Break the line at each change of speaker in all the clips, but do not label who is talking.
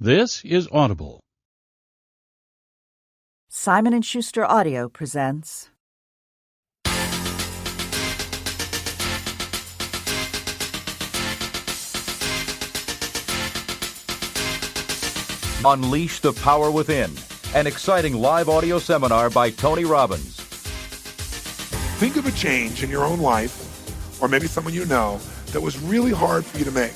This is Audible.
Simon & Schuster Audio presents
Unleash the Power Within, an exciting live audio seminar by Tony Robbins.
Think of a change in your own life, or maybe someone you know, that was really hard for you to make.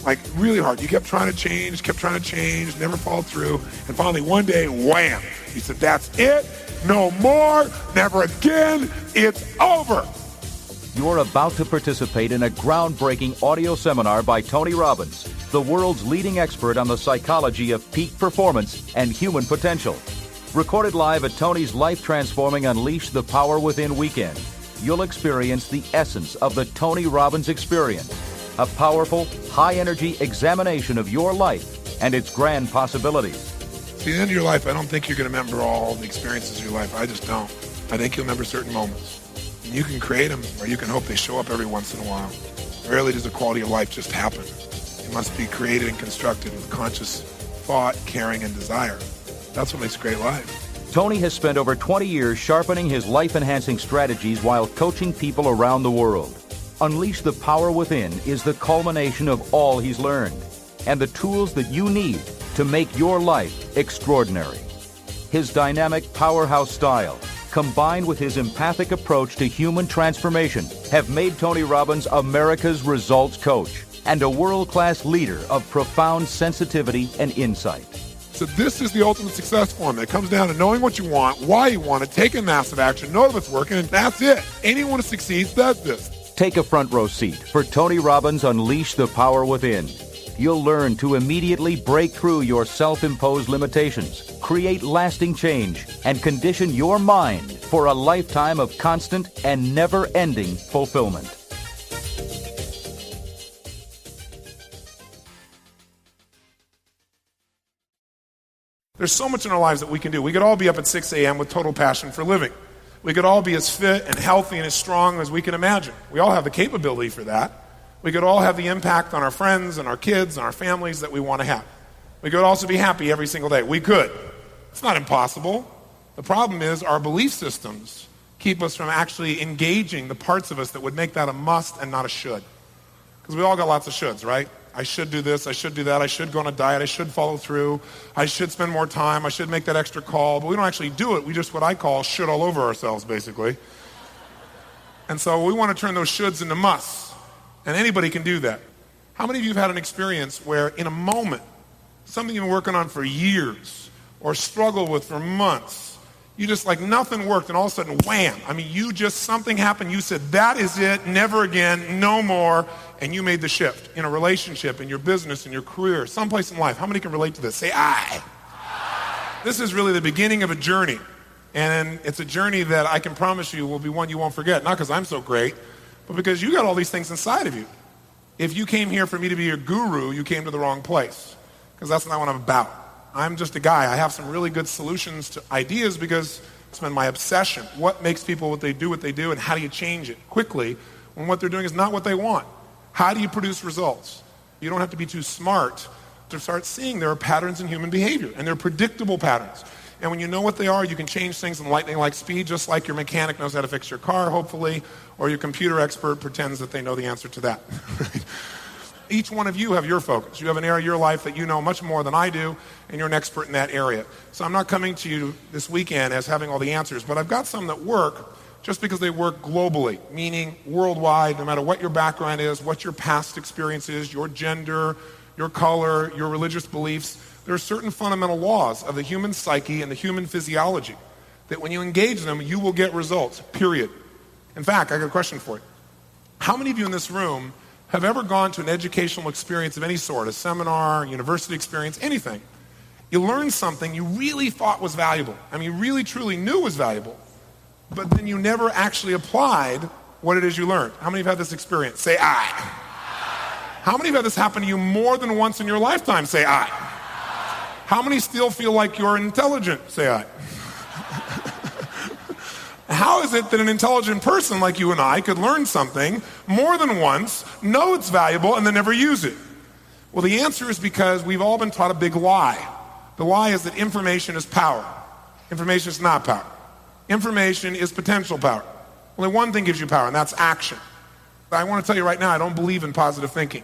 Like, really hard. You kept trying to change, never followed through, and finally one day, wham! You said, that's it, no more, never again, it's over!
You're about to participate in a groundbreaking audio seminar by Tony Robbins, the world's leading expert on the psychology of peak performance and human potential. Recorded live at Tony's life-transforming Unleash the Power Within weekend, you'll experience the essence of the Tony Robbins experience, a powerful, high-energy examination of your life and its grand possibilities.
See, at the end of your life, I don't think you're going to remember all the experiences of your life. I just don't. I think you'll remember certain moments. And you can create them, or you can hope they show up every once in a while. Rarely does the quality of life just happen. It must be created and constructed with conscious thought, caring, and desire. That's what makes a great life.
Tony has spent over 20 years sharpening his life-enhancing strategies while coaching people around the world. Unleash the Power Within is the culmination of all he's learned and the tools that you need to make your life extraordinary. His dynamic powerhouse style, combined with his empathic approach to human transformation, have made Tony Robbins America's results coach and a world-class leader of profound sensitivity and insight.
So this is the ultimate success formula. It comes down to knowing what you want, why you want it, taking massive action, know if it's working, and that's it. Anyone who succeeds does this.
Take a front row seat for Tony Robbins' Unleash the Power Within. You'll learn to immediately break through your self-imposed limitations, create lasting change, and condition your mind for a lifetime of constant and never-ending fulfillment.
There's so much in our lives that we can do. We could all be up at 6 a.m. with total passion for living. We could all be as fit and healthy and as strong as we can imagine. We all have the capability for that. We could all have the impact on our friends and our kids and our families that we want to have. We could also be happy every single day. We could. It's not impossible. The problem is our belief systems keep us from actually engaging the parts of us that would make that a must and not a should. Because we all got lots of shoulds, right? I should do this, I should do that, I should go on a diet, I should follow through, I should spend more time, I should make that extra call, but we don't actually do it. We just what I call should all over ourselves, basically. And so we want to turn those shoulds into musts. And anybody can do that. How many of you have had an experience where in a moment, something you've been working on for years or struggled with for months, you just like nothing worked and all of a sudden, wham. I mean, something happened. You said, that is it, never again, no more. And you made the shift in a relationship, in your business, in your career, someplace in life. How many can relate to this? Say, I. This is really the beginning of a journey. And it's a journey that I can promise you will be one you won't forget. Not because I'm so great, but because you got all these things inside of you. If you came here for me to be your guru, you came to the wrong place. Because that's not what I'm about. I'm just a guy. I have some really good solutions to ideas because it's been my obsession. What makes people what they do, and how do you change it quickly when what they're doing is not what they want? How do you produce results? You don't have to be too smart to start seeing there are patterns in human behavior, and they're predictable patterns. And when you know what they are, you can change things in lightning-like speed, just like your mechanic knows how to fix your car, hopefully, or your computer expert pretends that they know the answer to that. Each one of you have your focus. You have an area of your life that you know much more than I do, and you're an expert in that area. So I'm not coming to you this weekend as having all the answers, but I've got some that work just because they work globally, meaning worldwide, no matter what your background is, what your past experience is, your gender, your color, your religious beliefs. There are certain fundamental laws of the human psyche and the human physiology that when you engage them, you will get results, period. In fact, I got a question for you. How many of you in this room have ever gone to an educational experience of any sort, a seminar, university experience, anything? You learned something you really thought was valuable. I mean, you really, truly knew was valuable, but then you never actually applied what it is you learned. How many of you have had this experience? Say, I. How many of you have had this happen to you more than once in your lifetime? Say, I. How many still feel like you're intelligent? Say, I. How is it that an intelligent person like you and I could learn something more than once, know it's valuable, and then never use it? Well, the answer is because we've all been taught a big lie. The lie is that information is power. Information is not power. Information is potential power. Only one thing gives you power, and that's action. I want to tell you right now, I don't believe in positive thinking.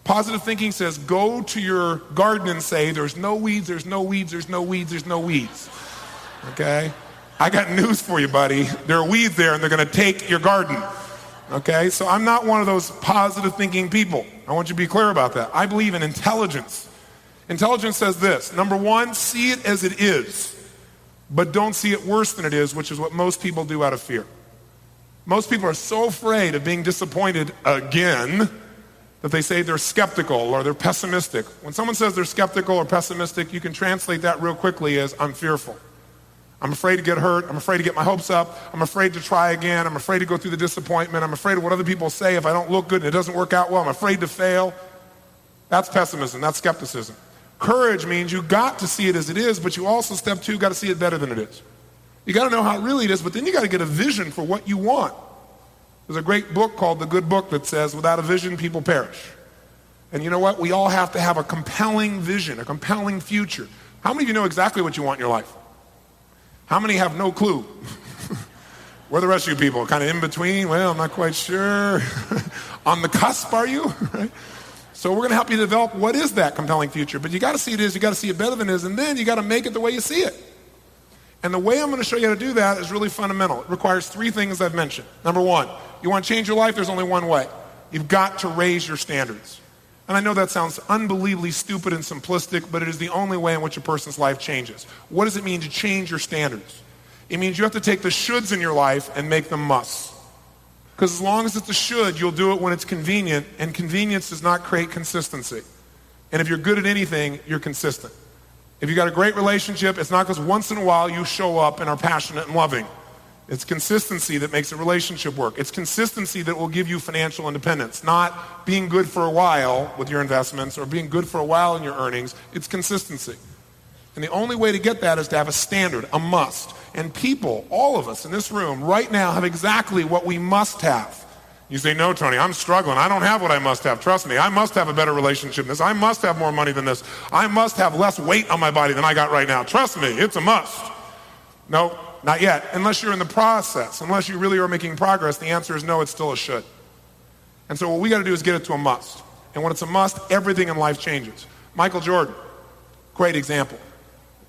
Positive thinking says go to your garden and say, there's no weeds, there's no weeds, there's no weeds, there's no weeds. Okay? I got news for you, buddy. There are weeds there, and they're going to take your garden. Okay? So I'm not one of those positive thinking people. I want you to be clear about that. I believe in intelligence. Intelligence says this. Number one, see it as it is, but don't see it worse than it is, which is what most people do out of fear. Most people are so afraid of being disappointed again that they say they're skeptical or they're pessimistic. When someone says they're skeptical or pessimistic, you can translate that real quickly as I'm fearful. I'm afraid to get hurt. I'm afraid to get my hopes up. I'm afraid to try again. I'm afraid to go through the disappointment. I'm afraid of what other people say if I don't look good and it doesn't work out well. I'm afraid to fail. That's pessimism. That's skepticism. Courage means you got to see it as it is, but you also, step two, got to see it better than it is. You got to know how it really is, but then you got to get a vision for what you want. There's a great book called The Good Book that says, without a vision, people perish. And you know what? We all have to have a compelling vision, a compelling future. How many of you know exactly what you want in your life? How many have no clue? Where are the rest of you people? Kind of in between? Well, I'm not quite sure. On the cusp, are you? Right? So we're going to help you develop what is that compelling future. But you got to see it as, you got to see it better than it is, and then you got to make it the way you see it. And the way I'm going to show you how to do that is really fundamental. It requires three things I've mentioned. Number one, you want to change your life? There's only one way. You've got to raise your standards. And I know that sounds unbelievably stupid and simplistic, but it is the only way in which a person's life changes. What does it mean to change your standards? It means you have to take the shoulds in your life and make them musts. Because as long as it's a should, you'll do it when it's convenient, and convenience does not create consistency. And if you're good at anything, you're consistent. If you got a great relationship, it's not because once in a while you show up and are passionate and loving. It's consistency that makes a relationship work. It's consistency that will give you financial independence, not being good for a while with your investments or being good for a while in your earnings. It's consistency. And the only way to get that is to have a standard, a must. And people, all of us in this room right now, have exactly what we must have. You say, no, Tony, I'm struggling. I don't have what I must have. Trust me, I must have a better relationship than this. I must have more money than this. I must have less weight on my body than I got right now. Trust me, it's a must. No, not yet. Unless you're in the process, unless you really are making progress, the answer is no, it's still a should. And so what we got to do is get it to a must. And when it's a must, everything in life changes. Michael Jordan, great example.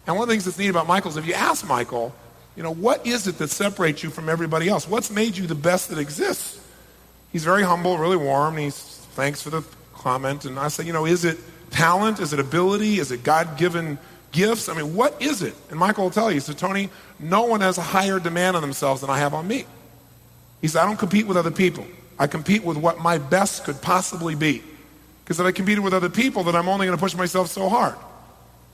And one of the things that's neat about Michael is if you ask Michael, you know, what is it that separates you from everybody else? What's made you the best that exists? He's very humble, really warm. He's, thanks for the comment. And I say, you know, is it talent? Is it ability? Is it God-given gifts? I mean, what is it? And Michael will tell you, he said, Tony, no one has a higher demand on themselves than I have on me. He said, I don't compete with other people. I compete with what my best could possibly be. Because if I competed with other people, then I'm only going to push myself so hard.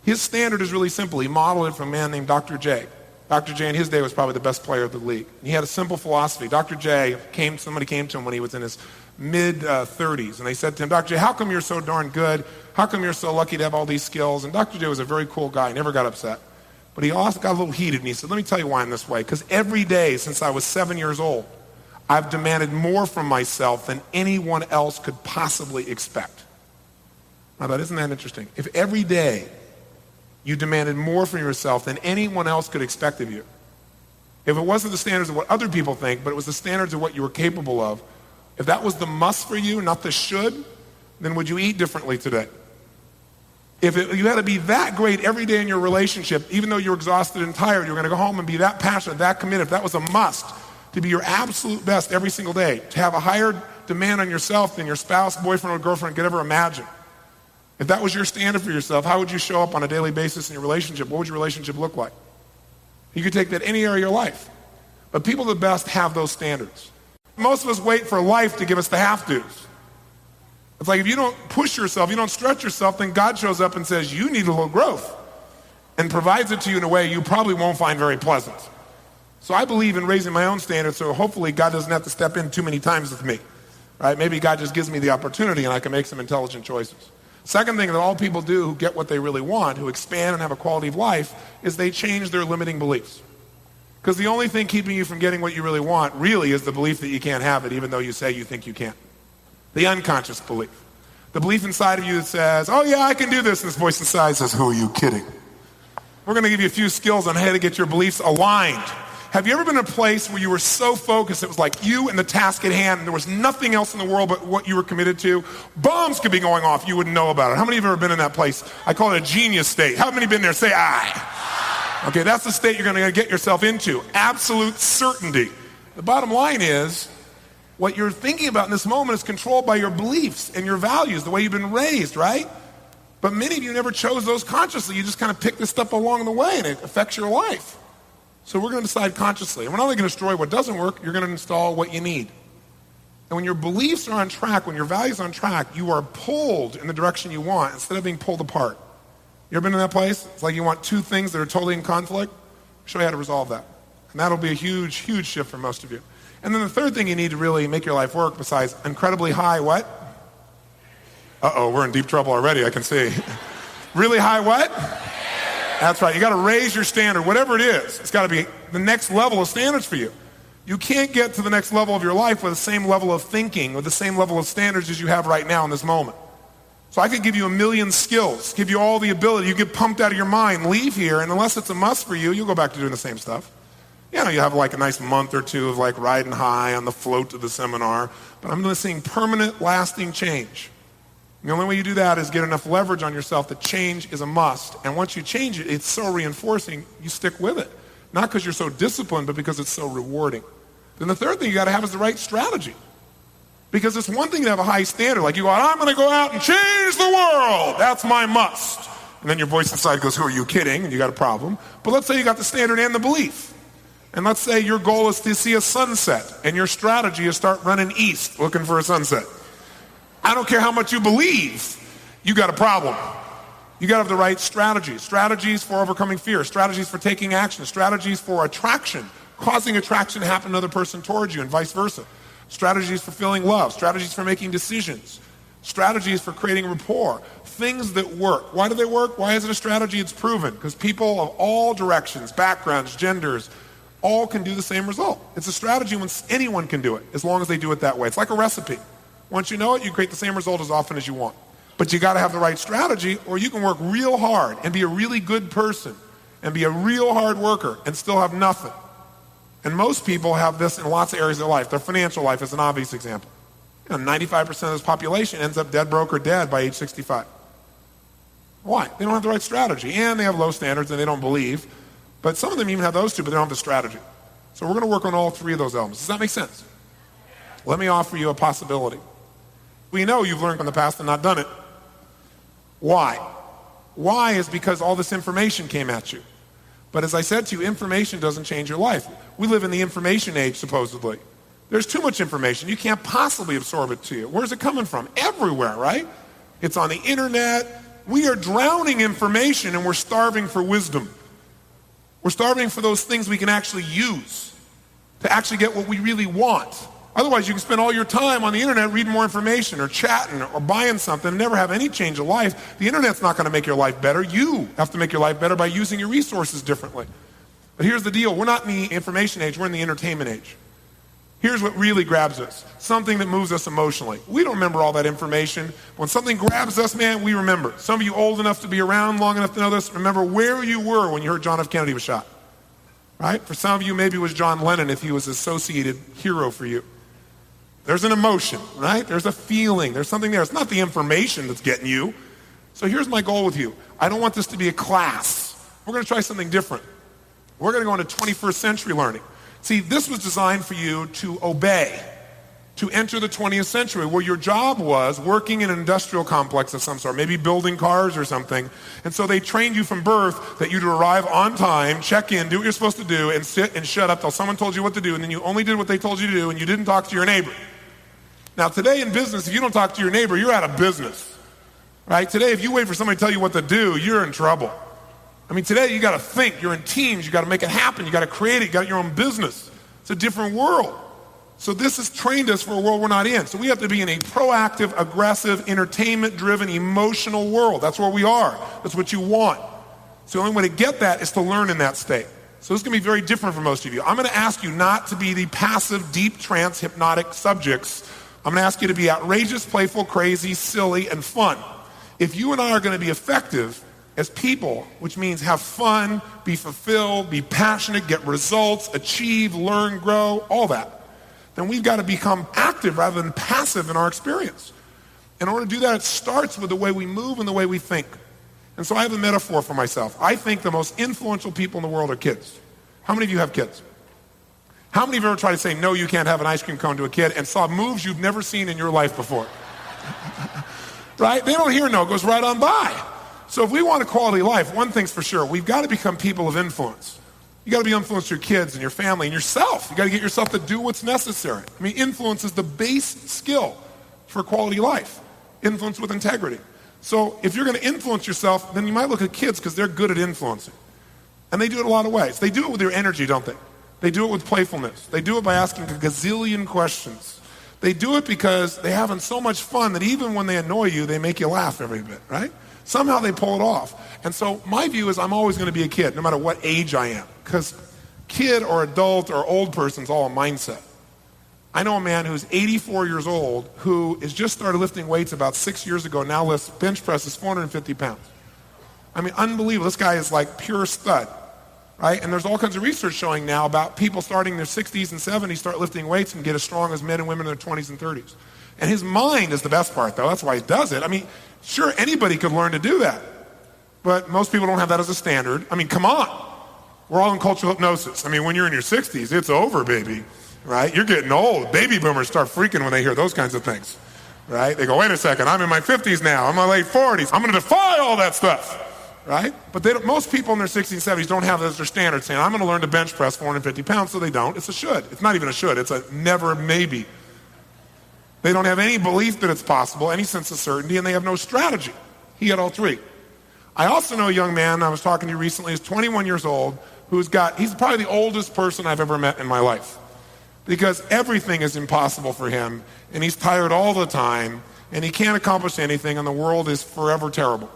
His standard is really simple. He modeled it from a man named Dr. J. Dr. J in his day was probably the best player of the league. He had a simple philosophy. Dr. J somebody came to him when he was in his mid-30s, and they said to him, Dr. J, how come you're so darn good? How come you're so lucky to have all these skills? And Dr. J was a very cool guy. He never got upset. But he also got a little heated, and he said, let me tell you why I'm this way. Because every day since I was 7 years old, I've demanded more from myself than anyone else could possibly expect. Now, isn't that interesting? If every day you demanded more from yourself than anyone else could expect of you, if it wasn't the standards of what other people think, but it was the standards of what you were capable of, if that was the must for you, not the should, then would you eat differently today? If you had to be that great every day in your relationship, even though you're exhausted and tired, you're going to go home and be that passionate, that committed, if that was a must, to be your absolute best every single day, to have a higher demand on yourself than your spouse, boyfriend, or girlfriend could ever imagine. If that was your standard for yourself, how would you show up on a daily basis in your relationship? What would your relationship look like? You could take that any area of your life. But people the best have those standards. Most of us wait for life to give us the have-tos. It's like if you don't push yourself, you don't stretch yourself, then God shows up and says, you need a little growth, and provides it to you in a way you probably won't find very pleasant. So I believe in raising my own standards, so hopefully God doesn't have to step in too many times with me. Right? Maybe God just gives me the opportunity and I can make some intelligent choices. Second thing that all people do who get what they really want, who expand and have a quality of life, is they change their limiting beliefs. Because the only thing keeping you from getting what you really want really is the belief that you can't have it, even though you say you think you can. The unconscious belief. The belief inside of you that says, oh yeah, I can do this. And this voice inside says, who are you kidding? We're going to give you a few skills on how to get your beliefs aligned. Have you ever been in a place where you were so focused, it was like you and the task at hand, and there was nothing else in the world but what you were committed to? Bombs could be going off, you wouldn't know about it. How many of you have ever been in that place? I call it a genius state. How many been there? Say I. Okay, that's the state you're going to get yourself into. Absolute certainty. The bottom line is, what you're thinking about in this moment is controlled by your beliefs and your values, the way you've been raised, right? But many of you never chose those consciously. You just kind of pick this stuff along the way, and it affects your life. So we're going to decide consciously. And we're not only going to destroy what doesn't work, you're going to install what you need. And when your beliefs are on track, when your values are on track, you are pulled in the direction you want instead of being pulled apart. You ever been in that place? It's like you want two things that are totally in conflict. I'll show you how to resolve that. And that'll be a huge, huge shift for most of you. And then the third thing you need to really make your life work, besides incredibly high what? Uh-oh, we're in deep trouble already, I can see. Really high what? That's right. You got to raise your standard, whatever it is. It's got to be the next level of standards for you. You can't get to the next level of your life with the same level of thinking or the same level of standards as you have right now in this moment. So I could give you a million skills, give you all the ability. You get pumped out of your mind, leave here, and unless it's a must for you, you'll go back to doing the same stuff. You know, you have like a nice month or two of like riding high on the float to the seminar, but I'm seeing permanent, lasting change. The only way you do that is get enough leverage on yourself that change is a must. And once you change it, it's so reinforcing, you stick with it. Not because you're so disciplined, but because it's so rewarding. Then the third thing you got to have is the right strategy. Because it's one thing to have a high standard, like you go, I'm going to go out and change the world. That's my must. And then your voice inside goes, who are you kidding? And you got a problem. But let's say you got the standard and the belief. And let's say your goal is to see a sunset, and your strategy is start running east looking for a sunset. I don't care how much you believe, you got a problem. You got to have the right strategies. Strategies for overcoming fear, strategies for taking action, strategies for attraction, causing attraction to happen to another person towards you and vice versa. Strategies for feeling love, strategies for making decisions, strategies for creating rapport, things that work. Why do they work? Why is it a strategy? It's proven. Because people of all directions, backgrounds, genders, all can do the same result. It's a strategy when anyone can do it, as long as they do it that way. It's like a recipe. Once you know it, you create the same result as often as you want. But you got to have the right strategy, or you can work real hard and be a really good person and be a real hard worker and still have nothing. And most people have this in lots of areas of their life. Their financial life is an obvious example. 95% of this population ends up dead, broke, or dead by age 65. Why? They don't have the right strategy, and they have low standards and they don't believe. But some of them even have those two, but they don't have the strategy. So we're going to work on all three of those elements. Does that make sense? Let me offer you a possibility. We know you've learned from the past and not done it. Why? Why is because all this information came at you. But as I said to you, information doesn't change your life. We live in the information age, supposedly. There's too much information. You can't possibly absorb it to you. Where's it coming from? Everywhere, right? It's on the internet. We are drowning information and we're starving for wisdom. We're starving for those things we can actually use to actually get what we really want. Otherwise, you can spend all your time on the internet reading more information or chatting or buying something and never have any change of life. The internet's not going to make your life better. You have to make your life better by using your resources differently. But here's the deal. We're not in the information age. We're in the entertainment age. Here's what really grabs us. Something that moves us emotionally. We don't remember all that information. When something grabs us, man, we remember. Some of you old enough to be around long enough to know this, remember where you were when you heard John F. Kennedy was shot. Right? For some of you, maybe it was John Lennon if he was an associated hero for you. There's an emotion, right? There's a feeling. There's something there. It's not the information that's getting you. So here's my goal with you. I don't want this to be a class. We're going to try something different. We're going to go into 21st century learning. See, this was designed for you to obey, to enter the 20th century, where your job was working in an industrial complex of some sort, maybe building cars or something. And so they trained you from birth that you'd arrive on time, check in, do what you're supposed to do, and sit and shut up till someone told you what to do, and then you only did what they told you to do, and you didn't talk to your neighbor. Now, today in business, if you don't talk to your neighbor, you're out of business, right? Today, if you wait for somebody to tell you what to do, you're in trouble. I mean, today you got to think. You're in teams. You got to make it happen. You got to create it. You got your own business. It's a different world. So this has trained us for a world we're not in. So we have to be in a proactive, aggressive, entertainment-driven, emotional world. That's where we are. That's what you want. So the only way to get that is to learn in that state. So this is going to be very different for most of you. I'm going to ask you not to be the passive, deep trance, hypnotic subjects I'm going to ask you to be outrageous, playful, crazy, silly, and fun. If you and I are going to be effective as people, which means have fun, be fulfilled, be passionate, get results, achieve, learn, grow, all that, then we've got to become active rather than passive in our experience. In order to do that, it starts with the way we move and the way we think. And so I have a metaphor for myself. I think the most influential people in the world are kids. How many of you have kids? How many of you ever tried to say, no, you can't have an ice cream cone to a kid and saw moves you've never seen in your life before? Right? They don't hear no, it goes right on by. So if we want a quality life, one thing's for sure, we've got to become people of influence. You got to be influenced your kids and your family and yourself. You got to get yourself to do what's necessary. I mean, influence is the base skill for a quality life. Influence with integrity. So if you're going to influence yourself, then you might look at kids because they're good at influencing. And they do it a lot of ways. They do it with their energy, don't they? They do it with playfulness. They do it by asking a gazillion questions. They do it because they're having so much fun that even when they annoy you, they make you laugh every bit, right? Somehow they pull it off. And so my view is I'm always going to be a kid, no matter what age I am. Because kid or adult or old person's all a mindset. I know a man who's 84 years old who has just started lifting weights about 6 years ago, now lifts bench presses 450 pounds. I mean, unbelievable. This guy is like pure stud, right? And there's all kinds of research showing now about people starting in their 60s and 70s start lifting weights and get as strong as men and women in their 20s and 30s. And his mind is the best part, though. That's why he does it. I mean, sure, anybody could learn to do that. But most people don't have that as a standard. I mean, come on. We're all in cultural hypnosis. I mean, when you're in your 60s, it's over, baby. Right? You're getting old. Baby boomers start freaking when they hear those kinds of things. Right? They go, wait a second, I'm in my 50s now. I'm in my late 40s. I'm going to defy all that stuff. Right? But most people in their 60s and 70s don't have that as their standard, saying, I'm going to learn to bench press 450 pounds, so they don't. It's a should. It's not even a should. It's a never maybe. They don't have any belief that it's possible, any sense of certainty, and they have no strategy. He had all three. I also know a young man I was talking to recently, he's 21 years old, he's probably the oldest person I've ever met in my life. Because everything is impossible for him, and he's tired all the time, and he can't accomplish anything, and the world is forever terrible.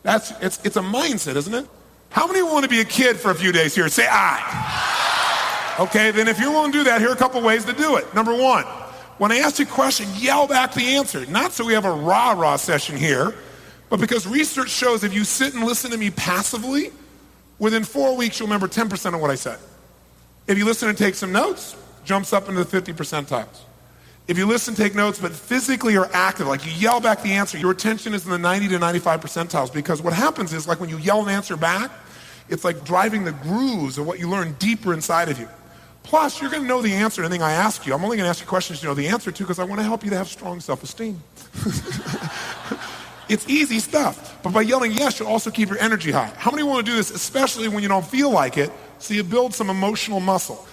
It's a mindset, isn't it? How many want to be a kid for a few days here? Say I. Okay, then if you're willing to do that, here are a couple ways to do it. Number one, when I ask you a question, yell back the answer. Not so we have a rah-rah session here, but because research shows if you sit and listen to me passively, within 4 weeks you'll remember 10% of what I said. If you listen and take some notes, jumps up into the 50 percentiles. If you listen, take notes, but physically are active, like you yell back the answer, your attention is in the 90 to 95 percentiles, because what happens is, like when you yell an answer back, it's like driving the grooves of what you learn deeper inside of you. Plus, you're going to know the answer to anything I ask you. I'm only going to ask you questions you know the answer to because I want to help you to have strong self-esteem. It's easy stuff. But by yelling yes, you'll also keep your energy high. How many want to do this, especially when you don't feel like it, so you build some emotional muscle?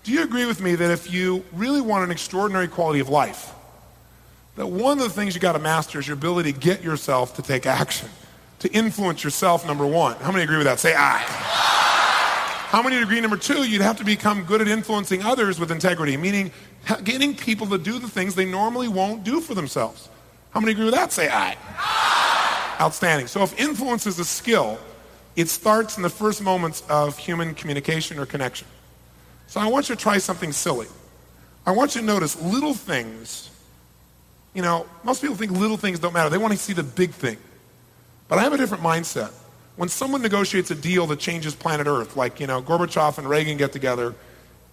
Do you agree with me that if you really want an extraordinary quality of life, that one of the things you got to master is your ability to get yourself to take action, to influence yourself, number one. How many agree with that? Say aye. How many agree, number two, you'd have to become good at influencing others with integrity, meaning getting people to do the things they normally won't do for themselves. How many agree with that? Say aye. Outstanding. So if influence is a skill, it starts in the first moments of human communication or connection. So I want you to try something silly. I want you to notice little things. You know, most people think little things don't matter. They want to see the big thing. But I have a different mindset. When someone negotiates a deal that changes planet Earth, like, Gorbachev and Reagan get together,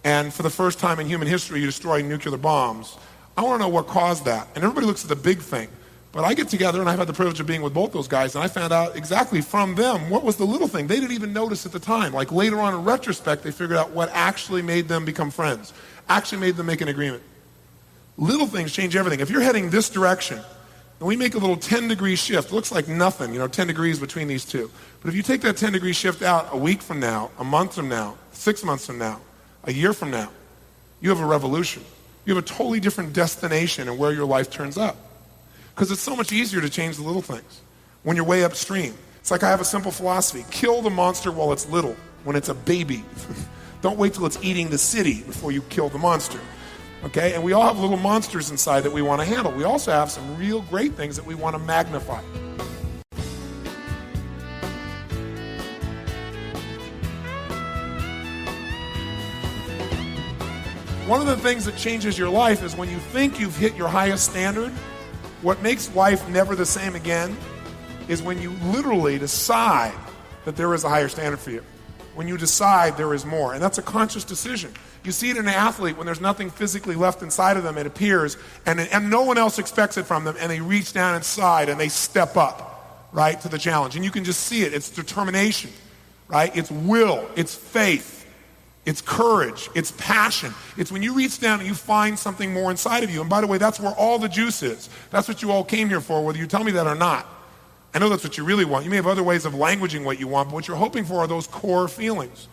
and for the first time in human history you destroy nuclear bombs, I want to know what caused that. And everybody looks at the big thing. But I get together, and I've had the privilege of being with both those guys, and I found out exactly from them what was the little thing. They didn't even notice at the time. Like later on in retrospect, they figured out what actually made them become friends, actually made them make an agreement. Little things change everything. If you're heading this direction, and we make a little 10-degree shift, it looks like nothing, 10 degrees between these two. But if you take that 10-degree shift out a week from now, a month from now, 6 months from now, a year from now, you have a revolution. You have a totally different destination and where your life turns up. Because it's so much easier to change the little things when you're way upstream. It's like I have a simple philosophy. Kill the monster while it's little, when it's a baby. Don't wait till it's eating the city before you kill the monster. Okay? And we all have little monsters inside that we want to handle. We also have some real great things that we want to magnify. One of the things that changes your life is when you think you've hit your highest standard, what makes life never the same again is when you literally decide that there is a higher standard for you. When you decide there is more. And that's a conscious decision. You see it in an athlete when there's nothing physically left inside of them, it appears, and no one else expects it from them, and they reach down inside and they step up, right, to the challenge. And you can just see it. It's determination, right? It's will. It's faith. It's courage. It's passion. It's when you reach down and you find something more inside of you. And by the way, that's where all the juice is. That's what you all came here for, whether you tell me that or not. I know that's what you really want. You may have other ways of languaging what you want, but what you're hoping for are those core feelings.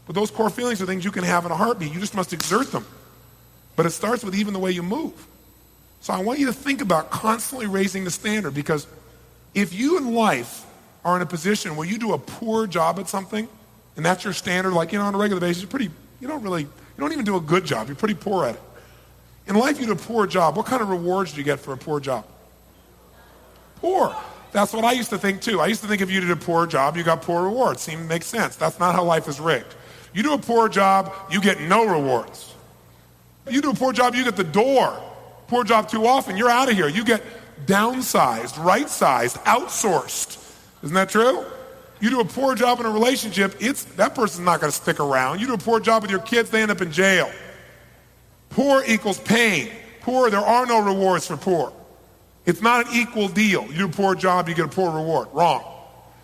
But those core feelings are things you can have in a heartbeat. You just must exert them. But it starts with even the way you move. So I want you to think about constantly raising the standard, because if you in life are in a position where you do a poor job at something, and that's your standard, like, on a regular basis, you don't even do a good job. You're pretty poor at it. In life, you do a poor job. What kind of rewards do you get for a poor job? Poor. That's what I used to think too. I used to think if you did a poor job, you got poor rewards. Seemed to make sense. That's not how life is rigged. You do a poor job, you get no rewards. You do a poor job, you get the door. Poor job too often, you're out of here. You get downsized, right-sized, outsourced. Isn't that true? You do a poor job in a relationship, that person's not going to stick around. You do a poor job with your kids, they end up in jail. Poor equals pain. Poor, there are no rewards for poor. It's not an equal deal. You do a poor job, you get a poor reward. Wrong.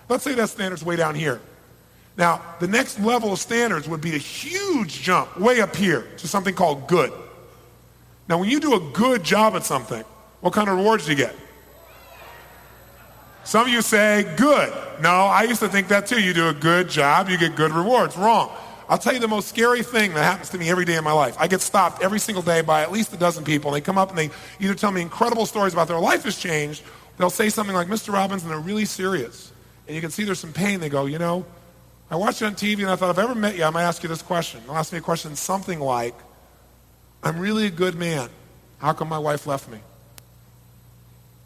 Let's say that standard's way down here. Now, the next level of standards would be a huge jump way up here to something called good. Now, when you do a good job at something, what kind of rewards do you get? Some of you say, good. No, I used to think that too. You do a good job, you get good rewards. Wrong. I'll tell you the most scary thing that happens to me every day in my life. I get stopped every single day by at least a dozen people, and they come up and they either tell me incredible stories about their life has changed. They'll say something like, Mr. Robbins, and they're really serious. And you can see there's some pain. They go, I watched you on TV and I thought, if I ever met you, I might ask you this question. They'll ask me a question something like, I'm really a good man. How come my wife left me?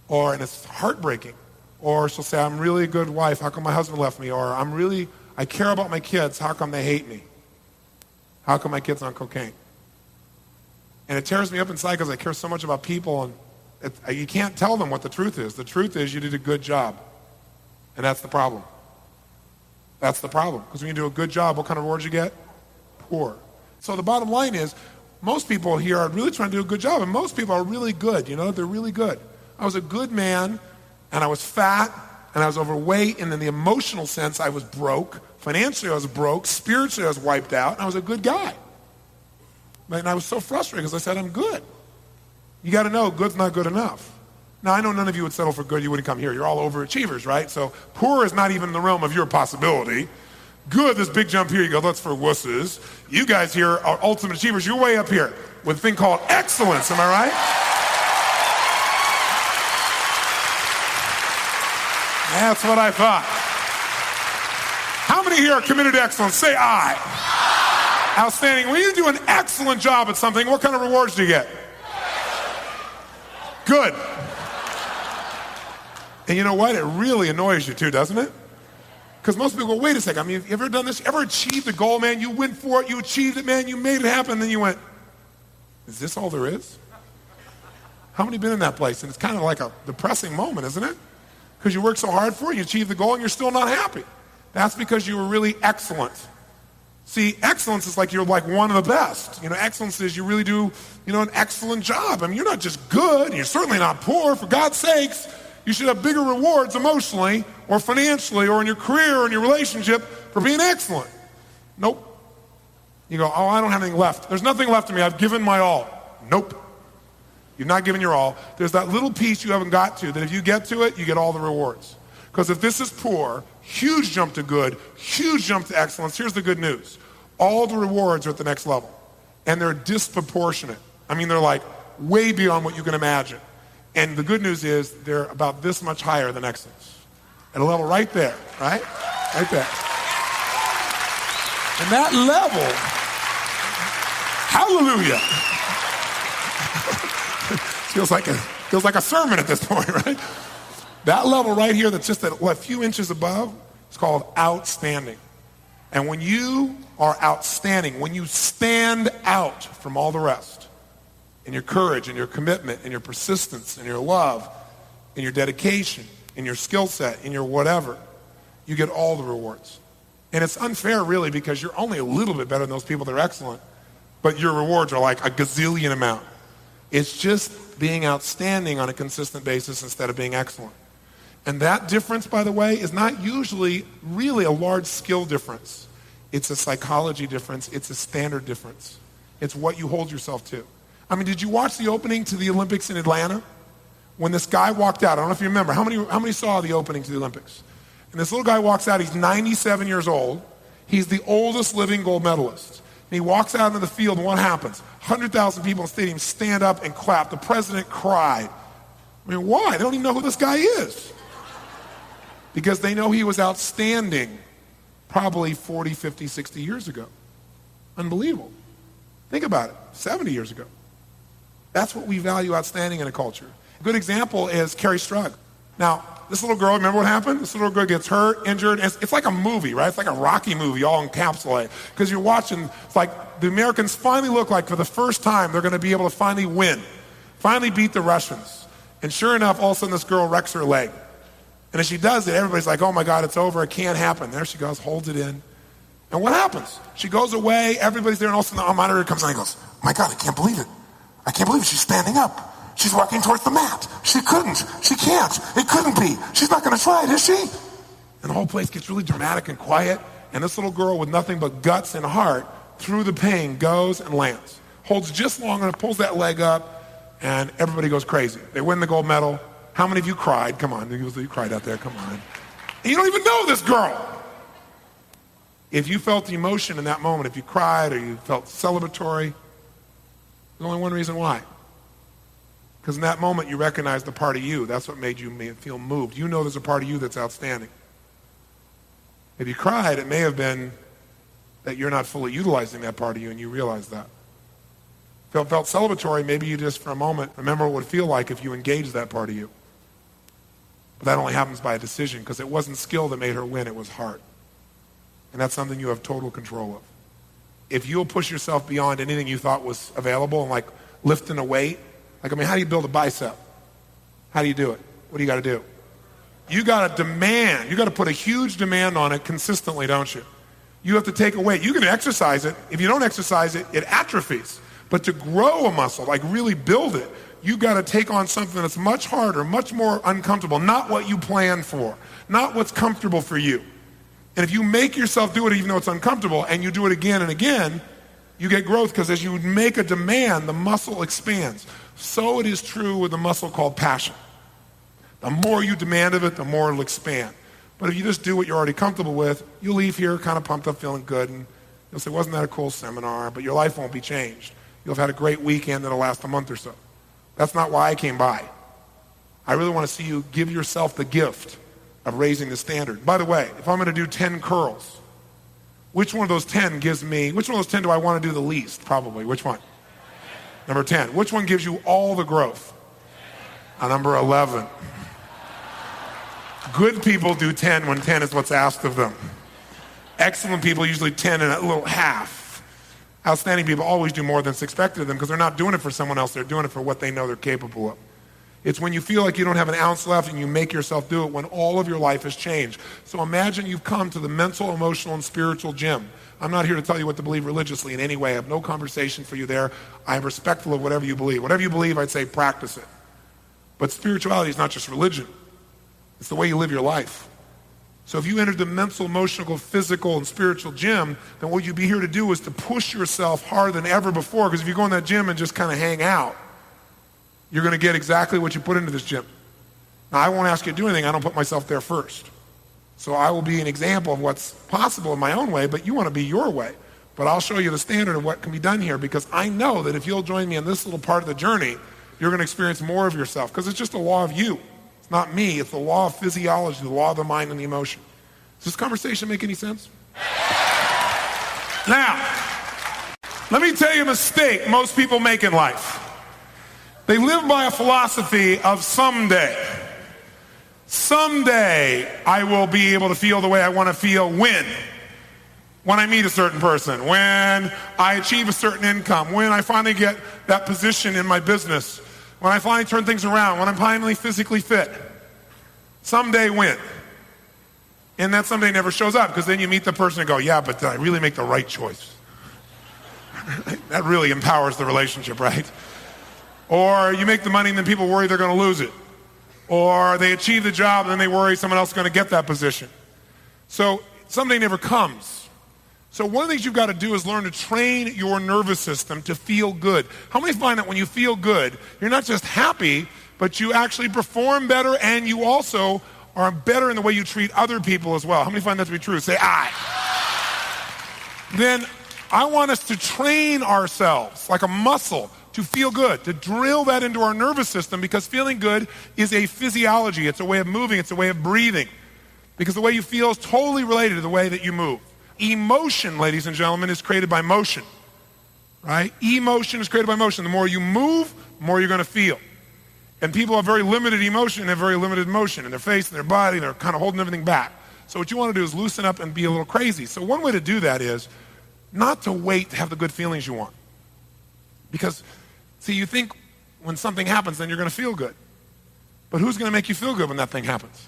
And it's heartbreaking. Or she'll say, I'm really a good wife. How come my husband left me? Or I care about my kids. How come they hate me? How come my kid's on cocaine? And it tears me up inside because I care so much about people, and you can't tell them what the truth is. The truth is you did a good job. And that's the problem. That's the problem. Because when you do a good job, what kind of rewards you get? Poor. So the bottom line is, most people here are really trying to do a good job, and most people are really good. They're really good. I was a good man, and I was fat, and I was overweight, and in the emotional sense, I was broke. Financially, I was broke. Spiritually, I was wiped out, and I was a good guy. And I was so frustrated because I said, I'm good. You got to know, good's not good enough. Now, I know none of you would settle for good. You wouldn't come here. You're all overachievers, right? So poor is not even in the realm of your possibility. Good, this big jump here, you go, that's for wusses. You guys here are ultimate achievers. You're way up here with a thing called excellence. Am I right? That's what I thought. How many here are committed to excellence? Say I. Outstanding. When you do an excellent job at something, what kind of rewards do you get? Good. And you know what? It really annoys you too, doesn't it? Because most people go, wait a second, you ever done this? You ever achieved a goal, man? You went for it, you achieved it, man, you made it happen, and then you went, is this all there is? How many been in that place? And it's kind of like a depressing moment, isn't it? Because you worked so hard for it, you achieved the goal, and you're still not happy. That's because you were really excellent. See, excellence is like you're like one of the best. Excellence is you really do, an excellent job. You're not just good, and you're certainly not poor. For God's sakes, you should have bigger rewards emotionally or financially or in your career or in your relationship for being excellent. Nope. You go, I don't have anything left. There's nothing left of me. I've given my all. Nope. You've not given your all. There's that little piece you haven't got to that if you get to it, you get all the rewards. Because if this is poor, huge jump to good, huge jump to excellence, here's the good news. All the rewards are at the next level. And they're disproportionate. They're like way beyond what you can imagine. And the good news is they're about this much higher than excellence. At a level right there, right? Right there. And that level, hallelujah. feels like a sermon at this point, right? That level right here that's just a few inches above is called outstanding. And when you are outstanding, when you stand out from all the rest, in your courage and your commitment and your persistence and your love and your dedication and your skill set and your whatever, you get all the rewards. And it's unfair, really, because you're only a little bit better than those people that are excellent, but your rewards are like a gazillion amount. It's just being outstanding on a consistent basis instead of being excellent. And that difference, by the way, is not usually really a large skill difference. It's a psychology difference. It's a standard difference. It's what you hold yourself to. I mean, did you watch the opening to the Olympics in Atlanta? When this guy walked out, I don't know if you remember, how many saw the opening to the Olympics? And this little guy walks out, he's 97 years old. He's the oldest living gold medalist. And he walks out into the field, and what happens? 100,000 people in the stadium stand up and clap. The president cried. I mean, why? They don't even know who this guy is. Because they know he was outstanding probably 40, 50, 60 years ago. Unbelievable. Think about it, 70 years ago. That's what we value outstanding in a culture. A good example is Carrie Strug. Now, this little girl, remember what happened? This little girl gets hurt, injured. It's like a movie, right? It's like a Rocky movie all encapsulated. Because you're watching, it's like the Americans finally look like for the first time they're going to be able to finally win, finally beat the Russians. And sure enough, all of a sudden this girl wrecks her leg. And as she does it, everybody's like, oh my God, it's over, it can't happen. There she goes, holds it in. And what happens? She goes away, everybody's there, and all of a sudden the monitor comes on and goes, my God, I can't believe it. I can't believe it. She's standing up. She's walking towards the mat. She couldn't. She can't. It couldn't be. She's not going to try it, is she? And the whole place gets really dramatic and quiet, and this little girl with nothing but guts and heart, through the pain, goes and lands. Holds just long enough, pulls that leg up, and everybody goes crazy. They win the gold medal. How many of you cried? Come on, you cried out there, come on. And you don't even know this girl. If you felt the emotion in that moment, if you cried or you felt celebratory, there's only one reason why. Because in that moment you recognize the part of you. That's what made you feel moved. You know there's a part of you that's outstanding. If you cried, it may have been that you're not fully utilizing that part of you and you realize that. If it felt celebratory, maybe you just for a moment remember what it would feel like if you engaged that part of you. But that only happens by a decision, because it wasn't skill that made her win, it was heart. And that's something you have total control of. If you'll push yourself beyond anything you thought was available, and like lifting a weight, like, I mean, how do you build a bicep? How do you do it? What do you got to do? You got to demand. You got to put a huge demand on it consistently, don't you? You have to take a weight. You can exercise it. If you don't exercise it, it atrophies. But to grow a muscle, like really build it, you got to take on something that's much harder, much more uncomfortable, not what you planned for, not what's comfortable for you. And if you make yourself do it even though it's uncomfortable, and you do it again and again, you get growth, because as you make a demand, the muscle expands. So it is true with a muscle called passion. The more you demand of it, the more it'll expand. But if you just do what you're already comfortable with, you'll leave here kind of pumped up, feeling good, and you'll say, wasn't that a cool seminar? But your life won't be changed. You'll have had a great weekend that'll last a month or so. That's not why I came by. I really want to see you give yourself the gift of raising the standard. By the way, if I'm going to do 10 curls, which one of those 10 gives me, which one of those 10 do I want to do the least, probably? Which one? Number 10. Which one gives you all the growth? Number 11. Good people do 10 when 10 is what's asked of them. Excellent people usually 10 and a little half. Outstanding people always do more than is expected of them, because they're not doing it for someone else, they're doing it for what they know they're capable of. It's when you feel like you don't have an ounce left and you make yourself do it when all of your life has changed. So imagine you've come to the mental, emotional, and spiritual gym. I'm not here to tell you what to believe religiously in any way. I have no conversation for you there. I am respectful of whatever you believe. Whatever you believe, I'd say practice it. But spirituality is not just religion. It's the way you live your life. So if you entered the mental, emotional, physical, and spiritual gym, then what you'd be here to do is to push yourself harder than ever before. Because if you go in that gym and just kind of hang out, you're going to get exactly what you put into this gym. Now, I won't ask you to do anything. I don't put myself there first. So I will be an example of what's possible in my own way, but you want to be your way. But I'll show you the standard of what can be done here, because I know that if you'll join me in this little part of the journey, you're going to experience more of yourself, because it's just a law of you. It's not me. It's the law of physiology, the law of the mind and the emotion. Does this conversation make any sense? Now, let me tell you a mistake most people make in life. They live by a philosophy of someday I will be able to feel the way I want to feel when. when I meet a certain person, when I achieve a certain income, when I finally get that position in my business, when I finally turn things around, when I'm finally physically fit. Someday when? And that someday never shows up, because then you meet the person and go, yeah, but did I really make the right choice? That really empowers the relationship, right? Or you make the money and then people worry they're going to lose it. Or they achieve the job and then they worry someone else is going to get that position. So someday never comes. So one of the things you've got to do is learn to train your nervous system to feel good. How many find that when you feel good, you're not just happy, but you actually perform better, and you also are better in the way you treat other people as well? How many find that to be true? Say, aye. Then I want us to train ourselves like a muscle to feel good, to drill that into our nervous system, because feeling good is a physiology. It's a way of moving. It's a way of breathing. Because the way you feel is totally related to the way that you move. Emotion, ladies and gentlemen, is created by motion, right? Emotion is created by motion. The more you move, the more you're going to feel. And people have very limited emotion and have very limited motion in their face and their body. They're kind of holding everything back. So what you want to do is loosen up and be a little crazy. So one way to do that is not to wait to have the good feelings you want. Because, see, you think when something happens, then you're going to feel good. But who's going to make you feel good when that thing happens?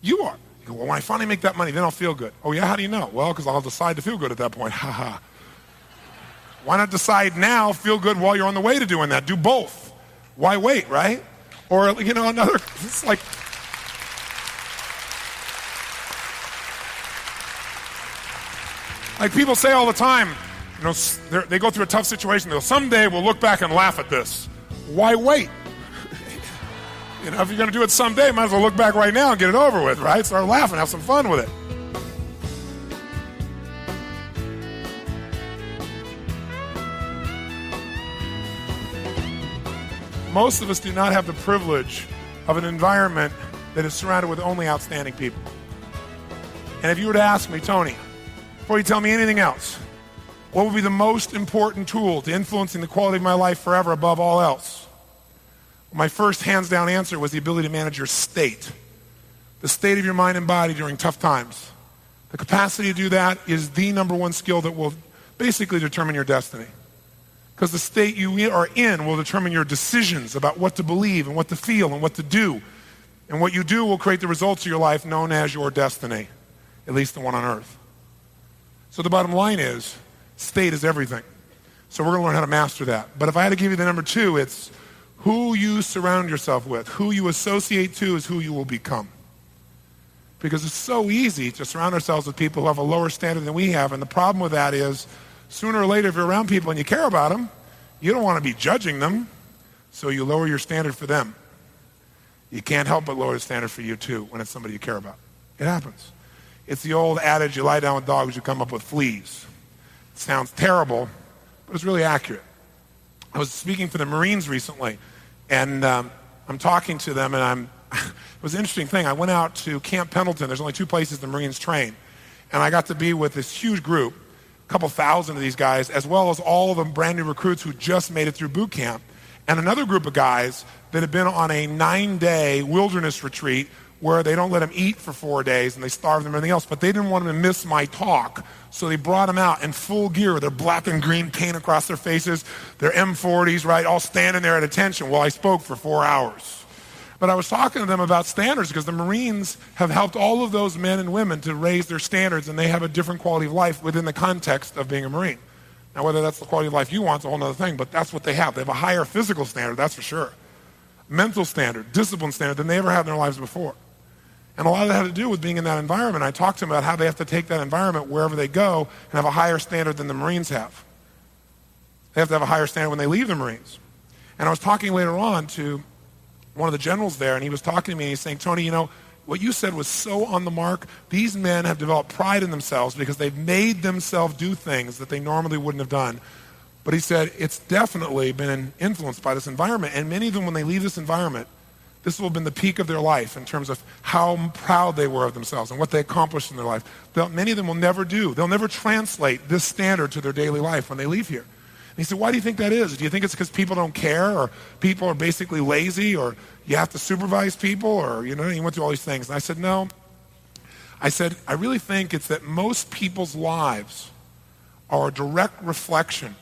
You are. You go, well, when I finally make that money, then I'll feel good. Oh, yeah? How do you know? Well, because I'll decide to feel good at that point. Ha ha. Why not decide now, feel good while you're on the way to doing that? Do both. Why wait, right? Or, another, it's like people say all the time, they go through a tough situation. They go, someday we'll look back and laugh at this. Why wait? If you're going to do it someday, might as well look back right now and get it over with, right? Start laughing, have some fun with it. Most of us do not have the privilege of an environment that is surrounded with only outstanding people. And if you were to ask me, Tony, before you tell me anything else, what would be the most important tool to influencing the quality of my life forever above all else? My first hands-down answer was the ability to manage your state, the state of your mind and body during tough times. The capacity to do that is the number one skill that will basically determine your destiny. Because the state you are in will determine your decisions about what to believe and what to feel and what to do. And what you do will create the results of your life known as your destiny, at least the one on earth. So the bottom line is, state is everything. So we're going to learn how to master that. But if I had to give you the number two, it's who you surround yourself with. Who you associate to is who you will become. Because it's so easy to surround ourselves with people who have a lower standard than we have. And the problem with that is, sooner or later, if you're around people and you care about them, you don't want to be judging them, so you lower your standard for them. You can't help but lower the standard for you too when it's somebody you care about. It happens. It's the old adage, you lie down with dogs, you come up with fleas. It sounds terrible, but it's really accurate. I was speaking for the Marines recently, and I'm talking to them, and it was an interesting thing. I went out to Camp Pendleton. There's only two places the Marines train. And I got to be with this huge group, a couple thousand of these guys, as well as all of the brand new recruits who just made it through boot camp, and another group of guys that had been on a 9-day wilderness retreat where they don't let them eat for 4 days and they starve them and everything else, but they didn't want them to miss my talk. So they brought them out in full gear with their black and green paint across their faces, their M40s, right, all standing there at attention while I spoke for 4 hours. But I was talking to them about standards because the Marines have helped all of those men and women to raise their standards, and they have a different quality of life within the context of being a Marine. Now, whether that's the quality of life you want is a whole other thing, but that's what they have. They have a higher physical standard, that's for sure. Mental standard, discipline standard than they ever had in their lives before. And a lot of that had to do with being in that environment. I talked to them about how they have to take that environment wherever they go and have a higher standard than the Marines have. They have to have a higher standard when they leave the Marines. And I was talking later on to one of the generals there, and he was talking to me, and he's saying, Tony, what you said was so on the mark. These men have developed pride in themselves because they've made themselves do things that they normally wouldn't have done. But he said, it's definitely been influenced by this environment. And many of them, when they leave this environment, this will have been the peak of their life in terms of how proud they were of themselves and what they accomplished in their life. Many of them will never do. They'll never translate this standard to their daily life when they leave here. And he said, why do you think that is? Do you think it's because people don't care, or people are basically lazy, or you have to supervise people, or, he went through all these things. And I said, no. I said, I really think it's that most people's lives are a direct reflection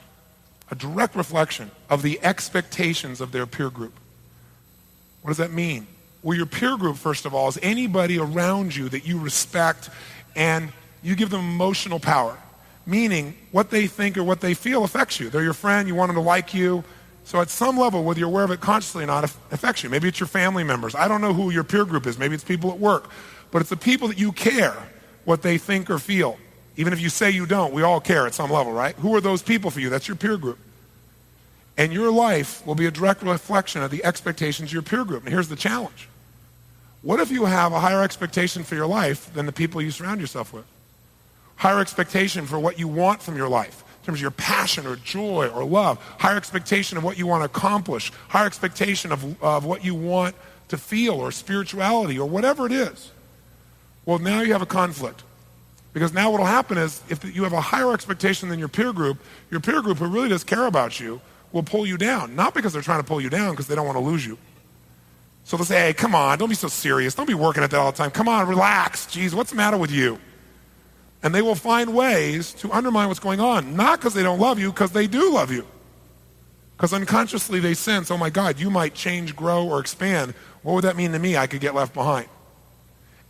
of the expectations of their peer group. What does that mean? Well, your peer group, first of all, is anybody around you that you respect and you give them emotional power, meaning what they think or what they feel affects you. They're your friend, you want them to like you. So at some level, whether you're aware of it consciously or not, it affects you. Maybe it's your family members. I don't know who your peer group is. Maybe it's people at work. But it's the people that you care what they think or feel. Even if you say you don't, we all care at some level, right? Who are those people for you? That's your peer group. And your life will be a direct reflection of the expectations of your peer group. And here's the challenge. What if you have a higher expectation for your life than the people you surround yourself with? Higher expectation for what you want from your life, in terms of your passion or joy or love. Higher expectation of what you want to accomplish. Higher expectation of what you want to feel or spirituality or whatever it is. Well, now you have a conflict. Because now what will happen is if you have a higher expectation than your peer group who really does care about you will pull you down. Not because they're trying to pull you down, because they don't want to lose you. So they'll say, hey, come on, don't be so serious. Don't be working at that all the time. Come on, relax. Geez, what's the matter with you? And they will find ways to undermine what's going on. Not because they don't love you, because they do love you. Because unconsciously they sense, oh my God, you might change, grow, or expand. What would that mean to me? I could get left behind.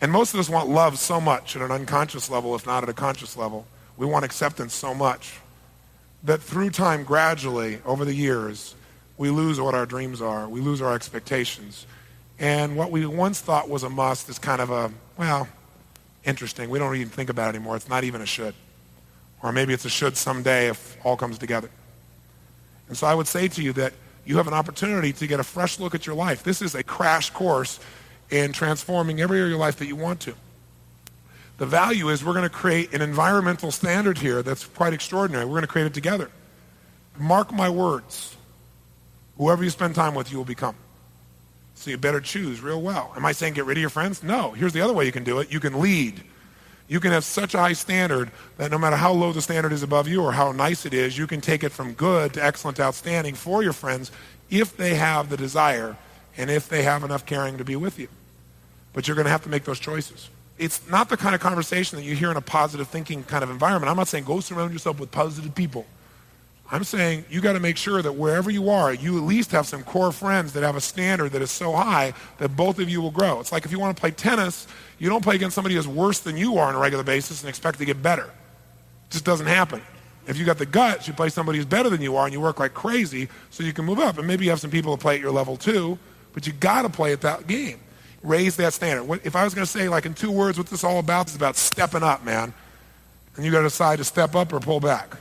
And most of us want love so much at an unconscious level, if not at a conscious level. We want acceptance so much that through time, gradually, over the years, we lose what our dreams are. We lose our expectations. And what we once thought was a must is kind of a, well, interesting. We don't even think about it anymore. It's not even a should. Or maybe it's a should someday if all comes together. And so I would say to you that you have an opportunity to get a fresh look at your life. This is a crash course in transforming every area of your life that you want to. The value is we're going to create an environmental standard here that's quite extraordinary. We're going to create it together. Mark my words. Whoever you spend time with, you will become. So you better choose real well. Am I saying get rid of your friends? No. Here's the other way you can do it. You can lead. You can have such a high standard that no matter how low the standard is above you or how nice it is, you can take it from good to excellent to outstanding for your friends if they have the desire and if they have enough caring to be with you. But you're going to have to make those choices. It's not the kind of conversation that you hear in a positive thinking kind of environment. I'm not saying go surround yourself with positive people. I'm saying you got to make sure that wherever you are, you at least have some core friends that have a standard that is so high that both of you will grow. It's like if you want to play tennis, you don't play against somebody who's worse than you are on a regular basis and expect to get better. It just doesn't happen. If you got the guts, you play somebody who's better than you are and you work like crazy so you can move up. And maybe you have some people that play at your level too, but you got to play at that game. Raise that standard. If I was going to say, like in 2 words, what this is all about, it's about stepping up, man. And you got to decide to step up or pull back.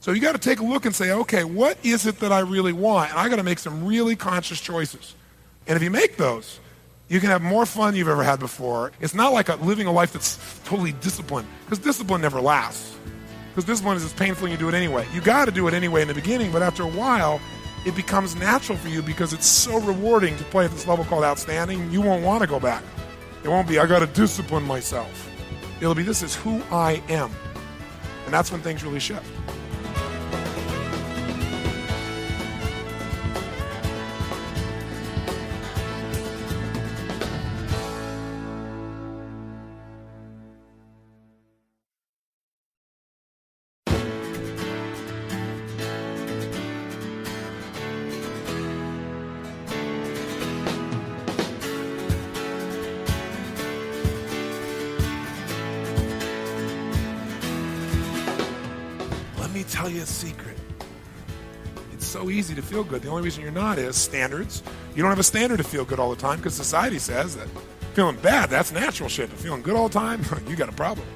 So you got to take a look and say, okay, what is it that I really want? And I got to make some really conscious choices. And if you make those, you can have more fun than you've ever had before. It's not like living a life that's totally disciplined, because discipline never lasts. Because discipline is as painful and you do it anyway. You got to do it anyway in the beginning, but after a while, it becomes natural for you because it's so rewarding to play at this level called outstanding. You won't want to go back. It won't be, I got to discipline myself. It'll be, this is who I am. And that's when things really shift. Tell you a secret. It's so easy to feel good. The only reason you're not is standards. You don't have a standard to feel good all the time because society says that feeling bad, that's natural shit. But feeling good all the time, you got a problem.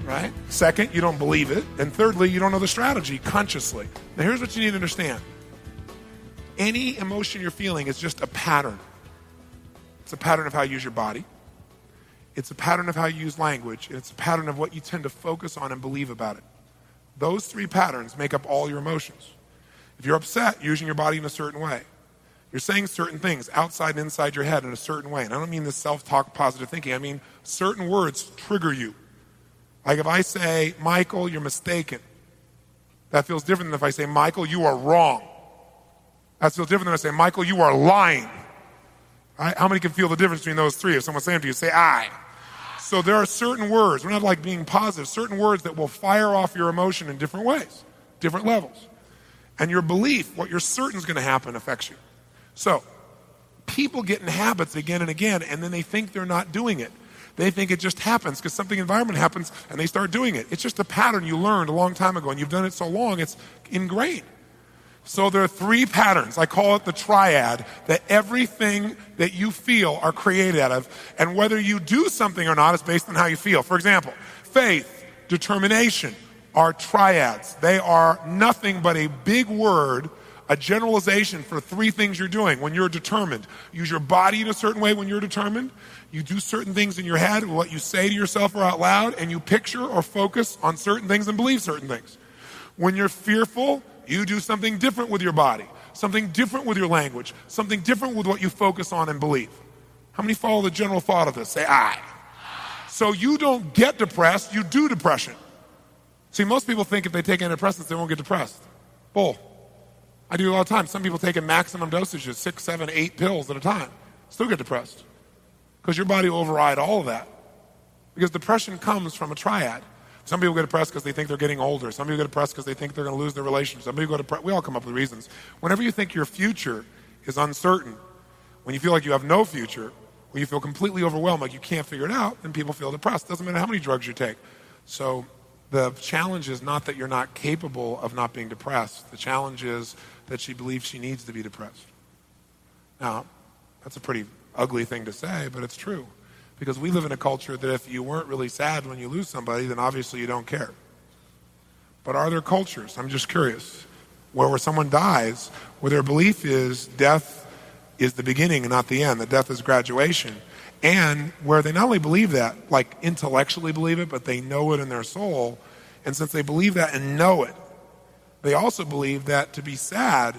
Right? Second, you don't believe it. And thirdly, you don't know the strategy consciously. Now here's what you need to understand. Any emotion you're feeling is just a pattern. It's a pattern of how you use your body. It's a pattern of how you use language. And it's a pattern of what you tend to focus on and believe about it. Those 3 patterns make up all your emotions. If you're upset, you're using your body in a certain way. You're saying certain things outside and inside your head in a certain way. And I don't mean this self-talk, positive thinking. I mean certain words trigger you. Like if I say, Michael, you're mistaken. That feels different than if I say, Michael, you are wrong. That feels different than if I say, Michael, you are lying. Right? How many can feel the difference between those 3? If someone's saying to you, say I. So there are certain words, we're not like being positive, certain words that will fire off your emotion in different ways, different levels. And your belief, what you're certain is going to happen, affects you. So people get in habits again and again, and then they think they're not doing it. They think it just happens because something environment happens and they start doing it. It's just a pattern you learned a long time ago, and you've done it so long, it's ingrained. So there are 3 patterns, I call it the triad, that everything that you feel are created out of, and whether you do something or not is based on how you feel. For example, faith, determination are triads. They are nothing but a big word, a generalization for 3 things you're doing when you're determined. Use your body in a certain way when you're determined. You do certain things in your head, what you say to yourself or out loud, and you picture or focus on certain things and believe certain things. When you're fearful, you do something different with your body, something different with your language, something different with what you focus on and believe. How many follow the general thought of this? Say, I. So you don't get depressed, you do depression. See, most people think if they take antidepressants, they won't get depressed. Bull. I do it all the time. Some people take in maximum dosages, 6, 7, 8 pills at a time, still get depressed. Because your body will override all of that. Because depression comes from a triad. Some people get depressed because they think they're getting older. Some people get depressed because they think they're going to lose their relationship. Some people we all come up with reasons. Whenever you think your future is uncertain, when you feel like you have no future, when you feel completely overwhelmed, like you can't figure it out, then people feel depressed. Doesn't matter how many drugs you take. So the challenge is not that you're not capable of not being depressed. The challenge is that she believes she needs to be depressed. Now, that's a pretty ugly thing to say, but it's true. Because we live in a culture that if you weren't really sad when you lose somebody, then obviously you don't care. But are there cultures, I'm just curious, where someone dies, where their belief is death is the beginning and not the end, that death is graduation, and where they not only believe that, like intellectually believe it, but they know it in their soul, and since they believe that and know it, they also believe that to be sad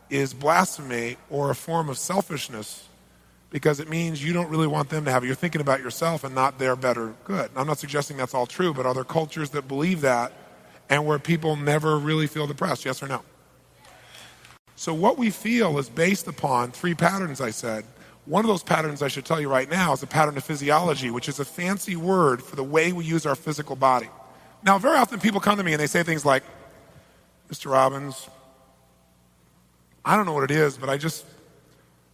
is blasphemy or a form of selfishness, because it means you don't really want them to have it. You're thinking about yourself and not their better good. I'm not suggesting that's all true, but are there cultures that believe that and where people never really feel depressed, yes or no? So what we feel is based upon 3 patterns, I said. One of those patterns I should tell you right now is a pattern of physiology, which is a fancy word for the way we use our physical body. Now, very often people come to me and they say things like, Mr. Robbins, I don't know what it is, but I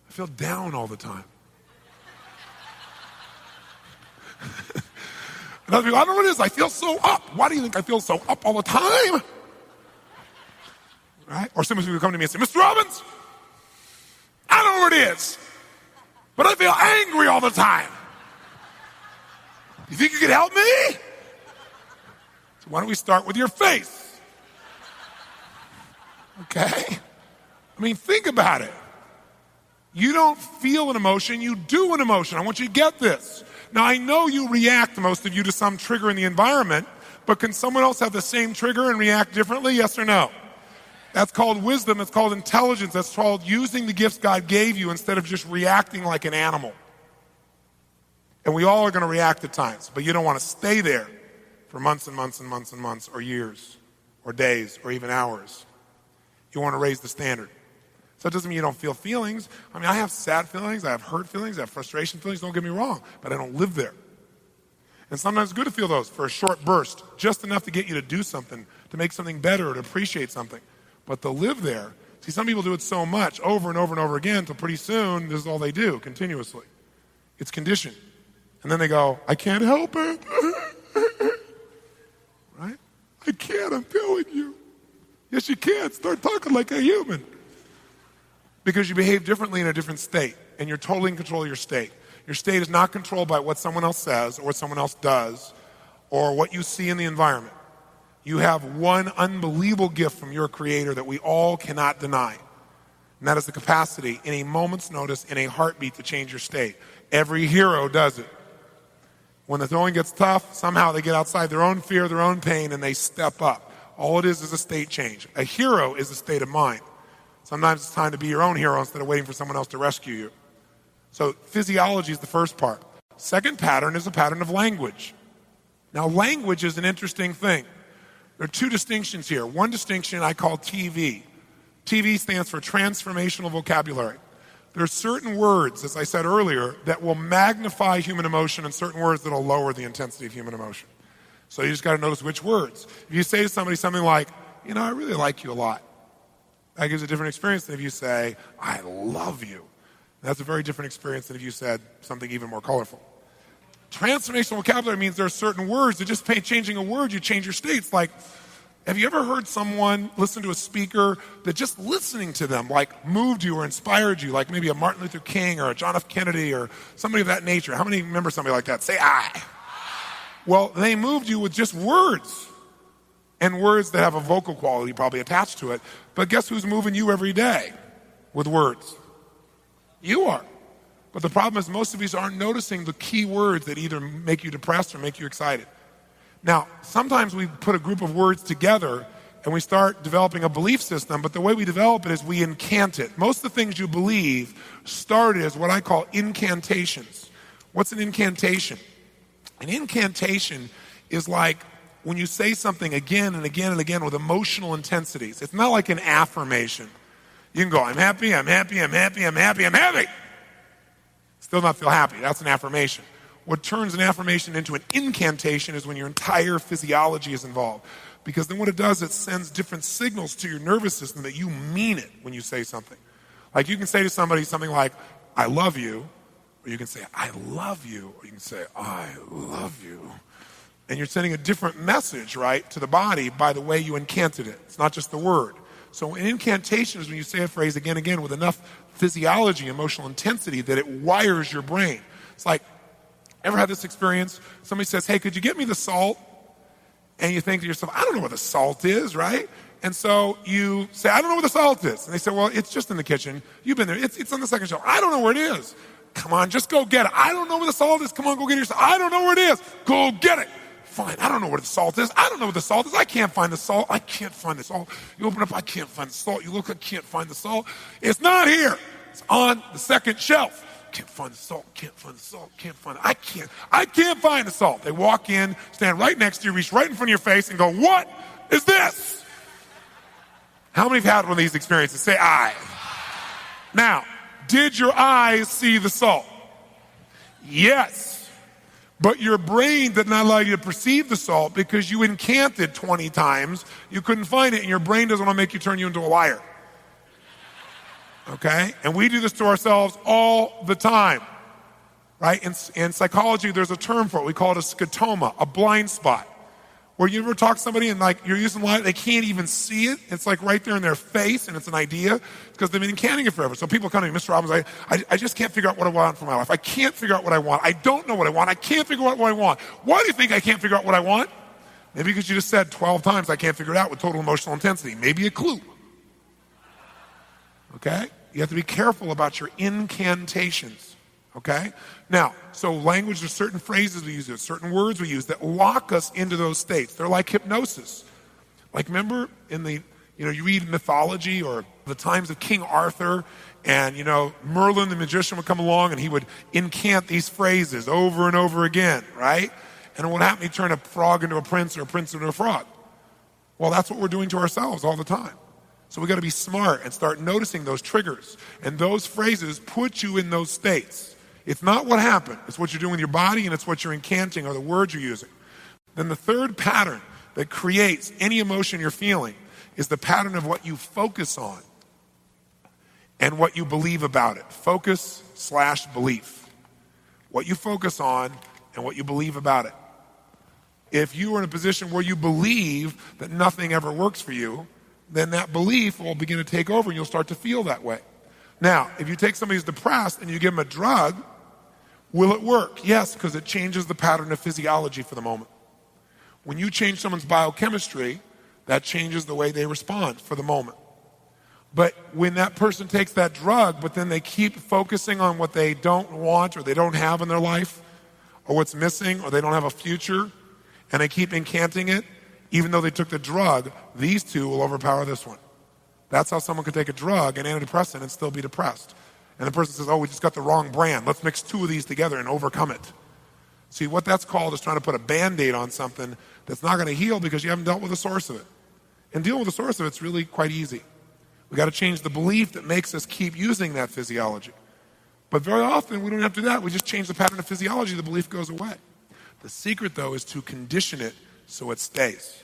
feel down all the time. And other people, I don't know what it is, I feel so up. Why do you think I feel so up all the time? Right? Or some people come to me and say, Mr. Robbins, I don't know what it is, but I feel angry all the time. You think you could help me? So why don't we start with your face? Okay? I mean, think about it. You don't feel an emotion, you do an emotion. I want you to get this. Now, I know you react, most of you, to some trigger in the environment, but can someone else have the same trigger and react differently, yes or no? That's called wisdom, it's called intelligence, that's called using the gifts God gave you instead of just reacting like an animal. And we all are going to react at times, but you don't want to stay there for months and months and months and months, or years, or days, or even hours. You want to raise the standard. So it doesn't mean you don't feel feelings. I mean, I have sad feelings, I have hurt feelings, I have frustration feelings, don't get me wrong, but I don't live there. And sometimes it's good to feel those for a short burst, just enough to get you to do something, to make something better, or to appreciate something. But to live there, see, some people do it so much, over and over and over again, until pretty soon, this is all they do, continuously. It's conditioned. And then they go, I can't help it. Right? I can't, I'm telling you. Yes, you can. Start talking like a human. Because you behave differently in a different state, and you're totally in control of your state. Your state is not controlled by what someone else says, or what someone else does, or what you see in the environment. You have one unbelievable gift from your Creator that we all cannot deny. And that is the capacity, in a moment's notice, in a heartbeat, to change your state. Every hero does it. When the going gets tough, somehow they get outside their own fear, their own pain, and they step up. All it is a state change. A hero is a state of mind. Sometimes it's time to be your own hero instead of waiting for someone else to rescue you. So physiology is the first part. Second pattern is a pattern of language. Now, language is an interesting thing. There are 2 distinctions here. One distinction I call TV. TV stands for transformational vocabulary. There are certain words, as I said earlier, that will magnify human emotion and certain words that will lower the intensity of human emotion. So you just got to notice which words. If you say to somebody something like, I really like you a lot, that gives a different experience than if you say, I love you. That's a very different experience than if you said something even more colorful. Transformational vocabulary means there are certain words that just changing a word, you change your states. Like, have you ever heard someone listen to a speaker that just listening to them moved you or inspired you, like maybe a Martin Luther King or a John F. Kennedy or somebody of that nature? How many remember somebody like that? Say I. Well, they moved you with just words, and words that have a vocal quality probably attached to it. But guess who's moving you every day with words? You are. But the problem is most of you aren't noticing the key words that either make you depressed or make you excited. Now, sometimes we put a group of words together and we start developing a belief system, but the way we develop it is we incant it. Most of the things you believe started as what I call incantations. What's an incantation? An incantation is like when you say something again and again and again with emotional intensities. It's not like an affirmation. You can go, I'm happy, I'm happy, I'm happy, I'm happy, I'm happy. Still not feel happy. That's an affirmation. What turns an affirmation into an incantation is when your entire physiology is involved. Because then what it does, it sends different signals to your nervous system that you mean it when you say something. Like you can say to somebody something like, I love you, or you can say, I love you, or you can say, I love you. And you're sending a different message, right, to the body by the way you incanted it. It's not just the word. So an incantation is when you say a phrase again and again with enough physiology, emotional intensity that it wires your brain. It's like, ever had this experience? Somebody says, hey, could you get me the salt? And you think to yourself, I don't know what the salt is, right? And so you say, I don't know what the salt is. And they say, well, it's just in the kitchen. You've been there. It's on the second shelf. I don't know where it is. Come on, just go get it. I don't know where the salt is. Come on, go get it yourself. I don't know where it is. Go get it. Fine, I don't know where the salt is. I don't know what the salt is. I can't find the salt. I can't find the salt. You open up, I can't find the salt. You look, I can't find the salt. It's not here. It's on the second shelf. Can't find the salt. Can't find the salt. Can't find it. I can't find the salt. They walk in, stand right next to you, reach right in front of your face and go, what is this? How many have had one of these experiences? Say I. Now, did your eyes see the salt? Yes. But your brain did not allow you to perceive the salt because you incanted 20 times. You couldn't find it, and your brain doesn't want to make you turn you into a liar. Okay? And we do this to ourselves all the time. Right? In psychology, there's a term for it. We call it a scotoma, a blind spot. Where you ever talk to somebody and you're using light, they can't even see it. It's like right there in their face, and it's an idea. It's because they've been incanting it forever. So people come to me, Mr. Robbins, I just can't figure out what I want for my life. I can't figure out what I want. I don't know what I want. I can't figure out what I want. Why do you think I can't figure out what I want? Maybe because you just said 12 times I can't figure it out with total emotional intensity. Maybe a clue. Okay? You have to be careful about your incantations. Okay? Now, so language, there's certain phrases we use, there's certain words we use that lock us into those states. They're like hypnosis. Like remember in the, you read mythology or the times of King Arthur and, Merlin the magician would come along and he would incant these phrases over and over again, right? And what happened? He'd turn a frog into a prince or a prince into a frog. Well, that's what we're doing to ourselves all the time. So we got to be smart and start noticing those triggers. And those phrases put you in those states. It's not what happened. It's what you're doing with your body, and it's what you're incanting or the words you're using. Then the third pattern that creates any emotion you're feeling is the pattern of what you focus on and what you believe about it. Focus/belief. What you focus on and what you believe about it. If you are in a position where you believe that nothing ever works for you, then that belief will begin to take over and you'll start to feel that way. Now, if you take somebody who's depressed and you give them a drug, will it work? Yes, because it changes the pattern of physiology for the moment. When you change someone's biochemistry, that changes the way they respond for the moment. But when that person takes that drug, but then they keep focusing on what they don't want or they don't have in their life, or what's missing, or they don't have a future, and they keep incanting it, even though they took the drug, these two will overpower this one. That's how someone could take a drug, an antidepressant, and still be depressed. And the person says, oh, we just got the wrong brand. Let's mix two of these together and overcome it. See, what that's called is trying to put a Band-Aid on something that's not going to heal because you haven't dealt with the source of it. And dealing with the source of it's really quite easy. We got to change the belief that makes us keep using that physiology. But very often, we don't have to do that. We just change the pattern of physiology. The belief goes away. The secret, though, is to condition it so it stays.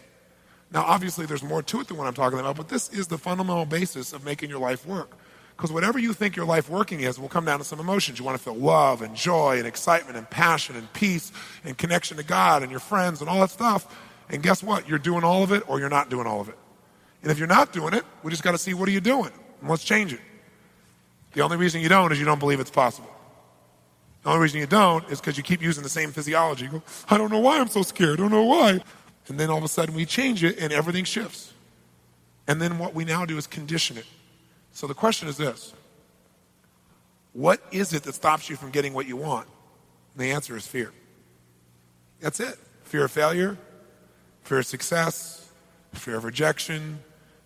Now, obviously, there's more to it than what I'm talking about, but this is the fundamental basis of making your life work. Because whatever you think your life working is will come down to some emotions. You want to feel love and joy and excitement and passion and peace and connection to God and your friends and all that stuff. And guess what? You're doing all of it or you're not doing all of it. And if you're not doing it, we just got to see, what are you doing? And let's change it. The only reason you don't is you don't believe it's possible. The only reason you don't is because you keep using the same physiology. You go, I don't know why I'm so scared. I don't know why. And then all of a sudden we change it and everything shifts. And then what we now do is condition it. So the question is this: what is it that stops you from getting what you want? And the answer is fear. That's it. Fear of failure, fear of success, fear of rejection,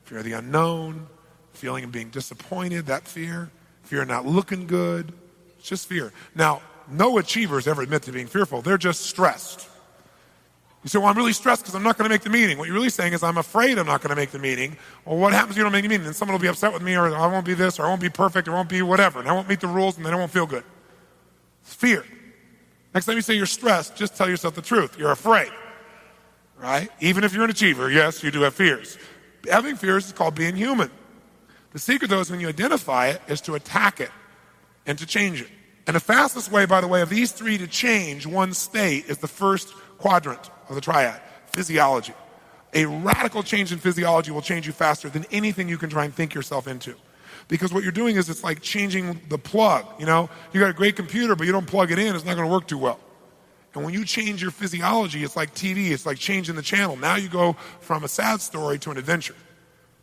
fear of the unknown, feeling of being disappointed, that fear of not looking good. It's just fear. Now, no achievers ever admit to being fearful. They're just stressed. You say, well, I'm really stressed because I'm not going to make the meeting. What you're really saying is, I'm afraid I'm not going to make the meeting. Well, what happens if you don't make the meeting? Then someone will be upset with me, or I won't be this, or I won't be perfect, or I won't be whatever, and I won't meet the rules, and then I won't feel good. It's fear. Next time you say you're stressed, just tell yourself the truth. You're afraid, right? Even if you're an achiever, yes, you do have fears. Having fears is called being human. The secret, though, is when you identify it, is to attack it and to change it. And the fastest way, by the way, of these three to change one state is the first quadrant of the triad, physiology. A radical change in physiology will change you faster than anything you can try and think yourself into. Because what you're doing is, it's like changing the plug. You know, you got a great computer, but you don't plug it in, it's not going to work too well. And when you change your physiology, it's like TV, it's like changing the channel. Now you go from a sad story to an adventure,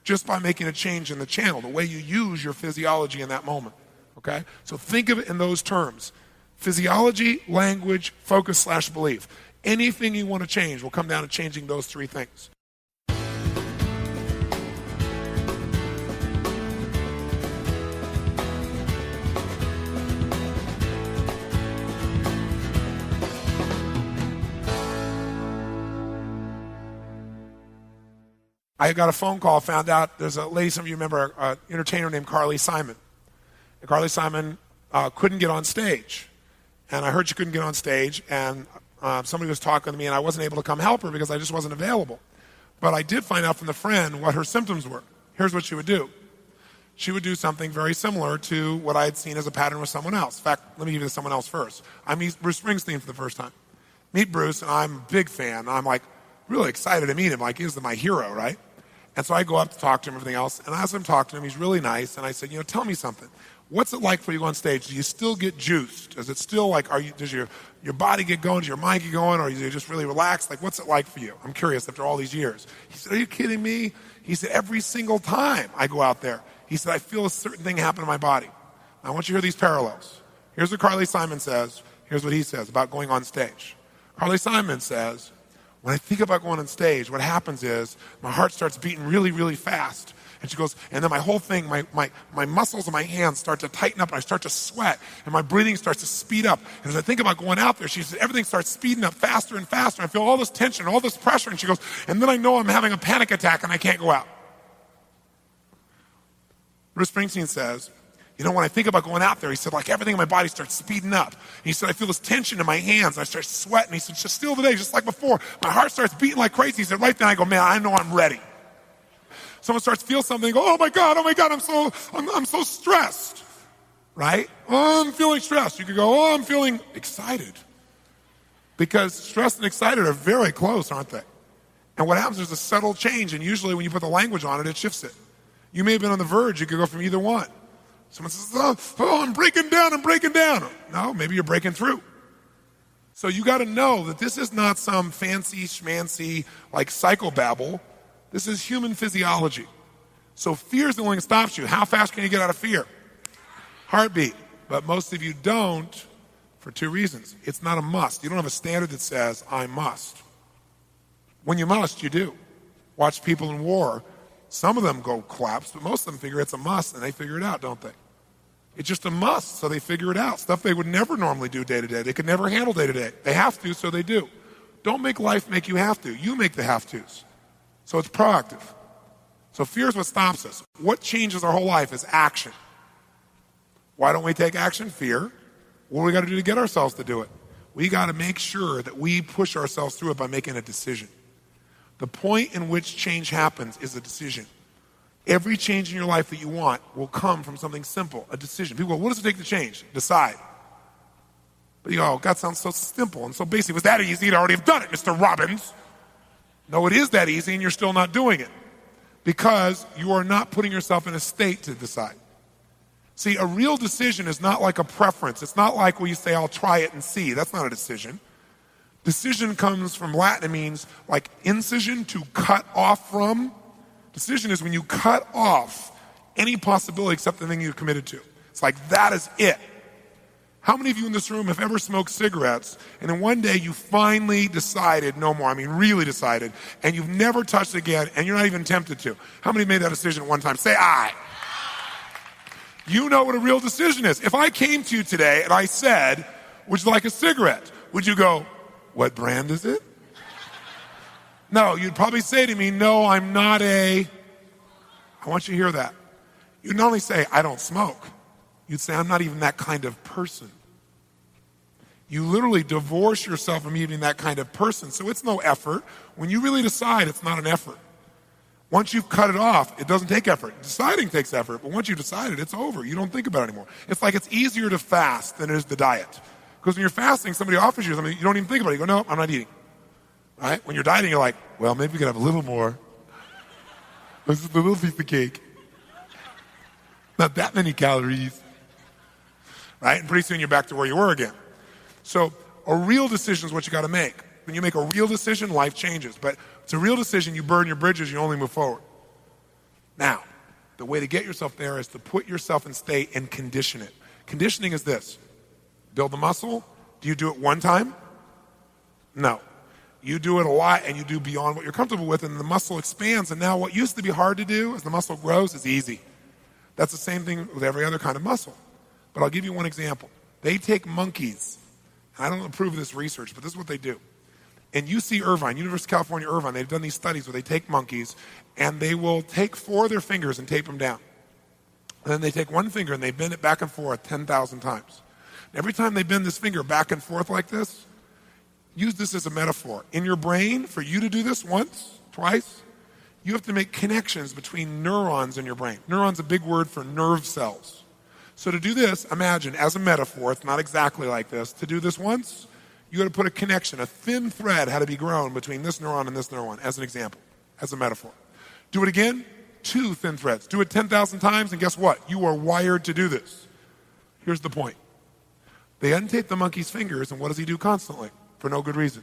just by making a change in the channel, the way you use your physiology in that moment. Okay? So think of it in those terms. Physiology, language, focus/belief. Anything you want to change will come down to changing those three things. I got a phone call, found out there's a lady, some of you remember, an entertainer named Carly Simon. And Carly Simon couldn't get on stage. And I heard she couldn't get on stage, and somebody was talking to me, and I wasn't able to come help her because I just wasn't available. But I did find out from the friend what her symptoms were. Here's what she would do. She would do something very similar to what I had seen as a pattern with someone else. In fact, let me give you someone else first. I meet Bruce Springsteen for the first time. Meet Bruce, and I'm a big fan. I'm like really excited to meet him. Like, he's my hero, right? And so I go up to talk to him and everything else. And as I'm talking to him, he's really nice. And I said, tell me something. What's it like for you on stage? Do you still get juiced? Is it still like, does your body get going? Does your mind get going? Or are you just really relaxed? Like, what's it like for you? I'm curious after all these years. He said, are you kidding me? He said, every single time I go out there, he said, I feel a certain thing happen in my body. I want you to hear these parallels. Here's what Carly Simon says. Here's what he says about going on stage. Carly Simon says, when I think about going on stage, what happens is my heart starts beating really, really fast. And she goes, and then my whole thing, my muscles in my hands start to tighten up, and I start to sweat, and my breathing starts to speed up. And as I think about going out there, she says, everything starts speeding up faster and faster. I feel all this tension, all this pressure. And she goes, and then I know I'm having a panic attack and I can't go out. Bruce Springsteen says, when I think about going out there, he said, like everything in my body starts speeding up. And he said, I feel this tension in my hands, and I start sweating. He said, just still today, just like before, my heart starts beating like crazy. He said, right then I go, man, I know I'm ready. Someone starts to feel something, go, oh my God, I'm so stressed, right? Oh, I'm feeling stressed. You could go, oh, I'm feeling excited. Because stressed and excited are very close, aren't they? And what happens is a subtle change, and usually when you put the language on it, it shifts it. You may have been on the verge. You could go from either one. Someone says, oh, I'm breaking down. No, maybe you're breaking through. So you got to know that this is not some fancy schmancy like psychobabble. This is human physiology. So fear is the only thing that stops you. How fast can you get out of fear? Heartbeat. But most of you don't for two reasons. It's not a must. You don't have a standard that says, I must. When you must, you do. Watch people in war. Some of them go collapse, but most of them figure it's a must, and they figure it out, don't they? It's just a must, so they figure it out. Stuff they would never normally do day to day. They could never handle day to day. They have to, so they do. Don't make life make you have to. You make the have-tos. So it's proactive. So fear is what stops us. What changes our whole life is action. Why don't we take action? Fear. What do we got to do to get ourselves to do it? We got to make sure that we push ourselves through it by making a decision. The point in which change happens is a decision. Every change in your life that you want will come from something simple, a decision. People go, what does it take to change? Decide. But you go, oh, God sounds so simple and so basic. It was that easy to already have done it, Mr. Robbins. No, it is that easy and you're still not doing it because you are not putting yourself in a state to decide. See, a real decision is not like a preference. It's not like where you say, I'll try it and see. That's not a decision. Decision comes from Latin. It means like incision, to cut off from. Decision is when you cut off any possibility except the thing you're committed to. It's like that is it. How many of you in this room have ever smoked cigarettes and then one day you finally decided no more, really decided, and you've never touched it again and you're not even tempted to? How many made that decision at one time? Say aye. You know what a real decision is. If I came to you today and I said, would you like a cigarette? Would you go, what brand is it? No, you'd probably say to me, no, I'm not I want you to hear that. You'd not only say, I don't smoke. You'd say, I'm not even that kind of person. You literally divorce yourself from even that kind of person. So it's no effort. When you really decide, it's not an effort. Once you've cut it off, it doesn't take effort. Deciding takes effort, but once you've decided, it's over. You don't think about it anymore. It's like it's easier to fast than it is to diet. Because when you're fasting, somebody offers you something, you don't even think about it. You go, no, I'm not eating. Right? When you're dieting, you're like, well, maybe we could have a little more. This is a little piece of cake. Not that many calories. Right? And pretty soon you're back to where you were again. So a real decision is what you got to make. When you make a real decision, life changes. But it's a real decision, you burn your bridges, you only move forward. Now, the way to get yourself there is to put yourself in state and condition it. Conditioning is this. Build the muscle. Do you do it one time? No. You do it a lot and you do beyond what you're comfortable with, and the muscle expands, and now what used to be hard to do as the muscle grows is easy. That's the same thing with every other kind of muscle. But I'll give you one example. They take monkeys. I don't approve of this research, but this is what they do. In UC Irvine, University of California, Irvine, they've done these studies where they take monkeys and they will take 4 of their fingers and tape them down. And then they take one finger and they bend it back and forth 10,000 times. And every time they bend this finger back and forth like this, use this as a metaphor. In your brain, for you to do this once, twice, you have to make connections between neurons in your brain. Neuron's a big word for nerve cells. So to do this, imagine, as a metaphor, it's not exactly like this, to do this once, you got to put a connection, a thin thread had to be grown between this neuron and this neuron, as an example, as a metaphor. Do it again, 2 thin threads. Do it 10,000 times, and guess what? You are wired to do this. Here's the point. They untape the monkey's fingers, and what does he do constantly? For no good reason.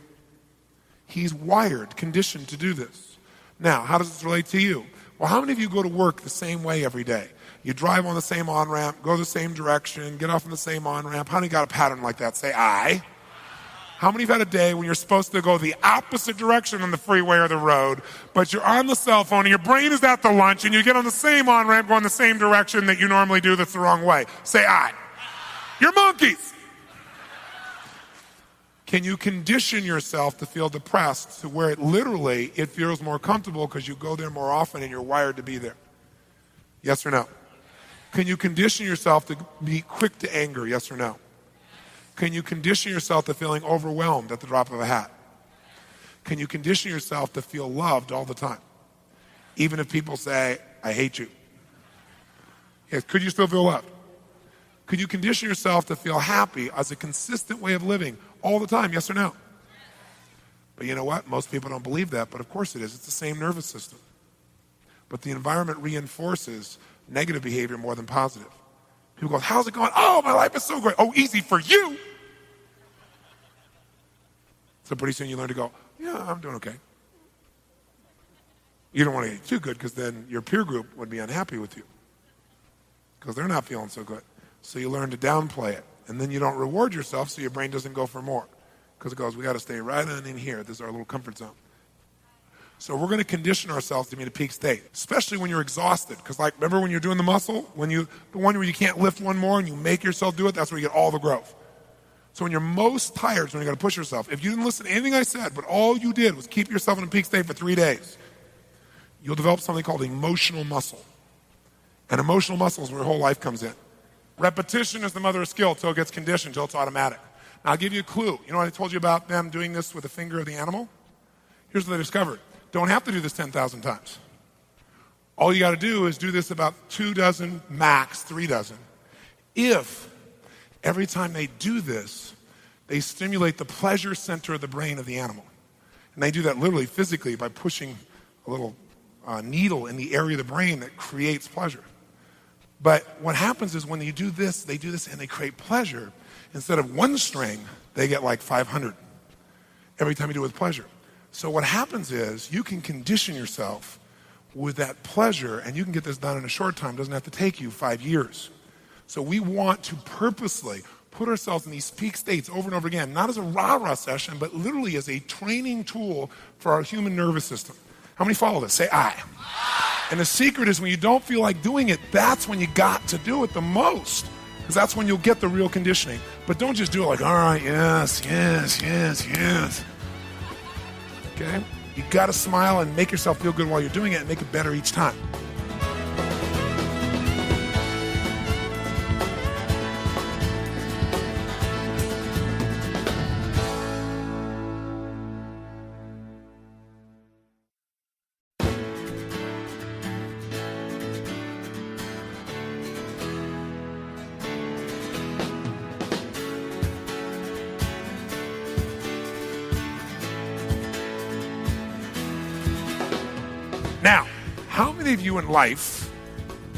He's wired, conditioned to do this. Now, how does this relate to you? Well, how many of you go to work the same way every day? You drive on the same on-ramp, go the same direction, get off on the same on-ramp. How many got a pattern like that? Say, I. How many have had a day when you're supposed to go the opposite direction on the freeway or the road, but you're on the cell phone and your brain is at the lunch and you get on the same on-ramp going the same direction that you normally do that's the wrong way? Say, I. You're monkeys. Can you condition yourself to feel depressed to where it feels more comfortable because you go there more often and you're wired to be there? Yes or no? Can you condition yourself to be quick to anger? Yes or no? Can you condition yourself to feeling overwhelmed at the drop of a hat? Can you condition yourself to feel loved all the time? Even if people say, I hate you. Yes, could you still feel loved? Could you condition yourself to feel happy as a consistent way of living all the time? Yes or no? But you know what? Most people don't believe that, but of course it is. It's the same nervous system. But the environment reinforces negative behavior more than positive. People go, how's it going? Oh, my life is so great. Oh, easy for you. So pretty soon you learn to go, yeah, I'm doing okay. You don't want to get too good because then your peer group would be unhappy with you because they're not feeling so good. So you learn to downplay it. And then you don't reward yourself so your brain doesn't go for more because it goes, we got to stay right on in here. This is our little comfort zone. So we're going to condition ourselves to be in a peak state, especially when you're exhausted. Because like, remember when you're doing the muscle? The one where you can't lift one more and you make yourself do it, that's where you get all the growth. So when you're most tired is when you got to push yourself. If you didn't listen to anything I said, but all you did was keep yourself in a peak state for 3 days, you'll develop something called emotional muscle. And emotional muscle is where your whole life comes in. Repetition is the mother of skill till it gets conditioned, till it's automatic. Now, I'll give you a clue. You know what I told you about them doing this with the finger of the animal? Here's what they discovered. Don't have to do this 10,000 times. All you got to do is do this about 2 dozen, max 3 dozen. If every time they do this, they stimulate the pleasure center of the brain of the animal. And they do that literally physically by pushing a little needle in the area of the brain that creates pleasure. But what happens is when they do this and they create pleasure, instead of 1 string, they get like 500 every time you do it with pleasure. So what happens is you can condition yourself with that pleasure, and you can get this done in a short time. It doesn't have to take you 5 years. So we want to purposely put ourselves in these peak states over and over again, not as a rah-rah session, but literally as a training tool for our human nervous system. How many follow this? Say aye. And the secret is when you don't feel like doing it, that's when you got to do it the most, because that's when you'll get the real conditioning. But don't just do it like, all right, yes, yes, yes, yes. Okay? You got to smile and make yourself feel good while you're doing it and make it better each time. Now, how many of you in life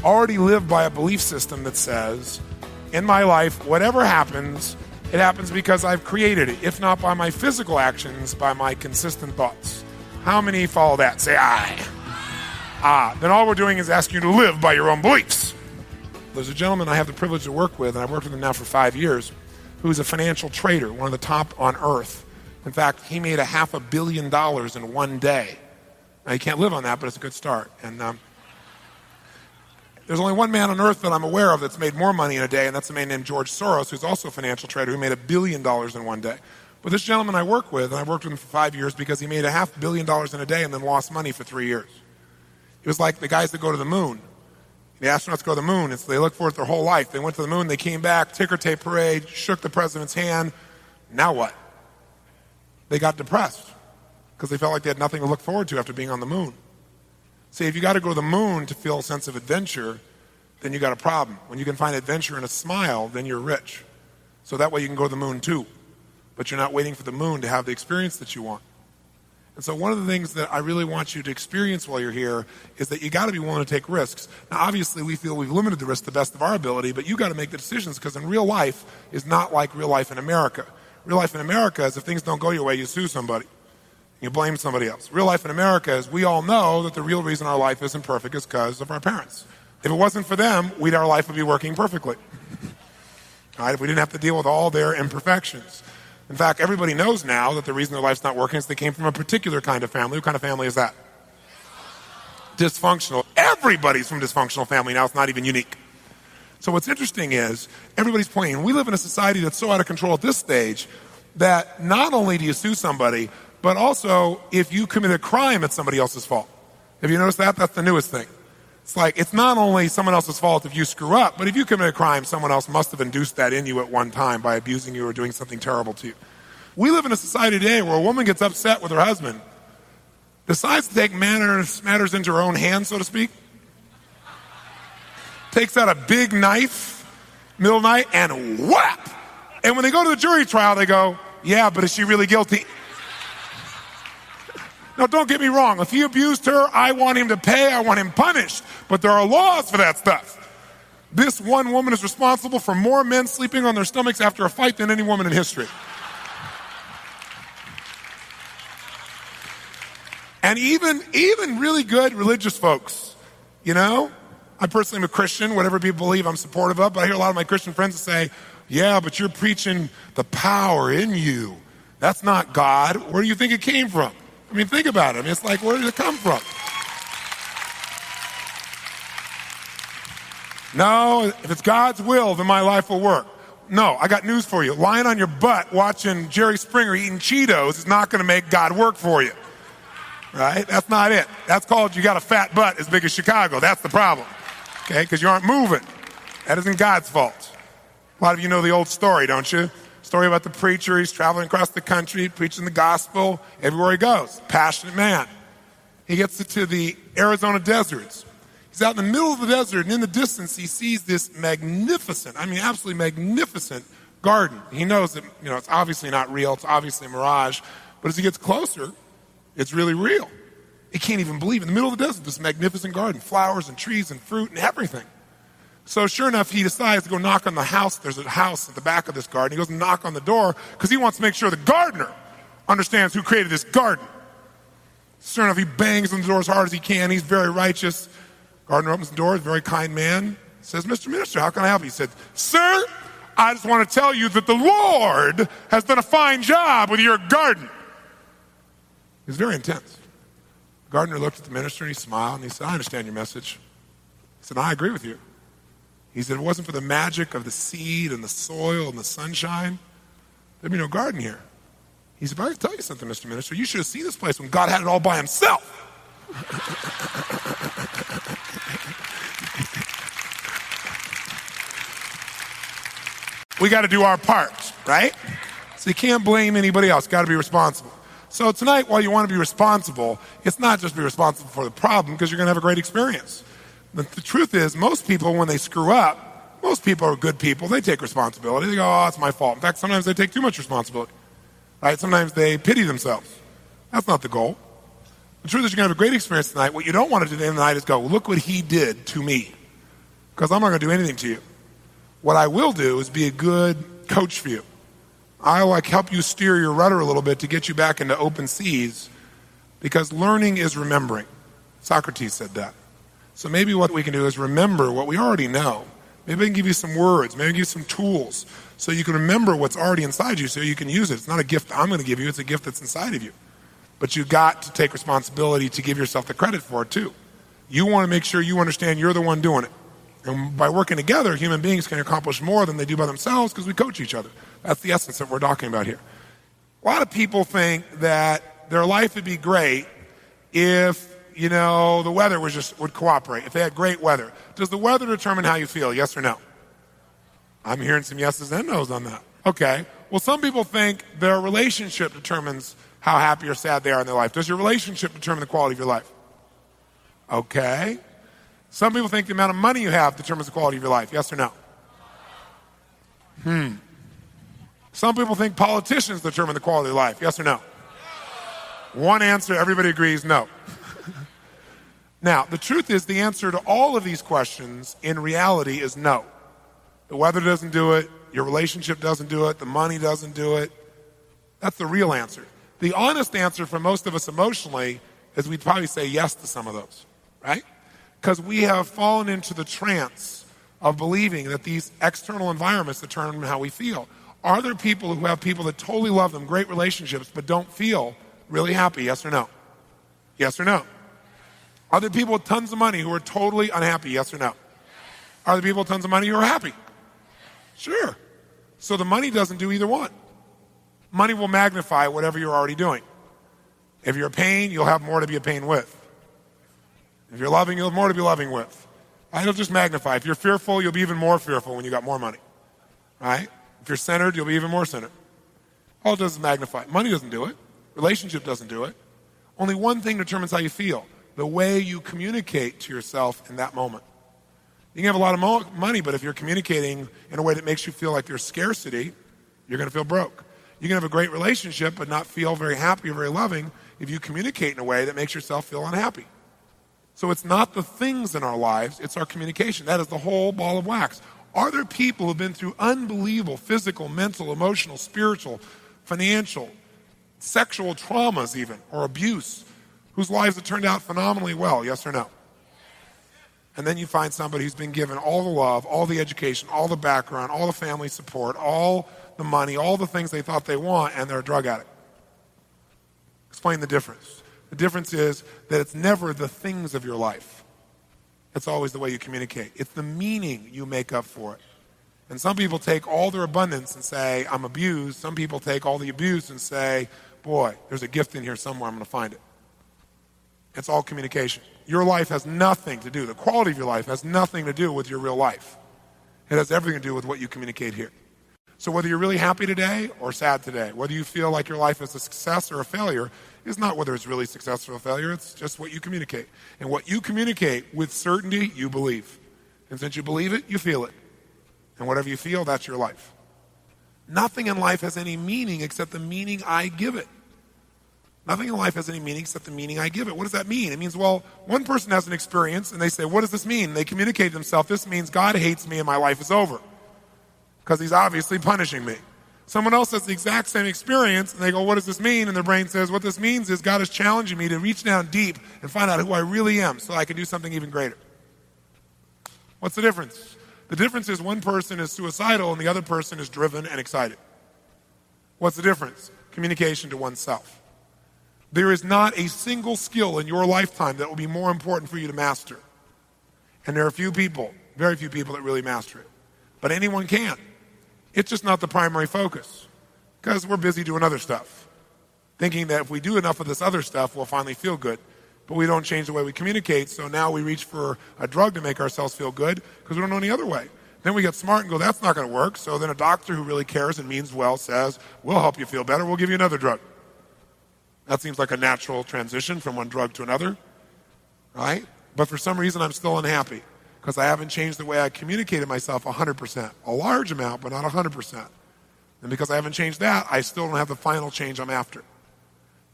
already live by a belief system that says, in my life, whatever happens, it happens because I've created it, if not by my physical actions, by my consistent thoughts? How many follow that? Say aye. Then all we're doing is asking you to live by your own beliefs. There's a gentleman I have the privilege to work with, and I've worked with him now for 5 years, who's a financial trader, one of the top on earth. In fact, he made $500 million in one day. Now, you can't live on that, but it's a good start. And there's only one man on earth that I'm aware of that's made more money in a day, and that's a man named George Soros, who's also a financial trader, who made $1 billion in one day. But this gentleman I work with, and I worked with him for 5 years because he made $500 million in a day and then lost money for 3 years. It was like the guys that go to the moon. The astronauts go to the moon, and so they look for it their whole life. They went to the moon, they came back, ticker tape parade, shook the president's hand. Now what? They got depressed, because they felt like they had nothing to look forward to after being on the moon. See, if you got to go to the moon to feel a sense of adventure, then you got a problem. When you can find adventure in a smile, then you're rich. So that way you can go to the moon too. But you're not waiting for the moon to have the experience that you want. And so one of the things that I really want you to experience while you're here is that you got to be willing to take risks. Now, obviously, we feel we've limited the risk to the best of our ability, but you got to make the decisions, because in real life is not like real life in America. Real life in America is if things don't go your way, you sue somebody. You blame somebody else. Real life in America is we all know that the real reason our life isn't perfect is because of our parents. If it wasn't for them, our life would be working perfectly. All right? If we didn't have to deal with all their imperfections. In fact, everybody knows now that the reason their life's not working is they came from a particular kind of family. What kind of family is that? Dysfunctional. Everybody's from a dysfunctional family now. It's not even unique. So what's interesting is everybody's playing. We live in a society that's so out of control at this stage that not only do you sue somebody, but also if you commit a crime, it's somebody else's fault. Have you noticed that? That's the newest thing. It's like it's not only someone else's fault if you screw up, but if you commit a crime, someone else must have induced that in you at one time by abusing you or doing something terrible to you. We live in a society today where a woman gets upset with her husband, decides to take matters into her own hands, so to speak, takes out a big knife, middle of the night, and whap! And when they go to the jury trial, they go, yeah, but is she really guilty? Now, don't get me wrong. If he abused her, I want him to pay. I want him punished. But there are laws for that stuff. This one woman is responsible for more men sleeping on their stomachs after a fight than any woman in history. And even really good religious folks, you know, I personally am a Christian. Whatever people believe, I'm supportive of. But I hear a lot of my Christian friends say, yeah, but you're preaching the power in you. That's not God. Where do you think it came from? I mean, think about it. I mean, it's like, where did it come from? No, if it's God's will, then my life will work. No, I got news for you. Lying on your butt watching Jerry Springer eating Cheetos is not going to make God work for you. Right? That's not it. That's called you got a fat butt as big as Chicago. That's the problem. Okay? Because you aren't moving. That isn't God's fault. A lot of you know the old story, don't you? Story about the preacher. He's traveling across the country, preaching the gospel everywhere he goes. Passionate man. He gets to the Arizona deserts. He's out in the middle of the desert, and in the distance, he sees this magnificent, absolutely magnificent garden. He knows that, it's obviously not real. It's obviously a mirage. But as he gets closer, it's really real. He can't even believe it. In the middle of the desert, this magnificent garden, flowers and trees and fruit and everything. So sure enough, he decides to go knock on the house. There's a house at the back of this garden. He goes and knock on the door because he wants to make sure the gardener understands who created this garden. Sure enough, he bangs on the door as hard as he can. He's very righteous. Gardener opens the door, he's a very kind man. Says, Mr. Minister, how can I help you? He said, sir, I just want to tell you that the Lord has done a fine job with your garden. He was very intense. The gardener looked at the minister and he smiled and he said, I understand your message. He said, I agree with you. He said, if it wasn't for the magic of the seed and the soil and the sunshine, there'd be no garden here. He said, but I can tell you something, Mr. Minister. You should have seen this place when God had it all by himself. We got to do our part, right? So you can't blame anybody else. Got to be responsible. So tonight, while you want to be responsible, it's not just be responsible for the problem because you're going to have a great experience. But the truth is, most people, when they screw up, most people are good people. They take responsibility. They go, oh, it's my fault. In fact, sometimes they take too much responsibility. Right? Sometimes they pity themselves. That's not the goal. The truth is you're going to have a great experience tonight. What you don't want to do at the end of the night is go, well, look what he did to me. Because I'm not going to do anything to you. What I will do is be a good coach for you. I'll help you steer your rudder a little bit to get you back into open seas because learning is remembering. Socrates said that. So maybe what we can do is remember what we already know. Maybe I can give you some words, maybe give you some tools so you can remember what's already inside you so you can use it. It's not a gift I'm going to give you, it's a gift that's inside of you. But you've got to take responsibility to give yourself the credit for it too. You want to make sure you understand you're the one doing it. And by working together, human beings can accomplish more than they do by themselves because we coach each other. That's the essence that we're talking about here. A lot of people think that their life would be great if, the weather would cooperate, if they had great weather. Does the weather determine how you feel, yes or no? I'm hearing some yeses and nos on that. Okay. Well, some people think their relationship determines how happy or sad they are in their life. Does your relationship determine the quality of your life? Okay. Some people think the amount of money you have determines the quality of your life. Yes or no? Some people think politicians determine the quality of life. Yes or no? One answer, everybody agrees, no. Now, the truth is the answer to all of these questions in reality is no. The weather doesn't do it. Your relationship doesn't do it. The money doesn't do it. That's the real answer. The honest answer for most of us emotionally is we'd probably say yes to some of those, right? Because we have fallen into the trance of believing that these external environments determine how we feel. Are there people who have people that totally love them, great relationships, but don't feel really happy? Yes or no? Yes or no? Are there people with tons of money who are totally unhappy? Yes or no? Are there people with tons of money who are happy? Sure. So the money doesn't do either one. Money will magnify whatever you're already doing. If you're a pain, you'll have more to be a pain with. If you're loving, you'll have more to be loving with. It'll just magnify. If you're fearful, you'll be even more fearful when you got more money. Right? If you're centered, you'll be even more centered. All it does is magnify. Money doesn't do it. Relationship doesn't do it. Only one thing determines how you feel. The way you communicate to yourself in that moment. You can have a lot of money, but if you're communicating in a way that makes you feel like there's scarcity, you're going to feel broke. You can have a great relationship but not feel very happy or very loving if you communicate in a way that makes yourself feel unhappy. So it's not the things in our lives, it's our communication. That is the whole ball of wax. Are there people who have been through unbelievable physical, mental, emotional, spiritual, financial, sexual traumas even, or abuse, whose lives have turned out phenomenally well, yes or no? And then you find somebody who's been given all the love, all the education, all the background, all the family support, all the money, all the things they thought they want, and they're a drug addict. Explain the difference. The difference is that it's never the things of your life. It's always the way you communicate. It's the meaning you make up for it. And some people take all their abundance and say, I'm abused. Some people take all the abuse and say, boy, there's a gift in here somewhere, I'm going to find it. It's all communication. Your life has nothing to do, the quality of your life has nothing to do with your real life. It has everything to do with what you communicate here. So whether you're really happy today or sad today, whether you feel like your life is a success or a failure, is not whether it's really success or a failure, it's just what you communicate. And what you communicate with certainty, you believe. And since you believe it, you feel it. And whatever you feel, that's your life. Nothing in life has any meaning except the meaning I give it. Nothing in life has any meaning except the meaning I give it. What does that mean? It means, well, one person has an experience and they say, what does this mean? They communicate to themselves, this means God hates me and my life is over. Because he's obviously punishing me. Someone else has the exact same experience and they go, what does this mean? And their brain says, what this means is God is challenging me to reach down deep and find out who I really am so I can do something even greater. What's the difference? The difference is one person is suicidal and the other person is driven and excited. What's the difference? Communication to oneself. There is not a single skill in your lifetime that will be more important for you to master. And there are few people, very few people that really master it. But anyone can. It's just not the primary focus because we're busy doing other stuff, thinking that if we do enough of this other stuff, we'll finally feel good. But we don't change the way we communicate, so now we reach for a drug to make ourselves feel good because we don't know any other way. Then we get smart and go, that's not going to work. So then a doctor who really cares and means well says, we'll help you feel better, we'll give you another drug. That seems like a natural transition from one drug to another, right? But for some reason, I'm still unhappy because I haven't changed the way I communicated myself 100%. A large amount, but not 100%. And because I haven't changed that, I still don't have the final change I'm after.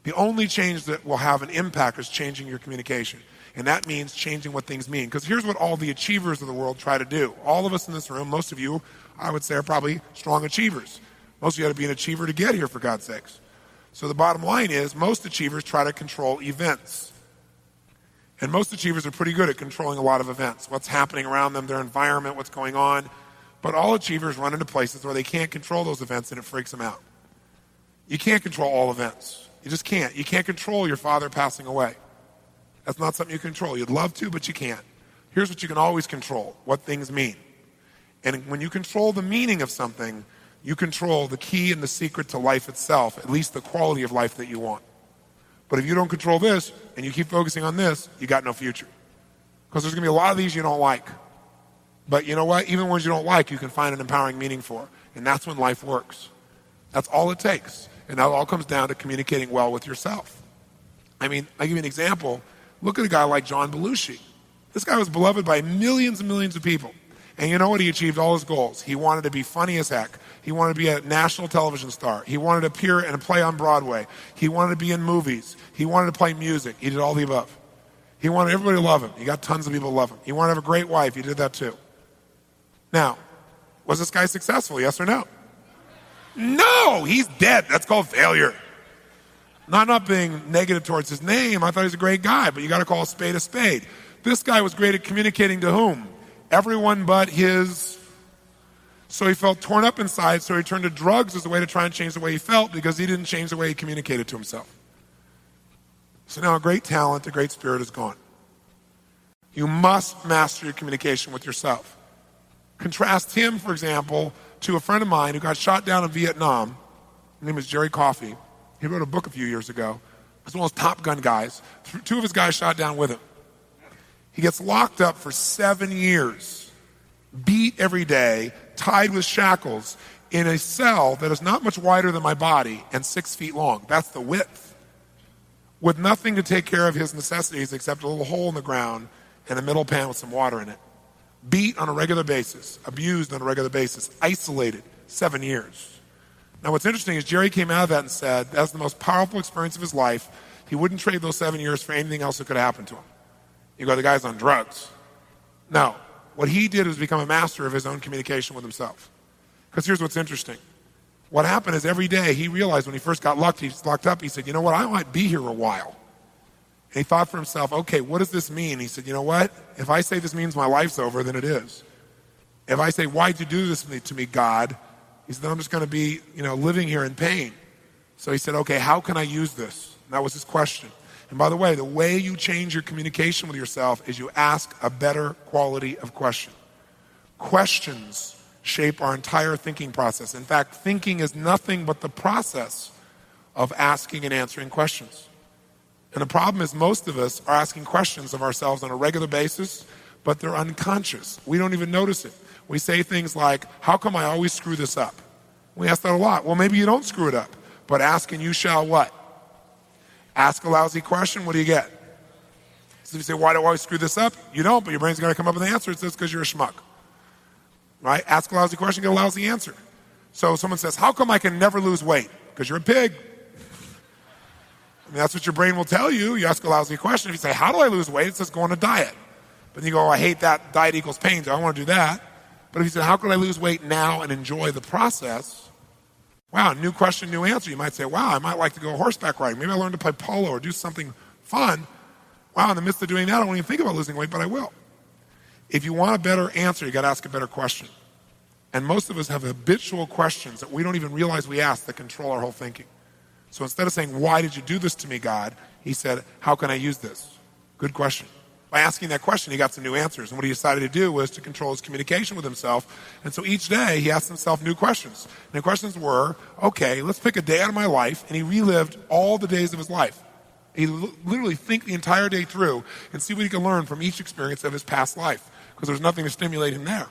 The only change that will have an impact is changing your communication. And that means changing what things mean. Because here's what all the achievers of the world try to do. All of us in this room, most of you, I would say, are probably strong achievers. Most of you had to be an achiever to get here, for God's sakes. So the bottom line is most achievers try to control events. And most achievers are pretty good at controlling a lot of events. What's happening around them, their environment, what's going on. But all achievers run into places where they can't control those events and it freaks them out. You can't control all events. You just can't. You can't control your father passing away. That's not something you control. You'd love to, but you can't. Here's what you can always control, what things mean. And when you control the meaning of something, you control the key and the secret to life itself, at least the quality of life that you want. But if you don't control this and you keep focusing on this, you got no future. Because there's going to be a lot of these you don't like. But you know what? Even ones you don't like, you can find an empowering meaning for. And that's when life works. That's all it takes. And that all comes down to communicating well with yourself. I mean, I'll give you an example. Look at a guy like John Belushi. This guy was beloved by millions and millions of people. And you know what? He achieved all his goals. He wanted to be funny as heck. He wanted to be a national television star. He wanted to appear and play on Broadway. He wanted to be in movies. He wanted to play music. He did all the above. He wanted everybody to love him. He got tons of people to love him. He wanted to have a great wife. He did that too. Now, was this guy successful, yes or no? No, he's dead. That's called failure. I'm not being negative towards his name. I thought he was a great guy, but you got to call a spade a spade. This guy was great at communicating to whom? Everyone but his. So he felt torn up inside, so he turned to drugs as a way to try and change the way he felt because he didn't change the way he communicated to himself. So now a great talent, a great spirit is gone. You must master your communication with yourself. Contrast him, for example, to a friend of mine who got shot down in Vietnam. His name is Jerry Coffey. He wrote a book a few years ago. He's one of those Top Gun guys. Two of his guys shot down with him. He gets locked up for 7 years, beat every day, tied with shackles, in a cell that is not much wider than my body and 6 feet long. That's the width. With nothing to take care of his necessities except a little hole in the ground and a middle pan with some water in it. Beat on a regular basis, abused on a regular basis, isolated, 7 years. Now what's interesting is Jerry came out of that and said that's the most powerful experience of his life. He wouldn't trade those 7 years for anything else that could happen to him. You go, the guy's on drugs. No. What he did was become a master of his own communication with himself. Because here's what's interesting. What happened is every day he realized when he first got locked up, he said, you know what, I might be here a while. And he thought for himself, okay, what does this mean? He said, you know what, if I say this means my life's over, then it is. If I say, why'd you do this to me, God? He said, then I'm just going to be, living here in pain. So he said, okay, how can I use this? And that was his question. And by the way you change your communication with yourself is you ask a better quality of question. Questions shape our entire thinking process. In fact, thinking is nothing but the process of asking and answering questions. And the problem is most of us are asking questions of ourselves on a regular basis, but they're unconscious. We don't even notice it. We say things like, how come I always screw this up? We ask that a lot. Well, maybe you don't screw it up, but ask and you shall what? Ask a lousy question, what do you get? So if you say, why do I always screw this up? You don't, but your brain's going to come up with an answer. It says because you're a schmuck. Right? Ask a lousy question, get a lousy answer. So someone says, how come I can never lose weight? Because you're a pig. I mean, that's what your brain will tell you. You ask a lousy question. If you say, how do I lose weight? It says go on a diet. But then you go, I hate that. Diet equals pain, so I don't want to do that. But if you say, how can I lose weight now and enjoy the process? Wow, new question, new answer. You might say, wow, I might like to go horseback riding. Maybe I learn to play polo or do something fun. Wow, in the midst of doing that, I don't even think about losing weight, but I will. If you want a better answer, you got to ask a better question. And most of us have habitual questions that we don't even realize we ask that control our whole thinking. So instead of saying, why did you do this to me, God? He said, how can I use this? Good question. By asking that question, he got some new answers. And what he decided to do was to control his communication with himself. And so each day, he asked himself new questions. And the questions were, okay, let's pick a day out of my life. And he relived all the days of his life. He literally think the entire day through and see what he can learn from each experience of his past life. Because there's nothing to stimulate him there.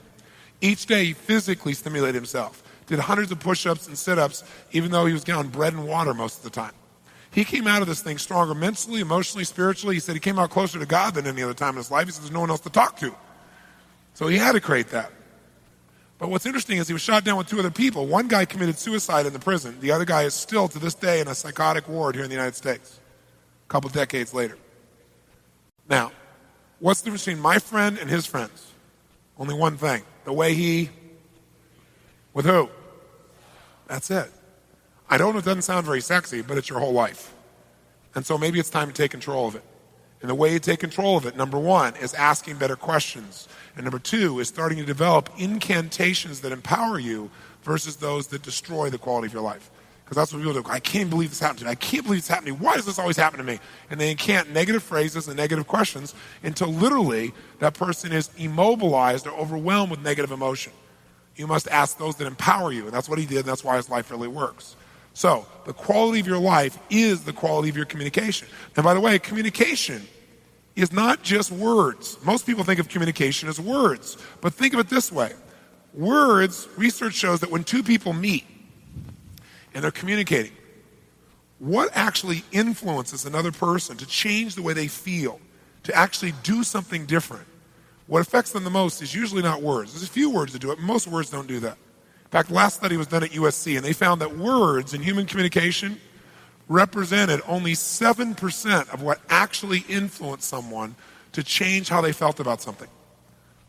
Each day, he physically stimulated himself. Did hundreds of push-ups and sit-ups, even though he was getting bread and water most of the time. He came out of this thing stronger mentally, emotionally, spiritually. He said he came out closer to God than any other time in his life. He said there's no one else to talk to. So he had to create that. But what's interesting is he was shot down with two other people. One guy committed suicide in the prison. The other guy is still, to this day, in a psychotic ward here in the United States, a couple decades later. Now, what's the difference between my friend and his friends? Only one thing. The way he... With who? That's it. I don't know, it doesn't sound very sexy, but it's your whole life. And so maybe it's time to take control of it. And the way you take control of it, number one, is asking better questions. And number two is starting to develop incantations that empower you versus those that destroy the quality of your life. Because that's what people do. I can't believe this happened to me. I can't believe this happened to me. Why does this always happen to me? And they incant negative phrases and negative questions until literally that person is immobilized or overwhelmed with negative emotion. You must ask those that empower you. And that's what he did, and that's why his life really works. So, the quality of your life is the quality of your communication. And by the way, communication is not just words. Most people think of communication as words. But think of it this way. Words, research shows that when two people meet and they're communicating, what actually influences another person to change the way they feel, to actually do something different? What affects them the most is usually not words. There's a few words that do it. Most words don't do that. In fact, the last study was done at USC, and they found that words in human communication represented only 7% of what actually influenced someone to change how they felt about something.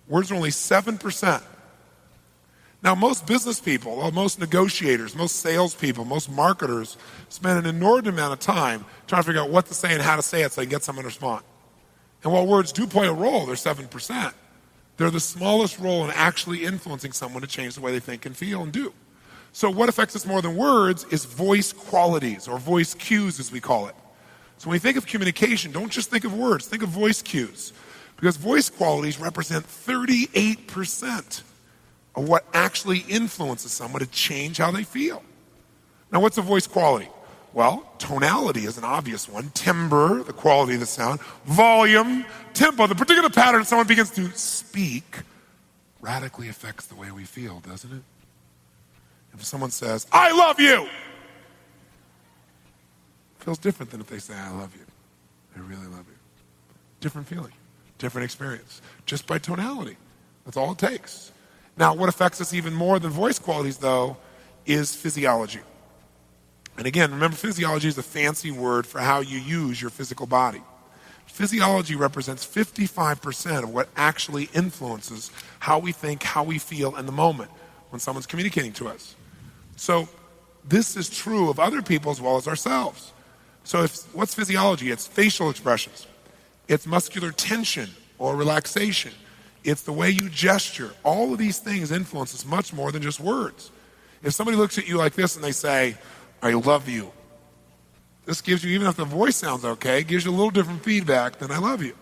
Words are only 7%. Now, most business people, most negotiators, most salespeople, most marketers spend an inordinate amount of time trying to figure out what to say and how to say it so they can get someone to respond. And while words do play a role, they're 7%. They're the smallest role in actually influencing someone to change the way they think and feel and do. So what affects us more than words is voice qualities, or voice cues as we call it. So when you think of communication, don't just think of words, think of voice cues. Because voice qualities represent 38% of what actually influences someone to change how they feel. Now what's a voice quality? Well, tonality is an obvious one. Timbre, the quality of the sound. Volume, tempo, the particular pattern someone begins to speak radically affects the way we feel, doesn't it? If someone says, I love you, it feels different than if they say, I love you. I really love you. Different feeling, different experience, just by tonality. That's all it takes. Now, what affects us even more than voice qualities, though, is physiology. And again, remember, physiology is a fancy word for how you use your physical body. Physiology represents 55% of what actually influences how we think, how we feel in the moment when someone's communicating to us. So this is true of other people as well as ourselves. So what's physiology? It's facial expressions. It's muscular tension or relaxation. It's the way you gesture. All of these things influence us much more than just words. If somebody looks at you like this and they say, I love you. This gives you, even if the voice sounds okay, gives you a little different feedback than I love you.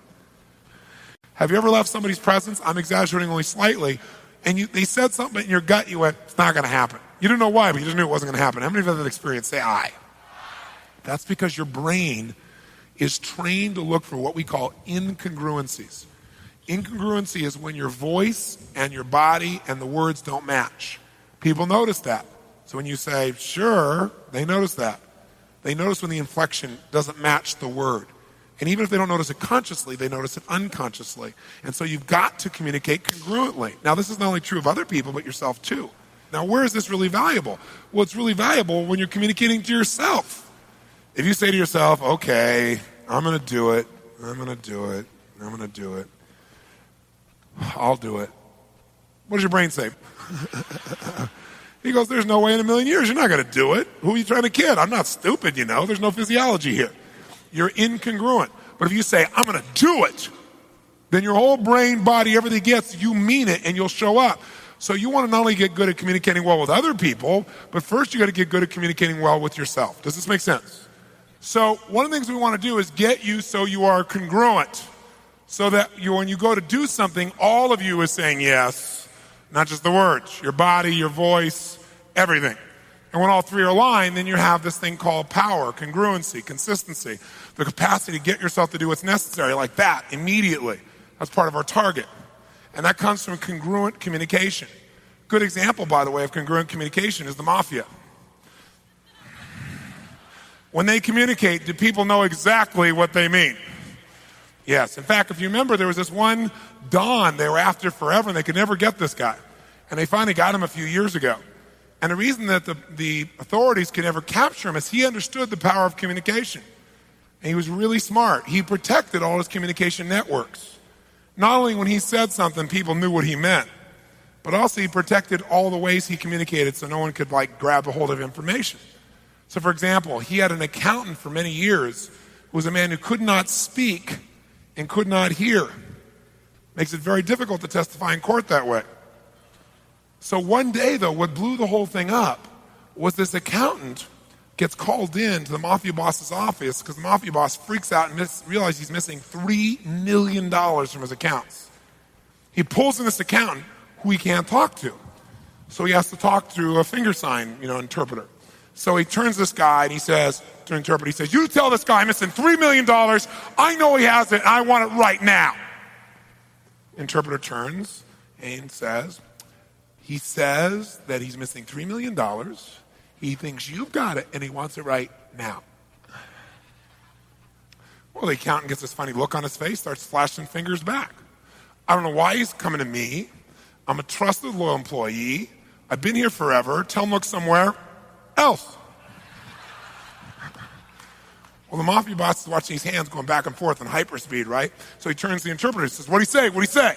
Have you ever left somebody's presence? I'm exaggerating only slightly. And they said something in your gut, you went, it's not going to happen. You didn't know why, but you just knew it wasn't going to happen. How many of you have that experience? Say I. That's because your brain is trained to look for what we call incongruencies. Incongruency is when your voice and your body and the words don't match. People notice that. So when you say, sure, they notice that. They notice when the inflection doesn't match the word. And even if they don't notice it consciously, they notice it unconsciously. And so you've got to communicate congruently. Now, this is not only true of other people, but yourself too. Now, where is this really valuable? Well, it's really valuable when you're communicating to yourself. If you say to yourself, okay, I'm going to do it, I'm going to do it, I'm going to do it, I'll do it. What does your brain say? He goes, there's no way in a million years you're not going to do it. Who are you trying to kid? I'm not stupid, you know. There's no physiology here. You're incongruent. But if you say, I'm going to do it, then your whole brain, body, everything gets, you mean it, and you'll show up. So you want to not only get good at communicating well with other people, but first you got to get good at communicating well with yourself. Does this make sense? So one of the things we want to do is get you so you are congruent. So that when you go to do something, all of you is saying yes, not just the words, your body, your voice, everything. And when all three are aligned, then you have this thing called power, congruency, consistency, the capacity to get yourself to do what's necessary like that immediately. That's part of our target. And that comes from congruent communication. Good example, by the way, of congruent communication is the mafia. When they communicate, do people know exactly what they mean? Yes. In fact, if you remember, there was this one Don they were after forever, and they could never get this guy. And they finally got him a few years ago. And the reason that the authorities could never capture him is he understood the power of communication. And he was really smart. He protected all his communication networks. Not only when he said something, people knew what he meant, but also he protected all the ways he communicated so no one could grab a hold of information. So for example, he had an accountant for many years who was a man who could not speak and could not hear. Makes it very difficult to testify in court that way. So one day, though, what blew the whole thing up was this accountant gets called in to the mafia boss's office because the mafia boss freaks out and realizes he's missing $3 million from his accounts. He pulls in this accountant who he can't talk to. So he has to talk through a finger sign, interpreter. So he turns this guy and he says, to interpret, he says, you tell this guy I'm missing $3 million. I know he has it and I want it right now. Interpreter turns and says, he says that he's missing $3 million. He thinks you've got it and he wants it right now. Well, the accountant gets this funny look on his face, starts flashing fingers back. I don't know why he's coming to me. I'm a trusted, loyal employee. I've been here forever. Tell him look somewhere else. Well, the mafia boss is watching his hands going back and forth in hyperspeed, right? So he turns to the interpreter and says, what'd he say? What'd he say?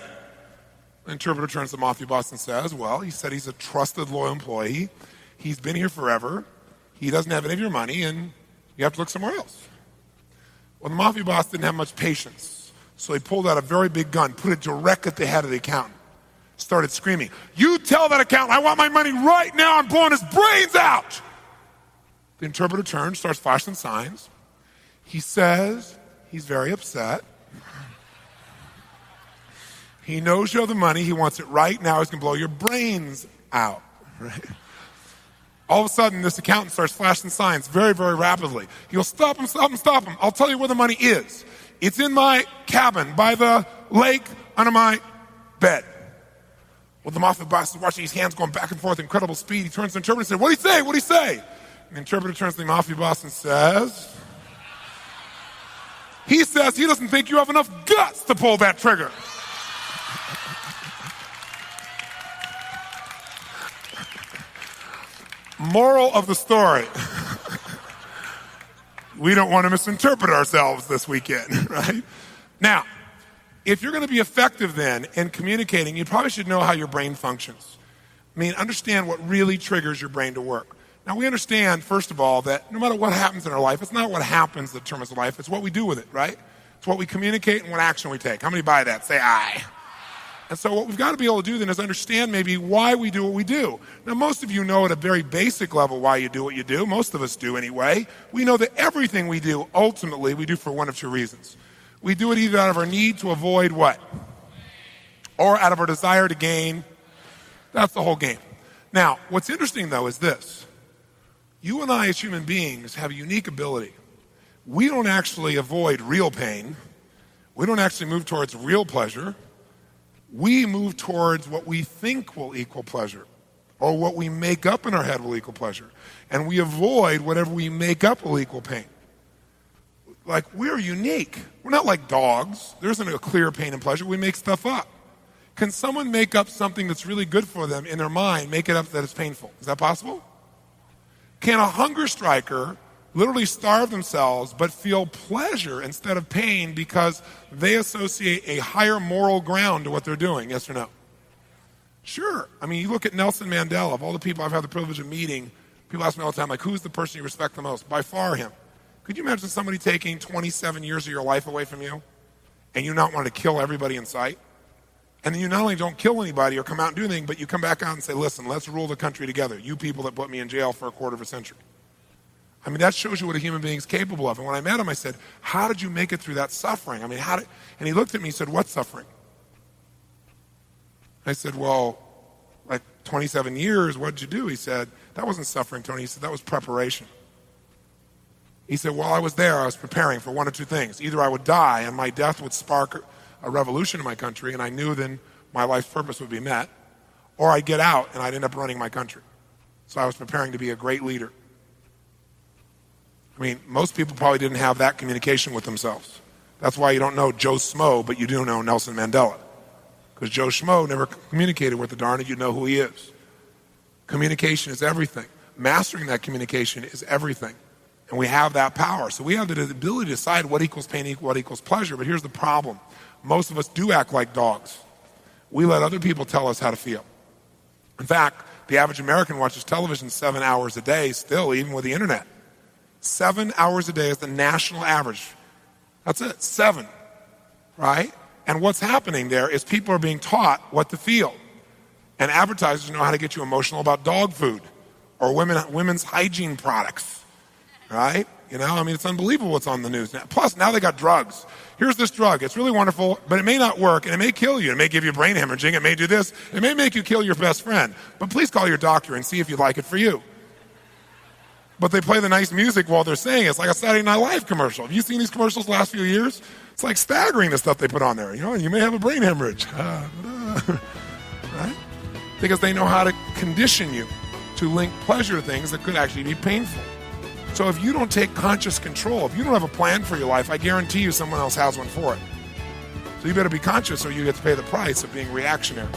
The interpreter turns to the mafia boss and says, well, he said he's a trusted, loyal employee. He's been here forever. He doesn't have any of your money, and you have to look somewhere else. Well, the mafia boss didn't have much patience, so he pulled out a very big gun, put it direct at the head of the accountant, started screaming, you tell that accountant I want my money right now. I'm blowing his brains out. The interpreter turns, starts flashing signs. He says he's very upset. He knows you have the money. He wants it right now. He's going to blow your brains out. Right? All of a sudden, this accountant starts flashing signs very, very rapidly. He goes, stop him, stop him, stop him. I'll tell you where the money is. It's in my cabin by the lake under my bed. Well, the mafia boss is watching his hands going back and forth at incredible speed. He turns to the interpreter and says, what'd he say? What'd he say? And the interpreter turns to the mafia boss and says, he says he doesn't think you have enough guts to pull that trigger. Moral of the story. We don't want to misinterpret ourselves this weekend, right? Now, if you're going to be effective then in communicating, you probably should know how your brain functions. Understand what really triggers your brain to work. Now, we understand, first of all, that no matter what happens in our life, it's not what happens that determines life, it's what we do with it, right? It's what we communicate and what action we take. How many buy that? Say aye. And so what we've got to be able to do then is understand maybe why we do what we do. Now, most of you know at a very basic level why you do what you do. Most of us do anyway. We know that everything we do, ultimately, we do for one of two reasons. We do it either out of our need to avoid what? Or out of our desire to gain. That's the whole game. Now, what's interesting, though, is this. You and I as human beings have a unique ability. We don't actually avoid real pain. We don't actually move towards real pleasure. we move towards what we think will equal pleasure, or what we make up in our head will equal pleasure. And we avoid whatever we make up will equal pain. Like, we're unique. We're not like dogs. There isn't a clear pain and pleasure. We make stuff up. Can someone make up something that's really good for them in their mind, make it up that it's painful? Is that possible? Can a hunger striker literally starve themselves but feel pleasure instead of pain because they associate a higher moral ground to what they're doing? Yes or no? Sure. I mean, you look at Nelson Mandela. Of all the people I've had the privilege of meeting, people ask me all the time, like, who's the person you respect the most? By far him. Could you imagine somebody taking 27 years of your life away from you and you not want to kill everybody in sight? And then you not only don't kill anybody or come out and do anything, but you come back out and say, listen, let's rule the country together. You people that put me in jail for a quarter of a century. I mean, that shows you what a human being is capable of. And when I met him, I said, how did you make it through that suffering? I mean, and he looked at me and said, what suffering? I said, well, like 27 years, what did you do? He said, that wasn't suffering, Tony. He said, that was preparation. He said, while I was there, I was preparing for one of two things. Either I would die and my death would spark a revolution in my country, and I knew then my life's purpose would be met, or I'd get out and I'd end up running my country. So I was preparing to be a great leader. I mean, most people probably didn't have that communication with themselves. That's why you don't know Joe Schmo, but you do know Nelson Mandela. Because Joe Schmo never communicated with the darn it, you know who he is. Communication is everything. Mastering that communication is everything. And we have that power. So we have the ability to decide what equals pain, what equals pleasure. But here's the problem. Most of us do act like dogs. We let other people tell us how to feel. In fact, the average American watches television 7 hours a day still, even with the internet. 7 hours a day is the national average. That's it, 7, right? And what's happening there is people are being taught what to feel. And advertisers know how to get you emotional about dog food or women's hygiene products. Right? You know, I mean, it's unbelievable what's on the news now. Plus, now they got drugs. Here's this drug. It's really wonderful, but it may not work, and it may kill you. It may give you brain hemorrhaging. It may do this. It may make you kill your best friend. But please call your doctor and see if you'd like it for you. But they play the nice music while they're saying it. It's like a Saturday Night Live commercial. Have you seen these commercials the last few years? It's like staggering the stuff they put on there. You know, you may have a brain hemorrhage. Right? Because they know how to condition you to link pleasure to things that could actually be painful. So if you don't take conscious control, if you don't have a plan for your life, I guarantee you someone else has one for it. So you better be conscious or you get to pay the price of being reactionary.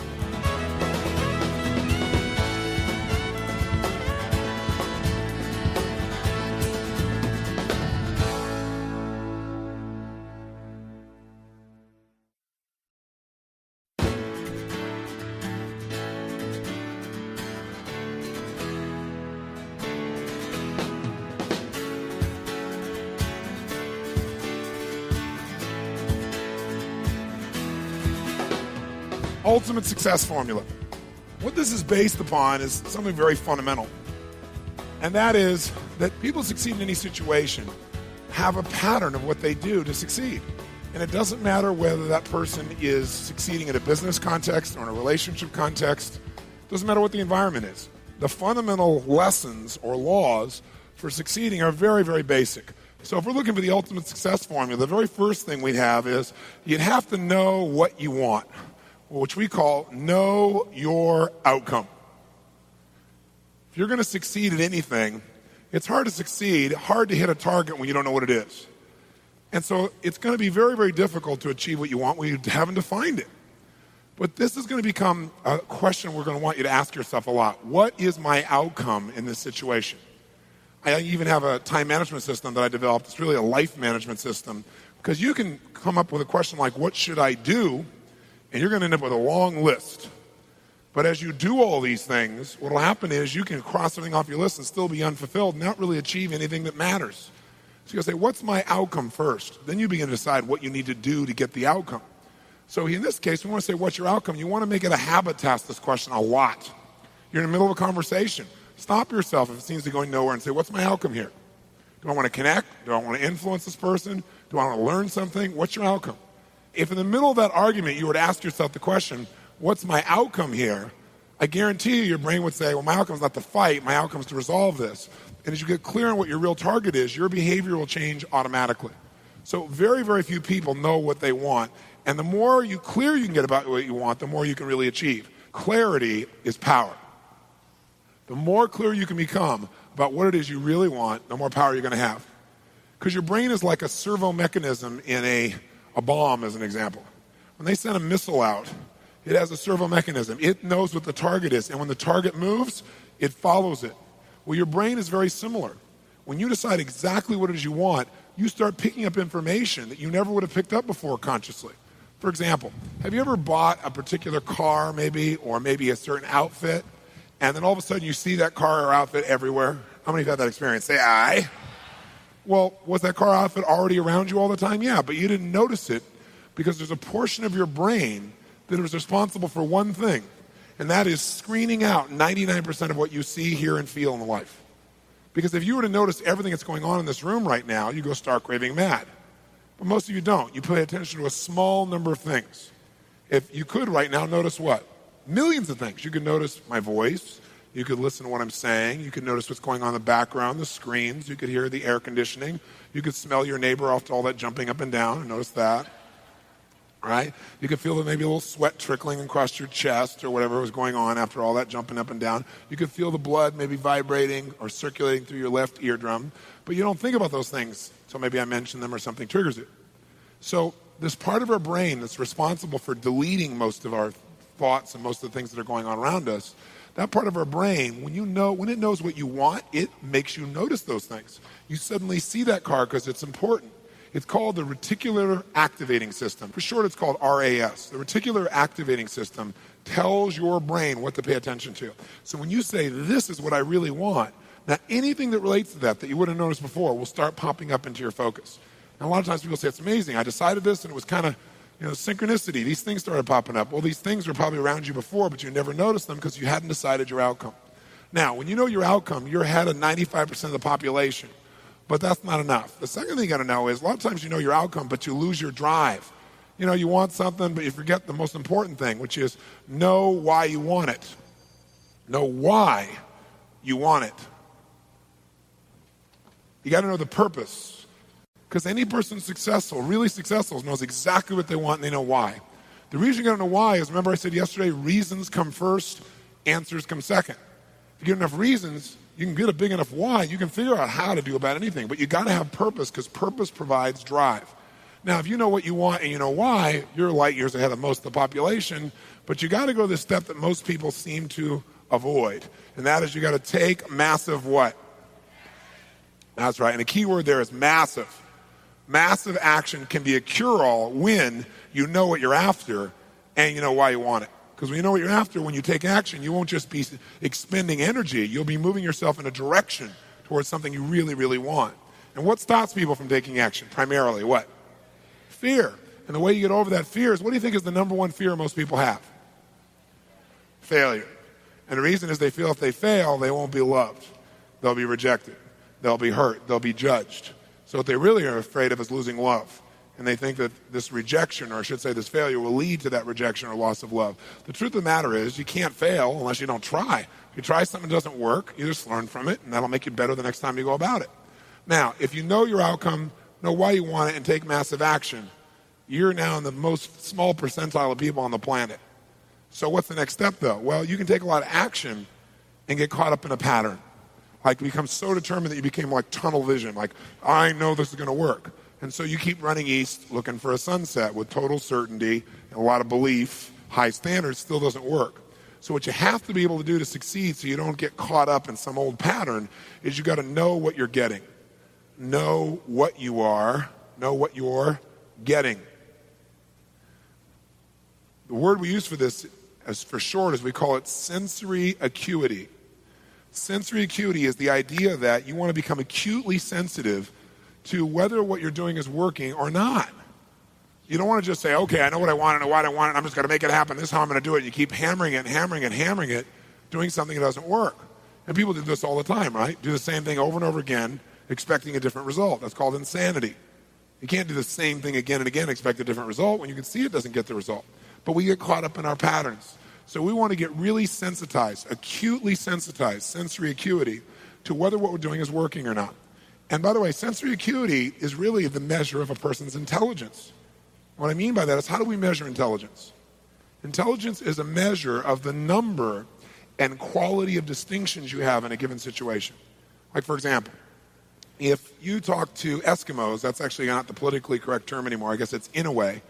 Ultimate success formula. What this is based upon is something very fundamental. And that is that people succeed in any situation have a pattern of what they do to succeed. And it doesn't matter whether that person is succeeding in a business context or in a relationship context. It doesn't matter what the environment is. The fundamental lessons or laws for succeeding are very, very basic. So if we're looking for the ultimate success formula, the very first thing we'd have is you'd have to know what you want, which we call know your outcome. If you're going to succeed at anything, it's hard to succeed, hard to hit a target when you don't know what it is. And so it's going to be very, very difficult to achieve what you want when you haven't defined it. But this is going to become a question we're going to want you to ask yourself a lot. What is my outcome in this situation? I even have a time management system that I developed. It's really a life management system because you can come up with a question like, what should I do? And you're going to end up with a long list. But as you do all these things, what will happen is you can cross something off your list and still be unfulfilled, not really achieve anything that matters. So you'll say, what's my outcome first? Then you begin to decide what you need to do to get the outcome. So in this case, we want to say, what's your outcome? You want to make it a habit to ask this question a lot. You're in the middle of a conversation. Stop yourself if it seems to be going nowhere and say, what's my outcome here? Do I want to connect? Do I want to influence this person? Do I want to learn something? What's your outcome? If in the middle of that argument you were to ask yourself the question, what's my outcome here? I guarantee you your brain would say, well, my outcome is not to fight, my outcome is to resolve this. And as you get clear on what your real target is, your behavior will change automatically. So very, very few people know what they want. And the more clear you can get about what you want, the more you can really achieve. Clarity is power. The more clear you can become about what it is you really want, the more power you're going to have. Because your brain is like a servo mechanism in a bomb, as an example. When they send a missile out, it has a servo mechanism. It knows what the target is, and when the target moves, it follows it. Well, your brain is very similar. When you decide exactly what it is you want, you start picking up information that you never would have picked up before consciously. For example, have you ever bought a particular car maybe, or maybe a certain outfit, and then all of a sudden you see that car or outfit everywhere? How many have had that experience? Say aye. Well, was that car outfit already around you all the time? Yeah, but you didn't notice it because there's a portion of your brain that is responsible for one thing, and that is screening out 99% of what you see, hear, and feel in life. Because if you were to notice everything that's going on in this room right now, you go stark raving mad. But most of you don't. You pay attention to a small number of things. If you could right now, notice what? Millions of things. You could notice my voice. You could listen to what I'm saying. You could notice what's going on in the background, the screens. You could hear the air conditioning. You could smell your neighbor after all that jumping up and down and notice that. Right? You could feel maybe a little sweat trickling across your chest or whatever was going on after all that jumping up and down. You could feel the blood maybe vibrating or circulating through your left eardrum. But you don't think about those things until maybe I mention them or something triggers it. So this part of our brain that's responsible for deleting most of our thoughts and most of the things that are going on around us, that part of our brain, when it knows what you want, it makes you notice those things. You suddenly see that car because it's important. It's called the reticular activating system. For short, it's called RAS. The reticular activating system tells your brain what to pay attention to. So when you say, this is what I really want, now anything that relates to that you wouldn't have noticed before will start popping up into your focus. And a lot of times people say, it's amazing. I decided this and it was kind of, synchronicity. These things started popping up. Well, these things were probably around you before, but you never noticed them because you hadn't decided your outcome. Now, when you know your outcome, you're ahead of 95% of the population. But that's not enough. The second thing you got to know is a lot of times you know your outcome, but you lose your drive. You want something, but you forget the most important thing, which is know why you want it. Know why you want it. You got to know the purpose. Because any person successful, really successful, knows exactly what they want and they know why. The reason you got to know why is, remember I said yesterday, reasons come first, answers come second. If you get enough reasons, you can get a big enough why, you can figure out how to do about anything. But you got to have purpose because purpose provides drive. Now, if you know what you want and you know why, you're light years ahead of most of the population. But you got to go to the step that most people seem to avoid. And that is you got to take massive what? That's right. And the key word there is massive. Massive action can be a cure-all when you know what you're after and you know why you want it. Because when you know what you're after, when you take action, you won't just be expending energy. You'll be moving yourself in a direction towards something you really, really want. And what stops people from taking action? Primarily what? Fear. And the way you get over that fear is, what do you think is the number one fear most people have? Failure. And the reason is they feel if they fail, they won't be loved. They'll be rejected. They'll be hurt. They'll be judged. So what they really are afraid of is losing love. And they think that this rejection, or I should say this failure, will lead to that rejection or loss of love. The truth of the matter is you can't fail unless you don't try. If you try something that doesn't work, you just learn from it, and that'll make you better the next time you go about it. Now, if you know your outcome, know why you want it, and take massive action, you're now in the most small percentile of people on the planet. So what's the next step, though? Well, you can take a lot of action and get caught up in a pattern. Like become so determined that you became like tunnel vision, like, I know this is going to work. And so you keep running east looking for a sunset with total certainty and a lot of belief, high standards, still doesn't work. So what you have to be able to do to succeed so you don't get caught up in some old pattern is you got to know what you're getting. Know what you are. Know what you're getting. The word we use for this, as for short, is we call it sensory acuity. Sensory acuity is the idea that you want to become acutely sensitive to whether what you're doing is working or not. You don't want to just say, okay, I know what I want, I know why I want it, I'm just going to make it happen, this is how I'm going to do it. You keep hammering it and hammering it and hammering it, doing something that doesn't work. And people do this all the time, right? Do the same thing over and over again, expecting a different result. That's called insanity. You can't do the same thing again and again, expect a different result when you can see it doesn't get the result. But we get caught up in our patterns. So we want to get really sensitized, acutely sensitized, sensory acuity, to whether what we're doing is working or not. And by the way, sensory acuity is really the measure of a person's intelligence. What I mean by that is, how do we measure intelligence? Intelligence is a measure of the number and quality of distinctions you have in a given situation. Like, for example, if you talk to Eskimos, that's actually not the politically correct term anymore, I guess it's Inouye.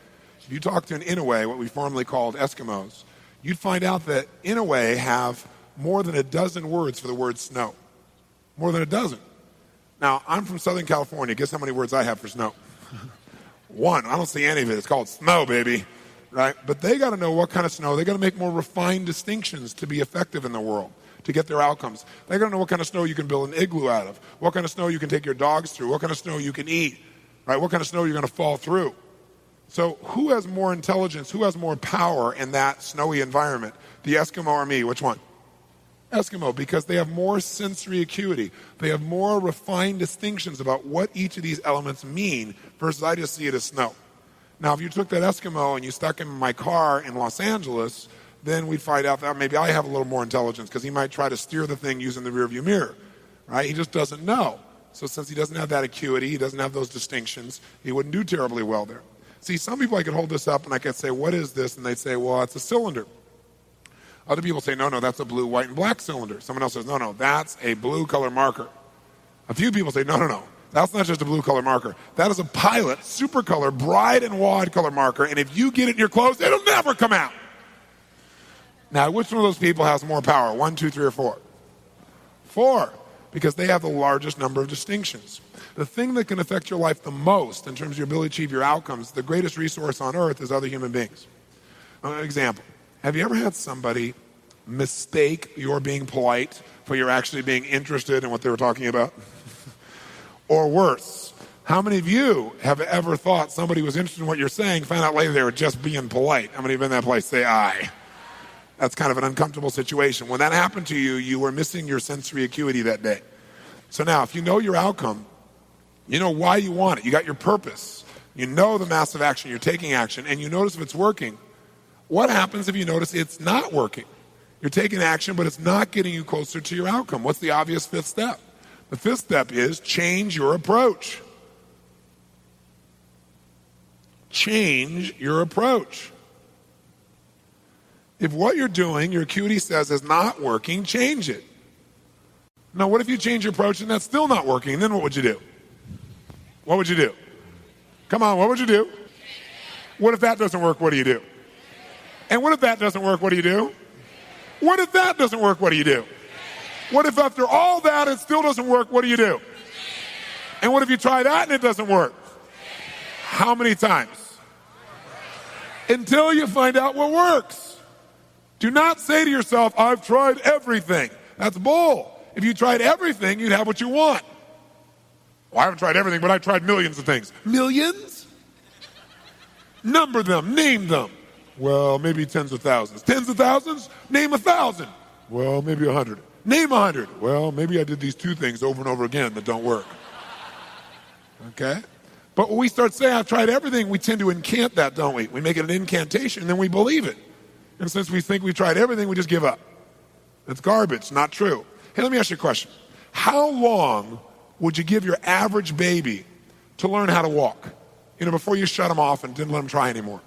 If you talk to an Inouye, what we formerly called Eskimos, you'd find out that Inouye have more than a dozen words for the word snow. More than a dozen. Now, I'm from Southern California. Guess how many words I have for snow? One. I don't see any of it. It's called snow, baby. Right? But they got to know what kind of snow. They got to make more refined distinctions to be effective in the world, to get their outcomes. They got to know what kind of snow you can build an igloo out of, what kind of snow you can take your dogs through, what kind of snow you can eat, right? What kind of snow you're going to fall through. So who has more intelligence, who has more power in that snowy environment? The Eskimo or me? Which one? Eskimo, because they have more sensory acuity. They have more refined distinctions about what each of these elements mean versus I just see it as snow. Now, if you took that Eskimo and you stuck him in my car in Los Angeles, then we'd find out that maybe I have a little more intelligence because he might try to steer the thing using the rearview mirror, right? He just doesn't know. So since he doesn't have that acuity, he doesn't have those distinctions, he wouldn't do terribly well there. See, some people, I could hold this up and I could say, what is this? And they'd say, well, it's a cylinder. Other people say, no, that's a blue, white, and black cylinder. Someone else says, no, that's a blue color marker. A few people say, no, that's not just a blue color marker. That is a Pilot super color, bride and wide color marker, and if you get it in your clothes, it'll never come out. Now, which one of those people has more power? 1, 2, 3, or 4? 4, because they have the largest number of distinctions. The thing that can affect your life the most in terms of your ability to achieve your outcomes, the greatest resource on earth is other human beings. An example. Have you ever had somebody mistake your being polite for your actually being interested in what they were talking about? Or worse, how many of you have ever thought somebody was interested in what you're saying, found out later they were just being polite? How many of you in that place say aye? That's kind of an uncomfortable situation. When that happened to you, you were missing your sensory acuity that day. So now, if you know your outcome, you know why you want it, you got your purpose, you know the massive action, you're taking action, and you notice if it's working. What happens if you notice it's not working? You're taking action, but it's not getting you closer to your outcome. What's the obvious fifth step? The fifth step is change your approach. Change your approach. If what you're doing, your acuity says is not working, change it. Now, what if you change your approach and that's still not working? Then what would you do? What would you do? Come on, what would you do? What if that doesn't work? What do you do? And what if that doesn't work? What do you do? What if that doesn't work? What do you do? What if after all that it still doesn't work? What do you do? And what if you try that and it doesn't work? How many times? Until you find out what works. Do not say to yourself, I've tried everything. That's bull. If you tried everything, you'd have what you want. Well, I haven't tried everything, but I've tried millions of things. Millions? Number them, name them. Well, maybe tens of thousands. Tens of thousands? Name 1,000. Well, maybe 100. Name 100. Well, maybe I did these 2 things over and over again that don't work. Okay? But when we start saying, I've tried everything, we tend to incant that, don't we? We make it an incantation, and then we believe it. And since we think we've tried everything, we just give up. It's garbage, not true. Hey, let me ask you a question. How long would you give your average baby to learn how to walk? You know, before you shut them off and didn't let them try anymore.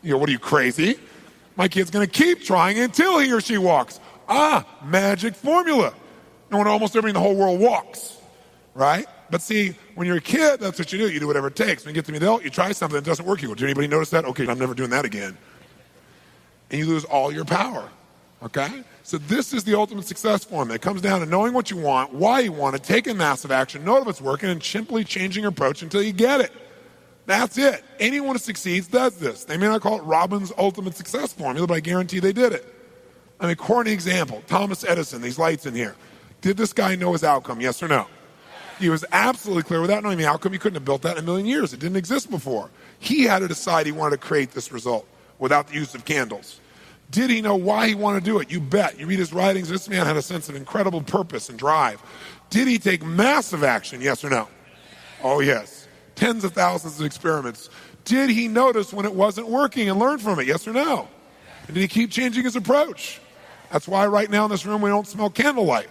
You know, what are you, crazy? My kid's going to keep trying until he or she walks. Magic formula. No one, almost everybody in the whole world walks, right? But see, when you're a kid, that's what you do. You do whatever it takes. When you get to be an adult, you try something that doesn't work. You go, did anybody notice that? Okay, I'm never doing that again. And you lose all your power, okay? So this is the ultimate success formula. It comes down to knowing what you want, why you want it, taking massive action, know if it's working, and simply changing your approach until you get it. That's it. Anyone who succeeds does this. They may not call it Robin's ultimate success formula, but I guarantee they did it. I mean, corny example, Thomas Edison, these lights in here. Did this guy know his outcome, yes or no? He was absolutely clear. Without knowing the outcome, he couldn't have built that in a million years. It didn't exist before. He had to decide he wanted to create this result without the use of candles. Did he know why he wanted to do it? You bet. You read his writings, this man had a sense of incredible purpose and drive. Did he take massive action, yes or no? Oh, yes. Tens of thousands of experiments. Did he notice when it wasn't working and learn from it, yes or no? And did he keep changing his approach? That's why right now in this room we don't smell candlelight,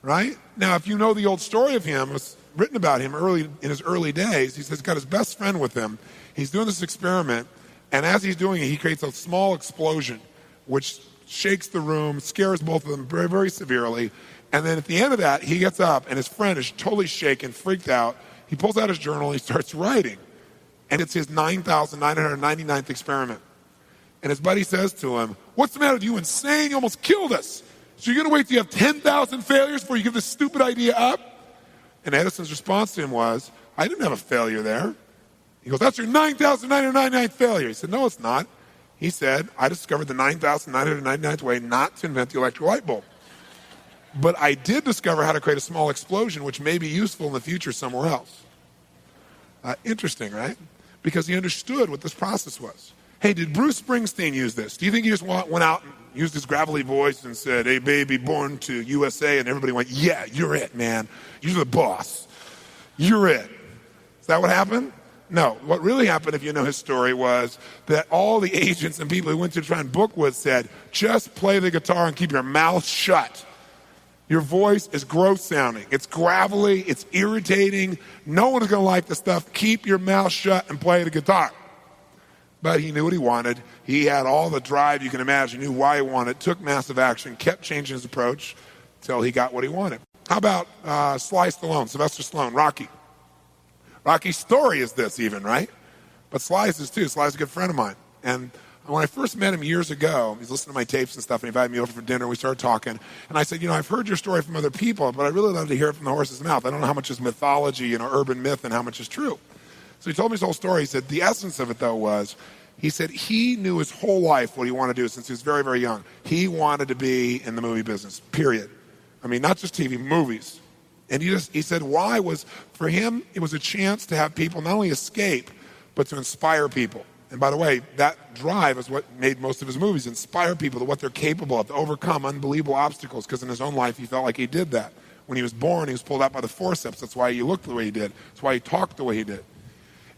right? Now, if you know the old story of him, written about him in his early days. He says he's got his best friend with him. He's doing this experiment, and as he's doing it, he creates a small explosion, which shakes the room, scares both of them very, very severely. And then at the end of that, he gets up, and his friend is totally shaken, freaked out. He pulls out his journal, and he starts writing. And it's his 9,999th experiment. And his buddy says to him, "What's the matter with you? Insane? You almost killed us. So you're going to wait till you have 10,000 failures before you give this stupid idea up?" And Edison's response to him was, "I didn't have a failure there." He goes, "That's your 9,999th failure." He said, "No, it's not." He said, "I discovered the 9,999th way not to invent the electric light bulb. But I did discover how to create a small explosion, which may be useful in the future somewhere else." Interesting, right? Because he understood what this process was. Hey, did Bruce Springsteen use this? Do you think he just went out and used his gravelly voice and said, "Hey, baby, born to USA," and everybody went, "Yeah, you're it, man. You're the boss. You're it." Is that what happened? No. What really happened, if you know his story, was that all the agents and people who went to try and book with said, "Just play the guitar and keep your mouth shut. Your voice is gross sounding. It's gravelly. It's irritating. No one is going to like the stuff. Keep your mouth shut and play the guitar." But he knew what he wanted. He had all the drive you can imagine, knew why he wanted, took massive action, kept changing his approach until he got what he wanted. How about Sly Stallone, Sylvester Stallone, Rocky? Rocky's story is this even, right? But Sly's is too. Sly's a good friend of mine. And when I first met him years ago, he's listening to my tapes and stuff, and he invited me over for dinner. We started talking. And I said, I've heard your story from other people, but I really love to hear it from the horse's mouth. I don't know how much is mythology, urban myth, and how much is true. So he told me his whole story. He said the essence of it, though, was he said he knew his whole life what he wanted to do since he was very, very young. He wanted to be in the movie business, period. I mean, not just TV, movies. And he said why was, for him, it was a chance to have people not only escape, but to inspire people. And by the way, that drive is what made most of his movies, inspire people to what they're capable of, to overcome unbelievable obstacles, because in his own life he felt like he did that. When he was born, he was pulled out by the forceps. That's why he looked the way he did. That's why he talked the way he did.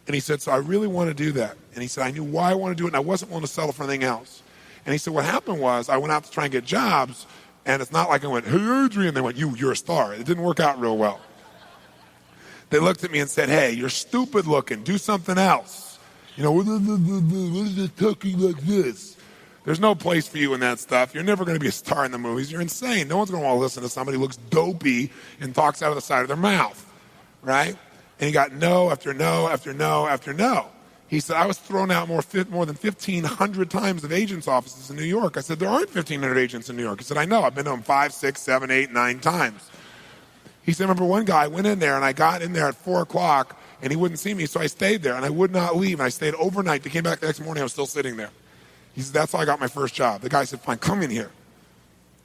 And he said, so I really want to do that. And he said, I knew why I wanted to do it, and I wasn't willing to settle for anything else. And he said, what happened was I went out to try and get jobs, and it's not like I went, hey, Adrian. They went, you're a star. It didn't work out real well. They looked at me and said, hey, you're stupid looking. Do something else. What is it talking like this? There's no place for you in that stuff. You're never going to be a star in the movies. You're insane. No one's going to want to listen to somebody who looks dopey and talks out of the side of their mouth, right? And he got no after no after no after no. He said, I was thrown out more than 1,500 times of agents' offices in New York. I said, there aren't 1,500 agents in New York. He said, I know. I've been to them 5, 6, 7, 8, 9 times. He said, remember one guy, I went in there, and I got in there at 4 o'clock, and he wouldn't see me, so I stayed there, and I would not leave. And I stayed overnight. They came back the next morning. I was still sitting there. He said, that's how I got my first job. The guy said, fine, come in here.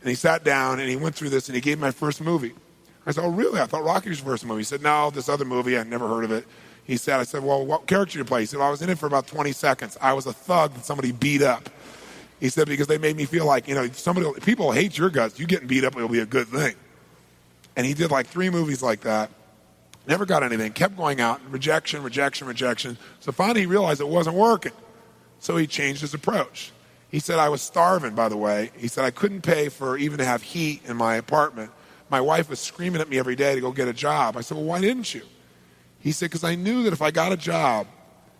And he sat down, and he went through this, and he gave me my first movie. I said, oh, really? I thought Rocky was your first movie. He said, no, this other movie, I'd never heard of it. I said, well, what character did you play? He said, well, I was in it for about 20 seconds. I was a thug that somebody beat up. He said, because they made me feel like, people hate your guts. You getting beat up will be a good thing. And he did like 3 movies like that. Never got anything. Kept going out. Rejection, rejection, rejection. So finally he realized it wasn't working. So he changed his approach. He said, I was starving, by the way. He said, I couldn't pay for even to have heat in my apartment. My wife was screaming at me every day to go get a job. I said, well, why didn't you? He said, because I knew that if I got a job,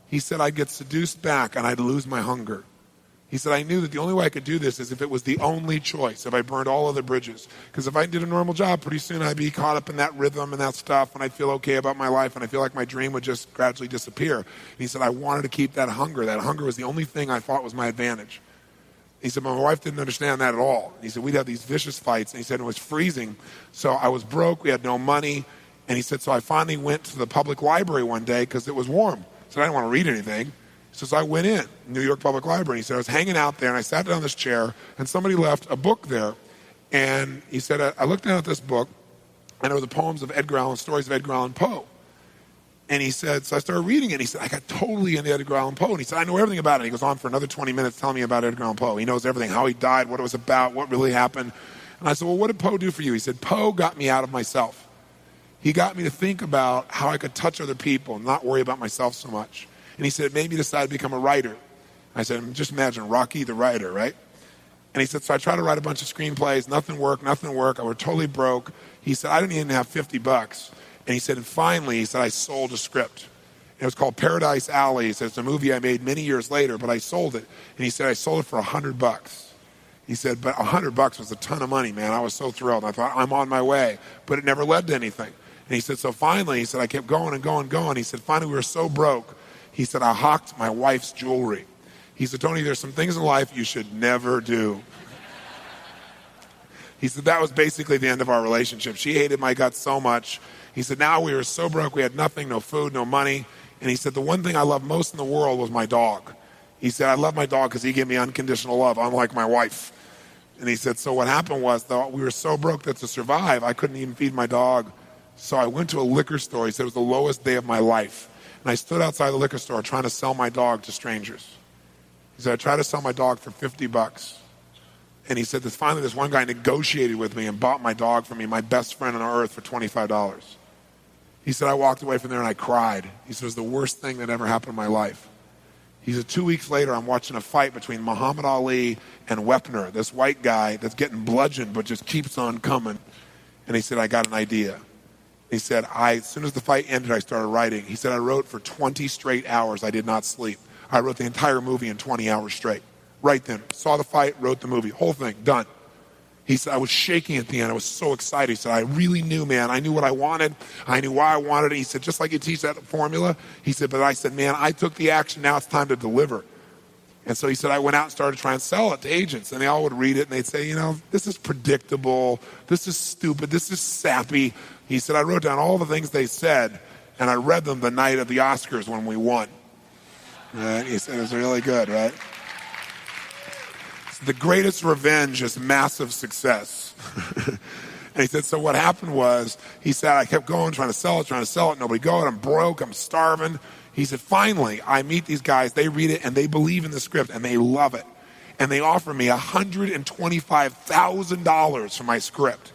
he said, I'd get seduced back and I'd lose my hunger. He said, I knew that the only way I could do this is if it was the only choice, if I burned all other bridges. Because if I did a normal job, pretty soon I'd be caught up in that rhythm and that stuff, and I'd feel okay about my life, and I feel like my dream would just gradually disappear. And he said, I wanted to keep that hunger. That hunger was the only thing I thought was my advantage. He said, my wife didn't understand that at all. He said, we'd have these vicious fights, and he said it was freezing. So I was broke, we had no money, and he said, so I finally went to the public library one day because it was warm. So I didn't want to read anything. He says, I went in, New York Public Library. He said, I was hanging out there, and I sat down in this chair, and somebody left a book there. And he said, I looked down at this book, and it was the poems of Edgar Allan, stories of Edgar Allan Poe. And he said, so I started reading it, and he said, I got totally into Edgar Allan Poe. And he said, I know everything about it. He goes on for another 20 minutes telling me about Edgar Allan Poe. He knows everything, how he died, what it was about, what really happened. And I said, well, what did Poe do for you? He said, Poe got me out of myself. He got me to think about how I could touch other people and not worry about myself so much. And he said, it made me decide to become a writer. I said, just imagine Rocky the writer, right? And he said, so I tried to write a bunch of screenplays. Nothing worked. I was totally broke. He said, I didn't even have $50. And he said, and finally, he said, I sold a script. And it was called Paradise Alley. He said, it's a movie I made many years later, but I sold it. And he said, I sold it for $100. He said, but $100 was a ton of money, man. I was so thrilled. I thought, I'm on my way. But it never led to anything. And he said, so finally, he said, I kept going and going and going. He said, finally, we were so broke. He said, I hawked my wife's jewelry. He said, Tony, there's some things in life you should never do. He said, that was basically the end of our relationship. She hated my guts so much. He said, now we were so broke, we had nothing, no food, no money. And he said, the one thing I loved most in the world was my dog. He said, I love my dog because he gave me unconditional love, unlike my wife. And he said, so what happened was, though, we were so broke that to survive, I couldn't even feed my dog. So I went to a liquor store. He said, it was the lowest day of my life. And I stood outside the liquor store trying to sell my dog to strangers. He said, I tried to sell my dog for $50. And he said, finally this one guy negotiated with me and bought my dog for me, my best friend on earth, for $25. He said, I walked away from there and I cried. He said, it was the worst thing that ever happened in my life. He said, 2 weeks later, I'm watching a fight between Muhammad Ali and Wepner, this white guy that's getting bludgeoned but just keeps on coming. And he said, I got an idea. He said, as soon as the fight ended, I started writing. He said, I wrote for 20 straight hours. I did not sleep. I wrote the entire movie in 20 hours straight. Right then. Saw the fight, wrote the movie. Whole thing, done. He said, I was shaking at the end. I was so excited. He said, I really knew, man. I knew what I wanted. I knew why I wanted it. He said, just like you teach that formula. He said, but I said, man, I took the action. Now it's time to deliver. And so he said, I went out and started trying to sell it to agents. And they all would read it and they'd say, this is predictable. This is stupid. This is sappy. He said, I wrote down all the things they said and I read them the night of the Oscars when we won. Right? He said, it was really good, right? The greatest revenge is massive success. And he said, so what happened was, he said, I kept going, trying to sell it, nobody going, I'm broke, I'm starving. He said, finally, I meet these guys, they read it, and they believe in the script, and they love it. And they offer me $125,000 for my script.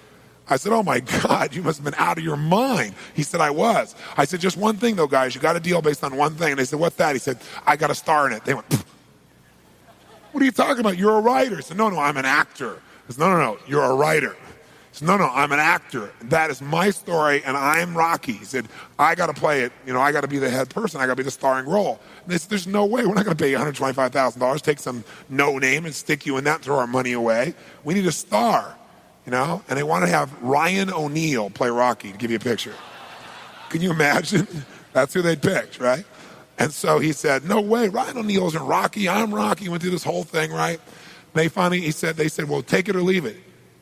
I said, oh my God, you must have been out of your mind. He said, I was. I said, just one thing though, guys, you got a deal based on one thing. And they said, what's that? He said, I got a star in it. They went, pfft. What are you talking about? You're a writer. I said, no, I'm an actor. I said, no, you're a writer. I said, no, I'm an actor. That is my story, and I'm Rocky. He said, I got to play it. I got to be the head person. I got to be the starring role. And they said, there's no way. We're not going to pay you $125,000, take some no name and stick you in that and throw our money away. We need a star, And they want to have Ryan O'Neal play Rocky, to give you a picture. Can you imagine? That's who they'd picked, right? And so he said, no way, Ryan O'Neal isn't Rocky. I'm Rocky. Went through this whole thing, right? They said, well, take it or leave it.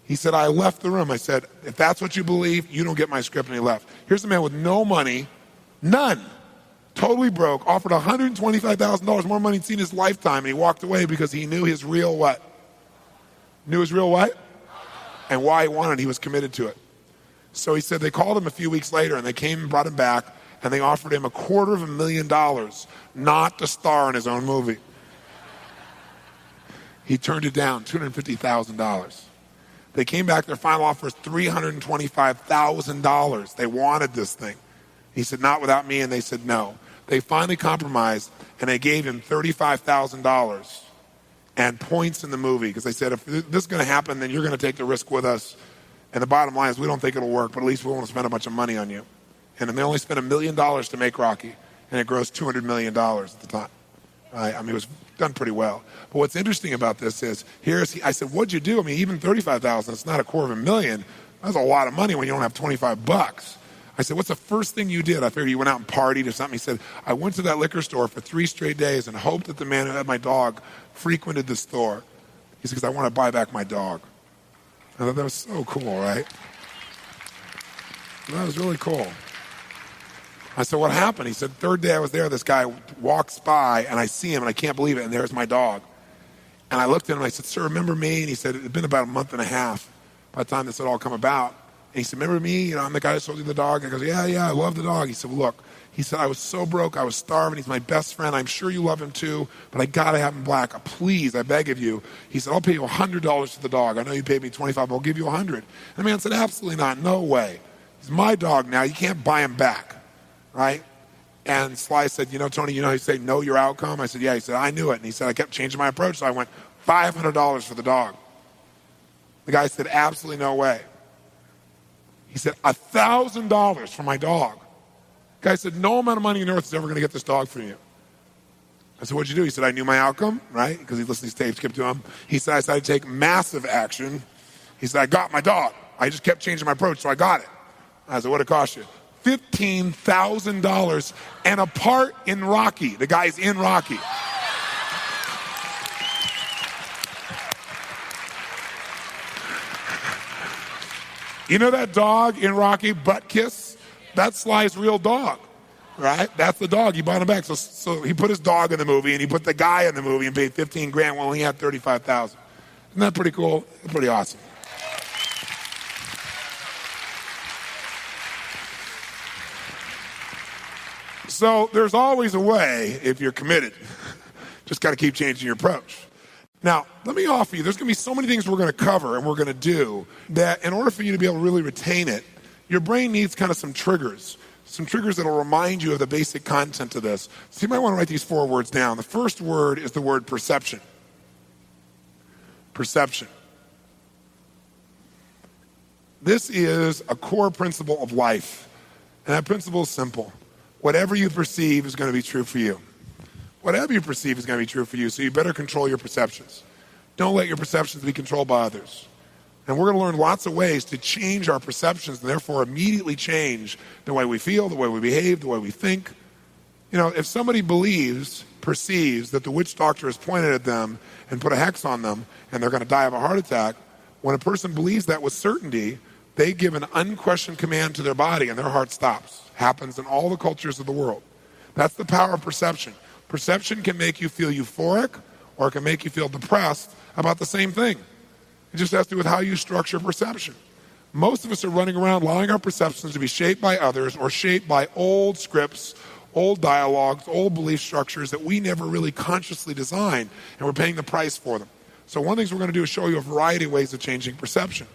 He said, I left the room. I said, if that's what you believe, you don't get my script. And he left. Here's a man with no money, none, totally broke, offered $125,000 more money he'd seen in his lifetime. And he walked away because he knew his real what? Knew his real what? And why he wanted it. He was committed to it. So he said they called him a few weeks later and they came and brought him back. And they offered him $250,000 not to star in his own movie. He turned it down, $250,000. They came back, their final offer was $325,000. They wanted this thing. He said, not without me, and they said no. They finally compromised, and they gave him $35,000 and points in the movie, because they said, if this is going to happen, then you're going to take the risk with us. And the bottom line is, we don't think it'll work, but at least we won't spend a bunch of money on you. And they only spent $1 million to make Rocky, and it grossed $200 million at the time. Right? I mean, it was done pretty well. But what's interesting about this is, I said, what'd you do? I mean, even $35,000, it's not $250,000. That's a lot of money when you don't have $25. I said, what's the first thing you did? I figured you went out and partied or something. He said, I went to that liquor store for 3 straight days and hoped that the man who had my dog frequented the store. He said, because I want to buy back my dog. I thought that was so cool, right? That was really cool. I said, what happened? He said, third day I was there, this guy walks by, and I see him, and I can't believe it, and there's my dog. And I looked at him, and I said, sir, remember me? And he said, it had been about a month and a half by the time this had all come about. And he said, remember me? I'm the guy that sold you the dog. I goes, yeah, I love the dog. He said, look, he said, I was so broke, I was starving. He's my best friend. I'm sure you love him too, but I got to have him black. Please, I beg of you. He said, I'll pay you $100 for the dog. I know you paid me $25, but I'll give you $100. And the man said, absolutely not. No way. He's my dog now. You can't buy him back. Right? And Sly said, Tony, you say know your outcome? I said, yeah. He said, I knew it. And he said, I kept changing my approach. So I went, $500 for the dog. The guy said, absolutely no way. He said, $1,000 for my dog. Guy said, no amount of money on earth is ever going to get this dog for you. I said, what'd you do? He said, I knew my outcome, right? Because he listened to these tapes, kept to him. He said, I decided to take massive action. He said, I got my dog. I just kept changing my approach, so I got it. I said, what'd it cost you? $15,000 and a part in Rocky. The guy's in Rocky. You know that dog in Rocky, Butt Kiss? That's Sly's real dog, right? That's the dog. He bought him back. So he put his dog in the movie, and he put the guy in the movie and paid $15,000 while he had $35,000. Isn't that pretty cool? Pretty awesome. So there's always a way if you're committed. Just got to keep changing your approach. Now, let me offer you, there's going to be so many things we're going to cover and we're going to do that in order for you to be able to really retain it, your brain needs kind of some triggers that will remind you of the basic content of this. So you might want to write these 4 words down. The first word is the word perception. Perception. This is a core principle of life, and that principle is simple. Whatever you perceive is going to be true for you. Whatever you perceive is going to be true for you, so you better control your perceptions. Don't let your perceptions be controlled by others. And we're going to learn lots of ways to change our perceptions and therefore immediately change the way we feel, the way we behave, the way we think. You know, if somebody perceives that the witch doctor has pointed at them and put a hex on them and they're going to die of a heart attack, when a person believes that with certainty, they give an unquestioned command to their body and their heart stops. Happens in all the cultures of the world. That's the power of perception. Perception can make you feel euphoric or it can make you feel depressed about the same thing. It just has to do with how you structure perception. Most of us are running around allowing our perceptions to be shaped by others or shaped by old scripts, old dialogues, old belief structures that we never really consciously designed, and we're paying the price for them. So one of the things we're going to do is show you a variety of ways of changing perception.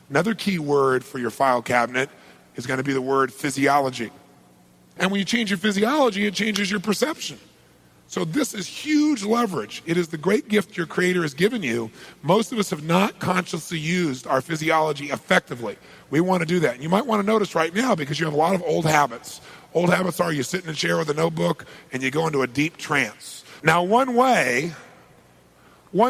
Another key word for your file cabinet is going to be the word physiology. And when you change your physiology, it changes your perception. So this is huge leverage. It is the great gift your Creator has given you. Most of us have not consciously used our physiology effectively. We want to do that. And you might want to notice right now because you have a lot of old habits. Old habits are you sit in a chair with a notebook and you go into a deep trance. Now one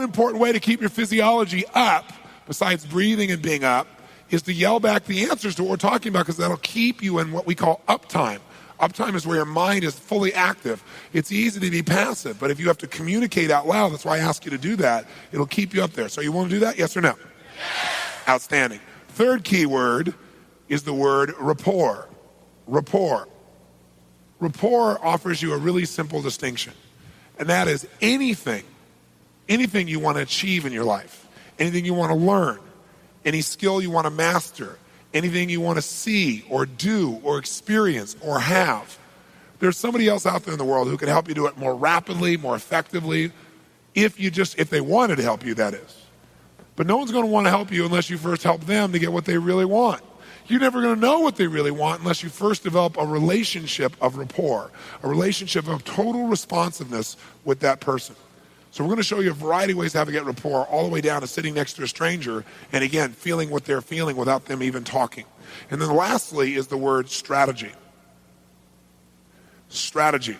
important way to keep your physiology up, besides breathing and being up, is to yell back the answers to what we're talking about because that'll keep you in what we call uptime. Uptime is where your mind is fully active. It's easy to be passive, but if you have to communicate out loud, that's why I ask you to do that, it'll keep you up there. So you want to do that, yes or no? Yes. Outstanding. Third key word is the word rapport. Rapport. Rapport offers you a really simple distinction, and that is anything you want to achieve in your life, anything you want to learn, any skill you want to master, anything you want to see or do or experience or have. There's somebody else out there in the world who can help you do it more rapidly, more effectively, if they wanted to help you, that is. But no one's going to want to help you unless you first help them to get what they really want. You're never going to know what they really want unless you first develop a relationship of rapport, a relationship of total responsiveness with that person. So we're going to show you a variety of ways how to get rapport, all the way down to sitting next to a stranger and, again, feeling what they're feeling without them even talking. And then lastly is the word strategy. Strategy.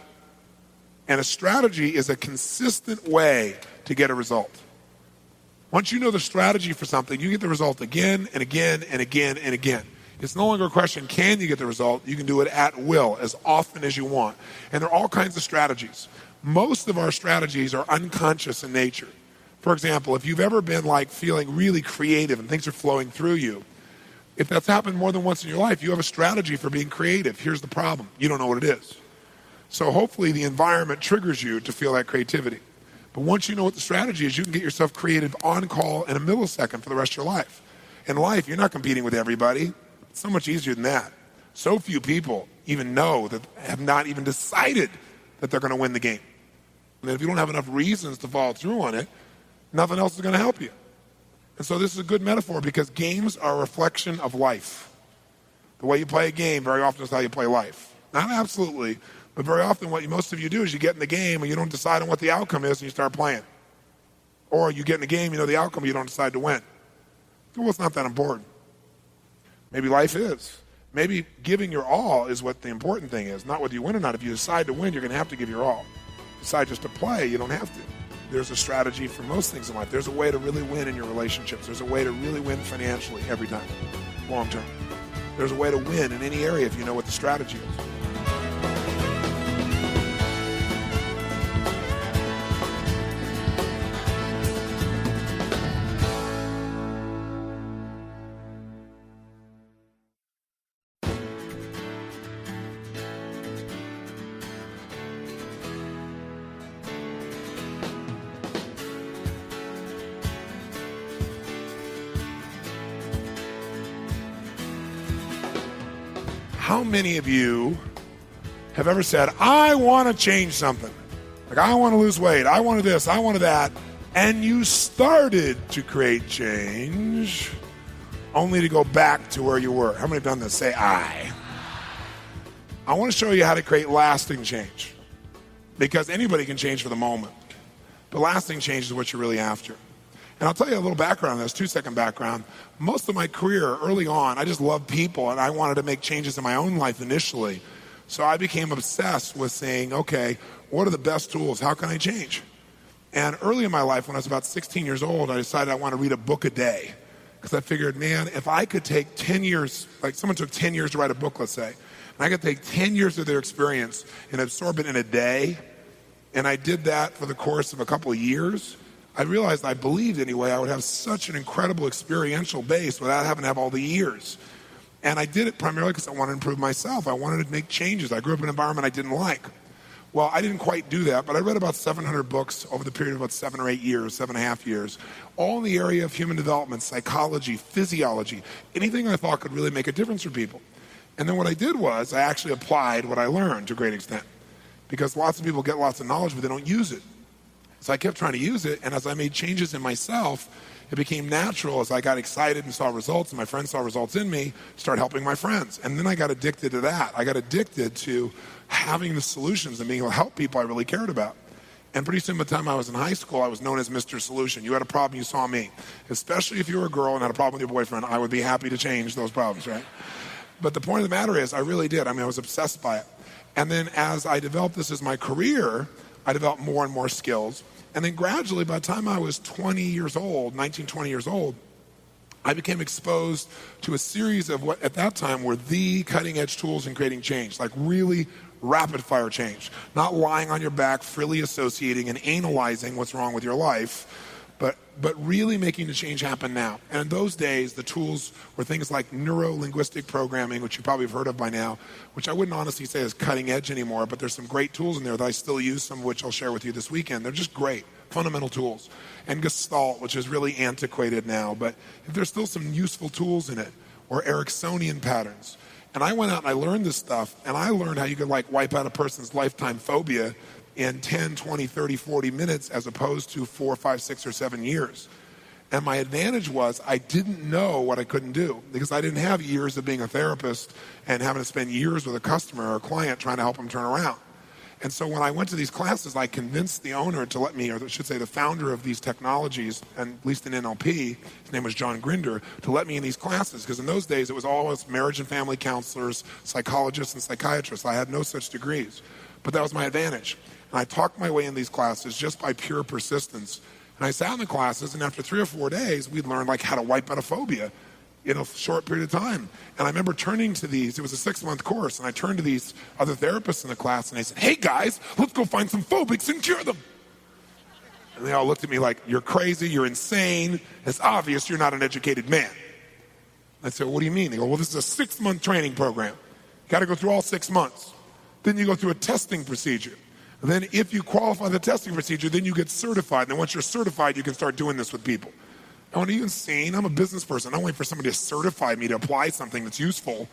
And a strategy is a consistent way to get a result. Once you know the strategy for something, you get the result again and again and again and again. It's no longer a question, can you get the result? You can do it at will, as often as you want. And there are all kinds of strategies. Most of our strategies are unconscious in nature. For example, if you've ever been feeling really creative and things are flowing through you, if that's happened more than once in your life, you have a strategy for being creative. Here's the problem. You don't know what it is. So hopefully the environment triggers you to feel that creativity. But once you know what the strategy is, you can get yourself creative on call in a millisecond for the rest of your life. In life, you're not competing with everybody. It's so much easier than that. So few people even know that have not even decided that they're going to win the game. And if you don't have enough reasons to follow through on it, nothing else is going to help you. And so this is a good metaphor because games are a reflection of life. The way you play a game very often is how you play life. Not absolutely, but very often what most of you do is you get in the game and you don't decide on what the outcome is and you start playing. Or you get in the game, you know the outcome, but you don't decide to win. Well, it's not that important. Maybe life is. Maybe giving your all is what the important thing is, not whether you win or not. If you decide to win, you're going to have to give your all. Decide just to play, you don't have to. There's a strategy for most things in life. There's a way to really win in your relationships. There's a way to really win financially every time, long term. There's a way to win in any area if you know what the strategy is. How many of you have ever said, I want to change something? Like, I want to lose weight. I wanted this. I wanted that. And you started to create change only to go back to where you were. How many have done this? Say, I want to show you how to create lasting change. Because anybody can change for the moment. But lasting change is what you're really after. And I'll tell you a little background on this, 2-second background. Most of my career, early on, I just loved people, and I wanted to make changes in my own life initially. So I became obsessed with saying, okay, what are the best tools? How can I change? And early in my life, when I was about 16 years old, I decided I want to read a book a day. Because I figured, man, if I could take 10 years, like someone took 10 years to write a book, let's say, and I could take 10 years of their experience and absorb it in a day, and I did that for the course of a couple of years, I realized, I believed anyway, I would have such an incredible experiential base without having to have all the years. And I did it primarily because I wanted to improve myself. I wanted to make changes. I grew up in an environment I didn't like. Well, I didn't quite do that, but I read about 700 books over the period of about 7 or 8 years, 7.5 years, all in the area of human development, psychology, physiology, anything I thought could really make a difference for people. And then what I did was I actually applied what I learned to a great extent. Because lots of people get lots of knowledge, but they don't use it. So I kept trying to use it, and as I made changes in myself, it became natural as I got excited and saw results, and my friends saw results in me, start helping my friends. And then I got addicted to that. I got addicted to having the solutions and being able to help people I really cared about. And pretty soon by the time I was in high school, I was known as Mr. Solution. You had a problem, you saw me. Especially if you were a girl and had a problem with your boyfriend, I would be happy to change those problems, right? But the point of the matter is, I really did. I mean, I was obsessed by it. And then as I developed this as my career, I developed more and more skills. And then gradually, by the time I was 20 years old, 19, 20 years old, I became exposed to a series of what at that time were the cutting edge tools in creating change, like really rapid fire change. Not lying on your back, freely associating and analyzing what's wrong with your life, but really making the change happen now. And in those days, the tools were things like neuro-linguistic programming, which you probably have heard of by now, which I wouldn't honestly say is cutting edge anymore, but there's some great tools in there that I still use, some of which I'll share with you this weekend. They're just great, fundamental tools. And Gestalt, which is really antiquated now, but there's still some useful tools in it, or Ericksonian patterns. And I went out and I learned this stuff, and I learned how you could like wipe out a person's lifetime phobia in 10, 20, 30, 40 minutes as opposed to 4, 5, 6, or 7 years. And my advantage was I didn't know what I couldn't do because I didn't have years of being a therapist and having to spend years with a customer or a client trying to help them turn around. And so when I went to these classes, I convinced the owner to let me, or I should say the founder of these technologies, and at least in NLP, his name was John Grinder, to let me in these classes. Because in those days, it was always marriage and family counselors, psychologists, and psychiatrists. I had no such degrees. But that was my advantage. And I talked my way in these classes just by pure persistence. And I sat in the classes, and after 3 or 4 days, we'd learn like how to wipe out a phobia in a short period of time. And I remember turning to these, it was a 6-month course, and I turned to these other therapists in the class, and I said, hey guys, let's go find some phobics and cure them. And they all looked at me like, you're crazy, you're insane, it's obvious you're not an educated man. I said, what do you mean? They go, well, this is a 6-month training program. You gotta go through all 6 months. Then you go through a testing procedure. And then if you qualify the testing procedure, then you get certified. And then once you're certified, you can start doing this with people. I went, are you insane? I'm a business person. I don't wait for somebody to certify me to apply something that's useful.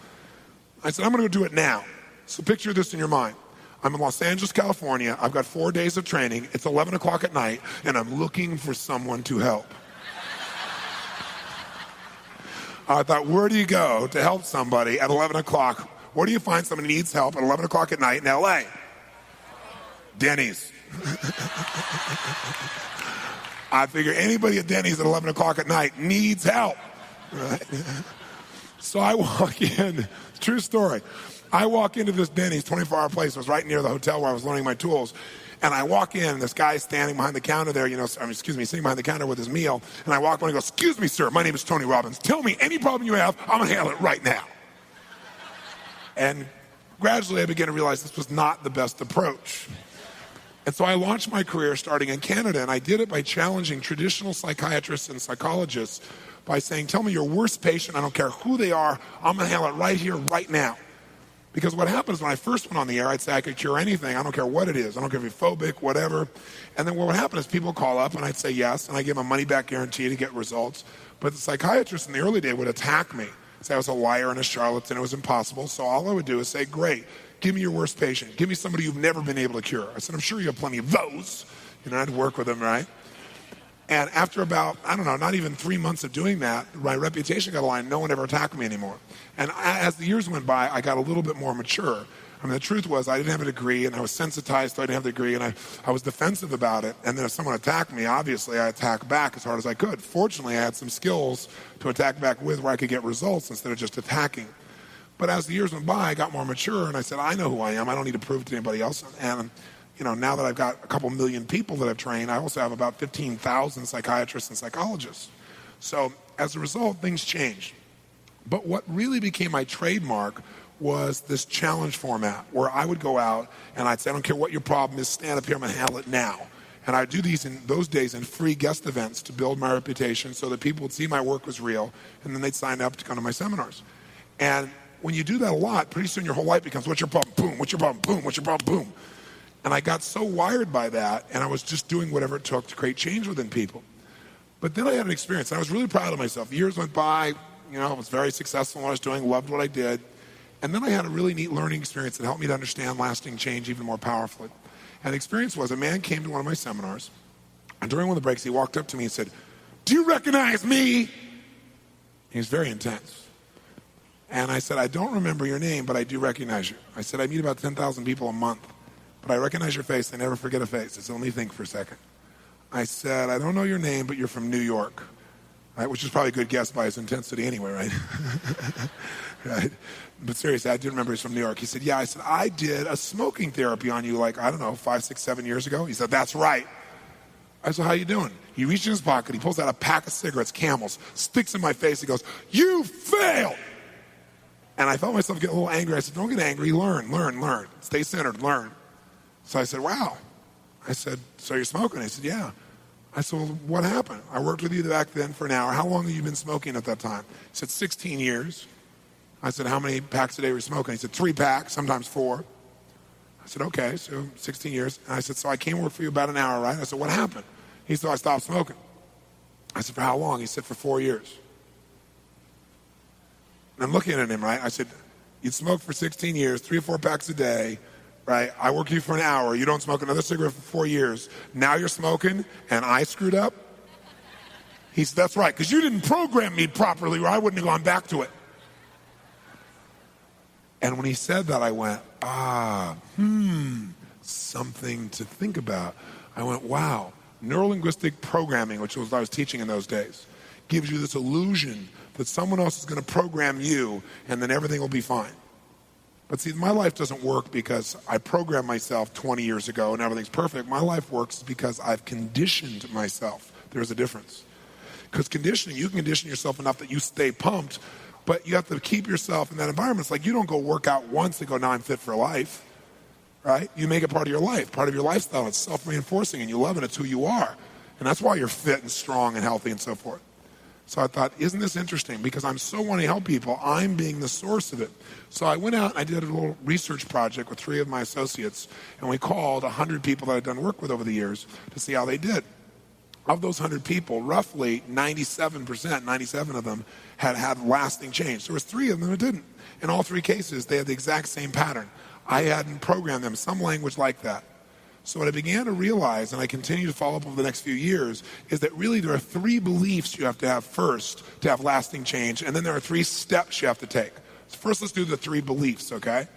I said, I'm going to go do it now. So picture this in your mind. I'm in Los Angeles, California. I've got 4 days of training. It's 11 o'clock at night, and I'm looking for someone to help. I thought, where do you go to help somebody at 11 o'clock? Where do you find somebody who needs help at 11 o'clock at night in L.A.? Denny's. I figure anybody at Denny's at 11 o'clock at night needs help. Right? So I walk in, true story. I walk into this Denny's 24-hour place. It was right near the hotel where I was learning my tools. And I walk in, and this guy's standing behind the counter there, sitting behind the counter with his meal. And I walk in and I go, "Excuse me, sir, my name is Tony Robbins. Tell me any problem you have, I'm going to handle it right now." And gradually I began to realize this was not the best approach. And so I launched my career starting in Canada, and I did it by challenging traditional psychiatrists and psychologists by saying, "Tell me your worst patient, I don't care who they are, I'm going to handle it right here, right now." Because what happens when I first went on the air, I'd say I could cure anything. I don't care what it is. I don't care if you're phobic, whatever. And then what would happen is people call up and I'd say yes, and I give them a money-back guarantee to get results. But the psychiatrists in the early day would attack me, say I was a liar and a charlatan, it was impossible. So all I would do is say, "Great, give me your worst patient. Give me somebody you've never been able to cure." I said, "I'm sure you have plenty of those." I'd work with them, right? And after about, not even 3 months of doing that, my reputation got aligned. No one ever attacked me anymore. And as the years went by, I got a little bit more mature. The truth was I didn't have a degree, and I was sensitized, so I didn't have the degree, and I was defensive about it. And then if someone attacked me, obviously I attacked back as hard as I could. Fortunately, I had some skills to attack back with where I could get results instead of just attacking. But as the years went by, I got more mature, and I said, I know who I am. I don't need to prove it to anybody else. And now that I've got a couple million people that I've trained, I also have about 15,000 psychiatrists and psychologists. So as a result, things changed. But what really became my trademark was this challenge format where I would go out and I'd say, "I don't care what your problem is, stand up here, I'm going to handle it now." And I'd do these in those days in free guest events to build my reputation so that people would see my work was real, and then they'd sign up to come to my seminars. And when you do that a lot, pretty soon your whole life becomes, "What's your problem? Boom. What's your problem? Boom. What's your problem? Boom." And I got so wired by that, and I was just doing whatever it took to create change within people. But then I had an experience, and I was really proud of myself. The years went by, I was very successful in what I was doing, loved what I did. And then I had a really neat learning experience that helped me to understand lasting change even more powerfully. And the experience was a man came to one of my seminars, and during one of the breaks, he walked up to me and said, "Do you recognize me?" He was very intense. And I said, "I don't remember your name, but I do recognize you." I said, "I meet about 10,000 people a month, but I recognize your face. I never forget a face." I said, "Let me think for a second." I said, "I don't know your name, but you're from New York." Right, which is probably a good guess by his intensity anyway, right? Right? But seriously, I did remember he's from New York. He said, "Yeah." I said, "I did a smoking therapy on you 5, 6, 7 years ago." He said, "That's right." I said, "How you doing?" He reaches in his pocket, he pulls out a pack of cigarettes, Camels, sticks in my face, he goes, "You failed!" And I felt myself get a little angry. I said, "Don't get angry, learn. Stay centered, learn." So I said, "Wow." I said, "So you're smoking?" He said, "Yeah." I said, "Well, what happened? I worked with you back then for an hour. How long have you been smoking at that time?" He said, 16 years. I said, "How many packs a day were you smoking?" He said, 3 packs, sometimes 4. I said, "Okay, so 16 years. And I said, "So I came work for you about an hour, right?" I said, "What happened?" He said, "I stopped smoking." I said, "For how long?" He said, "For 4 years. And I'm looking at him, right? I said, "You'd smoked for 16 years, 3 or 4 packs a day. Right? I work with you for an hour. You don't smoke another cigarette for 4 years. Now you're smoking, and I screwed up?" He said, "That's right, because you didn't program me properly, or I wouldn't have gone back to it." And when he said that, I went, something to think about. I went, wow, neurolinguistic programming, which was what I was teaching in those days, gives you this illusion that someone else is going to program you, and then everything will be fine. But see, my life doesn't work because I programmed myself 20 years ago and everything's perfect. My life works because I've conditioned myself. There's a difference. Because conditioning, you can condition yourself enough that you stay pumped, but you have to keep yourself in that environment. It's like you don't go work out once and go, "Now I'm fit for life." Right? You make it part of your life, part of your lifestyle. It's self-reinforcing, and you love it. It's who you are. And that's why you're fit and strong and healthy and so forth. So I thought, isn't this interesting? Because I'm so wanting to help people, I'm being the source of it. So I went out and I did a little research project with 3 of my associates, and we called 100 people that I'd done work with over the years to see how they did. Of those 100 people, roughly 97% of them had lasting change. There was 3 of them that didn't. In all 3 cases, they had the exact same pattern. I hadn't programmed them, some language like that. So what I began to realize, and I continue to follow up over the next few years, is that really there are 3 beliefs you have to have first to have lasting change, and then there are 3 steps you have to take. So first let's do the 3 beliefs, okay?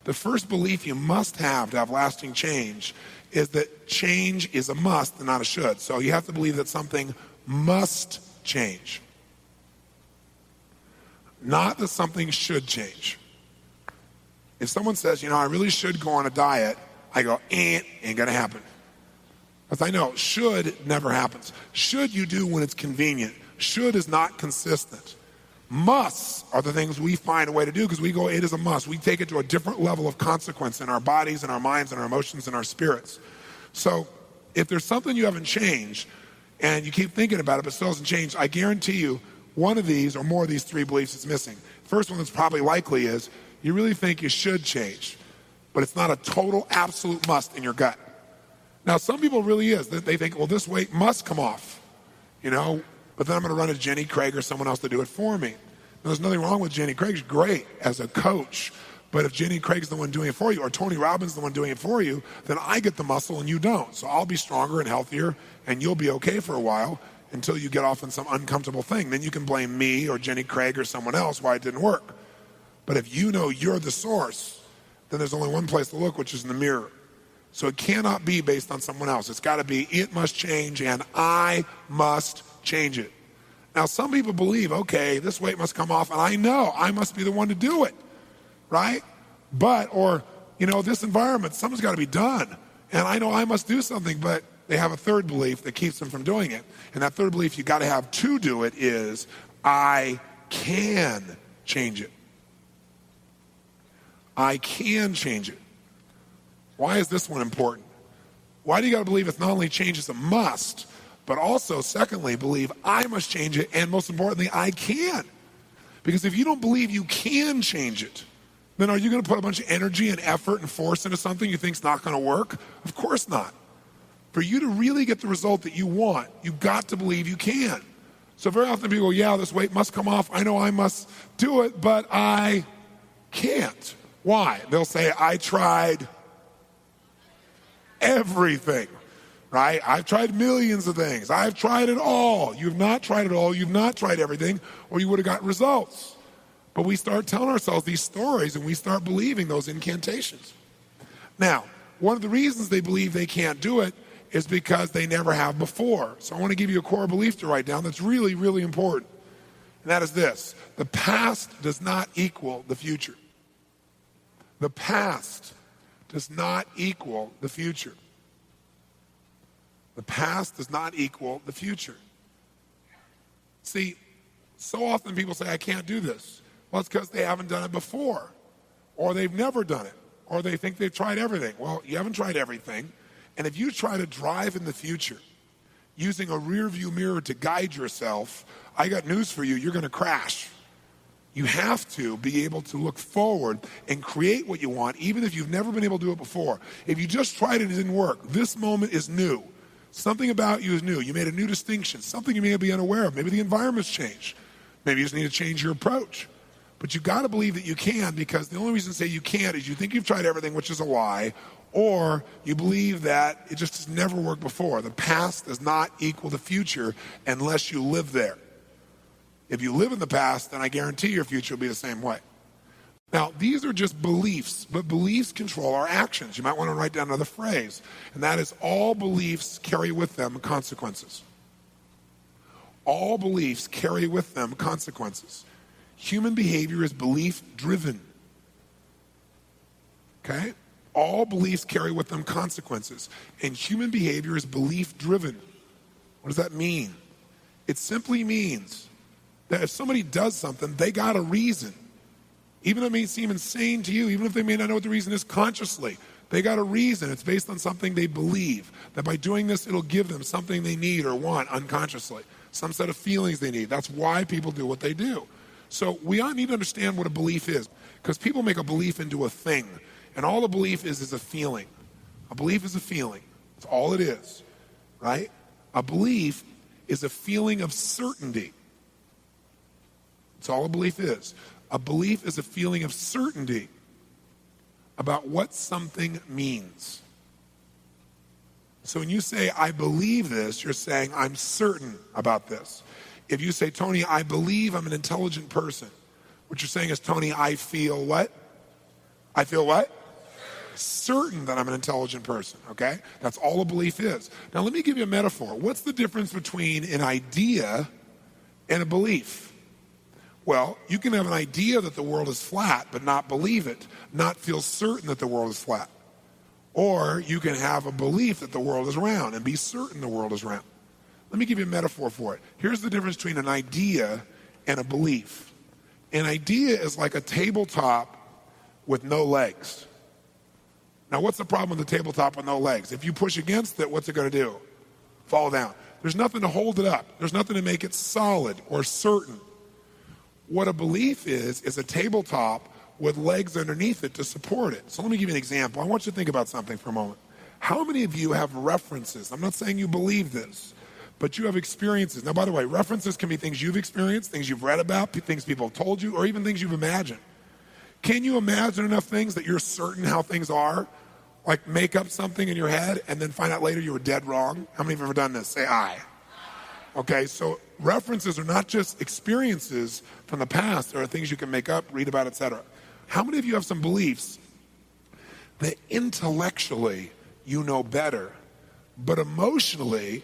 The first belief you must have to have lasting change is that change is a must and not a should. So you have to believe that something must change. not that something should change. If someone says, I really should go on a diet, I go, ain't gonna happen. Because I know should never happens. Should you do when it's convenient. Should is not consistent. Musts are the things we find a way to do because we go, it is a must. We take it to a different level of consequence in our bodies and our minds and our emotions and our spirits. So if there's something you haven't changed and you keep thinking about it but still hasn't changed, I guarantee you one of these or more of these three beliefs is missing. First one that's probably likely is you really think you should change, but it's not a total absolute must in your gut. Now some people really is. They think, well, this weight must come off, but then I'm going to run to Jenny Craig or someone else to do it for me. Now, there's nothing wrong with Jenny Craig. She's great as a coach. But if Jenny Craig's the one doing it for you or Tony Robbins the one doing it for you, then I get the muscle and you don't. So I'll be stronger and healthier and you'll be okay for a while until you get off on some uncomfortable thing. Then you can blame me or Jenny Craig or someone else why it didn't work. But if you know you're the source, then there's only one place to look, which is in the mirror. So it cannot be based on someone else. It's got to be, it must change and I must change it. Now, some people believe, okay, this weight must come off, and I know I must be the one to do it, right? But, this environment, something's got to be done, and I know I must do something, but they have a third belief that keeps them from doing it. And that third belief you got to have to do it is, I can change it. I can change it. Why is this one important? Why do you got to believe it's not only change, it's a must, but also, secondly, believe I must change it, and most importantly, I can. Because if you don't believe you can change it, then are you going to put a bunch of energy and effort and force into something you think's not going to work? Of course not. For you to really get the result that you want, you've got to believe you can. So very often people go, yeah, this weight must come off. I know I must do it, but I can't. Why? They'll say, I tried everything, right? I've tried millions of things. I've tried it all. You've not tried it all. You've not tried everything, or you would have got results. But we start telling ourselves these stories, and we start believing those incantations. Now, one of the reasons they believe they can't do it is because they never have before. So I want to give you a core belief to write down that's really, really important. And that is this: the past does not equal the future. The past does not equal the future. The past does not equal the future. See, so often people say, I can't do this. Well, it's because they haven't done it before, or they've never done it, or they think they've tried everything. Well, you haven't tried everything. And if you try to drive in the future using a rear view mirror to guide yourself, I got news for you, you're going to crash. You have to be able to look forward and create what you want, even if you've never been able to do it before. If you just tried it and it didn't work, this moment is new. Something about you is new. You made a new distinction, something you may be unaware of. Maybe the environment's changed. Maybe you just need to change your approach. But you got to believe that you can, because the only reason to say you can't is you think you've tried everything, which is a lie, or you believe that it just has never worked before. The past does not equal the future unless you live there. If you live in the past, then I guarantee your future will be the same way. Now, these are just beliefs, but beliefs control our actions. You might want to write down another phrase, and that is all beliefs carry with them consequences. All beliefs carry with them consequences. Human behavior is belief-driven. Okay? All beliefs carry with them consequences, and human behavior is belief-driven. What does that mean? It simply means that if somebody does something, they got a reason. Even if it may seem insane to you, even if they may not know what the reason is consciously, they got a reason. It's based on something they believe, that by doing this, it'll give them something they need or want unconsciously, some set of feelings they need. That's why people do what they do. So we all need to understand what a belief is, because people make a belief into a thing, and all a belief is a feeling. A belief is a feeling. That's all it is, right? A belief is a feeling of certainty. That's all a belief is. A belief is a feeling of certainty about what something means. So when you say, I believe this, you're saying, I'm certain about this. If you say, Tony, I believe I'm an intelligent person, what you're saying is, Tony, I feel what? I feel what? Certain that I'm an intelligent person, okay? That's all a belief is. Now let me give you a metaphor. What's the difference between an idea and a belief? Well, you can have an idea that the world is flat, but not believe it, not feel certain that the world is flat. Or you can have a belief that the world is round and be certain the world is round. Let me give you a metaphor for it. Here's the difference between an idea and a belief. An idea is like a tabletop with no legs. Now, what's the problem with the tabletop with no legs? If you push against it, what's it going to do? Fall down. There's nothing to hold it up. There's nothing to make it solid or certain. What a belief is a tabletop with legs underneath it to support it. So let me give you an example. I want you to think about something for a moment. How many of you have references? I'm not saying you believe this, but you have experiences. Now, by the way, references can be things you've experienced, things you've read about, things people have told you, or even things you've imagined. Can you imagine enough things that you're certain how things are? Like make up something in your head and then find out later you were dead wrong? How many have ever done this? Say aye. Okay, so references are not just experiences from the past. There are things you can make up, read about, etc. How many of you have some beliefs that intellectually you know better, but emotionally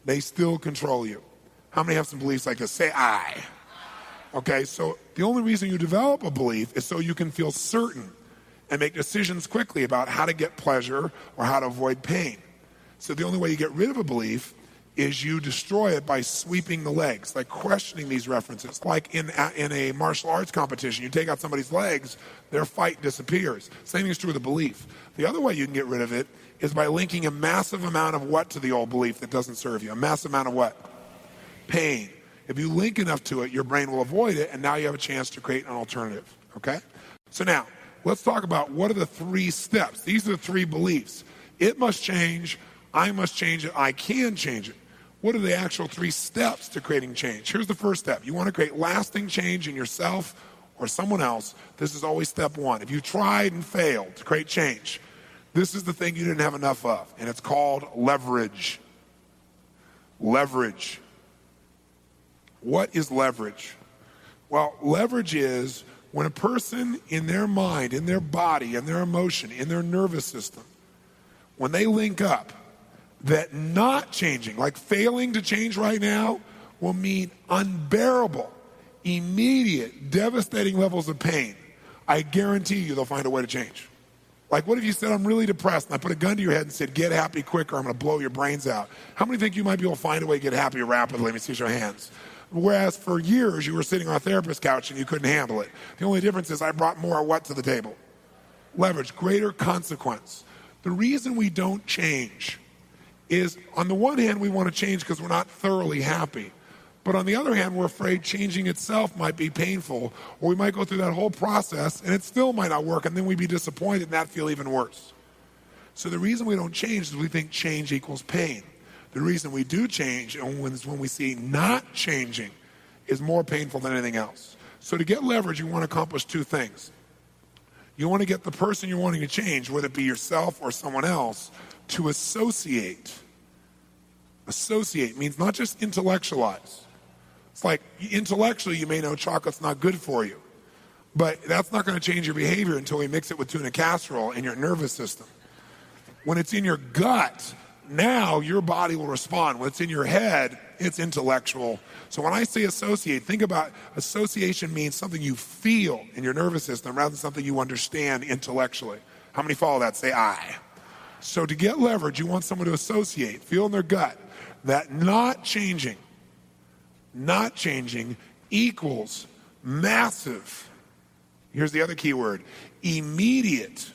they still control you? How many have some beliefs like this? Say aye. Okay, so the only reason you develop a belief is so you can feel certain and make decisions quickly about how to get pleasure or how to avoid pain. So the only way you get rid of a belief is you destroy it by sweeping the legs, like questioning these references. Like in a martial arts competition, you take out somebody's legs, their fight disappears. Same thing is true with a belief. The other way you can get rid of it is by linking a massive amount of what to the old belief that doesn't serve you? A massive amount of what? Pain. If you link enough to it, your brain will avoid it, and now you have a chance to create an alternative, okay? So now, let's talk about what are the 3 steps. These are the 3 beliefs. It must change, I must change it, I can change it. What are the actual 3 steps to creating change? Here's the first step. You want to create lasting change in yourself or someone else. This is always step 1. If you tried and failed to create change, this is the thing you didn't have enough of, and it's called leverage. Leverage. What is leverage? Well, leverage is when a person in their mind, in their body, in their emotion, in their nervous system, when they link up, that not changing, like failing to change right now, will mean unbearable, immediate, devastating levels of pain. I guarantee you they'll find a way to change. Like what if you said, I'm really depressed, and I put a gun to your head and said, get happy quicker, I'm going to blow your brains out. How many think you might be able to find a way to get happy rapidly? Let me see your hands. Whereas for years you were sitting on a therapist couch and you couldn't handle it. The only difference is I brought more what to the table? Leverage, greater consequence. The reason we don't change is, on the one hand, we want to change because we're not thoroughly happy. But on the other hand, we're afraid changing itself might be painful, or we might go through that whole process and it still might not work, and then we'd be disappointed and that feel even worse. So the reason we don't change is we think change equals pain. The reason we do change is when we see not changing is more painful than anything else. So to get leverage, you want to accomplish 2 things. You want to get the person you're wanting to change, whether it be yourself or someone else, to associate. Associate means not just intellectualize. It's like intellectually you may know chocolate's not good for you, but that's not going to change your behavior until you mix it with tuna casserole in your nervous system. When it's in your gut, now your body will respond. When it's in your head, it's intellectual. So when I say associate, think about association means something you feel in your nervous system rather than something you understand intellectually. How many follow that? Say aye. So to get leverage, you want someone to associate, feel in their gut that not changing equals massive, here's the other key word, immediate,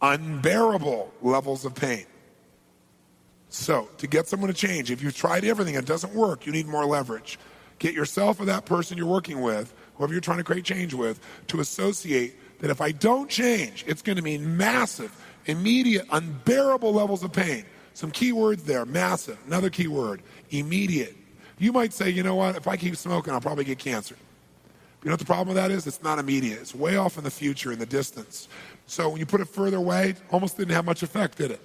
unbearable levels of pain. So to get someone to change, if you've tried everything and it doesn't work, you need more leverage. Get yourself or that person you're working with, whoever you're trying to create change with, to associate that if I don't change, it's going to mean massive, immediate, unbearable levels of pain. Some key words there, massive. Another key word, immediate. You might say, you know what, if I keep smoking, I'll probably get cancer. You know what the problem with that is? It's not immediate. It's way off in the future, in the distance. So when you put it further away, it almost didn't have much effect, did it?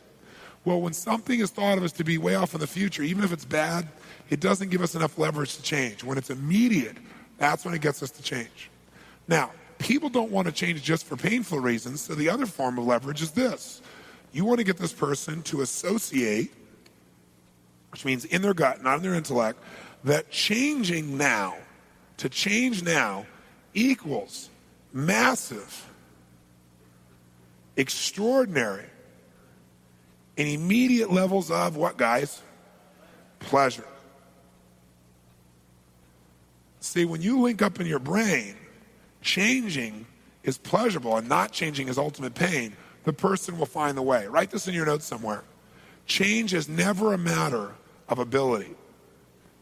Well, when something is thought of as to be way off in the future, even if it's bad, it doesn't give us enough leverage to change. When it's immediate, that's when it gets us to change. Now, people don't want to change just for painful reasons, so the other form of leverage is this. You want to get this person to associate, which means in their gut, not in their intellect, that changing now to change now equals massive, extraordinary, and immediate levels of what, guys? Pleasure. See, when you link up in your brain, changing is pleasurable and not changing is ultimate pain, the person will find the way. Write this in your notes somewhere. Change is never a matter of ability.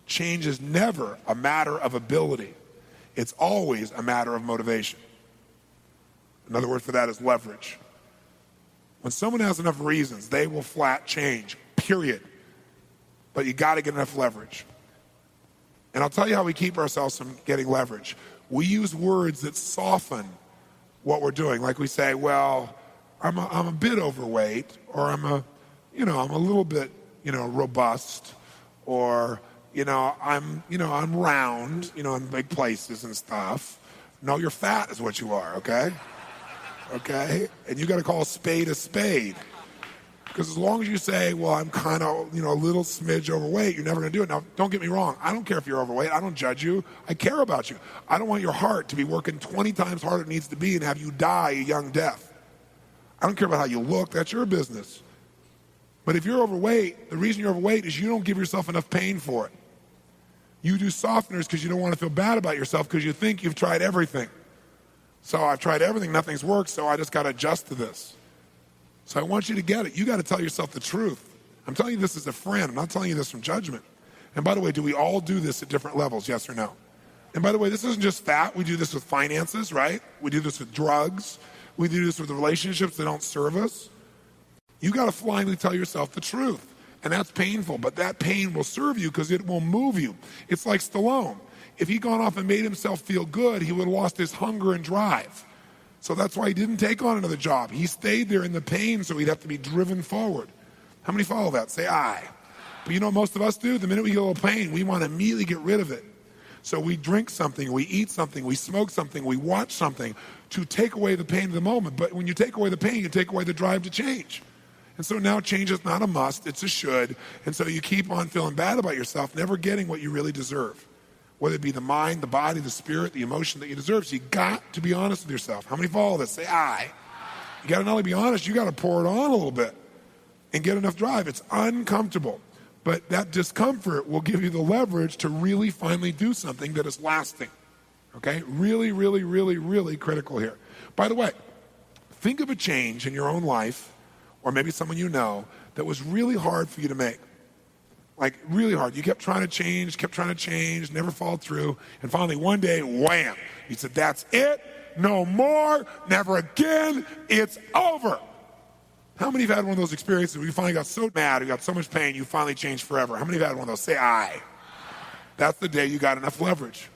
Change is never a matter of ability. It's always a matter of motivation. Another word for that is leverage. When someone has enough reasons, they will flat change, period. But you got to get enough leverage. And I'll tell you how we keep ourselves from getting leverage. We use words that soften what we're doing. Like we say, well, I'm a bit overweight, or I'm a little bit, robust, or, I'm round, in big places and stuff. No, you're fat is what you are, okay? Okay? And you got to call a spade. Because as long as you say, well, I'm kind of, a little smidge overweight, you're never going to do it. Now, don't get me wrong. I don't care if you're overweight. I don't judge you. I care about you. I don't want your heart to be working 20 times harder than it needs to be and have you die a young death. I don't care about how you look. That's your business. But if you're overweight, the reason you're overweight is you don't give yourself enough pain for it. You do softeners because you don't want to feel bad about yourself because you think you've tried everything. So I've tried everything, nothing's worked, so I just got to adjust to this. So I want you to get it. You got to tell yourself the truth. I'm telling you this as a friend. I'm not telling you this from judgment. And by the way, do we all do this at different levels, yes or no? And by the way, this isn't just fat. We do this with finances, right? We do this with drugs. We do this with the relationships that don't serve us. You got to finally tell yourself the truth. And that's painful, but that pain will serve you because it will move you. It's like Stallone. If he'd gone off and made himself feel good, he would have lost his hunger and drive. So that's why he didn't take on another job. He stayed there in the pain so he'd have to be driven forward. How many follow that? Say aye. But you know what most of us do? The minute we get a little pain, we want to immediately get rid of it. So we drink something, we eat something, we smoke something, we watch something to take away the pain of the moment. But when you take away the pain, you take away the drive to change. And so now change is not a must, it's a should. And so you keep on feeling bad about yourself, never getting what you really deserve. Whether it be the mind, the body, the spirit, the emotion that you deserve. So you got to be honest with yourself. How many follow this? Say aye. You got to not only be honest, you got to pour it on a little bit and get enough drive. It's uncomfortable. But that discomfort will give you the leverage to really finally do something that is lasting. Okay? Really, really, really, really critical here. By the way, think of a change in your own life, or maybe someone you know, that was really hard for you to make. Like, really hard. You kept trying to change, never followed through. And finally, one day, wham, you said, that's it, no more, never again, it's over. How many have had one of those experiences where you finally got so mad, you got so much pain, you finally changed forever? How many have had one of those? Say aye. That's the day you got enough leverage.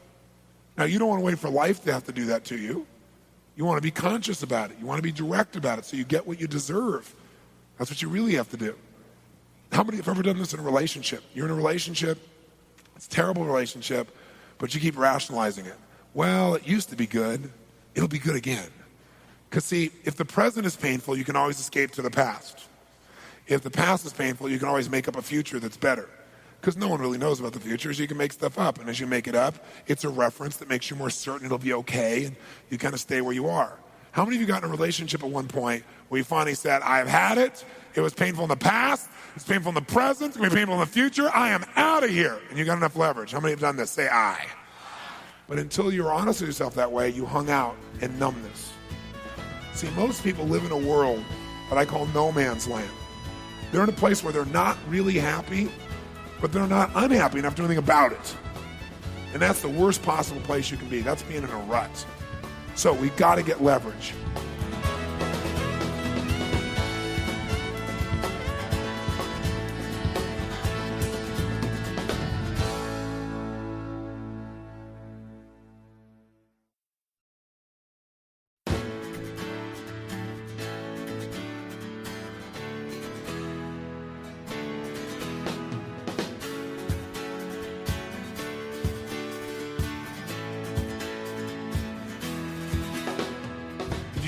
Now, you don't want to wait for life to have to do that to you. You want to be conscious about it. You want to be direct about it so you get what you deserve. That's what you really have to do. How many have ever done this in a relationship? You're in a relationship, it's a terrible relationship, but you keep rationalizing it. Well, it used to be good, it'll be good again. Because see, if the present is painful, you can always escape to the past. If the past is painful, you can always make up a future that's better. Because no one really knows about the future, so you can make stuff up. And as you make it up, it's a reference that makes you more certain it'll be okay, and you kind of stay where you are. How many of you got in a relationship at one point where you finally said, I've had it, it was painful in the past, it's painful in the present, it's going to be painful in the future, I am out of here. And you got enough leverage. How many have done this? Say aye. But until you're honest with yourself that way, you hung out in numbness. See, most people live in a world that I call no man's land. They're in a place where they're not really happy, but they're not unhappy enough to do anything about it. And that's the worst possible place you can be. That's being in a rut. So we got to get leverage.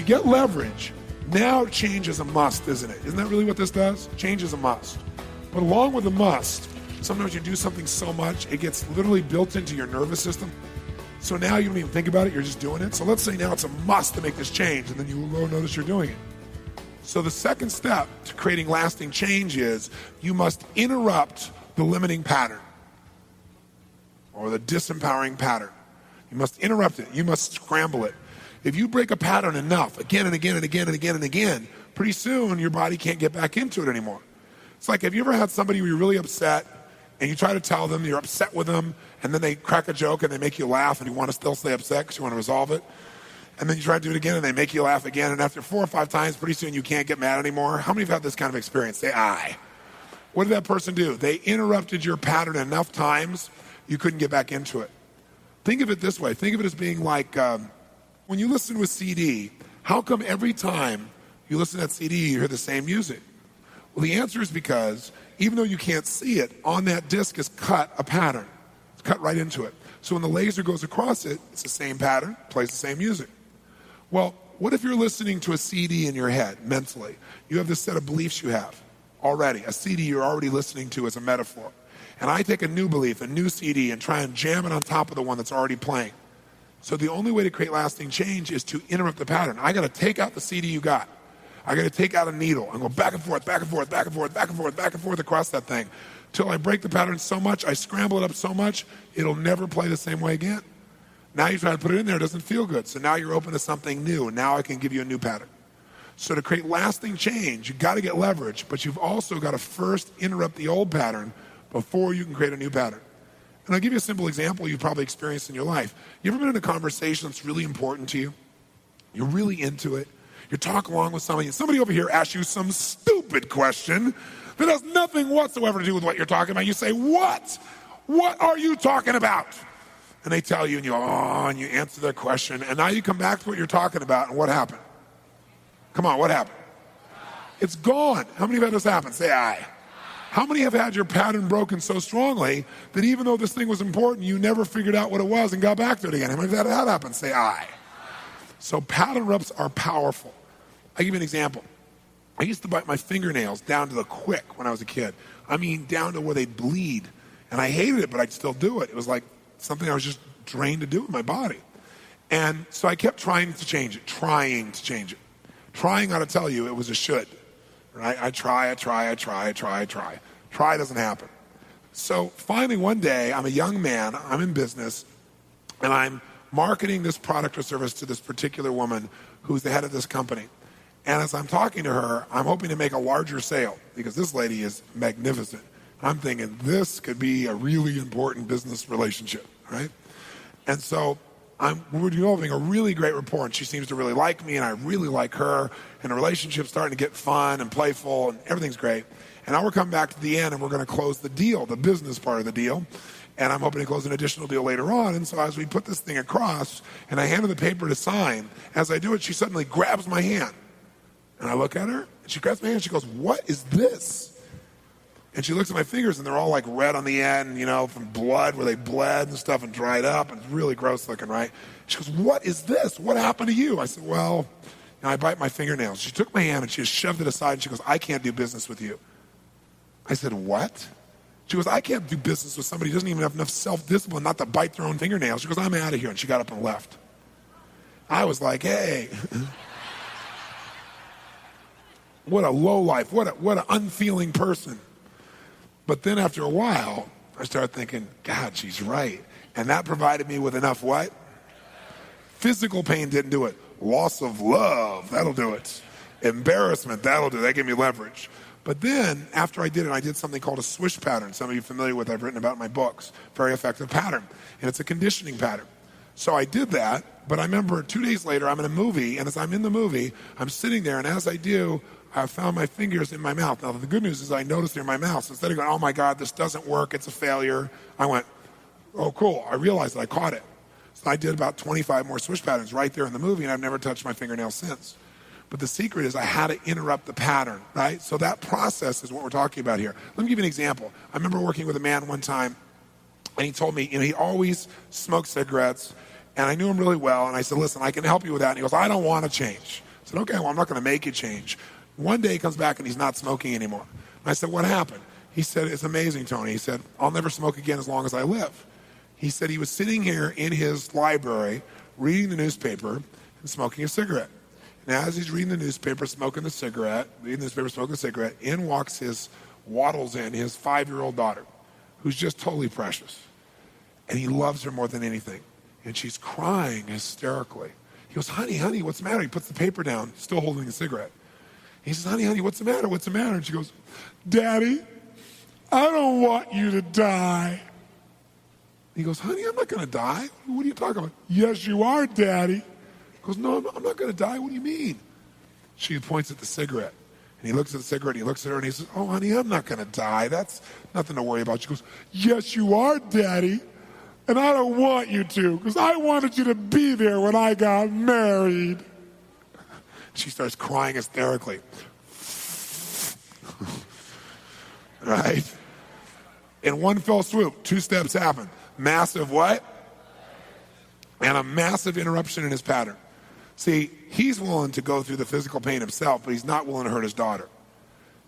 Get leverage. Now change is a must, isn't it? Isn't that really what this does? Change is a must. But along with the must, sometimes you do something so much, it gets literally built into your nervous system. So now you don't even think about it, you're just doing it. So let's say now it's a must to make this change, and then you will notice you're doing it. So the second step to creating lasting change is you must interrupt the limiting pattern or the disempowering pattern. You must interrupt it. You must scramble it. If you break a pattern enough, again and again and again and again and again, pretty soon your body can't get back into it anymore. It's like, have you ever had somebody where you're really upset and you try to tell them you're upset with them, and then they crack a joke and they make you laugh and you want to still stay upset because you want to resolve it? And then you try to do it again and they make you laugh again, and after 4 or 5 times, pretty soon you can't get mad anymore. How many have had this kind of experience? Say aye. What did that person do? They interrupted your pattern enough times you couldn't get back into it. Think of it this way. Think of it as being like when you listen to a CD, how come every time you listen to that CD you hear the same music? Well, the answer is because even though you can't see it, on that disc is cut a pattern. It's cut right into it. So when the laser goes across it, it's the same pattern, plays the same music. Well, what if you're listening to a CD in your head mentally? You have this set of beliefs you have already, a CD you're already listening to as a metaphor. And I take a new belief, a new CD, and try and jam it on top of the one that's already playing. So the only way to create lasting change is to interrupt the pattern. I got to take out the CD you got. I got to take out a needle and go back and forth, back and forth, back and forth, back and forth, back and forth across that thing till I break the pattern so much, I scramble it up so much, it'll never play the same way again. Now you try to put it in there, it doesn't feel good. So now you're open to something new, and now I can give you a new pattern. So to create lasting change, you've got to get leverage, but you've also got to first interrupt the old pattern before you can create a new pattern. And I'll give you a simple example you've probably experienced in your life. You ever been in a conversation that's really important to you? You're really into it. You're talking along with somebody, and somebody over here asks you some stupid question that has nothing whatsoever to do with what you're talking about. You say, what? What are you talking about? And they tell you, and you go, oh, and you answer their question, and now you come back to what you're talking about, and what happened? Come on, what happened? It's gone. How many have had this happen? Say aye. How many have had your pattern broken so strongly that even though this thing was important, you never figured out what it was and got back to it again? How many have had that happen? Say aye. So pattern interrupts are powerful. I'll give you an example. I used to bite my fingernails down to the quick when I was a kid. I mean, down to where they bleed. And I hated it, but I'd still do it. It was like something I was just trained to do with my body. And so I kept trying to change it. Trying, how to tell you, it was a should. Right? I try. Try doesn't happen. So finally one day, I'm a young man, I'm in business, and I'm marketing this product or service to this particular woman who's the head of this company. And as I'm talking to her, I'm hoping to make a larger sale because this lady is magnificent. I'm thinking this could be a really important business relationship, right? And so we're developing a really great rapport, and she seems to really like me, and I really like her, and the relationship's starting to get fun and playful, and everything's great. And now we're coming back to the end, and we're going to close the deal, the business part of the deal, and I'm hoping to close an additional deal later on. And so as we put this thing across, and I hand her the paper to sign, as I do it, she suddenly grabs my hand. And I look at her, and she grabs my hand, and she goes, what is this? And she looks at my fingers, and they're all like red on the end, you know, from blood, where they bled and stuff and dried up, and it's really gross looking, right? She goes, what is this? What happened to you? I said, well, I bite my fingernails. She took my hand, and she just shoved it aside, and she goes, I can't do business with you. I said, what? She goes, I can't do business with somebody who doesn't even have enough self-discipline not to bite their own fingernails. She goes, I'm out of here. And she got up and left. I was like, hey. What a lowlife, what an unfeeling person. But then after a while, I started thinking, God, she's right. And that provided me with enough what? Physical pain didn't do it. Loss of love, that'll do it. Embarrassment, that'll do it. That gave me leverage. But then, after I did it, I did something called a swish pattern. Some of you are familiar with, I've written about in my books. Very effective pattern. And it's a conditioning pattern. So I did that, but I remember 2 days later, I'm in a movie, and as I'm in the movie, I'm sitting there, and as I do, I found my fingers in my mouth. Now, the good news is I noticed they're in my mouth. So instead of going, oh my God, this doesn't work, it's a failure, I went, oh cool, I realized that I caught it. So I did about 25 more swish patterns right there in the movie, and I've never touched my fingernails since. But the secret is I had to interrupt the pattern, right? So that process is what we're talking about here. Let me give you an example. I remember working with a man one time, and he told me, you know, he always smoked cigarettes, and I knew him really well, and I said, listen, I can help you with that. And he goes, I don't want to change. I said, okay, well, I'm not going to make you change. One day he comes back and he's not smoking anymore. And I said, what happened? He said, it's amazing, Tony. He said, I'll never smoke again as long as I live. He said he was sitting here in his library reading the newspaper and smoking a cigarette. And as he's reading the newspaper, smoking the cigarette, in walks waddles in his 5-year-old daughter, who's just totally precious. And he loves her more than anything. And she's crying hysterically. He goes, honey, what's the matter? He puts the paper down, still holding the cigarette. He says, honey, what's the matter? And she goes, Daddy, I don't want you to die. He goes, honey, I'm not going to die. What are you talking about? Yes, you are, Daddy. He goes, no, I'm not going to die. What do you mean? She points at the cigarette. And he looks at the cigarette, and he looks at her, and he says, oh, honey, I'm not going to die. That's nothing to worry about. She goes, yes, you are, Daddy. And I don't want you to, because I wanted you to be there when I got married. She starts crying hysterically. Right? In one fell swoop, 2 steps happen. Massive what? And a massive interruption in his pattern. See, he's willing to go through the physical pain himself, but he's not willing to hurt his daughter.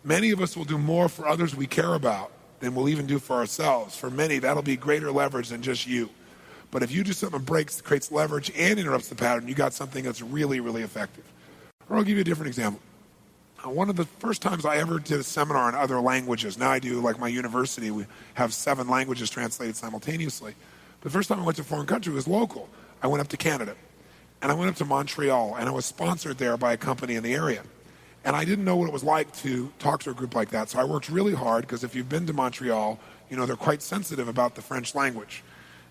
Many of us will do more for others we care about than we'll even do for ourselves. For many, that'll be greater leverage than just you. But if you do something that creates leverage and interrupts the pattern, you got something that's really, really effective. Or I'll give you a different example. One of the first times I ever did a seminar in other languages, now I do, like my university, we have 7 languages translated simultaneously. The first time I went to a foreign country was local. I went up to Canada. And I went up to Montreal, and I was sponsored there by a company in the area. And I didn't know what it was like to talk to a group like that, so I worked really hard, because if you've been to Montreal, you know they're quite sensitive about the French language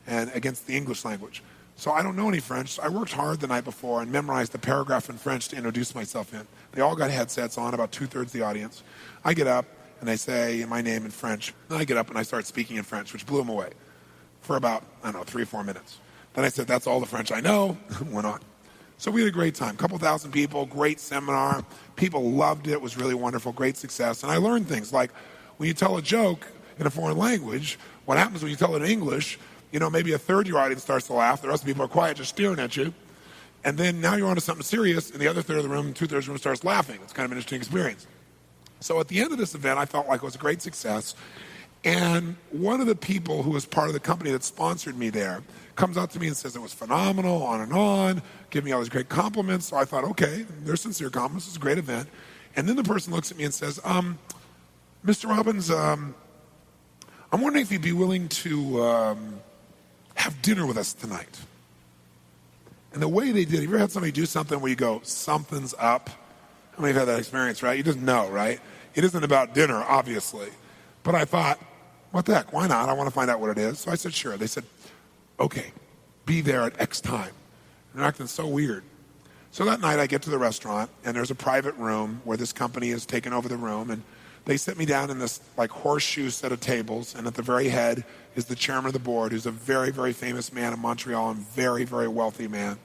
and against the English language. So I don't know any French, so I worked hard the night before and memorized the paragraph in French to introduce myself in. They all got headsets on, about 2/3 of the audience. I get up, and I say my name in French. Then I get up, and I start speaking in French, which blew them away for about, 3 or 4 minutes. Then I said, that's all the French I know, went on. So we had a great time, a couple thousand people, great seminar. People loved it. It was really wonderful, great success. And I learned things like when you tell a joke in a foreign language, what happens when you tell it in English, maybe 1/3 of your audience starts to laugh. The rest of the people are quiet, just staring at you. And then now you're on to something serious, and the other 1/3 of the room, 2/3 of the room starts laughing. It's kind of an interesting experience. So at the end of this event, I felt like it was a great success. And one of the people who was part of the company that sponsored me there comes out to me and says it was phenomenal, on, give me all these great compliments. So I thought, okay, they're sincere compliments. It's a great event. And then the person looks at me and says, Mr. Robbins, I'm wondering if you'd be willing to have dinner with us tonight. And the way they did it, you ever had somebody do something where you go, something's up? How many have had that experience, right? You just know, right? It isn't about dinner, obviously. But I thought, what the heck, why not? I want to find out what it is. So I said, sure. They said, okay, be there at X time. They're acting so weird. So that night I get to the restaurant, and there's a private room where this company has taken over the room, and they sit me down in this like horseshoe set of tables, and at the very head is the chairman of the board, who's a very, very famous man in Montreal and very, very wealthy man.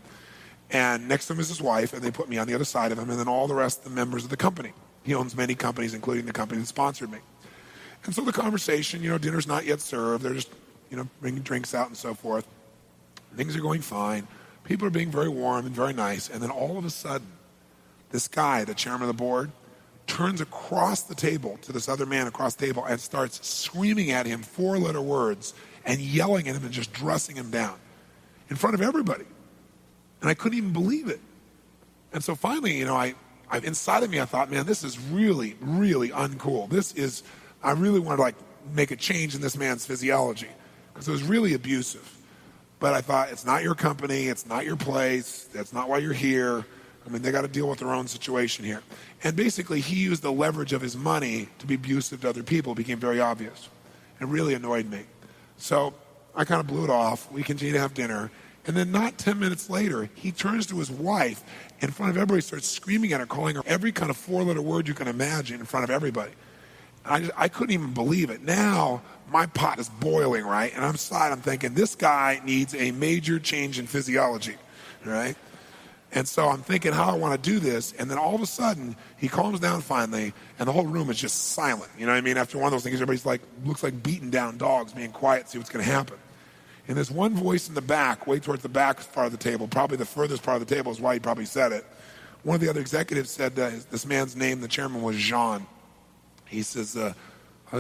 And next to him is his wife, and they put me on the other side of him, and then all the rest of the members of the company. He owns many companies, including the company that sponsored me. And so the conversation, dinner's not yet served. They're just, bringing drinks out and so forth. Things are going fine. People are being very warm and very nice. And then all of a sudden, this guy, the chairman of the board, turns across the table to this other man across the table and starts screaming at him 4-letter words and yelling at him and just dressing him down in front of everybody. And I couldn't even believe it. And so finally, I inside of me, I thought, man, this is really, really uncool. I really want to make a change in this man's physiology because it was really abusive. But I thought, it's not your company, it's not your place, that's not why you're here. I mean, they got to deal with their own situation here. And basically, he used the leverage of his money to be abusive to other people. It became very obvious. It really annoyed me. So I kind of blew it off. We continued to have dinner. And then not 10 minutes later, he turns to his wife in front of everybody, starts screaming at her, calling her every kind of 4-letter word you can imagine in front of everybody. I couldn't even believe it. Now, my pot is boiling, right? And I'm thinking, this guy needs a major change in physiology, right? And so I'm thinking how I want to do this. And then all of a sudden, he calms down finally, and the whole room is just silent. You know what I mean? After one of those things, everybody's looks like beaten down dogs, being quiet, see what's going to happen. And there's one voice in the back, way towards the back part of the table, probably the furthest part of the table is why he probably said it. One of the other executives said this man's name, the chairman, was Jean. He says,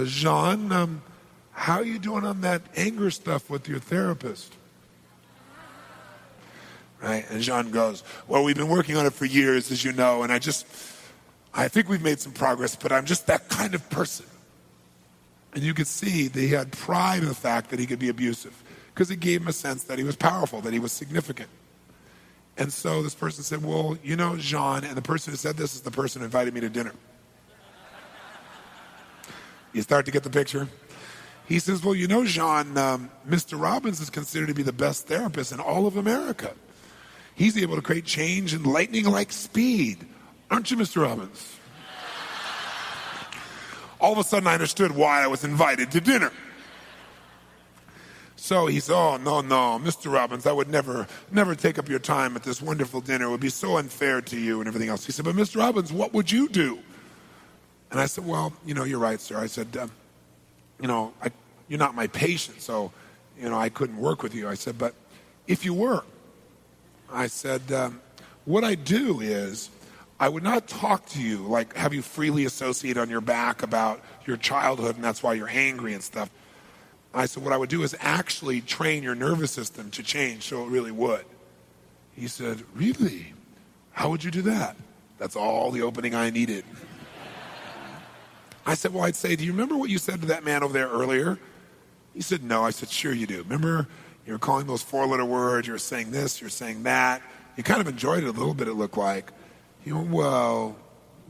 Jean, how are you doing on that anger stuff with your therapist? Right? And Jean goes, well, we've been working on it for years, as you know, and I think we've made some progress, but I'm just that kind of person. And you could see that he had pride in the fact that he could be abusive, because it gave him a sense that he was powerful, that he was significant. And so this person said, well, you know, Jean, and the person who said this is the person who invited me to dinner. You start to get the picture? He says, well, you know, Jean, Mr. Robbins is considered to be the best therapist in all of America. He's able to create change in lightning-like speed. Aren't you, Mr. Robbins? All of a sudden, I understood why I was invited to dinner. So he said, oh, no, Mr. Robbins, I would never take up your time at this wonderful dinner. It would be so unfair to you and everything else. He said, but Mr. Robbins, what would you do? And I said, well, you know, you're right, sir. I said, you know, you're not my patient, so, you know, I couldn't work with you. I said, but if you were, I said, what I do is I would not talk to you, like have you freely associate on your back about your childhood and that's why you're angry and stuff. I said, what I would do is actually train your nervous system to change so it really would. He said, really? How would you do that? That's all the opening I needed. I said, well, I'd say, do you remember what you said to that man over there earlier? He said, no. I said, sure you do. Remember, you were calling those four-letter words, you were saying this, you were saying that. You kind of enjoyed it a little bit, it looked like. He went, well,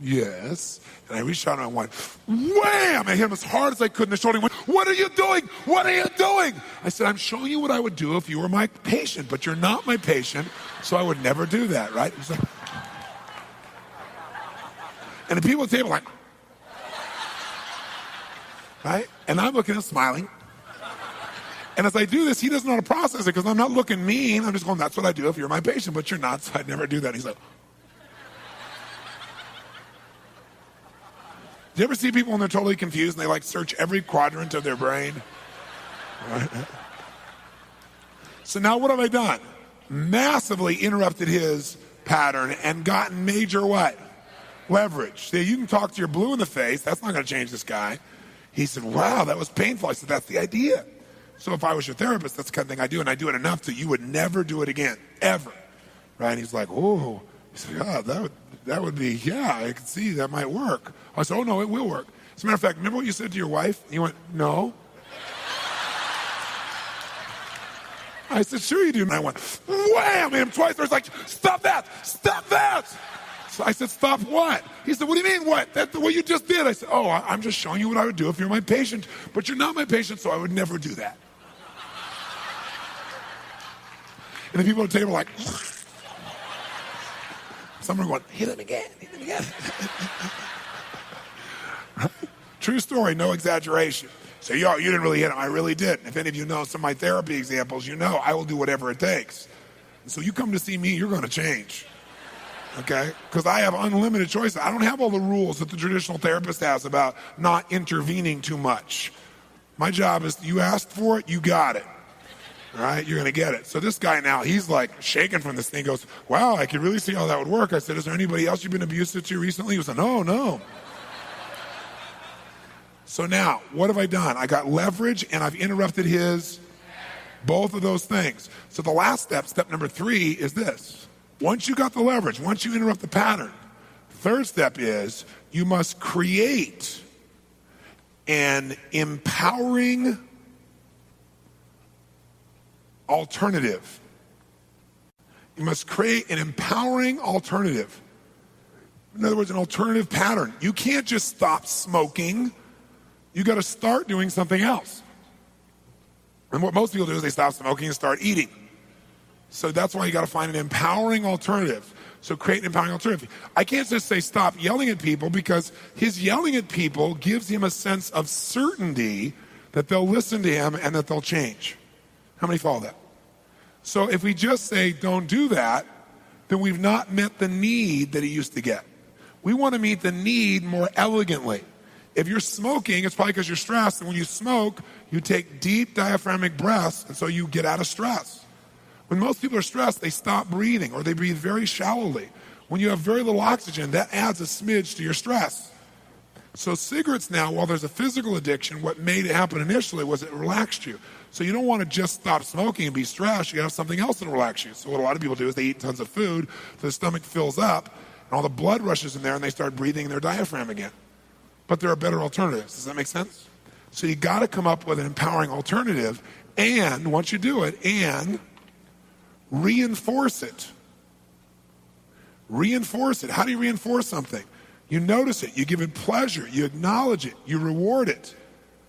yes. And I reached out and I went, wham! I hit him as hard as I could in the shoulder. He went, what are you doing? What are you doing? I said, I'm showing you what I would do if you were my patient, but you're not my patient, so I would never do that, right? He's like, and the people at the table like, right? And I'm looking at him smiling. And as I do this, he doesn't know how to process it because I'm not looking mean. I'm just going, that's what I do if you're my patient, but you're not, so I'd never do that. He's like, do you ever see people when they're totally confused and they like search every quadrant of their brain? Right? So now what have I done? Massively interrupted his pattern and gotten major what? Leverage. See, you can talk to your blue in the face. That's not going to change this guy. He said, wow, that was painful. I said, that's the idea. So if I was your therapist, that's the kind of thing I do, and I do it enough that you would never do it again, ever. Right? And he's like, oh. He said, yeah, that would be, yeah, I can see that might work. I said, oh, no, it will work. As a matter of fact, remember what you said to your wife? And he went, no. I said, sure you do. And I went, wham, hit him twice. I was like, stop that, stop that. So I said, stop what? He said, what do you mean what? That's what you just did. I said, oh, I'm just showing you what I would do if you're my patient, but you're not my patient, so I would never do that. And the people at the table are like, some are going, hit him again, hit him again. True story, no exaggeration. So you didn't really hit him. I really did. If any of you know some of my therapy examples, you know I will do whatever it takes. And so you come to see me, you're going to change. Okay? Because I have unlimited choices. I don't have all the rules that the traditional therapist has about not intervening too much. My job is, you asked for it, you got it. All right? You're going to get it. So this guy now, he's like shaking from this thing. He goes, wow, I could really see how that would work. I said, is there anybody else you've been abusive to recently? He was like, no. So now, what have I done? I got leverage and I've interrupted both of those things. So the last step number 3 is this. Once you got the leverage, once you interrupt the pattern, third step is you must create an empowering alternative. You must create an empowering alternative. In other words, an alternative pattern. You can't just stop smoking. You got to start doing something else. And what most people do is they stop smoking and start eating. So that's why you got to find an empowering alternative. So create an empowering alternative. I can't just say stop yelling at people, because his yelling at people gives him a sense of certainty that they'll listen to him and that they'll change. How many follow that? So if we just say don't do that, then we've not met the need that he used to get. We want to meet the need more elegantly. If you're smoking, it's probably because you're stressed, and when you smoke, you take deep diaphragmatic breaths, and so you get out of stress. When most people are stressed, they stop breathing or they breathe very shallowly. When you have very little oxygen, that adds a smidge to your stress. So cigarettes now, while there's a physical addiction, what made it happen initially was it relaxed you. So you don't want to just stop smoking and be stressed. You have something else to relax you. So what a lot of people do is they eat tons of food, so the stomach fills up, and all the blood rushes in there, and they start breathing in their diaphragm again. But there are better alternatives. Does that make sense? So you got to come up with an empowering alternative, and once you do it, and reinforce it. Reinforce it. How do you reinforce something? You notice it. You give it pleasure. You acknowledge it. You reward it.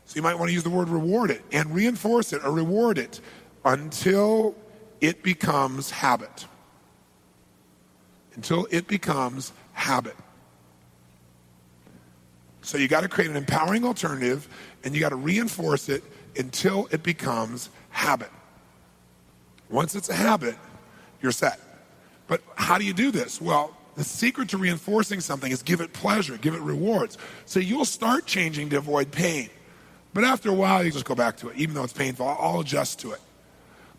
So you might want to use the word reward it and reinforce it or reward it until it becomes habit. Until it becomes habit. So you got to create an empowering alternative and you got to reinforce it until it becomes habit. Once it's a habit, you're set. But how do you do this? Well, the secret to reinforcing something is give it pleasure, give it rewards. So you'll start changing to avoid pain. But after a while, you just go back to it. Even though it's painful, I'll adjust to it.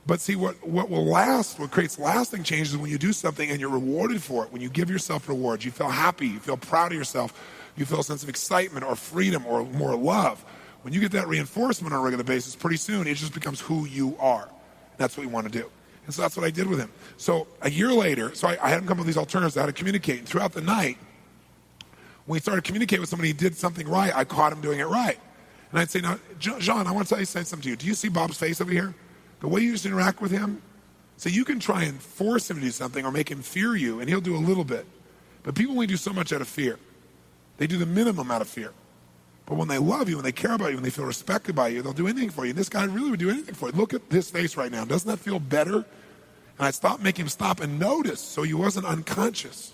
But see, what will last, what creates lasting change is when you do something and you're rewarded for it. When you give yourself rewards, you feel happy, you feel proud of yourself, you feel a sense of excitement or freedom or more love. When you get that reinforcement on a regular basis, pretty soon it just becomes who you are. And that's what we want to do. And so that's what I did with him. So a year later, so I had him come up with these alternatives to how to communicate. And throughout the night, when he started communicating with somebody who did something right, I caught him doing it right. And I'd say, now, John, I want to say something to you. Do you see Bob's face over here? The way you just interact with him? So you can try and force him to do something or make him fear you, and he'll do a little bit. But people only do so much out of fear. They do the minimum out of fear. But when they love you, when they care about you, when they feel respected by you, they'll do anything for you. And this guy really would do anything for you. Look at his face right now. Doesn't that feel better? And I'd make him stop and notice so he wasn't unconscious.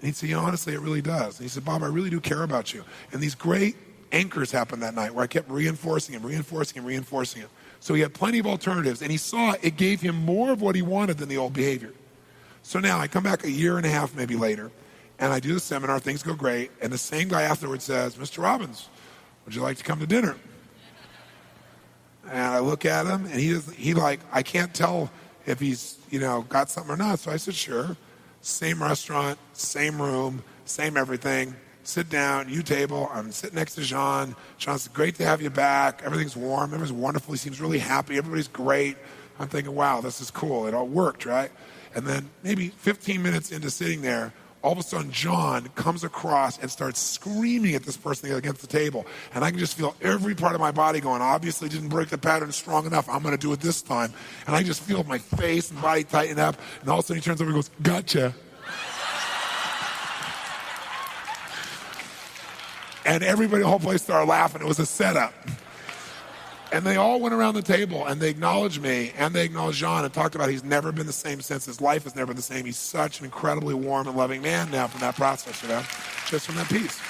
And he'd say, honestly, it really does. And he said, Bob, I really do care about you. And these great anchors happened that night where I kept reinforcing him. So he had plenty of alternatives, and he saw it gave him more of what he wanted than the old behavior. So now I come back a year and a half maybe later, and I do the seminar, things go great, and the same guy afterwards says, Mr. Robbins, would you like to come to dinner? And I look at him, and I can't tell if he's, got something or not. So I said, sure. Same restaurant, same room, same everything. Sit down, you table. I'm sitting next to Jean. Jean's great to have you back. Everything's warm. Everything's wonderful. He seems really happy. Everybody's great. I'm thinking, wow, this is cool. It all worked, right? And then maybe 15 minutes into sitting there, all of a sudden John comes across and starts screaming at this person against the table. And I can just feel every part of my body going, obviously didn't break the pattern strong enough. I'm going to do it this time. And I just feel my face and body tighten up. And all of a sudden he turns over and goes, gotcha. And everybody, the whole place started laughing. It was a setup. And they all went around the table and they acknowledged me and they acknowledged Jean and talked about he's never been the same since. His life has never been the same. He's such an incredibly warm and loving man now from that process, just from that piece.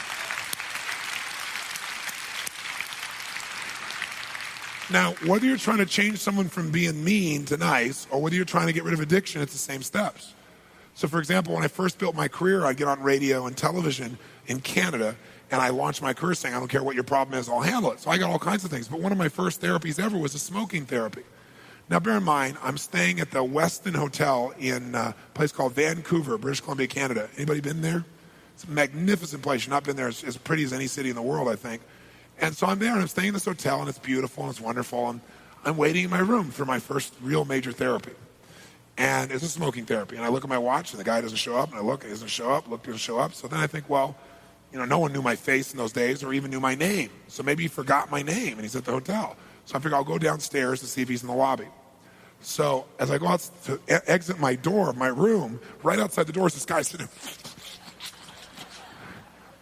Now, whether you're trying to change someone from being mean to nice or whether you're trying to get rid of addiction, it's the same steps. So, for example, when I first built my career, I'd get on radio and television in Canada, and I launched my career saying, I don't care what your problem is, I'll handle it. So I got all kinds of things. But one of my first therapies ever was a smoking therapy. Now, bear in mind, I'm staying at the Westin Hotel in a place called Vancouver, British Columbia, Canada. Anybody been there? It's a magnificent place. You've not been there. It's as pretty as any city in the world, I think. And so I'm there, and I'm staying in this hotel, and it's beautiful, and it's wonderful. And I'm waiting in my room for my first real major therapy. And it's a smoking therapy. And I look at my watch, and the guy doesn't show up. And I look, he doesn't show up, look, doesn't show up. So then I think, well, no one knew my face in those days or even knew my name. So maybe he forgot my name, and he's at the hotel. So I figure I'll go downstairs to see if he's in the lobby. So as I go out to exit my door of my room, right outside the door is this guy sitting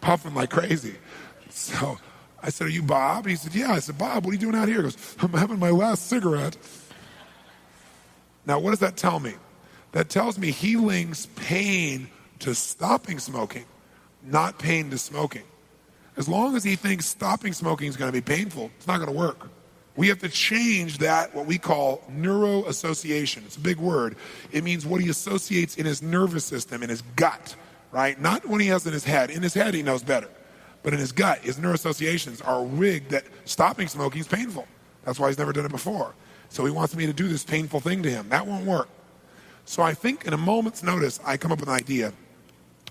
puffing like crazy. So I said, are you Bob? He said, yeah. I said, Bob, what are you doing out here? He goes, I'm having my last cigarette. Now, what does that tell me? That tells me he links pain to stopping smoking, not pain to smoking. As long as he thinks stopping smoking is going to be painful, it's not going to work. We have to change that, what we call neuroassociation. It's a big word. It means what he associates in his nervous system, in his gut, right? Not what he has in his head. In his head, he knows better. But in his gut, his neuroassociations are rigged that stopping smoking is painful. That's why he's never done it before. So he wants me to do this painful thing to him. That won't work. So I think in a moment's notice, I come up with an idea.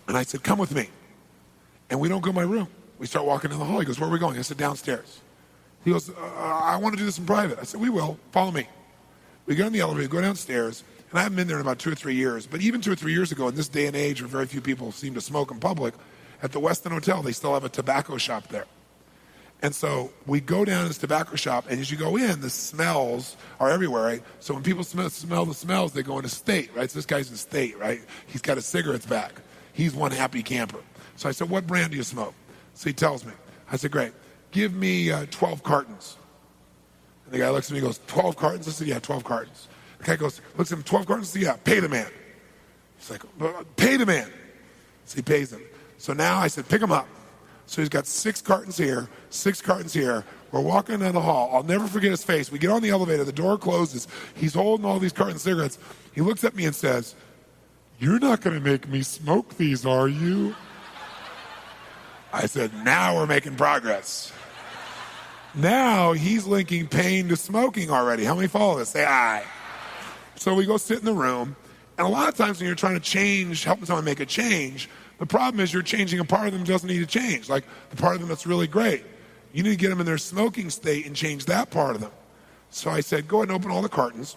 And I said, come with me. And we don't go to my room. We start walking down the hall. He goes, where are we going? I said, downstairs. He goes, I want to do this in private. I said, we will. Follow me. We get on the elevator, go downstairs, and I haven't been there in about 2 or 3 years. But even 2 or 3 years ago, in this day and age where very few people seem to smoke in public, at the Westin Hotel, they still have a tobacco shop there. And so we go down to this tobacco shop, and as you go in, the smells are everywhere, right? So when people smell the smells, they go into state, right? So this guy's in state, right? He's got his cigarettes back. He's one happy camper. So I said, what brand do you smoke? So he tells me. I said, great. Give me 12 cartons. And the guy looks at me and goes, 12 cartons? I said, yeah, 12 cartons. The guy goes, looks at him, 12 cartons? I said, yeah, pay the man. He's like, pay the man. So he pays him. So now I said, pick him up. So he's got 6 cartons here, 6 cartons here. We're walking down the hall. I'll never forget his face. We get on the elevator. The door closes. He's holding all these cartons of cigarettes. He looks at me and says, you're not going to make me smoke these, are you? I said, now we're making progress. Now he's linking pain to smoking already. How many follow this? Say aye. So we go sit in the room. And a lot of times when you're trying to change, helping someone make a change, the problem is you're changing a part of them that doesn't need to change, like the part of them that's really great. You need to get them in their smoking state and change that part of them. So I said, go ahead and open all the cartons,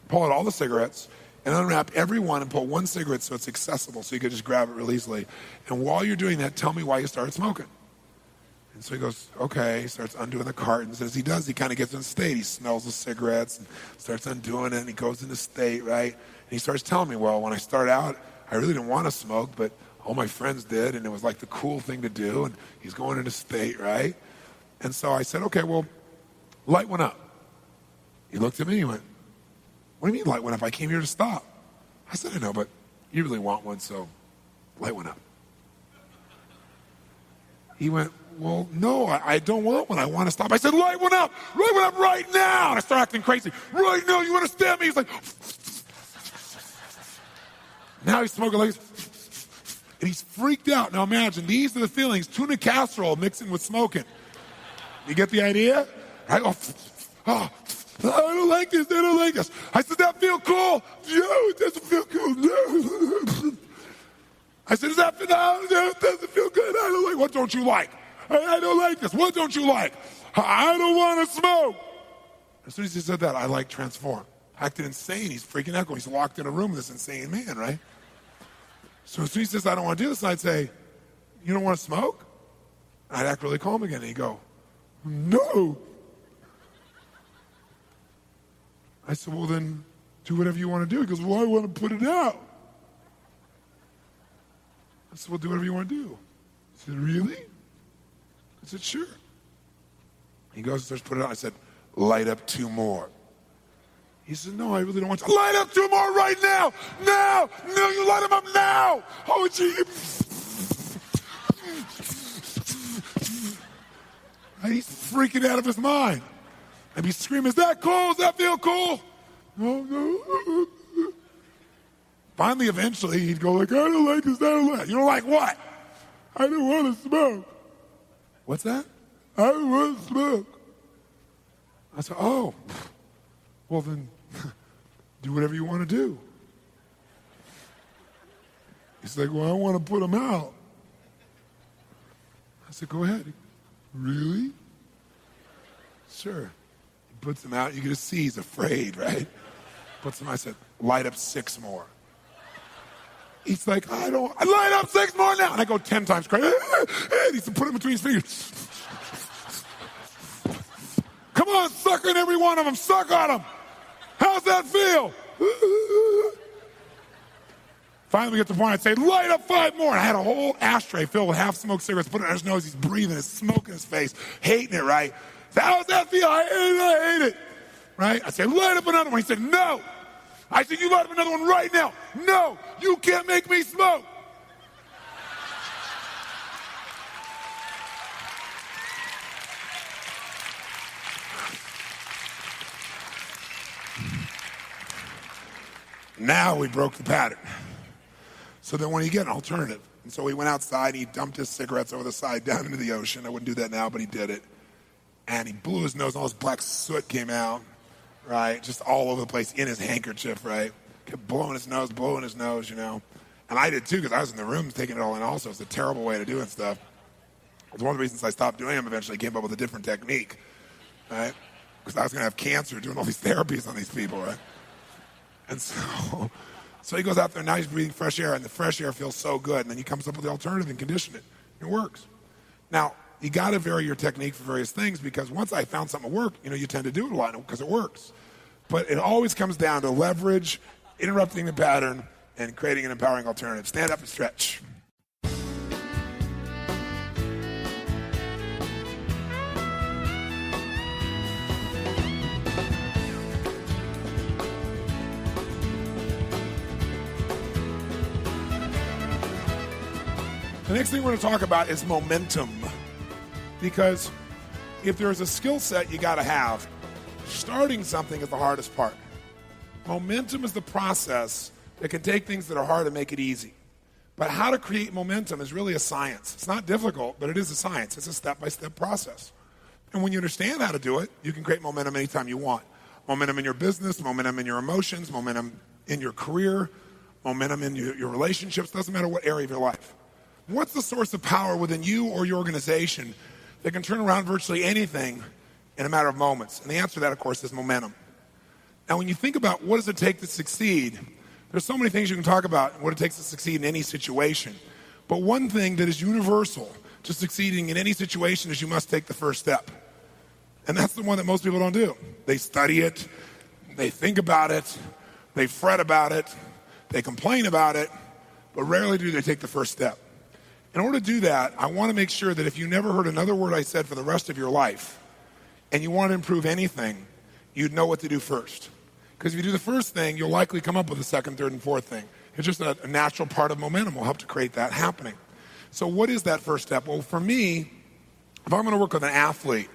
pull out all the cigarettes, and unwrap every one and pull one cigarette so it's accessible so you can just grab it real easily. And while you're doing that, tell me why you started smoking. And so he goes, okay, he starts undoing the cartons. As he does, he kind of gets in state. He smells the cigarettes and starts undoing it, and he goes into state, right? And he starts telling me, well, when I started out, I really didn't want to smoke, but all my friends did, and it was like the cool thing to do, and he's going into state, right? And so I said, okay, well, light one up. He looked at me and he went, what do you mean light one up? I came here to stop. I said, I know, but you really want one, so light one up. He went, well, no, I don't want one. I want to stop. I said, light one up right now. And I started acting crazy. Right now, you understand me? He's like, now he's smoking like this. And he's freaked out. Now imagine, these are the feelings. Tuna casserole mixing with smoking. You get the idea? Right? I don't like this. I don't like this. I said, that feel cool? No, it doesn't feel cool. No. I said, does that feel, no, it doesn't feel good. I don't like, what don't you like? I don't like this. What don't you like? I don't want to smoke. As soon as he said that, I like transformed. Acted insane. He's freaking out. He's locked in a room with this insane man, right? So as soon as he says, I don't want to do this, I'd say, you don't want to smoke? I'd act really calm again. And he'd go, no. I said, well, then do whatever you want to do. He goes, well, I want to put it out. I said, well, do whatever you want to do. He said, really? I said, sure. He goes and starts putting it out. I said, light up 2 more. He said, no, I really don't want to. Light up 2 more right now! Now! No, you light them up now! Oh, gee. And he's freaking out of his mind. And he's screaming, is that cool? Does that feel cool? No. Finally, eventually, he'd go like, I don't like this, I don't like it. You don't like what? I don't want to smoke. What's that? I don't want to smoke. I said, oh, well then, do whatever you want to do. He's like, well, I want to put them out. I said, go ahead. Really? Sure. He puts them out. You can just see he's afraid, right? Puts them out. I said, light up 6 more. He's like, I light up 6 more now. And I go 10 times crazy. And he's put them between his fingers. Come on, suck on every one of them. Suck on them. How's that feel? Finally, we get to the point, I'd say, light up 5 more. And I had a whole ashtray filled with half-smoked cigarettes, put it on his nose. He's breathing, there's smoke in his face, hating it, right? So how's that feel? I hate it. Right? I said, light up another one. He said, no. I said, you light up another one right now. No, you can't make me smoke. Now we broke the pattern. So then when you get an alternative. And so he went outside, he dumped his cigarettes over the side down into the ocean. I wouldn't do that now, but he did it. And he blew his nose, and all this black soot came out, right? Just all over the place in his handkerchief, right? Kept blowing his nose, you know. And I did too, because I was in the room taking it all in also. It's a terrible way to do it and stuff. It's one of the reasons I stopped doing them eventually. I came up with a different technique, right? Because I was going to have cancer doing all these therapies on these people, right? And so he goes out there, now he's breathing fresh air, and the fresh air feels so good. And then he comes up with the alternative and condition it. It works. Now, you got to vary your technique for various things, because once I found something to work, you tend to do it a lot because it works. But it always comes down to leverage, interrupting the pattern, and creating an empowering alternative. Stand up and stretch. The next thing we're going to talk about is momentum. Because if there's a skill set you got to have, starting something is the hardest part. Momentum is the process that can take things that are hard and make it easy. But how to create momentum is really a science. It's not difficult, but it is a science. It's a step-by-step process. And when you understand how to do it, you can create momentum anytime you want. Momentum in your business, momentum in your emotions, momentum in your career, momentum in your relationships. Doesn't matter what area of your life. What's the source of power within you or your organization that can turn around virtually anything in a matter of moments? And the answer to that, of course, is momentum. Now, when you think about what does it take to succeed, there's so many things you can talk about what it takes to succeed in any situation. But one thing that is universal to succeeding in any situation is you must take the first step. And that's the one that most people don't do. They study it, they think about it, they fret about it, they complain about it, but rarely do they take the first step. In order to do that, I want to make sure that if you never heard another word I said for the rest of your life, and you want to improve anything, you'd know what to do first. Because if you do the first thing, you'll likely come up with the second, third, and fourth thing. It's just a natural part of momentum. Will help to create that happening. So what is that first step? Well, for me, if I'm going to work with an athlete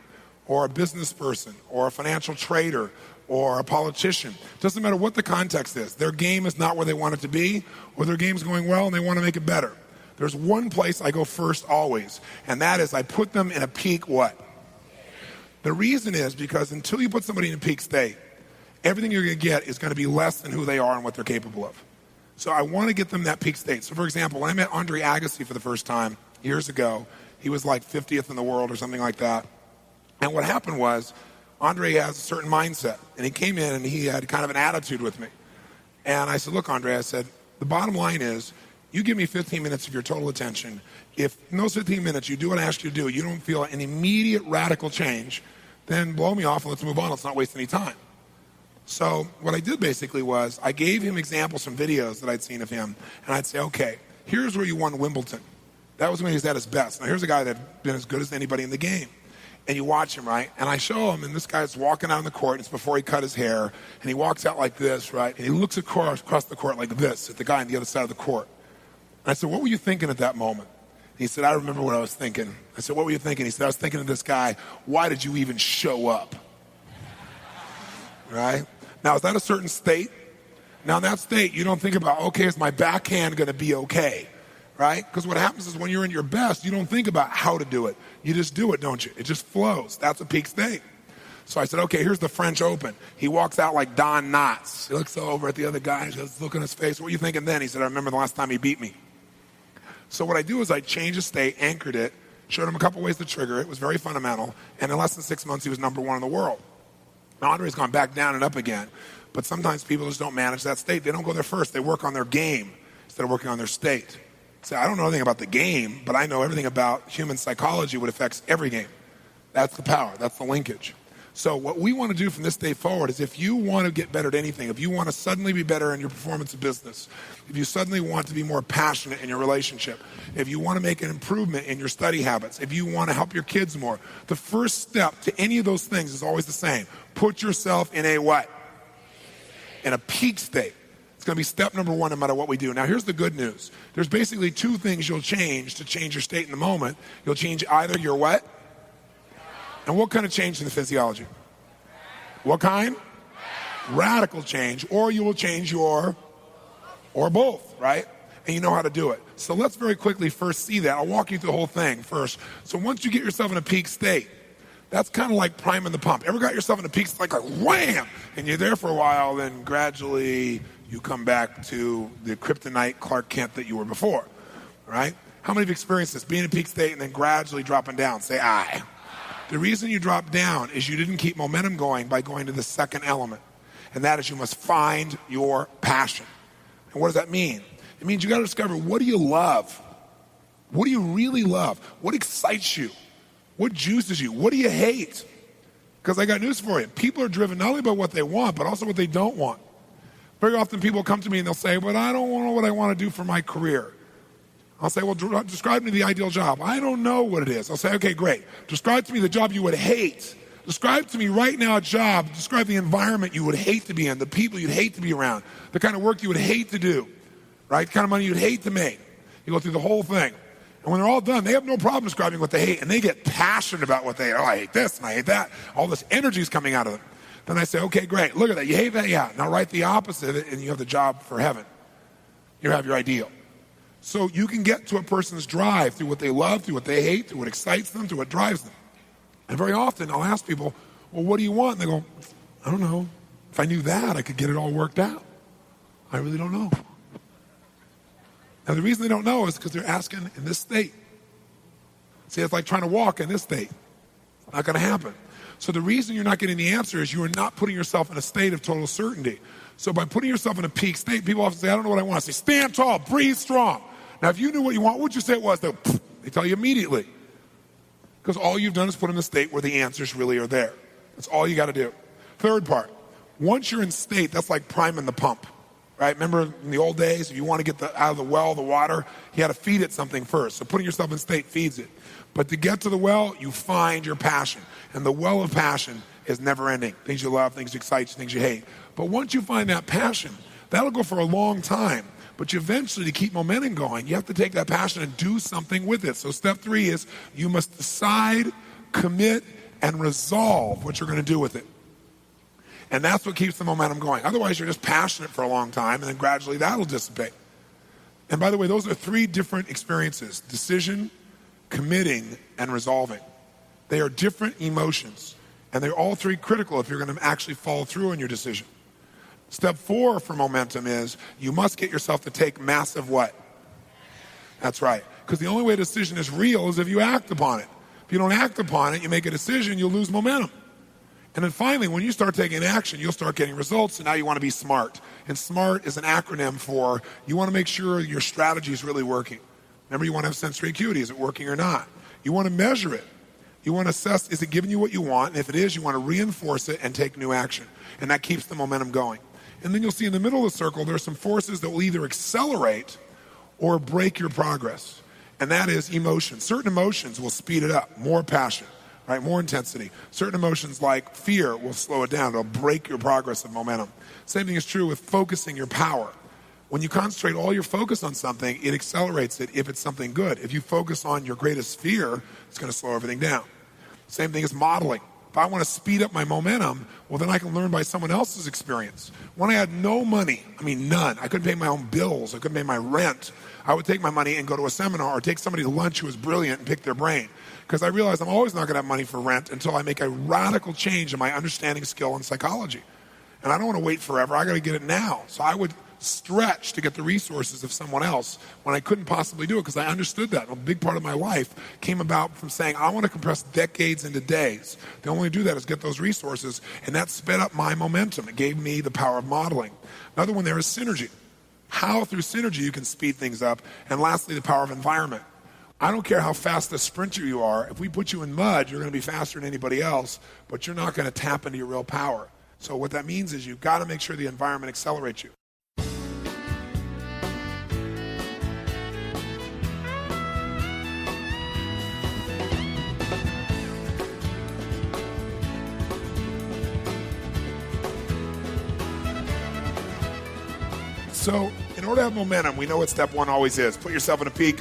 or a business person or a financial trader or a politician, doesn't matter what the context is, their game is not where they want it to be, or their game's going well and they want to make it better. There's one place I go first always, and that is I put them in a peak what? The reason is because until you put somebody in a peak state, everything you're going to get is going to be less than who they are and what they're capable of. So I want to get them that peak state. So for example, when I met Andre Agassi for the first time years ago, he was like 50th in the world or something like that. And what happened was Andre has a certain mindset, and he came in and he had kind of an attitude with me. And I said, look, Andre, I said, the bottom line is, you give me 15 minutes of your total attention. If in those 15 minutes you do what I ask you to do, you don't feel an immediate radical change, then blow me off and let's move on. Let's not waste any time. So what I did basically was I gave him examples from videos that I'd seen of him, and I'd say, okay, here's where you won Wimbledon. That was when he was at his best. Now here's a guy that's been as good as anybody in the game. And you watch him, right? And I show him, and this guy's walking out on the court, and it's before he cut his hair, and he walks out like this, right? And he looks across the court like this at the guy on the other side of the court. And I said, what were you thinking at that moment? He said, I remember what I was thinking. I said, what were you thinking? He said, I was thinking of this guy. Why did you even show up? Right? Now, is that a certain state? Now, in that state, you don't think about, okay, is my backhand going to be okay? Right? Because what happens is when you're in your best, you don't think about how to do it. You just do it, don't you? It just flows. That's a peak state. So I said, okay, here's the French Open. He walks out like Don Knotts. He looks over at the other guy and says, look in his face. What are you thinking then? He said, I remember the last time he beat me. So what I do is I change the state, anchored it, showed him a couple ways to trigger it. It was very fundamental. And in less than 6 months, he was number one in the world. Now, Andre's gone back down and up again. But sometimes people just don't manage that state. They don't go there first. They work on their game instead of working on their state. So I don't know anything about the game, but I know everything about human psychology, what affects every game. That's the power. That's the linkage. So what we want to do from this day forward is if you want to get better at anything, if you want to suddenly be better in your performance of business, if you suddenly want to be more passionate in your relationship, if you want to make an improvement in your study habits, if you want to help your kids more, the first step to any of those things is always the same. Put yourself in a what? In a peak state. It's going to be step number one no matter what we do. Now, here's the good news. There's basically two things you'll change to change your state in the moment. You'll change either your what? And what kind of change in the physiology? What kind? Radical change. Or you will change your, or both, right? And you know how to do it. So let's very quickly first see that. I'll walk you through the whole thing first. So once you get yourself in a peak state, that's kind of like priming the pump. Ever got yourself in a peak state, like wham! And you're there for a while, then gradually you come back to the kryptonite Clark Kent that you were before, right? How many have experienced this? Being in peak state and then gradually dropping down. Say aye. The reason you drop down is you didn't keep momentum going by going to the second element. And that is you must find your passion. And what does that mean? It means you got to discover, what do you love? What do you really love? What excites you? What juices you? What do you hate? Because I got news for you. People are driven not only by what they want, but also what they don't want. Very often people come to me and they'll say, but I don't know what I want to do for my career. I'll say, well, describe to me the ideal job. I don't know what it is. I'll say, okay, great. Describe to me the job you would hate. Describe to me right now a job. Describe the environment you would hate to be in, the people you'd hate to be around, the kind of work you would hate to do, right? The kind of money you'd hate to make. You go through the whole thing. And when they're all done, they have no problem describing what they hate, and they get passionate about what they hate. Oh, I hate this and I hate that. All this energy is coming out of them. Then I say, okay, great. Look at that. You hate that? Yeah. Now write the opposite of it, and you have the job for heaven. You have your ideal. So you can get to a person's drive through what they love, through what they hate, through what excites them, through what drives them. And very often I'll ask people, well, what do you want? And they go, I don't know. If I knew that, I could get it all worked out. I really don't know. Now, the reason they don't know is because they're asking in this state. See, it's like trying to walk in this state. It's not going to happen. So the reason you're not getting the answer is you are not putting yourself in a state of total certainty. So by putting yourself in a peak state, people often say, I don't know what I want. I say, stand tall, breathe strong. Now, if you knew what you want, what would you say it was? They tell you immediately. Because all you've done is put in a state where the answers really are there. That's all you got to do. Third part, once you're in state, that's like priming the pump. Right? Remember in the old days, if you want to get out of the well, the water, you had to feed it something first. So putting yourself in state feeds it. But to get to the well, you find your passion. And the well of passion is never ending. Things you love, things you excite you, things you hate. But once you find that passion, that'll go for a long time. But you eventually, to keep momentum going, you have to take that passion and do something with it. So step 3 is you must decide, commit, and resolve what you're going to do with it. And that's what keeps the momentum going. Otherwise, you're just passionate for a long time, and then gradually that'll dissipate. And by the way, those are 3 different experiences: decision, committing, and resolving. They are different emotions, and they're all 3 critical if you're going to actually follow through on your decision. Step 4 for momentum is you must get yourself to take massive what? That's right. Because the only way a decision is real is if you act upon it. If you don't act upon it, you make a decision, you'll lose momentum. And then finally, when you start taking action, you'll start getting results, and now you want to be SMART. And SMART is an acronym for you want to make sure your strategy is really working. Remember, you want to have sensory acuity. Is it working or not? You want to measure it. You want to assess, is it giving you what you want? And if it is, you want to reinforce it and take new action. And that keeps the momentum going. And then you'll see in the middle of the circle, there are some forces that will either accelerate or break your progress. And that is emotion. Certain emotions will speed it up, more passion. Right, more intensity. Certain emotions like fear will slow it down. It'll break your progress of momentum. Same thing is true with focusing your power. When you concentrate all your focus on something, it accelerates it if it's something good. If you focus on your greatest fear, it's going to slow everything down. Same thing as modeling. If I want to speed up my momentum, well, then I can learn by someone else's experience. When I had no money, I mean none, I couldn't pay my own bills, I couldn't pay my rent, I would take my money and go to a seminar or take somebody to lunch who was brilliant and pick their brain. Because I realized I'm always not going to have money for rent until I make a radical change in my understanding, skill, and psychology. And I don't want to wait forever. I got to get it now. So I would stretch to get the resources of someone else when I couldn't possibly do it because I understood that. A big part of my life came about from saying, I want to compress decades into days. The only way to do that is get those resources, and that sped up my momentum. It gave me the power of modeling. Another one there is synergy. How through synergy you can speed things up. And lastly, the power of environment. I don't care how fast a sprinter you are. If we put you in mud, you're going to be faster than anybody else, but you're not going to tap into your real power. So what that means is you've got to make sure the environment accelerates you. So in order to have momentum, we know what step 1 always is. Put yourself in a peak.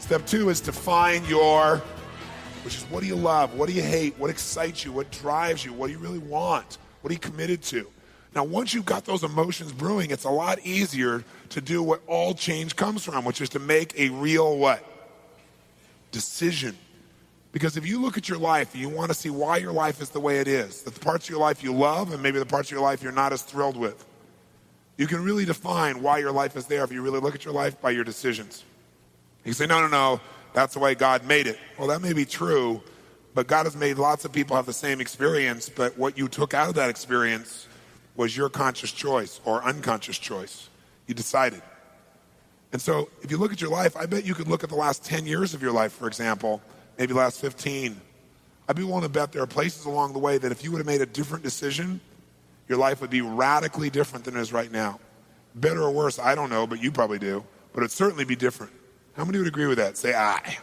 Step 2 is define your, which is what do you love? What do you hate? What excites you? What drives you? What do you really want? What are you committed to? Now, once you've got those emotions brewing, it's a lot easier to do what all change comes from, which is to make a real what? Decision. Because if you look at your life and you want to see why your life is the way it is, the parts of your life you love and maybe the parts of your life you're not as thrilled with, you can really define why your life is there if you really look at your life by your decisions. You say, no, that's the way God made it. Well, that may be true, but God has made lots of people have the same experience, but what you took out of that experience was your conscious choice or unconscious choice. You decided. And so if you look at your life, I bet you could look at the last 10 years of your life, for example, maybe last 15. I'd be willing to bet there are places along the way that if you would have made a different decision, your life would be radically different than it is right now. Better or worse, I don't know, but you probably do. But it'd certainly be different. How many would agree with that? Say aye.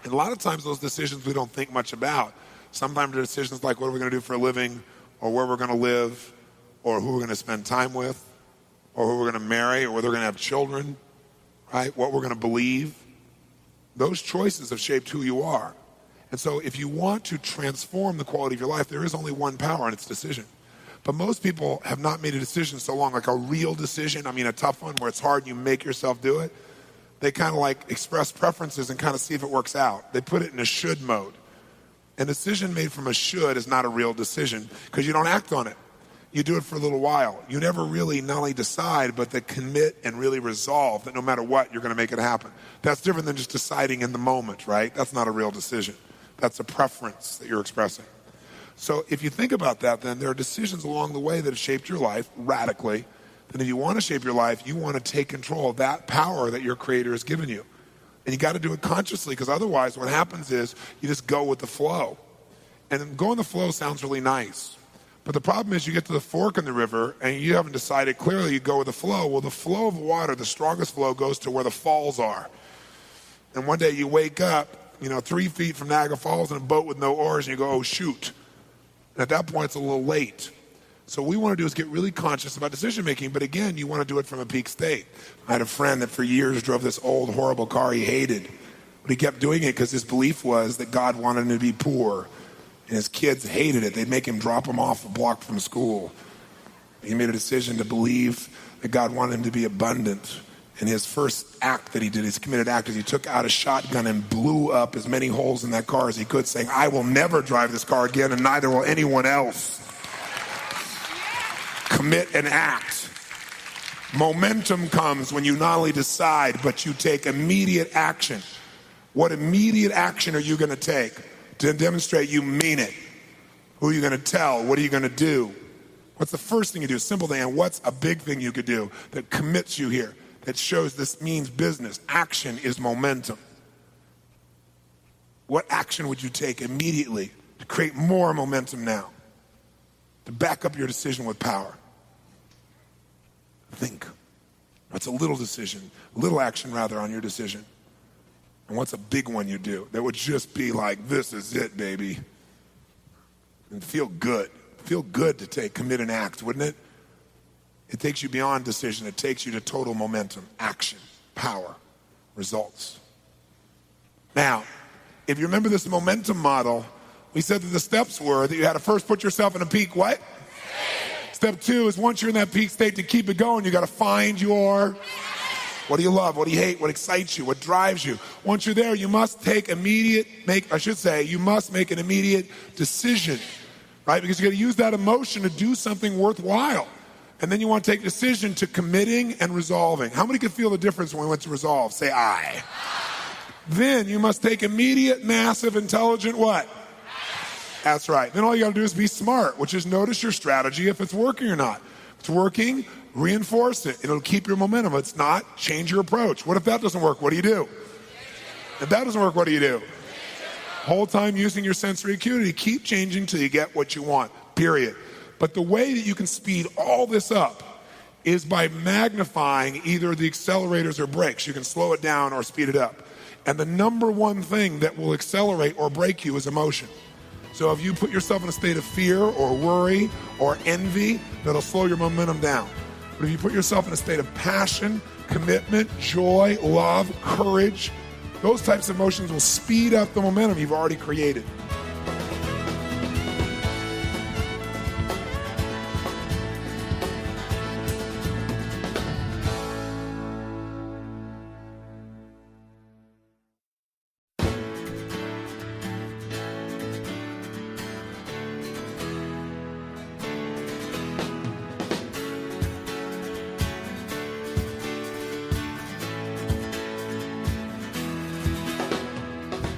And a lot of times those decisions we don't think much about. Sometimes the decisions like what are we going to do for a living, or where we're going to live, or who we're going to spend time with, or who we're going to marry, or whether we're going to have children, right? What we're going to believe. Those choices have shaped who you are. And so if you want to transform the quality of your life, there is only one power, and it's decision. But most people have not made a decision so long, like a real decision, a tough one where it's hard and you make yourself do it. They kind of like express preferences and kind of see if it works out. They put it in a should mode. A decision made from a should is not a real decision because you don't act on it. You do it for a little while. You never really not only decide, but to commit and really resolve that no matter what, you're going to make it happen. That's different than just deciding in the moment, right? That's not a real decision. That's a preference that you're expressing. So if you think about that, then there are decisions along the way that have shaped your life radically. And if you want to shape your life, you want to take control of that power that your Creator has given you. And you got to do it consciously, because otherwise what happens is you just go with the flow. And going the flow sounds really nice. But the problem is you get to the fork in the river and you haven't decided clearly you go with the flow. Well, the flow of water, the strongest flow, goes to where the falls are. And one day you wake up, 3 feet from Niagara Falls in a boat with no oars, and you go, oh, shoot. And at that point, it's a little late. So what we want to do is get really conscious about decision making, but again, you want to do it from a peak state. I had a friend that for years drove this old, horrible car he hated. But he kept doing it because his belief was that God wanted him to be poor. And his kids hated it. They'd make him drop them off a block from school. He made a decision to believe that God wanted him to be abundant. And his first act that he did, his committed act, is he took out a shotgun and blew up as many holes in that car as he could, saying, I will never drive this car again, and neither will anyone else. Commit and act. Momentum comes when you not only decide, but you take immediate action. What immediate action are you going to take to demonstrate you mean it? Who are you going to tell? What are you going to do? What's the first thing you do? Simple thing. And what's a big thing you could do that commits you here, that shows this means business? Action is momentum. What action would you take immediately to create more momentum now? To back up your decision with power? Think. What's a little decision, little action rather, on your decision? And what's a big one you do that would just be like, this is it, baby? And feel good. Feel good to commit and act, wouldn't it? It takes you beyond decision. It takes you to total momentum, action, power, results. Now, if you remember this momentum model, we said that the steps were that you had to first put yourself in a peak, what? Step 2 is once you're in that peak state, to keep it going, you got to find your, what do you love, what do you hate, what excites you, what drives you. Once you're there, you must make an immediate decision, right? Because you got to use that emotion to do something worthwhile. And then you want to take a decision to committing and resolving. How many can feel the difference when we went to resolve? Say aye. Then you must take immediate, massive, intelligent what? That's right. Then all you got to do is be smart, which is notice your strategy if it's working or not. If it's working, reinforce it. It'll keep your momentum. If it's not, change your approach. What if that doesn't work? What do you do? If that doesn't work, what do you do? Whole time using your sensory acuity. Keep changing till you get what you want, period. But the way that you can speed all this up is by magnifying either the accelerators or brakes. You can slow it down or speed it up. And the number one thing that will accelerate or break you is emotion. So if you put yourself in a state of fear or worry or envy, that'll slow your momentum down. But if you put yourself in a state of passion, commitment, joy, love, courage, those types of emotions will speed up the momentum you've already created.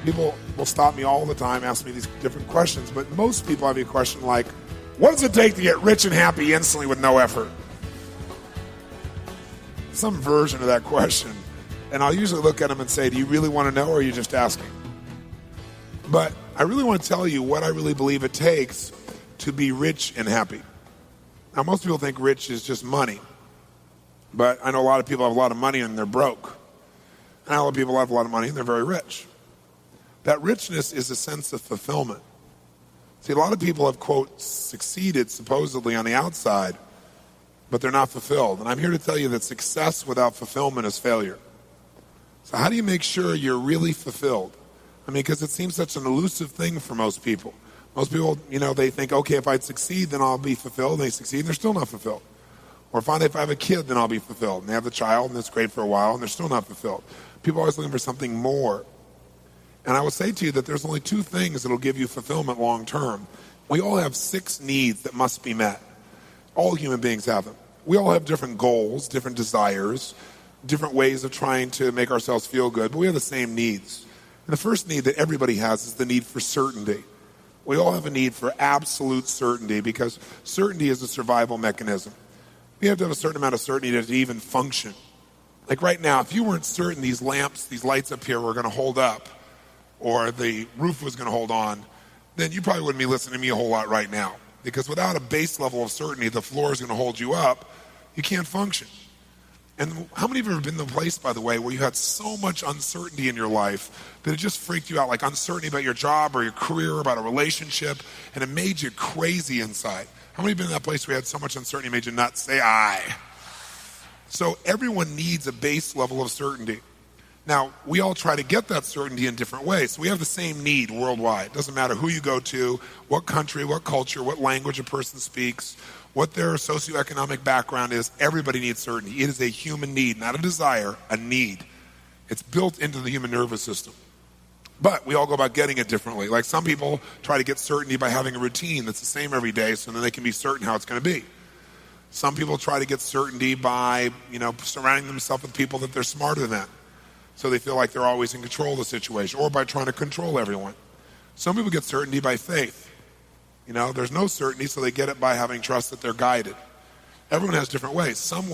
People will stop me all the time, ask me these different questions, but most people have a question like, what does it take to get rich and happy instantly with no effort? Some version of that question. And I'll usually look at them and say, do you really want to know, or are you just asking? But I really want to tell you what I really believe it takes to be rich and happy. Now, most people think rich is just money. But I know a lot of people have a lot of money and they're broke. And I know a lot of people have a lot of money and they're very rich. That richness is a sense of fulfillment. See, a lot of people have, quote, succeeded supposedly on the outside, but they're not fulfilled. And I'm here to tell you that success without fulfillment is failure. So how do you make sure you're really fulfilled? I mean, because it seems such an elusive thing for most people. Most people, they think, okay, if I succeed, then I'll be fulfilled. And they succeed, and they're still not fulfilled. Or finally, if I have a kid, then I'll be fulfilled. And they have the child, and it's great for a while, and they're still not fulfilled. People are always looking for something more. And I will say to you that there's only two things that will give you fulfillment long term. We all have 6 needs that must be met. All human beings have them. We all have different goals, different desires, different ways of trying to make ourselves feel good, but we have the same needs. And the first need that everybody has is the need for certainty. We all have a need for absolute certainty because certainty is a survival mechanism. We have to have a certain amount of certainty to even function. Like right now, if you weren't certain these lamps, these lights up here were going to hold up, or the roof was going to hold on, then you probably wouldn't be listening to me a whole lot right now. Because without a base level of certainty, the floor is going to hold you up, you can't function. And how many of you have been in the place, by the way, where you had so much uncertainty in your life that it just freaked you out, like uncertainty about your job or your career, about a relationship, and it made you crazy inside? How many have been in that place where you had so much uncertainty it made you nuts? Say aye. So everyone needs a base level of certainty. Now, we all try to get that certainty in different ways. So we have the same need worldwide. It doesn't matter who you go to, what country, what culture, what language a person speaks, what their socioeconomic background is. Everybody needs certainty. It is a human need, not a desire, a need. It's built into the human nervous system. But we all go about getting it differently. Like some people try to get certainty by having a routine that's the same every day so then they can be certain how it's going to be. Some people try to get certainty by, surrounding themselves with people that they're smarter than. So they feel like they're always in control of the situation, or by trying to control everyone. Some people get certainty by faith. There's no certainty, so they get it by having trust that they're guided. Everyone has different ways. Some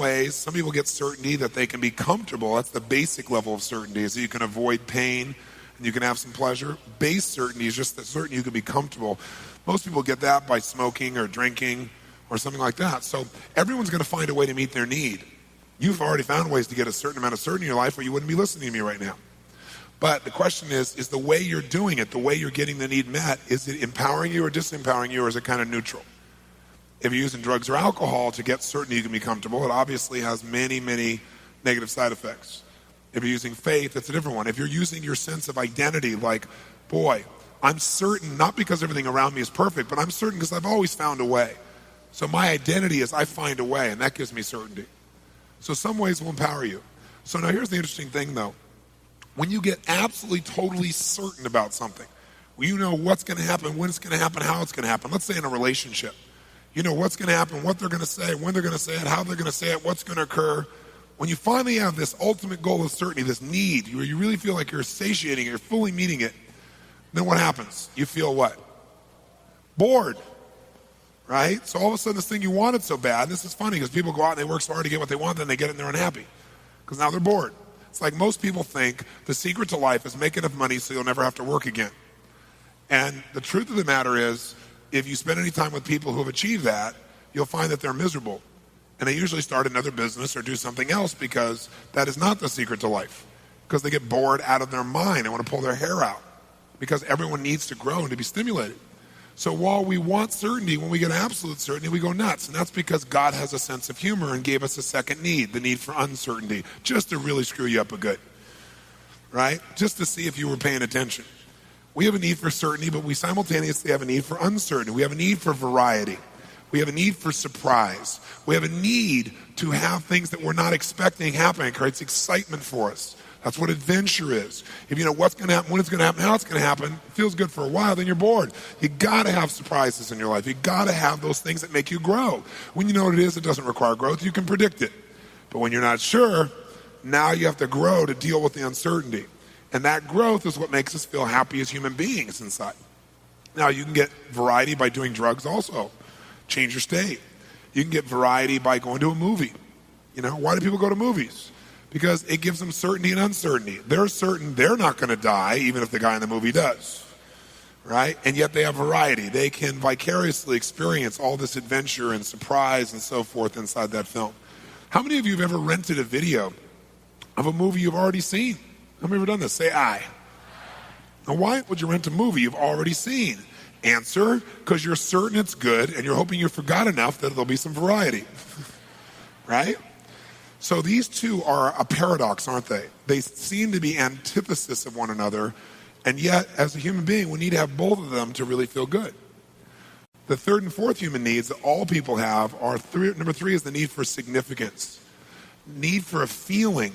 people get certainty that they can be comfortable. That's the basic level of certainty, is that you can avoid pain and you can have some pleasure. Base certainty is just that certainty you can be comfortable. Most people get that by smoking or drinking or something like that. So everyone's going to find a way to meet their need. You've already found ways to get a certain amount of certainty in your life, or you wouldn't be listening to me right now. But the question is the way you're doing it, the way you're getting the need met, is it empowering you or disempowering you, or is it kind of neutral? If you're using drugs or alcohol to get certainty you can be comfortable, it obviously has many, many negative side effects. If you're using faith, it's a different one. If you're using your sense of identity, like, boy, I'm certain, not because everything around me is perfect, but I'm certain because I've always found a way. So my identity is I find a way, and that gives me certainty. So some ways will empower you. So now here's the interesting thing, though. When you get absolutely, totally certain about something, you know what's going to happen, when it's going to happen, how it's going to happen. Let's say in a relationship. You know what's going to happen, what they're going to say, when they're going to say it, how they're going to say it, what's going to occur. When you finally have this ultimate goal of certainty, this need, where you really feel like you're satiating it, you're fully meeting it, then what happens? You feel what? Bored. Right? So all of a sudden this thing you wanted so bad, this is funny because people go out and they work so hard to get what they want, then they get it and they're unhappy because now they're bored. It's like most people think the secret to life is make enough money so you'll never have to work again. And the truth of the matter is, if you spend any time with people who have achieved that, you'll find that they're miserable. And they usually start another business or do something else because that is not the secret to life. Because they get bored out of their mind and want to pull their hair out. Because everyone needs to grow and to be stimulated. So while we want certainty, when we get absolute certainty, we go nuts. And that's because God has a sense of humor and gave us a second need, the need for uncertainty, just to really screw you up a good. Right? Just to see if you were paying attention. We have a need for certainty, but we simultaneously have a need for uncertainty. We have a need for variety. We have a need for surprise. We have a need to have things that we're not expecting happening. It creates excitement for us. That's what adventure is. If you know what's going to happen, when it's going to happen, how it's going to happen, it feels good for a while, then you're bored. You got to have surprises in your life. You got to have those things that make you grow. When you know what it is, it doesn't require growth. You can predict it. But when you're not sure, now you have to grow to deal with the uncertainty. And that growth is what makes us feel happy as human beings inside. Now, you can get variety by doing drugs also. Change your state. You can get variety by going to a movie. Why do people go to movies? Because it gives them certainty and uncertainty. They're certain they're not going to die, even if the guy in the movie does. Right? And yet they have variety. They can vicariously experience all this adventure and surprise and so forth inside that film. How many of you have ever rented a video of a movie you've already seen? How many have ever done this? Say aye. Now, why would you rent a movie you've already seen? Answer, because you're certain it's good and you're hoping you forgot enough that there'll be some variety. Right? So these two are a paradox, aren't they? They seem to be antithesis of one another, and yet, as a human being, we need to have both of them to really feel good. The third and fourth human needs that all people have are number 3 is the need for significance. Need for a feeling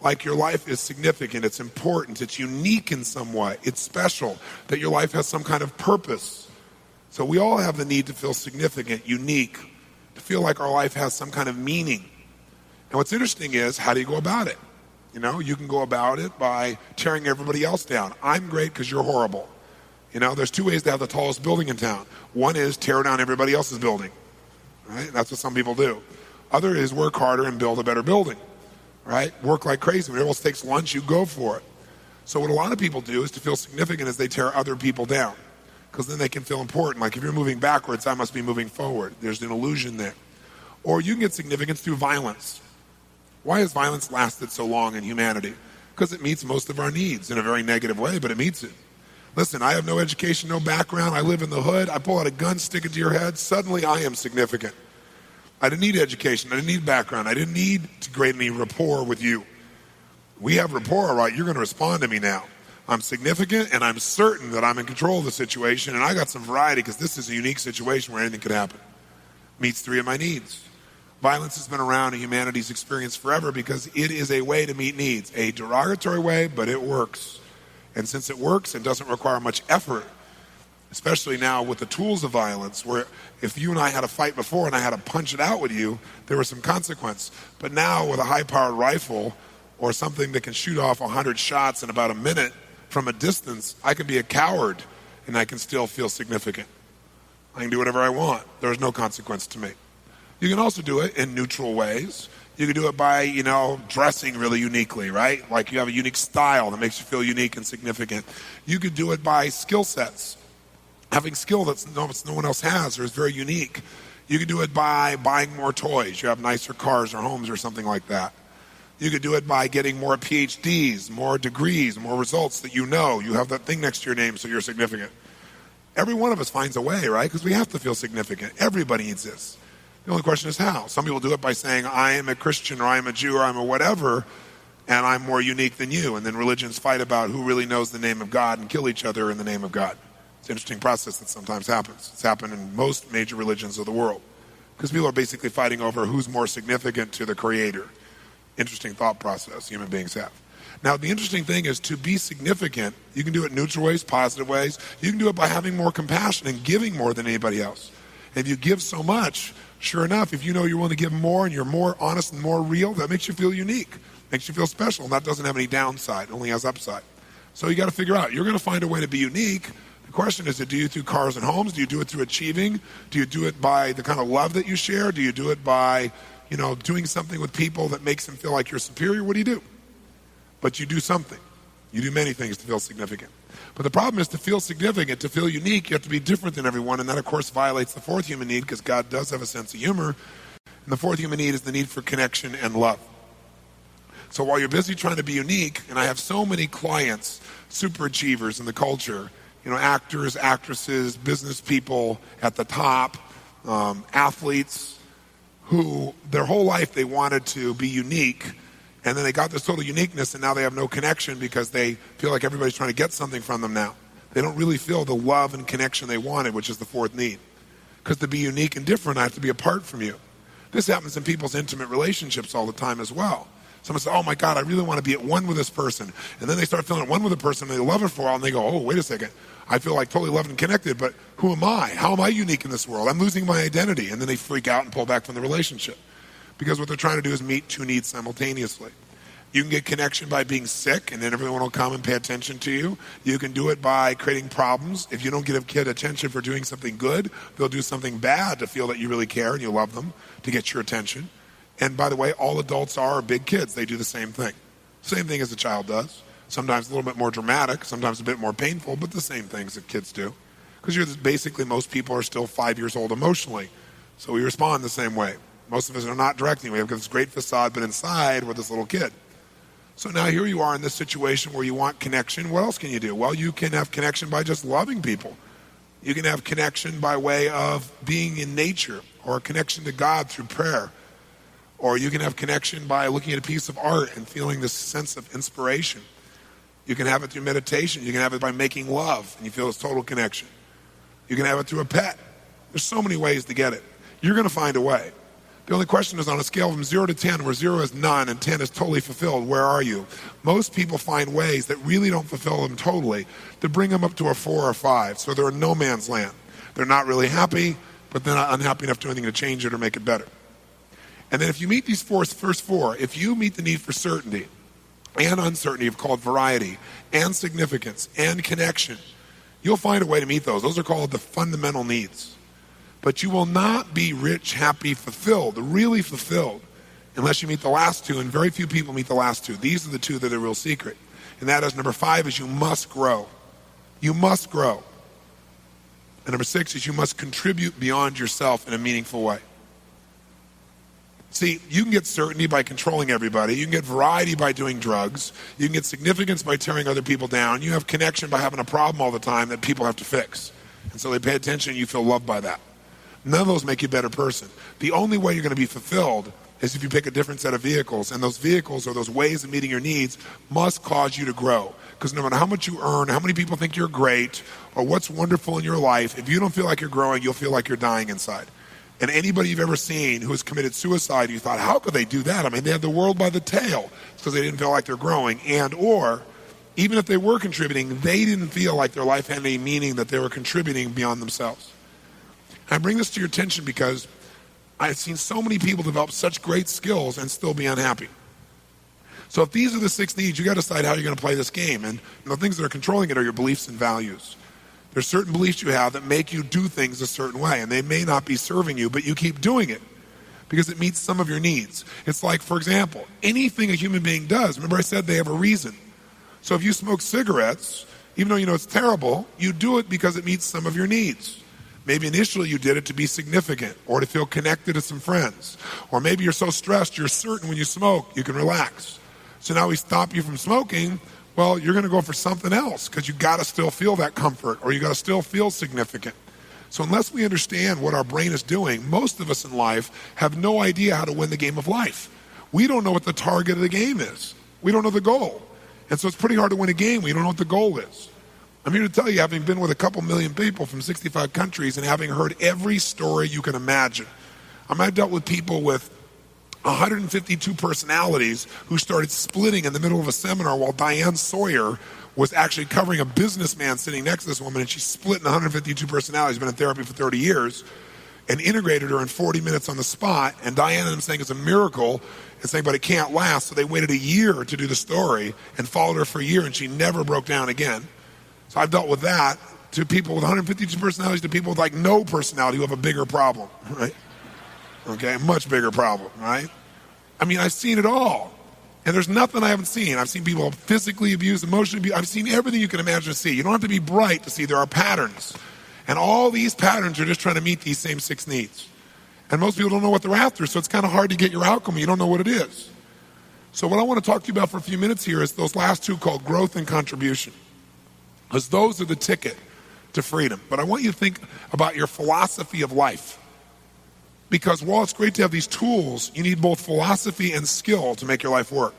like your life is significant, it's important, it's unique in some way, it's special, that your life has some kind of purpose. So we all have the need to feel significant, unique, to feel like our life has some kind of meaning. And what's interesting is, how do you go about it? You can go about it by tearing everybody else down. I'm great because you're horrible. There's 2 ways to have the tallest building in town. One is tear down everybody else's building. Right? That's what some people do. Other is work harder and build a better building. Right? Work like crazy. When everyone else takes lunch, you go for it. So what a lot of people do is to feel significant is they tear other people down. Because then they can feel important. Like if you're moving backwards, I must be moving forward. There's an illusion there. Or you can get significance through violence. Why has violence lasted so long in humanity? Because it meets most of our needs in a very negative way, but it meets it. Listen, I have no education, no background. I live in the hood. I pull out a gun, stick it to your head. Suddenly I am significant. I didn't need education. I didn't need background. I didn't need to create any rapport with you. We have rapport, right? You're going to respond to me now. I'm significant, and I'm certain that I'm in control of the situation, and I got some variety because this is a unique situation where anything could happen. Meets 3 of my needs. Violence has been around in humanity's experience forever because it is a way to meet needs. A derogatory way, but it works. And since it works and doesn't require much effort, especially now with the tools of violence, where if you and I had a fight before and I had to punch it out with you, there was some consequence. But now with a high-powered rifle or something that can shoot off 100 shots in about a minute from a distance, I can be a coward and I can still feel significant. I can do whatever I want. There's no consequence to me. You can also do it in neutral ways. You can do it by, dressing really uniquely, right? Like you have a unique style that makes you feel unique and significant. You could do it by skill sets. Having skill that no one else has or is very unique. You could do it by buying more toys. You have nicer cars or homes or something like that. You could do it by getting more PhDs, more degrees, more results that you have that thing next to your name so you're significant. Every one of us finds a way, right? Because we have to feel significant. Everybody needs this. The only question is how. Some people do it by saying, I am a Christian or I am a Jew or I'm a whatever, and I'm more unique than you. And then religions fight about who really knows the name of God and kill each other in the name of God. It's an interesting process that sometimes happens. It's happened in most major religions of the world. Because people are basically fighting over who's more significant to the Creator. Interesting thought process human beings have. Now, the interesting thing is to be significant, you can do it in neutral ways, positive ways. You can do it by having more compassion and giving more than anybody else. And if you give so much, sure enough, if you know you're willing to give more and you're more honest and more real, that makes you feel unique, makes you feel special, and that doesn't have any downside, it only has upside. So you got to figure out, you're going to find a way to be unique. The question is, do you through cars and homes? Do you do it through achieving? Do you do it by the kind of love that you share? Do you do it by, doing something with people that makes them feel like you're superior? What do you do? But you do something. You do many things to feel significant. But the problem is to feel significant, to feel unique, you have to be different than everyone, and that, of course, violates the fourth human need because God does have a sense of humor. And the fourth human need is the need for connection and love. So while you're busy trying to be unique, and I have so many clients, super achievers in the culture, actors, actresses, business people at the top, athletes, who their whole life they wanted to be unique, and then they got this total uniqueness, and now they have no connection because they feel like everybody's trying to get something from them now. They don't really feel the love and connection they wanted, which is the fourth need. Because to be unique and different, I have to be apart from you. This happens in people's intimate relationships all the time as well. Someone says, oh my God, I really want to be at one with this person. And then they start feeling at one with a person, and they love it for a while, and they go, oh, wait a second. I feel like totally loved and connected, but who am I? How am I unique in this world? I'm losing my identity. And then they freak out and pull back from the relationship. Because what they're trying to do is meet two needs simultaneously. You can get connection by being sick, and then everyone will come and pay attention to you. You can do it by creating problems. If you don't give a kid attention for doing something good, they'll do something bad to feel that you really care and you love them, to get your attention. And by the way, all adults are big kids. They do the same thing. Same thing as a child does. Sometimes a little bit more dramatic, sometimes a bit more painful, but the same things that kids do. Because basically most people are still 5 years old emotionally. So we respond the same way. Most of us are not directing. We have this great facade, but inside we're this little kid. So now here you are in this situation where you want connection. What else can you do? Well, you can have connection by just loving people. You can have connection by way of being in nature, or connection to God through prayer. Or you can have connection by looking at a piece of art and feeling this sense of inspiration. You can have it through meditation. You can have it by making love, and you feel this total connection. You can have it through a pet. There's so many ways to get it. You're going to find a way. The only question is, on a scale from 0 to 10, where 0 is none and 10 is totally fulfilled, where are you? Most people find ways that really don't fulfill them totally to bring them up to a 4 or 5. So they're in no man's land. They're not really happy, but they're not unhappy enough to do anything to change it or make it better. And then if you meet these first 4, if you meet the need for certainty and uncertainty, called variety, and significance, and connection, you'll find a way to meet those. Those are called the fundamental needs. But you will not be rich, happy, fulfilled, really fulfilled, unless you meet the last 2, and very few people meet the last 2. These are the 2 that are the real secret. And that is, number 5 is you must grow. You must grow. And number 6 is you must contribute beyond yourself in a meaningful way. See, you can get certainty by controlling everybody. You can get variety by doing drugs. You can get significance by tearing other people down. You have connection by having a problem all the time that people have to fix. And so they pay attention and you feel loved by that. None of those make you a better person. The only way you're going to be fulfilled is if you pick a different set of vehicles. And those vehicles, or those ways of meeting your needs, must cause you to grow. Because no matter how much you earn, how many people think you're great, or what's wonderful in your life, if you don't feel like you're growing, you'll feel like you're dying inside. And anybody you've ever seen who has committed suicide, you thought, how could they do that? I mean, they had the world by the tail. It's because they didn't feel like they're growing. And or, even if they were contributing, they didn't feel like their life had any meaning, that they were contributing beyond themselves. I bring this to your attention because I've seen so many people develop such great skills and still be unhappy. So if these are the 6 needs, you got to decide how you're going to play this game. And the things that are controlling it are your beliefs and values. There's certain beliefs you have that make you do things a certain way, and they may not be serving you, but you keep doing it because it meets some of your needs. It's like, for example, anything a human being does, remember I said they have a reason. So if you smoke cigarettes, even though you know it's terrible, you do it because it meets some of your needs. Maybe initially you did it to be significant or to feel connected to some friends. Or maybe you're so stressed, you're certain when you smoke, you can relax. So now we stop you from smoking. Well, you're going to go for something else because you got to still feel that comfort, or you got to still feel significant. So unless we understand what our brain is doing, most of us in life have no idea how to win the game of life. We don't know what the target of the game is. We don't know the goal. And so it's pretty hard to win a game when you don't know what the goal is. I'm here to tell you, having been with a couple million people from 65 countries and having heard every story you can imagine. I've dealt with people with 152 personalities who started splitting in the middle of a seminar while Diane Sawyer was actually covering a businessman sitting next to this woman, and she split in 152 personalities, been in therapy for 30 years, and integrated her in 40 minutes on the spot. And Diane and them saying it's a miracle, and saying, but it can't last. So they waited a year to do the story and followed her for a year, and she never broke down again. So I've dealt with that, to people with 152 personalities, to people with like no personality who have a bigger problem, right? Okay, much bigger problem, right? I mean, I've seen it all. And there's nothing I haven't seen. I've seen people physically abused, emotionally abused. I've seen everything you can imagine to see. You don't have to be bright to see there are patterns. And all these patterns are just trying to meet these same 6 needs. And most people don't know what they're after, so it's kind of hard to get your outcome. You don't know what it is. So what I want to talk to you about for a few minutes here is those last 2 called growth and contribution. Because those are the ticket to freedom. But I want you to think about your philosophy of life. Because while it's great to have these tools, you need both philosophy and skill to make your life work.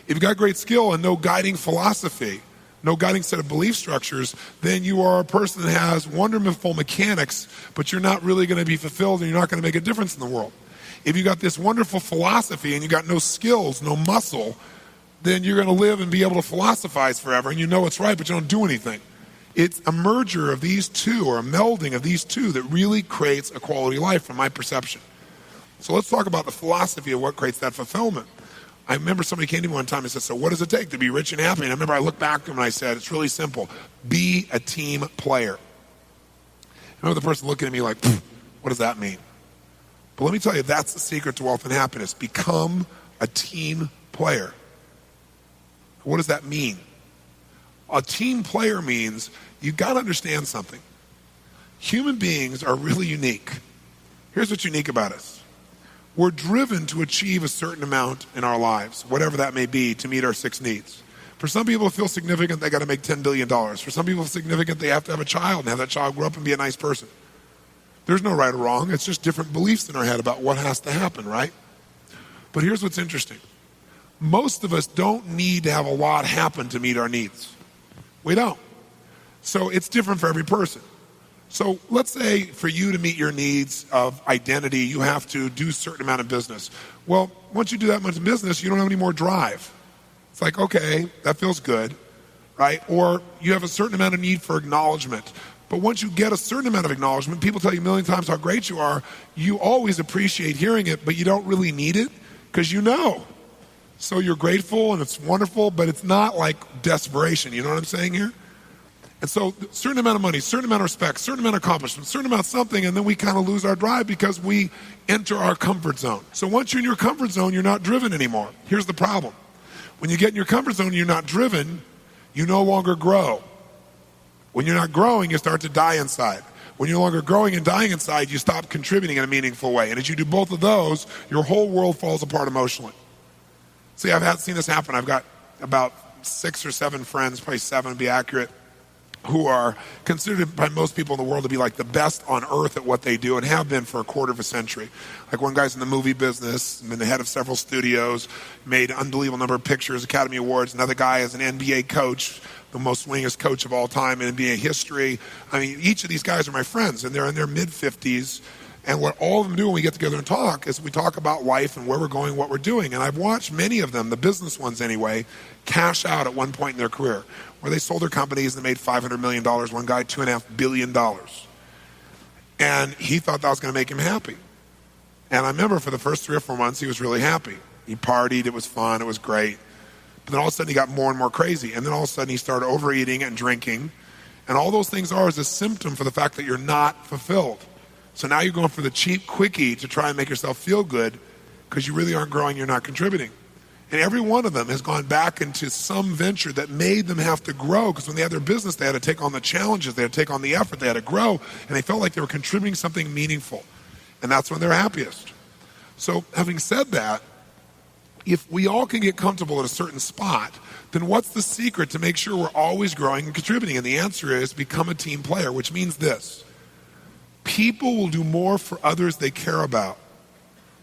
If you've got great skill and no guiding philosophy, no guiding set of belief structures, then you are a person that has wonderful mechanics, but you're not really going to be fulfilled and you're not going to make a difference in the world. If you got this wonderful philosophy and you got no skills, no muscle, then you're going to live and be able to philosophize forever, and you know it's right, but you don't do anything. It's a merger of these 2, or a melding of these 2, that really creates a quality life from my perception. So let's talk about the philosophy of what creates that fulfillment. I remember somebody came to me one time and said, so what does it take to be rich and happy? And I remember I looked back to him and I said, it's really simple. Be a team player. I remember the person looking at me like, what does that mean? But let me tell you, that's the secret to wealth and happiness. Become a team player. What does that mean? A team player means you got to understand something. Human beings are really unique. Here's what's unique about us. We're driven to achieve a certain amount in our lives, whatever that may be, to meet our 6 needs. For some people it feels significant, they got to make $10 billion. For some people it's significant, they have to have a child and have that child grow up and be a nice person. There's no right or wrong. It's just different beliefs in our head about what has to happen, right? But here's what's interesting. Most of us don't need to have a lot happen to meet our needs. We don't. So it's different for every person. So let's say for you to meet your needs of identity, you have to do a certain amount of business. Well, once you do that much business, you don't have any more drive. It's like, okay, that feels good, right? Or you have a certain amount of need for acknowledgement. But once you get a certain amount of acknowledgement, people tell you a million times how great you are, you always appreciate hearing it, but you don't really need it because you know. So you're grateful and it's wonderful, but it's not like desperation. You know what I'm saying here? And so a certain amount of money, certain amount of respect, certain amount of accomplishment, certain amount of something, and then we kind of lose our drive because we enter our comfort zone. So once you're in your comfort zone, you're not driven anymore. Here's the problem. When you get in your comfort zone and you're not driven, you no longer grow. When you're not growing, you start to die inside. When you're no longer growing and dying inside, you stop contributing in a meaningful way. And as you do both of those, your whole world falls apart emotionally. See, I've seen this happen. I've got about 6 or 7 friends, probably 7 to be accurate, who are considered by most people in the world to be like the best on earth at what they do and have been for a quarter of a century. Like one guy's in the movie business, been the head of several studios, made an unbelievable number of pictures, Academy Awards. Another guy is an NBA coach, the most winningest coach of all time in NBA history. I mean, each of these guys are my friends, and they're in their mid-50s. And what all of them do when we get together and talk is we talk about life and where we're going, what we're doing. And I've watched many of them, the business ones anyway, cash out at one point in their career, where they sold their companies and made $500 million. One guy, $2.5 billion. And he thought that was going to make him happy. And I remember for the first 3 or 4 months, he was really happy. He partied, it was fun, it was great. But then all of a sudden he got more and more crazy. And then all of a sudden he started overeating and drinking. And all those things are as a symptom for the fact that you're not fulfilled. So now you're going for the cheap quickie to try and make yourself feel good because you really aren't growing, you're not contributing. And every one of them has gone back into some venture that made them have to grow, because when they had their business, they had to take on the challenges, they had to take on the effort, they had to grow, and they felt like they were contributing something meaningful. And that's when they're happiest. So having said that, if we all can get comfortable at a certain spot, then what's the secret to make sure we're always growing and contributing? And the answer is become a team player, which means this. People will do more for others they care about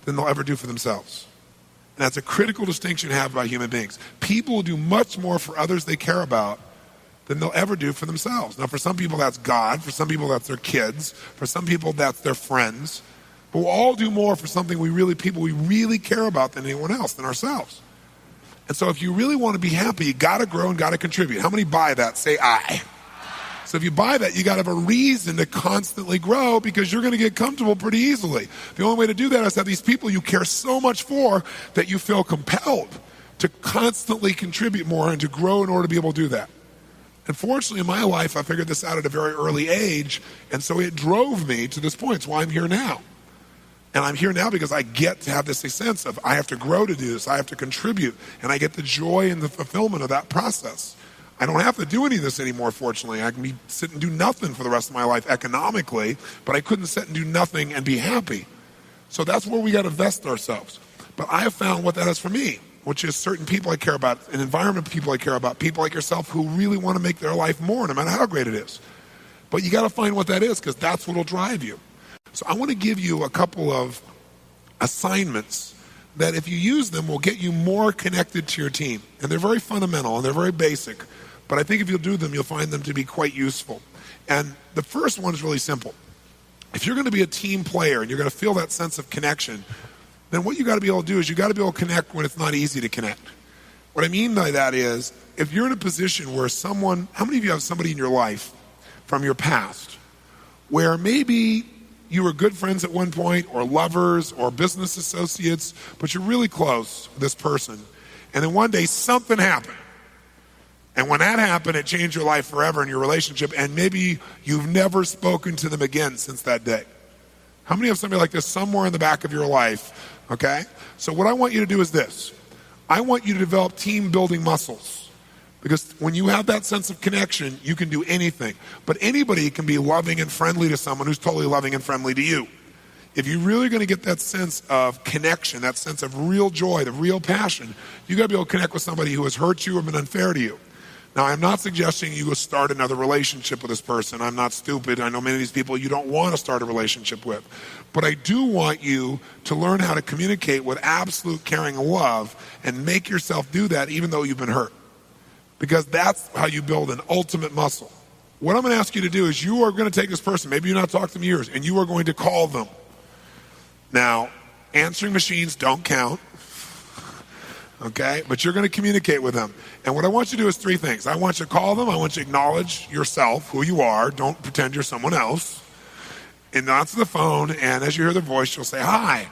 than they'll ever do for themselves. And that's a critical distinction to have about human beings. People will do much more for others they care about than they'll ever do for themselves. Now, for some people, that's God. For some people, that's their kids. For some people, that's their friends. But we'll all do more for something people we really care about than anyone else, than ourselves. And so if you really want to be happy, you got to grow and got to contribute. How many buy that? Say I. So if you buy that, you got to have a reason to constantly grow, because you're going to get comfortable pretty easily. The only way to do that is to have these people you care so much for that you feel compelled to constantly contribute more and to grow in order to be able to do that. And fortunately in my life, I figured this out at a very early age, and so it drove me to this point. It's why I'm here now. And I'm here now because I get to have this sense of I have to grow to do this, I have to contribute, and I get the joy and the fulfillment of that process. I don't have to do any of this anymore, fortunately. I can sit and do nothing for the rest of my life economically, but I couldn't sit and do nothing and be happy. So that's where we got to vest ourselves. But I have found what that is for me, which is certain people I care about, an environment of people I care about, people like yourself who really want to make their life more, no matter how great it is. But you got to find what that is, because that's what will drive you. So I want to give you a couple of assignments that if you use them will get you more connected to your team. And they're very fundamental and they're very basic. But I think if you'll do them, you'll find them to be quite useful. And the first one is really simple. If you're going to be a team player and you're going to feel that sense of connection, then what you got to be able to do is you got to be able to connect when it's not easy to connect. What I mean by that is, if you're in a position where how many of you have somebody in your life from your past where maybe you were good friends at one point, or lovers, or business associates, but you're really close with this person, And then one day something happened. And when that happened, it changed your life forever in your relationship, and maybe you've never spoken to them again since that day. How many have somebody like this somewhere in the back of your life? Okay? So what I want you to do is this. I want you to develop team building muscles. Because when you have that sense of connection, you can do anything. But anybody can be loving and friendly to someone who's totally loving and friendly to you. If you're really going to get that sense of connection, that sense of real joy, the real passion, you got to be able to connect with somebody who has hurt you or been unfair to you. Now, I'm not suggesting you will start another relationship with this person. I'm not stupid. I know many of these people you don't want to start a relationship with. But I do want you to learn how to communicate with absolute caring and love and make yourself do that even though you've been hurt. Because that's how you build an ultimate muscle. What I'm going to ask you to do is you are going to take this person, maybe you've not talked to them in years, and you are going to call them. Now, answering machines don't count. Okay? But you're going to communicate with them. And what I want you to do is three things. I want you to call them. I want you to acknowledge yourself, who you are. Don't pretend you're someone else. And answer the phone, and as you hear their voice, you'll say, "Hi,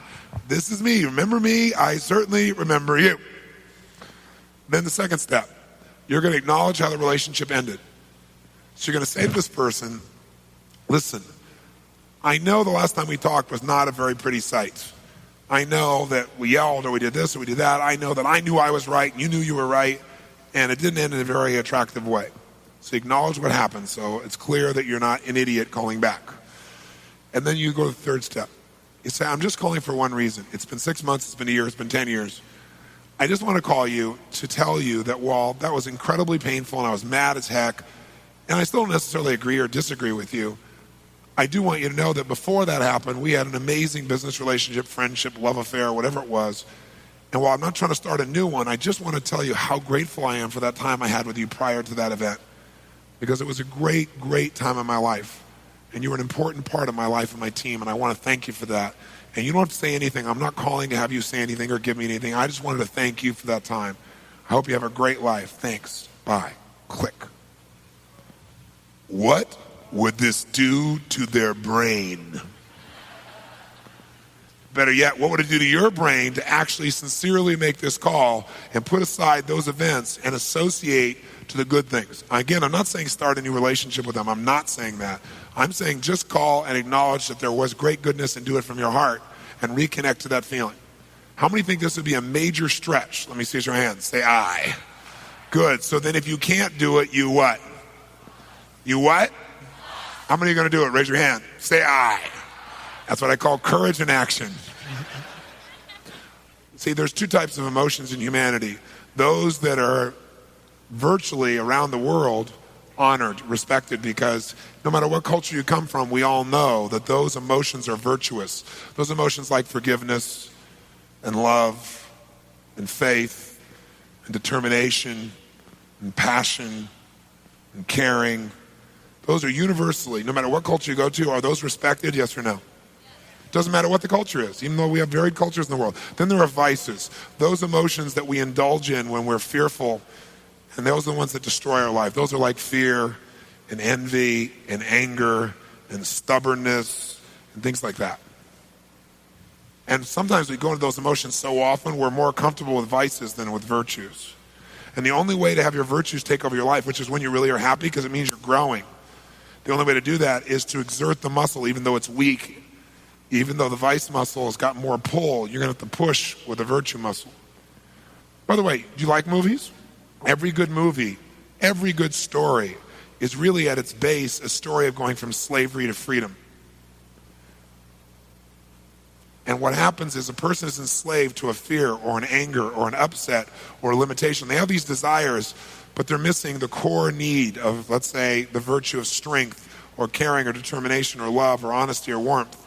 this is me. Remember me? I certainly remember you." Then the second step, you're going to acknowledge how the relationship ended. So you're going to say to this person, "Listen, I know the last time we talked was not a very pretty sight. I know that we yelled or we did this or we did that. I know that I knew I was right and you knew you were right, and it didn't end in a very attractive way." So acknowledge what happened so it's clear that you're not an idiot calling back. And then you go to the third step. You say, "I'm just calling for one reason. It's been 6 months, it's been a year, it's been 10 years. I just want to call you to tell you that while that was incredibly painful and I was mad as heck, and I still don't necessarily agree or disagree with you, I do want you to know that before that happened, we had an amazing business relationship, friendship, love affair, whatever it was. And while I'm not trying to start a new one, I just want to tell you how grateful I am for that time I had with you prior to that event. Because it was a great, great time in my life. And you were an important part of my life and my team, and I want to thank you for that. And you don't have to say anything. I'm not calling to have you say anything or give me anything. I just wanted to thank you for that time. I hope you have a great life. Thanks. Bye." Click. What would this do to their brain? Better yet, what would it do to your brain to actually sincerely make this call and put aside those events and associate to the good things? Again, I'm not saying start a new relationship with them. I'm not saying that. I'm saying just call and acknowledge that there was great goodness and do it from your heart and reconnect to that feeling. How many think this would be a major stretch? Let me see your hands. Say aye. Good. So then if you can't do it, you what? You what? How many are going to do it? Raise your hand. Say aye. That's what I call courage in action. See, there's two types of emotions in humanity. Those that are virtually around the world honored, respected, because no matter what culture you come from, we all know that those emotions are virtuous. Those emotions like forgiveness and love and faith and determination and passion and caring, those are universally, no matter what culture you go to, are those respected, yes or no? Doesn't matter what the culture is, even though we have varied cultures in the world. Then there are vices, those emotions that we indulge in when we're fearful, and those are the ones that destroy our life. Those are like fear and envy and anger and stubbornness and things like that. And sometimes we go into those emotions so often, we're more comfortable with vices than with virtues. And the only way to have your virtues take over your life, which is when you really are happy because it means you're growing, the only way to do that is to exert the muscle even though it's weak. Even though the vice muscle has got more pull, you're going to have to push with the virtue muscle. By the way, do you like movies? Every good movie, every good story is really at its base a story of going from slavery to freedom. And what happens is a person is enslaved to a fear or an anger or an upset or a limitation. They have these desires, but they're missing the core need of, let's say, the virtue of strength or caring or determination or love or honesty or warmth.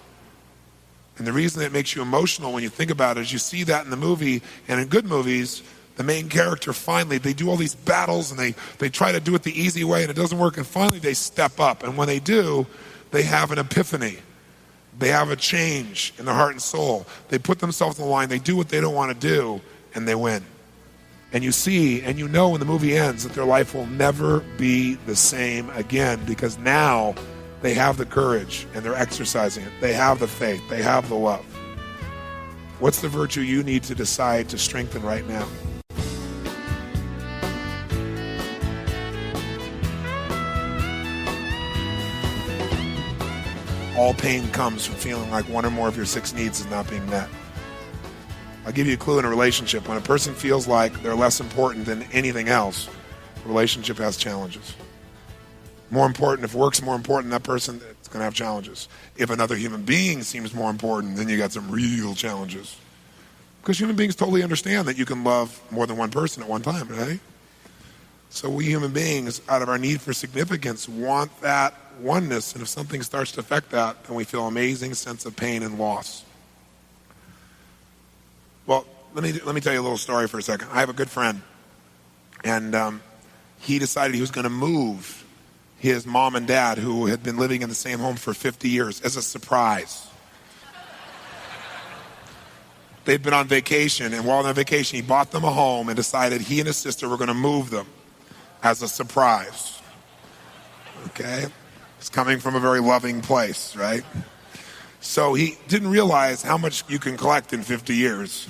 And the reason it makes you emotional when you think about it is you see that in the movie, and in good movies, the main character finally, they do all these battles and they try to do it the easy way and it doesn't work, and finally they step up. And when they do, they have an epiphany. They have a change in their heart and soul. They put themselves on the line, they do what they don't want to do, and they win. And you see, and you know when the movie ends that their life will never be the same again, because now they have the courage and they're exercising it. They have the faith. They have the love. What's the virtue you need to decide to strengthen right now? all pain comes from feeling like one or more of your 6 needs is not being met. I'll give you a clue in a relationship. When a person feels like they're less important than anything else, the relationship has challenges. More important, if work's more important than that person, it's going to have challenges. If another human being seems more important, then you got some real challenges. Because human beings totally understand that you can love more than one person at one time, right? So we human beings, out of our need for significance, want that oneness, and if something starts to affect that, then we feel an amazing sense of pain and loss. Well, let me tell you a little story for a second. I have a good friend, and he decided he was going to move his mom and dad, who had been living in the same home for 50 years, as a surprise. They'd been on vacation, and while on vacation, he bought them a home and decided he and his sister were going to move them as a surprise. Okay? It's coming from a very loving place, right? So he didn't realize how much you can collect in 50 years.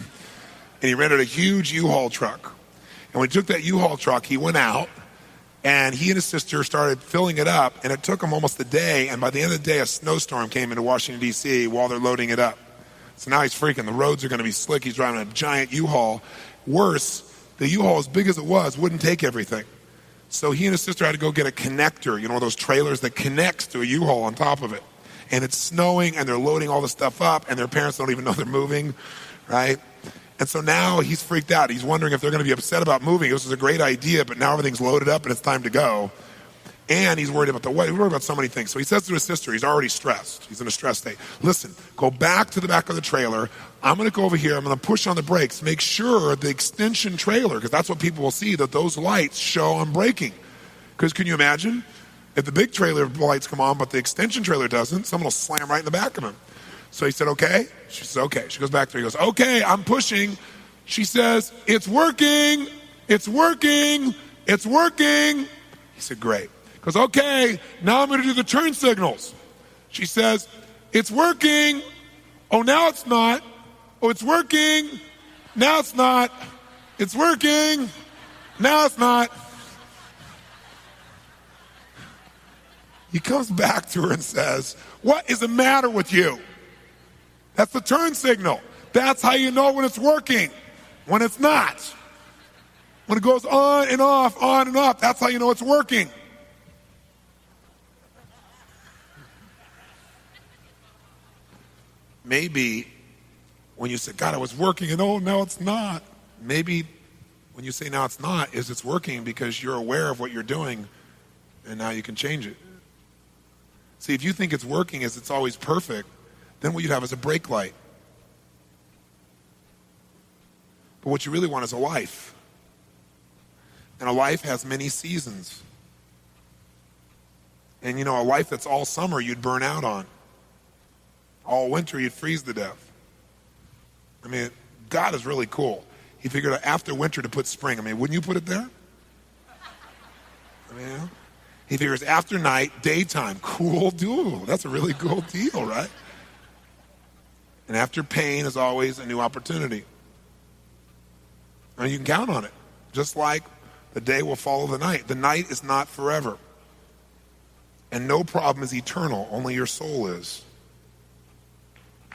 And he rented a huge U-Haul truck. And when he took that U-Haul truck, he went out, and he and his sister started filling it up, and it took them almost a day, and by the end of the day, a snowstorm came into Washington, D.C. while they're loading it up. So now he's freaking. The roads are going to be slick. He's driving a giant U-Haul. Worse, the U-Haul, as big as it was, wouldn't take everything. So he and his sister had to go get a connector, you know, those trailers that connects to a U-Haul on top of it. And it's snowing, and they're loading all the stuff up, and their parents don't even know they're moving, right? And so now he's freaked out. He's wondering if they're going to be upset about moving. This was a great idea, but now everything's loaded up, and it's time to go. And he's worried about the wedding. He's worried about so many things. So he says to his sister, he's already stressed. He's in a stress state. Listen, go back to the back of the trailer. I'm going to go over here. I'm going to push on the brakes. Make sure the extension trailer, because that's what people will see, that those lights show I'm braking. Because can you imagine? If the big trailer lights come on, but the extension trailer doesn't, someone will slam right in the back of him. So he said, okay. She says, okay. She goes back there. He goes, okay, I'm pushing. She says, it's working. It's working. It's working. He said, great. He goes, okay, now I'm going to do the turn signals. She says, it's working. Oh, now it's not. Oh, it's working. Now it's not. It's working. Now it's not. He comes back to her and says, what is the matter with you? That's the turn signal. That's how you know when it's working, when it's not. When it goes on and off, that's how you know it's working. Maybe when you say, God, it was working, and oh, now it's not. Maybe when you say now it's not, is it's working because you're aware of what you're doing, and now you can change it. See, if you think it's working as it's always perfect, then what you have is a brake light. But what you really want is a life. And a life has many seasons. And you know, a life that's all summer you'd burn out on. All winter you'd freeze to death. I mean, God is really cool. He figured out after winter to put spring. I mean, wouldn't you put it there? I mean, yeah. He figures after night, daytime, cool dude. That's a really cool deal, right? And after pain is always a new opportunity. And you can count on it. Just like the day will follow the night. The night is not forever. And no problem is eternal. Only your soul is.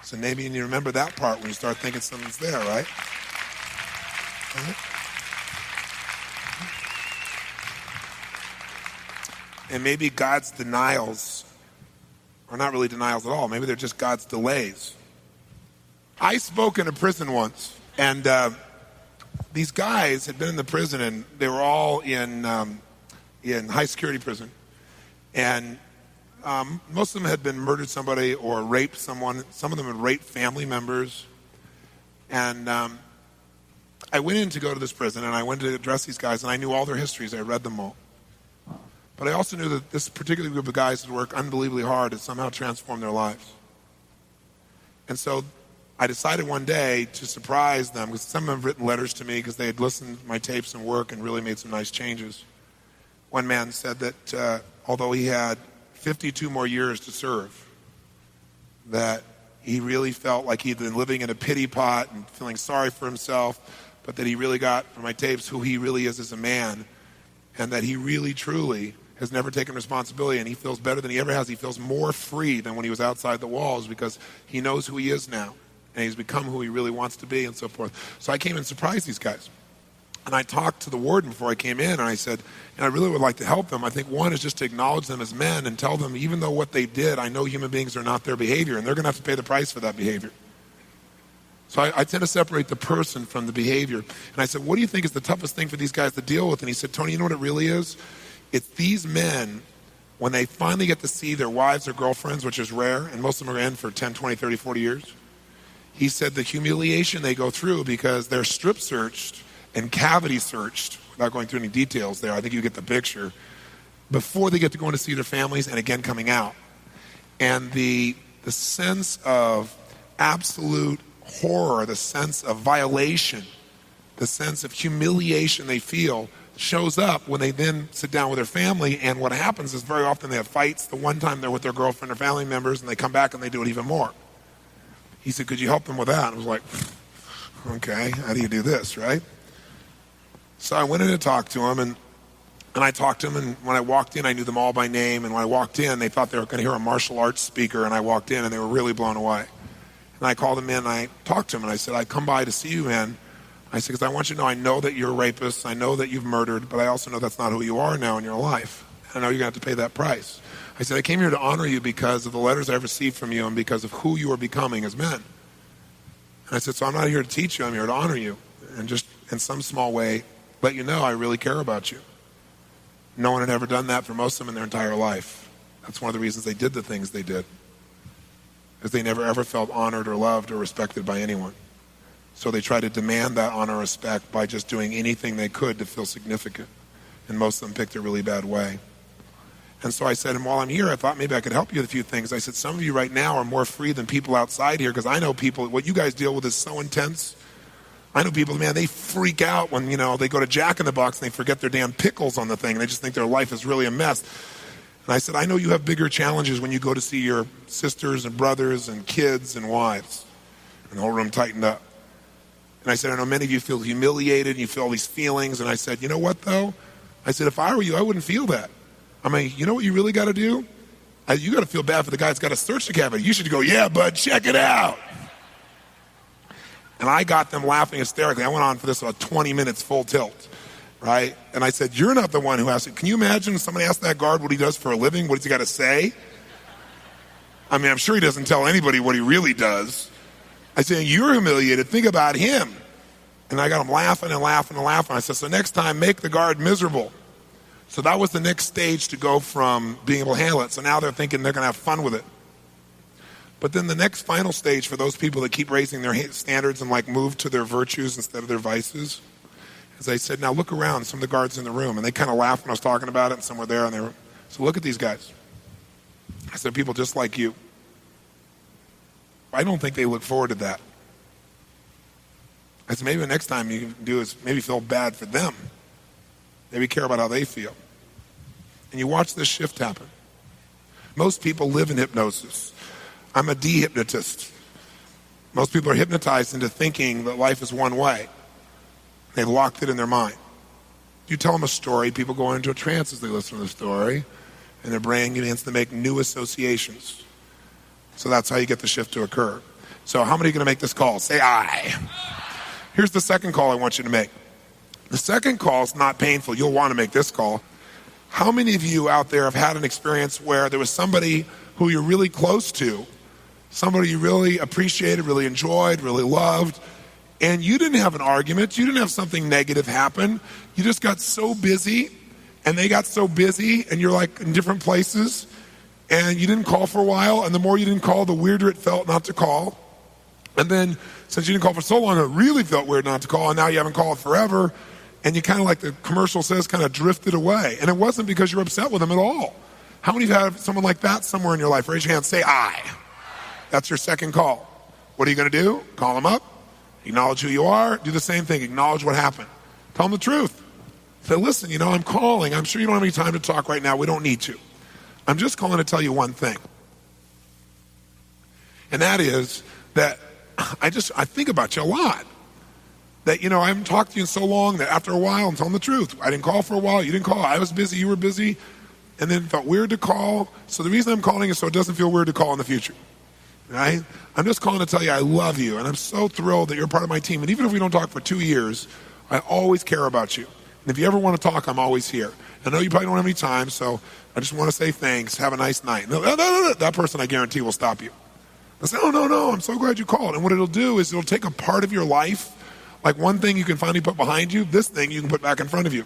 So maybe you need to remember that part when you start thinking something's there, right? And maybe God's denials are not really denials at all. Maybe they're just God's delays. I spoke in a prison once, and these guys had been in the prison, and they were all in high security prison. And most of them had been murdered somebody or raped someone. Some of them had raped family members. And I went in to go to this prison, and I went to address these guys, and I knew all their histories. I read them all. But I also knew that this particular group of guys had worked unbelievably hard to somehow transform their lives. And so I decided one day to surprise them, because some of them have written letters to me because they had listened to my tapes and work and really made some nice changes. One man said that although he had 52 more years to serve, that he really felt like he'd been living in a pity pot and feeling sorry for himself, but that he really got from my tapes who he really is as a man, and that he really truly has never taken responsibility, and he feels better than he ever has. He feels more free than when he was outside the walls because he knows who he is now, and he's become who he really wants to be and so forth. So I came and surprised these guys. And I talked to the warden before I came in, and I said, and I really would like to help them. I think one is just to acknowledge them as men and tell them, even though what they did, I know human beings are not their behavior, and they're going to have to pay the price for that behavior. So I tend to separate the person from the behavior. And I said, what do you think is the toughest thing for these guys to deal with? And he said, Tony, you know what it really is? It's these men, when they finally get to see their wives or girlfriends, which is rare, and most of them are in for 10, 20, 30, 40 years. He said the humiliation they go through because they're strip searched and cavity searched, without going through any details there, I think you get the picture, before they get to go in to see their families and again coming out. And the sense of absolute horror, the sense of violation, the sense of humiliation they feel shows up when they then sit down with their family, and what happens is very often they have fights. The one time they're with their girlfriend or family members, and they come back and they do it even more. He said, could you help them with that? And I was like, okay, how do you do this, right? So I went in to talk to him, and I talked to him, and when I walked in, I knew them all by name, and when I walked in, they thought they were going to hear a martial arts speaker, and I walked in, and they were really blown away. And I called him in, and I talked to him, and I said, I come by to see you, man. I said, because I want you to know I know that you're a rapist, I know that you've murdered, but I also know that's not who you are now in your life. I know you're going to have to pay that price. I said, I came here to honor you because of the letters I received from you and because of who you are becoming as men. And I said, so I'm not here to teach you, I'm here to honor you. And just in some small way, let you know I really care about you. No one had ever done that for most of them in their entire life. That's one of the reasons they did the things they did. Because they never ever felt honored or loved or respected by anyone. So they tried to demand that honor and respect by just doing anything they could to feel significant. And most of them picked a really bad way. And so I said, and while I'm here, I thought maybe I could help you with a few things. I said, some of you right now are more free than people outside here, because I know people, what you guys deal with is so intense. I know people, man, they freak out when, they go to Jack in the Box and they forget their damn pickles on the thing. They just think their life is really a mess. And I said, I know you have bigger challenges when you go to see your sisters and brothers and kids and wives. And the whole room tightened up. And I said, I know many of you feel humiliated and you feel all these feelings. And I said, you know what, though? I said, if I were you, I wouldn't feel that. I mean, you know what you really got to do? You got to feel bad for the guy that's got to search the cavity. You should go, yeah, bud, check it out. And I got them laughing hysterically. I went on for this about 20 minutes full tilt, right? And I said, you're not the one who has to. Can you imagine somebody asked that guard what he does for a living? What does he got to say? I mean, I'm sure he doesn't tell anybody what he really does. I said, you're humiliated. Think about him. And I got him laughing and laughing and laughing. I said, so next time, make the guard miserable. So that was the next stage to go from being able to handle it. So now they're thinking they're going to have fun with it. But then the next final stage for those people that keep raising their standards and move to their virtues instead of their vices, is I said, now look around, some of the guards in the room. And they kind of laughed when I was talking about it, and some were there. And they were, so look at these guys. I said, people just like you. I don't think they look forward to that. I said, maybe the next time you can do is maybe feel bad for them. Maybe care about how they feel. And you watch this shift happen. Most people live in hypnosis. I'm a de-hypnotist. Most people are hypnotized into thinking that life is one way. They've locked it in their mind. You tell them a story, people go into a trance as they listen to the story, and their brain begins to make new associations. So that's how you get the shift to occur. So how many are going to make this call? Say aye. Here's the second call I want you to make. The second call is not painful. You'll want to make this call. How many of you out there have had an experience where there was somebody who you're really close to, somebody you really appreciated, really enjoyed, really loved, and you didn't have an argument, you didn't have something negative happen, you just got so busy, and they got so busy, and you're in different places, and you didn't call for a while, and the more you didn't call, the weirder it felt not to call. And then, since you didn't call for so long, it really felt weird not to call, and now you haven't called forever, and you kind of, like the commercial says, kind of drifted away. And it wasn't because you're upset with them at all. How many of you have someone like that somewhere in your life? Raise your hand, say aye. That's your second call. What are you going to do? Call them up, acknowledge who you are, do the same thing, acknowledge what happened. Tell them the truth. Say, listen, I'm calling. I'm sure you don't have any time to talk right now. We don't need to. I'm just calling to tell you one thing. And that is that I think about you a lot. That, I haven't talked to you in so long that after a while, I'm telling the truth. I didn't call for a while. You didn't call. I was busy. You were busy. and then felt weird to call. So the reason I'm calling is so it doesn't feel weird to call in the future. Right? I'm just calling to tell you I love you, and I'm so thrilled that you're part of my team. And even if we don't talk for 2 years, I always care about you. And if you ever want to talk, I'm always here. I know you probably don't have any time, so I just want to say thanks. Have a nice night. No, that person, I guarantee, will stop you. They'll say, oh, no, I'm so glad you called. And what it'll do is it'll take a part of your life, like one thing you can finally put behind you, this thing you can put back in front of you,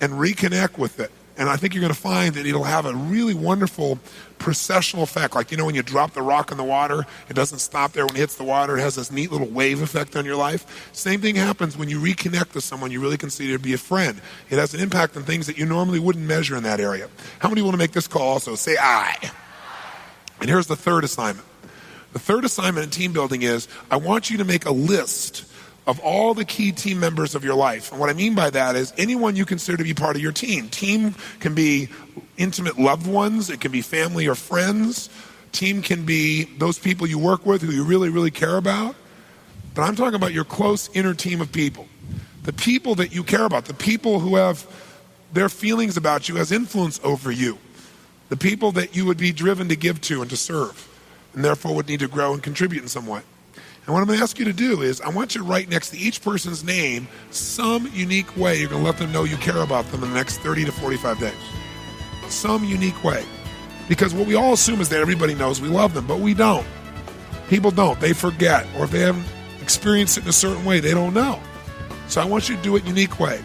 and reconnect with it. And I think you're going to find that it'll have a really wonderful processional effect. Like, when you drop the rock in the water, it doesn't stop there when it hits the water. It has this neat little wave effect on your life. Same thing happens when you reconnect with someone you really consider to be a friend. It has an impact on things that you normally wouldn't measure in that area. How many want to make this call also? Say aye. And here's the third assignment. The third assignment in team building is I want you to make a list of all the key team members of your life. And what I mean by that is anyone you consider to be part of your team. Team can be intimate loved ones. It can be family or friends. Team can be those people you work with who you really, really care about. But I'm talking about your close inner team of people. The people that you care about. The people who have their feelings about you as influence over you. The people that you would be driven to give to and to serve. And therefore would need to grow and contribute in some way. And what I'm going to ask you to do is I want you to write next to each person's name some unique way you're going to let them know you care about them in the next 30 to 45 days. Some unique way. Because what we all assume is that everybody knows we love them, but we don't. People don't. They forget. Or if they haven't experienced it in a certain way, they don't know. So I want you to do it unique way.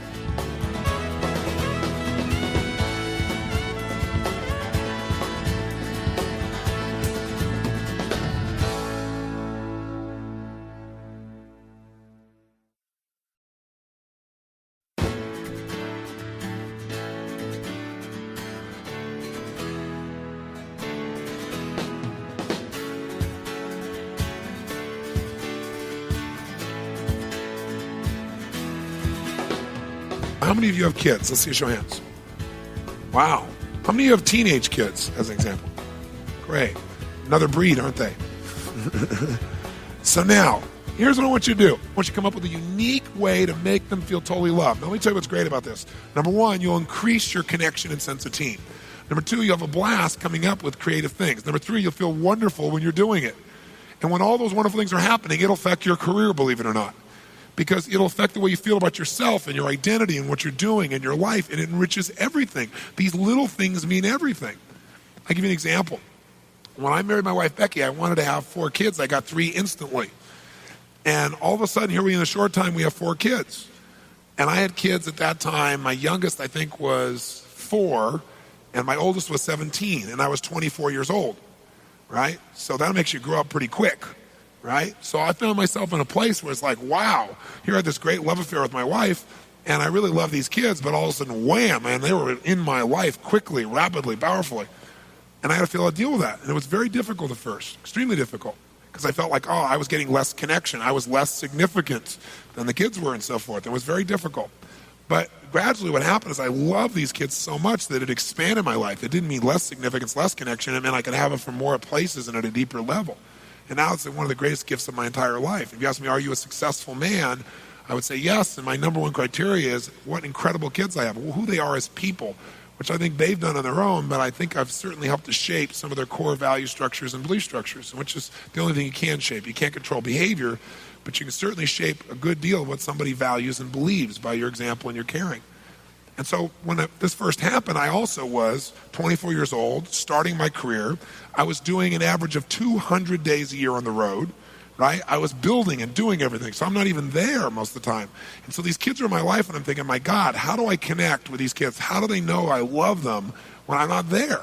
How many of you have kids? Let's see a show of hands. Wow. How many of you have teenage kids, as an example? Great. Another breed, aren't they? So now, here's what I want you to do. I want you to come up with a unique way to make them feel totally loved. Now, let me tell you what's great about this. Number one, you'll increase your connection and sense of team. Number two, you'll have a blast coming up with creative things. Number three, you'll feel wonderful when you're doing it. And when all those wonderful things are happening, it'll affect your career, believe it or not. Because it'll affect the way you feel about yourself and your identity and what you're doing in your life, and it enriches everything. These little things mean everything. I'll give you an example. When I married my wife, Becky, I wanted to have 4 kids. I got 3 instantly. And all of a sudden, here in a short time, we have 4 kids. And I had kids at that time. My youngest, I think, was 4, and my oldest was 17, and I was 24 years old, right? So that makes you grow up pretty quick. Right? So I found myself in a place where it's like, wow, here I had this great love affair with my wife, and I really love these kids, but all of a sudden, wham, man, they were in my life quickly, rapidly, powerfully. And I had to feel a deal with that. And it was very difficult at first, extremely difficult, because I felt like, I was getting less connection. I was less significant than the kids were and so forth. It was very difficult. But gradually what happened is I loved these kids so much that it expanded my life. It didn't mean less significance, less connection. It meant I could have them from more places and at a deeper level. And now it's one of the greatest gifts of my entire life. If you ask me, are you a successful man? I would say yes. And my number one criteria is what incredible kids I have, who they are as people, which I think they've done on their own, but I think I've certainly helped to shape some of their core value structures and belief structures, which is the only thing you can shape. You can't control behavior, but you can certainly shape a good deal of what somebody values and believes by your example and your caring. And so when this first happened, I also was 24 years old, starting my career. I was doing an average of 200 days a year on the road, right? I was building and doing everything, so I'm not even there most of the time. And so these kids are in my life, and I'm thinking, my God, how do I connect with these kids? How do they know I love them when I'm not there?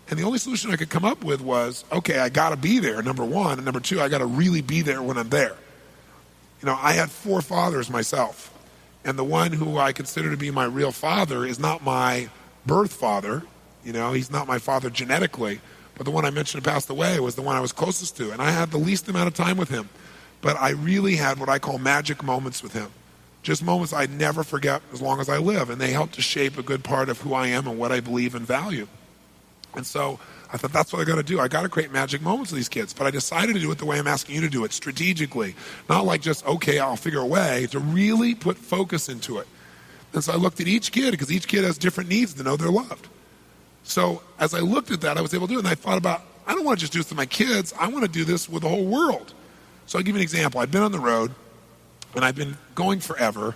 And the only solution I could come up with was, okay, I got to be there, number one, and number two, I got to really be there when I'm there. I had 4 fathers myself. And the one who I consider to be my real father is not my birth father. He's not my father genetically. But the one I mentioned who passed away was the one I was closest to. And I had the least amount of time with him. But I really had what I call magic moments with him. Just moments I'd never forget as long as I live. And they helped to shape a good part of who I am and what I believe and value. And so I thought, that's what I got to do. I got to create magic moments with these kids. But I decided to do it the way I'm asking you to do it, strategically. Not like just, okay, I'll figure a way, to really put focus into it. And so I looked at each kid, because each kid has different needs to know they're loved. So as I looked at that, I was able to do it, and I thought about, I don't want to just do this with my kids. I want to do this with the whole world. So I'll give you an example. I've been on the road, and I've been going forever,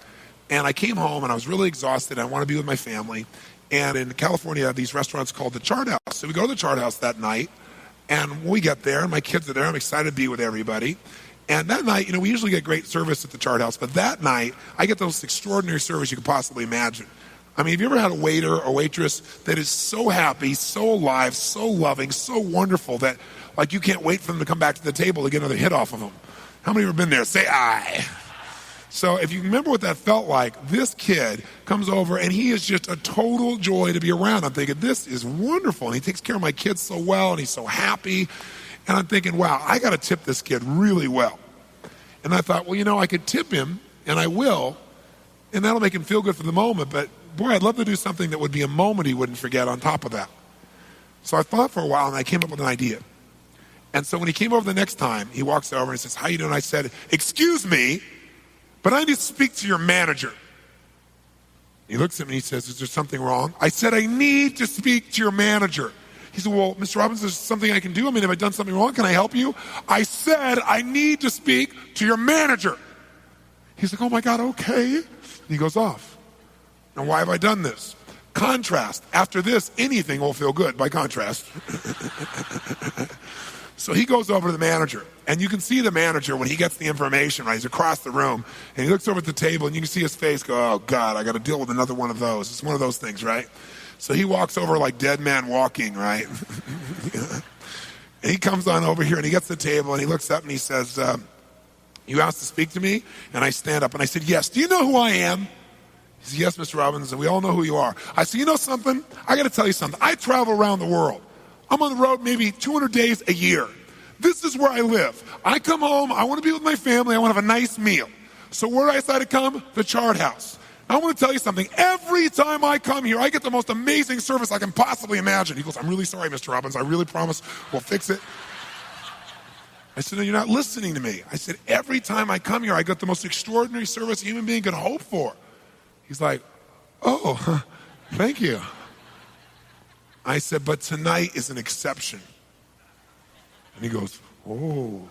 and I came home, and I was really exhausted. I want to be with my family. And in California, I have these restaurants called the Chart House. So we go to the Chart House that night, and when we get there, and my kids are there, I'm excited to be with everybody. And that night, we usually get great service at the Chart House, but that night, I get the most extraordinary service you could possibly imagine. I mean, have you ever had a waiter or waitress that is so happy, so alive, so loving, so wonderful that, like, you can't wait for them to come back to the table to get another hit off of them? How many have ever been there? Say aye. So if you remember what that felt like, this kid comes over and he is just a total joy to be around. I'm thinking, this is wonderful. And he takes care of my kids so well, and he's so happy. And I'm thinking, wow, I got to tip this kid really well. And I thought, well, I could tip him, and I will, and that'll make him feel good for the moment. But boy, I'd love to do something that would be a moment he wouldn't forget on top of that. So I thought for a while, and I came up with an idea. And so when he came over the next time, he walks over and he says, how you doing? I said, excuse me, but I need to speak to your manager. He looks at me and he says, is there something wrong? I said, I need to speak to your manager. He said, well, Mr. Robbins, is there something I can do? I mean, have I done something wrong? Can I help you? I said, I need to speak to your manager. He's like, oh my God, okay. And he goes off. Now, why have I done this? Contrast. After this, anything will feel good by contrast. So he goes over to the manager, and you can see the manager when he gets the information, right? He's across the room, and he looks over at the table, and you can see his face go, oh, God, I got to deal with another one of those. It's one of those things, right? So he walks over like dead man walking, right? And he comes on over here, and he gets the table, and he looks up, and he says, you asked to speak to me? And I stand up, and I said, yes. Do you know who I am? He said, yes, Mr. Robbins, and we all know who you are. I said, you know something? I got to tell you something. I travel around the world. I'm on the road maybe 200 days a year. This is where I live. I come home, I want to be with my family, I want to have a nice meal. So where do I decide to come? The Chart House. I want to tell you something. Every time I come here, I get the most amazing service I can possibly imagine. He goes, I'm really sorry, Mr. Robbins. I really promise we'll fix it. I said, no, you're not listening to me. I said, every time I come here, I get the most extraordinary service a human being could hope for. He's like, oh, thank you. I said, but tonight is an exception. And he goes, oh.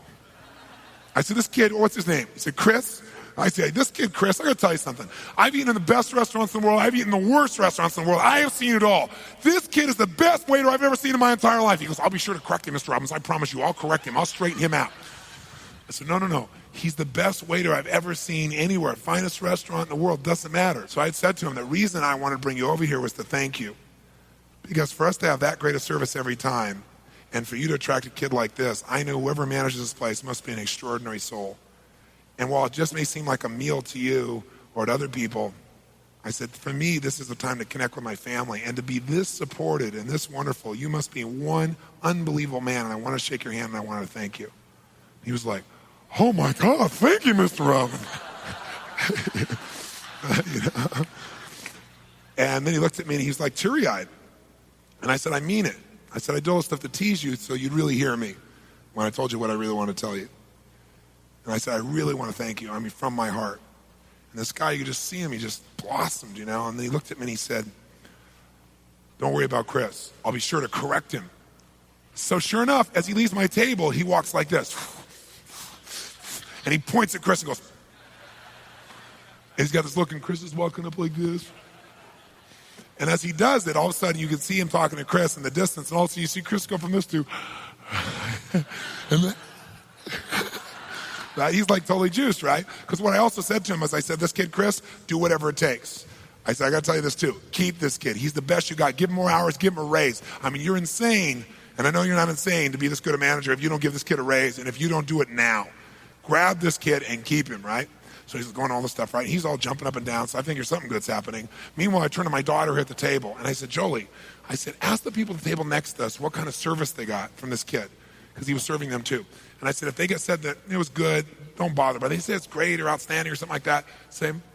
I said, this kid, what's his name? He said, Chris. I said, this kid, Chris, I got to tell you something. I've eaten in the best restaurants in the world. I've eaten the worst restaurants in the world. I have seen it all. This kid is the best waiter I've ever seen in my entire life. He goes, I'll be sure to correct him, Mr. Robbins. I promise you, I'll correct him. I'll straighten him out. I said, no. He's the best waiter I've ever seen anywhere. Finest restaurant in the world. Doesn't matter. So I had said to him, the reason I wanted to bring you over here was to thank you. Because for us to have that great a service every time, and for you to attract a kid like this, I know whoever manages this place must be an extraordinary soul. And while it just may seem like a meal to you or to other people, I said, for me, this is the time to connect with my family. And to be this supported and this wonderful, you must be one unbelievable man. And I want to shake your hand and I want to thank you. He was like, oh my God, thank you, Mr. Robbins. And then he looked at me and he was like teary-eyed. And I said, I mean it. I said, I do all this stuff to tease you so you'd really hear me when I told you what I really want to tell you. And I said, I really want to thank you. I mean, from my heart. And this guy, you could just see him. He just blossomed, And then he looked at me and he said, don't worry about Chris. I'll be sure to correct him. So sure enough, as he leaves my table, he walks like this. And he points at Chris and goes, and he's got this look, and Chris is walking up like this. And as he does it, all of a sudden you can see him talking to Chris in the distance, and also you see Chris go from this to, and then, he's like totally juiced, right? Because what I also said to him is, I said, this kid, Chris, do whatever it takes. I said, I got to tell you this too. Keep this kid. He's the best you got. Give him more hours. Give him a raise. I mean, you're insane, and I know you're not insane to be this good a manager if you don't give this kid a raise, and if you don't do it now. Grab this kid and keep him, right? So he's going all this stuff, right? He's all jumping up and down, so I think there's something good's happening. Meanwhile, I turn to my daughter here at the table, and I said, Jolie, I said, ask the people at the table next to us what kind of service they got from this kid, because he was serving them too. And I said, if they get said that it was good, don't bother. But they say it's great or outstanding or something like that,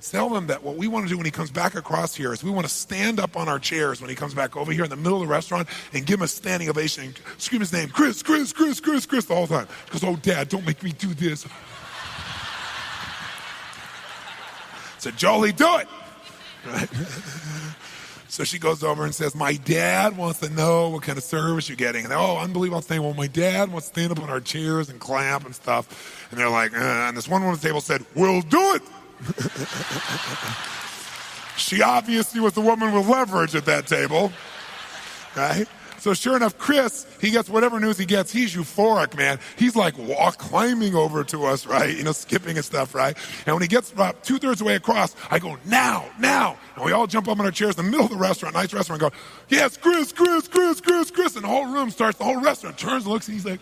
tell them that what we want to do when he comes back across here is we want to stand up on our chairs when he comes back over here in the middle of the restaurant and give him a standing ovation and scream his name, Chris, Chris, Chris, Chris, Chris, the whole time. Because, oh, Dad, don't make me do this. I said, Jolie, do it. Right? So she goes over and says, my dad wants to know what kind of service you're getting. And they're, oh, unbelievable thing. Well, my dad wants to stand up on our chairs and clap and stuff. And they're like, and this one woman at the table said, we'll do it. She obviously was the woman with leverage at that table, right? So sure enough, Chris, he gets whatever news he gets. He's euphoric, man. He's like climbing over to us, right? Skipping and stuff, right? And when he gets about 2/3 way across, I go, now. And we all jump up on our chairs in the middle of the restaurant, nice restaurant, and go, yes, Chris. And the whole room starts, the whole restaurant turns and looks, and he's like,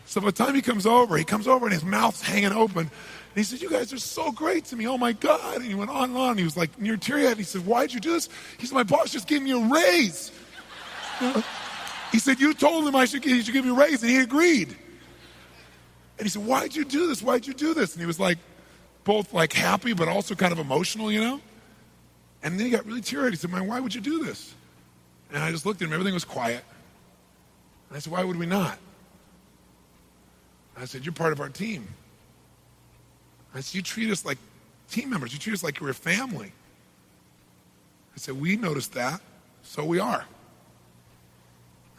so by the time he comes over and his mouth's hanging open. And he said, you guys are so great to me. Oh, my God. And he went on and on. He was like near teary-eyed. He said, why'd you do this? He said, my boss just gave me a raise. He said, you told him he should give you a raise, and he agreed. And he said, why'd you do this? And he was like, both like happy but also kind of emotional, And then he got really teary-eyed. He said, man, why would you do this? And I just looked at him. Everything was quiet. And I said, why would we not? I said, you're part of our team. I said, you treat us like team members. You treat us like we're a family. I said, we noticed that, so we are.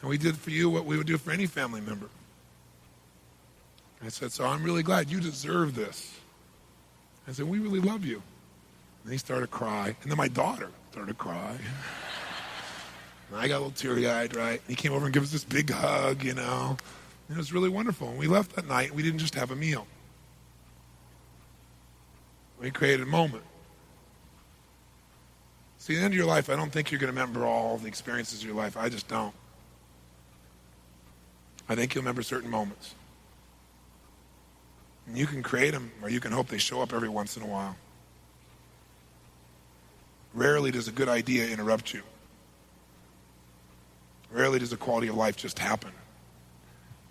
And we did for you what we would do for any family member. I said, so I'm really glad you deserve this. I said, we really love you. And he started to cry. And then my daughter started to cry. And I got a little teary-eyed, right? And he came over and gave us this big hug, And it was really wonderful. And we left that night. We didn't just have a meal. We created a moment. See, at the end of your life, I don't think you're going to remember all the experiences of your life. I just don't. I think you'll remember certain moments. And you can create them, or you can hope they show up every once in a while. Rarely does a good idea interrupt you. Rarely does a quality of life just happen.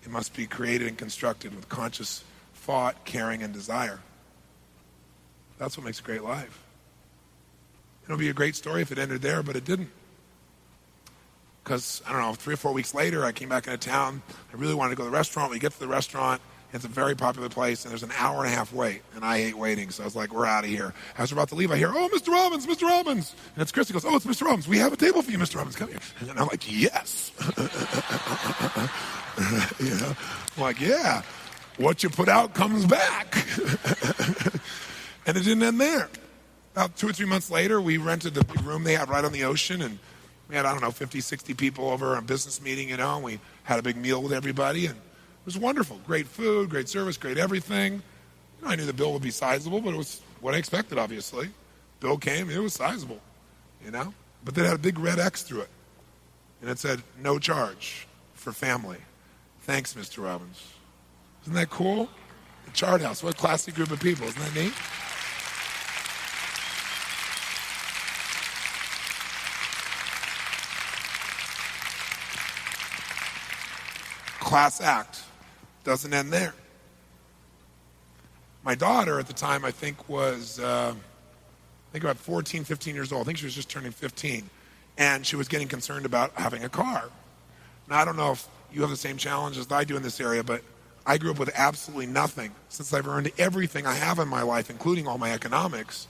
It must be created and constructed with conscious thought, caring, and desire. That's what makes a great life. It'll be a great story if it ended there, but it didn't. Because, 3 or 4 weeks later, I came back into town. I really wanted to go to the restaurant. We get to the restaurant. It's a very popular place, and there's an hour and a half wait. And I hate waiting, so I was like, we're out of here. As we're about to leave, I hear, oh, Mr. Robbins. And it's Chris. He goes, oh, it's Mr. Robbins. We have a table for you, Mr. Robbins. Come here. And I'm like, yes. I'm like, yeah. What you put out comes back. And it didn't end there. About 2 or 3 months later, we rented the big room they had right on the ocean, and we had, 50, 60 people over on a business meeting, and we had a big meal with everybody, and it was wonderful. Great food, great service, great everything. I knew the bill would be sizable, but it was what I expected, obviously. Bill came, it was sizable, But they had a big red X through it, and it said, no charge for family. Thanks, Mr. Robbins. Isn't that cool? The Chart House, what a classy group of people. Isn't that neat? Class act doesn't end there. My daughter at the time, I think, was about 14, 15 years old. I think she was just turning 15. And she was getting concerned about having a car. Now, I don't know if you have the same challenge as I do in this area, but I grew up with absolutely nothing. Since I've earned everything I have in my life, including all my economics,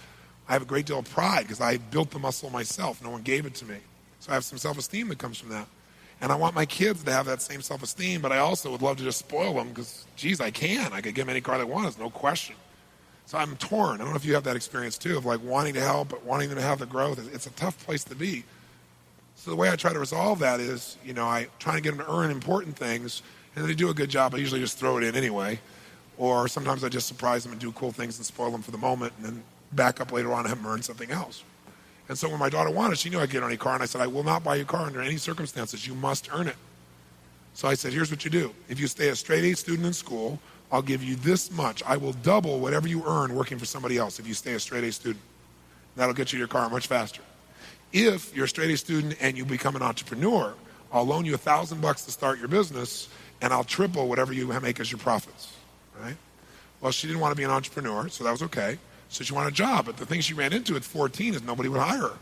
I have a great deal of pride because I built the muscle myself. No one gave it to me. So I have some self-esteem that comes from that. And I want my kids to have that same self-esteem, but I also would love to just spoil them because, I can. I could give them any car they want, there's no question. So I'm torn. I don't know if you have that experience too, of like wanting to help, but wanting them to have the growth. It's a tough place to be. So the way I try to resolve that is, I try to get them to earn important things, and if they do a good job, I usually just throw it in anyway. Or sometimes I just surprise them and do cool things and spoil them for the moment, and then back up later on and have them earn something else. And so when my daughter wanted, she knew I'd get her any car, and I said, I will not buy you a car under any circumstances. You must earn it. So I said, here's what you do. If you stay a straight-A student in school, I'll give you this much. I will double whatever you earn working for somebody else if you stay a straight-A student. That'll get you your car much faster. If you're a straight-A student and you become an entrepreneur, I'll loan you $1,000 to start your business, and I'll triple whatever you make as your profits. Right? Well, she didn't want to be an entrepreneur, so that was okay. So she wanted a job, but the thing she ran into at 14 is nobody would hire her,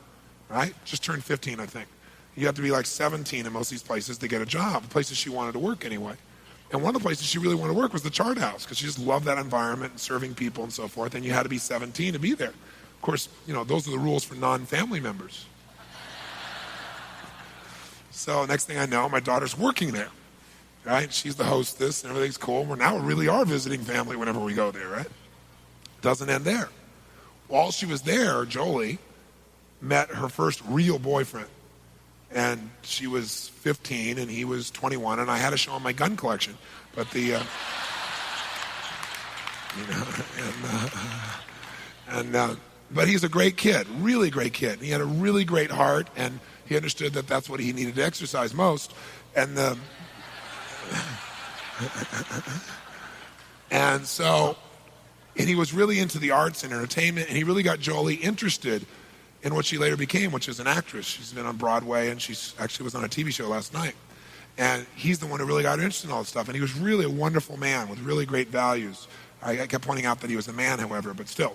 right? Just turned 15, I think. You have to be like 17 in most of these places to get a job, places she wanted to work anyway. And one of the places she really wanted to work was the Chart House, because she just loved that environment and serving people and so forth, and you had to be 17 to be there. Of course, those are the rules for non-family members. So next thing I know, my daughter's working there, right? She's the hostess and everything's cool. We really are visiting family whenever we go there, right? Doesn't end there. While she was there, Jolie met her first real boyfriend. And she was 15 and he was 21, and I had to show him my gun collection. But but he's a great kid, really great kid. He had a really great heart, and he understood that that's what he needed to exercise most. And he was really into the arts and entertainment, and he really got Jolie interested in what she later became, which is an actress. She's been on Broadway, and she actually was on a TV show last night. And he's the one who really got her interested in all this stuff. And he was really a wonderful man with really great values. I kept pointing out that he was a man, however, but still.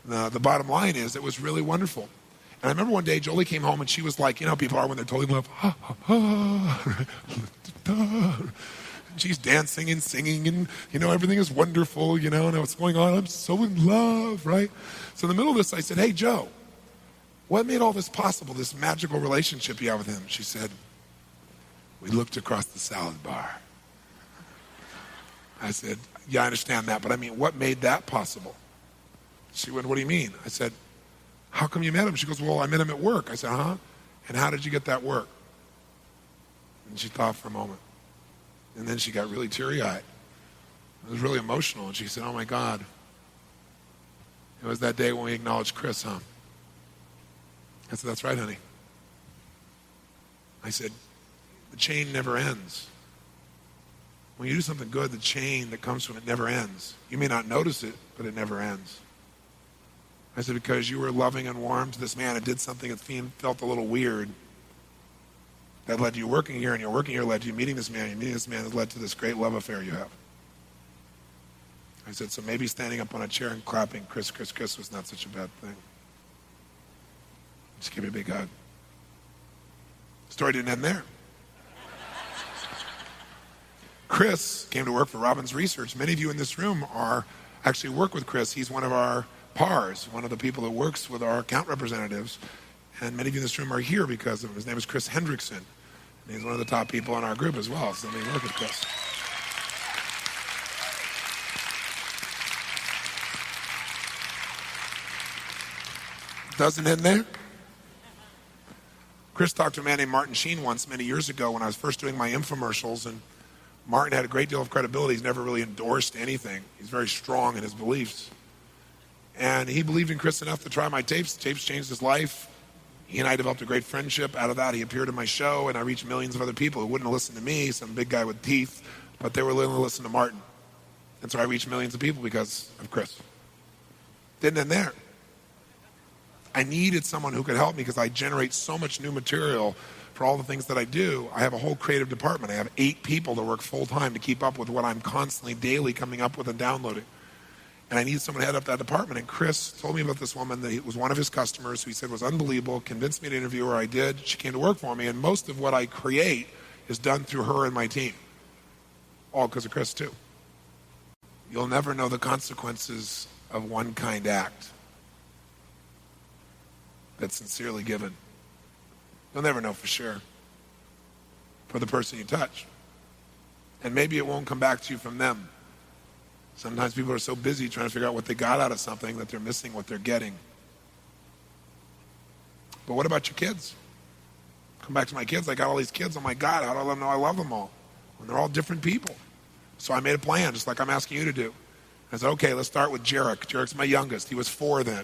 The bottom line is it was really wonderful. And I remember one day Jolie came home, and she was like, people are when they're totally in love. Ha, ha, ha. She's dancing and singing, and, everything is wonderful, and what's going on. I'm so in love, right? So in the middle of this, I said, hey, Joe, what made all this possible, this magical relationship you have with him? She said, we looked across the salad bar. I said, yeah, I understand that, but what made that possible? She went, what do you mean? I said, how come you met him? She goes, well, I met him at work. I said, huh? And how did you get that work? And she thought for a moment. And then she got really teary-eyed. It was really emotional. And she said, oh, my God. It was that day when we acknowledged Chris, huh? I said, that's right, honey. I said, the chain never ends. When you do something good, the chain that comes from it never ends. You may not notice it, but it never ends. I said, because you were loving and warm to this man and did something that felt a little weird, that led to you working here, and your working here led to you meeting this man. Your meeting this man has led to this great love affair you have. I said, so maybe standing up on a chair and clapping Chris, Chris, Chris was not such a bad thing. Just give me a big hug. The story didn't end there. Chris came to work for Robbins Research. Many of you in this room actually work with Chris. He's one of our PARs, one of the people that works with our account representatives. And many of you in this room are here because of him. His name is Chris Hendrickson. And he's one of the top people in our group as well. So let me look at Chris. Doesn't end there. Chris talked to a man named Martin Sheen once many years ago when I was first doing my infomercials, and Martin had a great deal of credibility. He's never really endorsed anything. He's very strong in his beliefs. And he believed in Chris enough to try my tapes. The tapes changed his life. He and I developed a great friendship. Out of that, he appeared in my show, and I reached millions of other people who wouldn't have listened to me, some big guy with teeth, but they were willing to listen to Martin. And so I reached millions of people because of Chris. Didn't end there. I needed someone who could help me because I generate so much new material for all the things that I do. I have a whole creative department. I have 8 people that work full-time to keep up with what I'm constantly, daily coming up with and downloading. And I needed someone to head up that department. And Chris told me about this woman that was one of his customers who he said was unbelievable, convinced me to interview her. I did. She came to work for me. And most of what I create is done through her and my team. All because of Chris, too. You'll never know the consequences of one kind act that's sincerely given. You'll never know for sure for the person you touch. And maybe it won't come back to you from them. Sometimes people are so busy trying to figure out what they got out of something that they're missing what they're getting. But what about your kids? Come back to my kids. I got all these kids. Oh my God, how do I let them know I love them all? When they're all different people. So I made a plan, just like I'm asking you to do. I said, okay, let's start with Jarek. Jarek's my youngest. He was 4 then.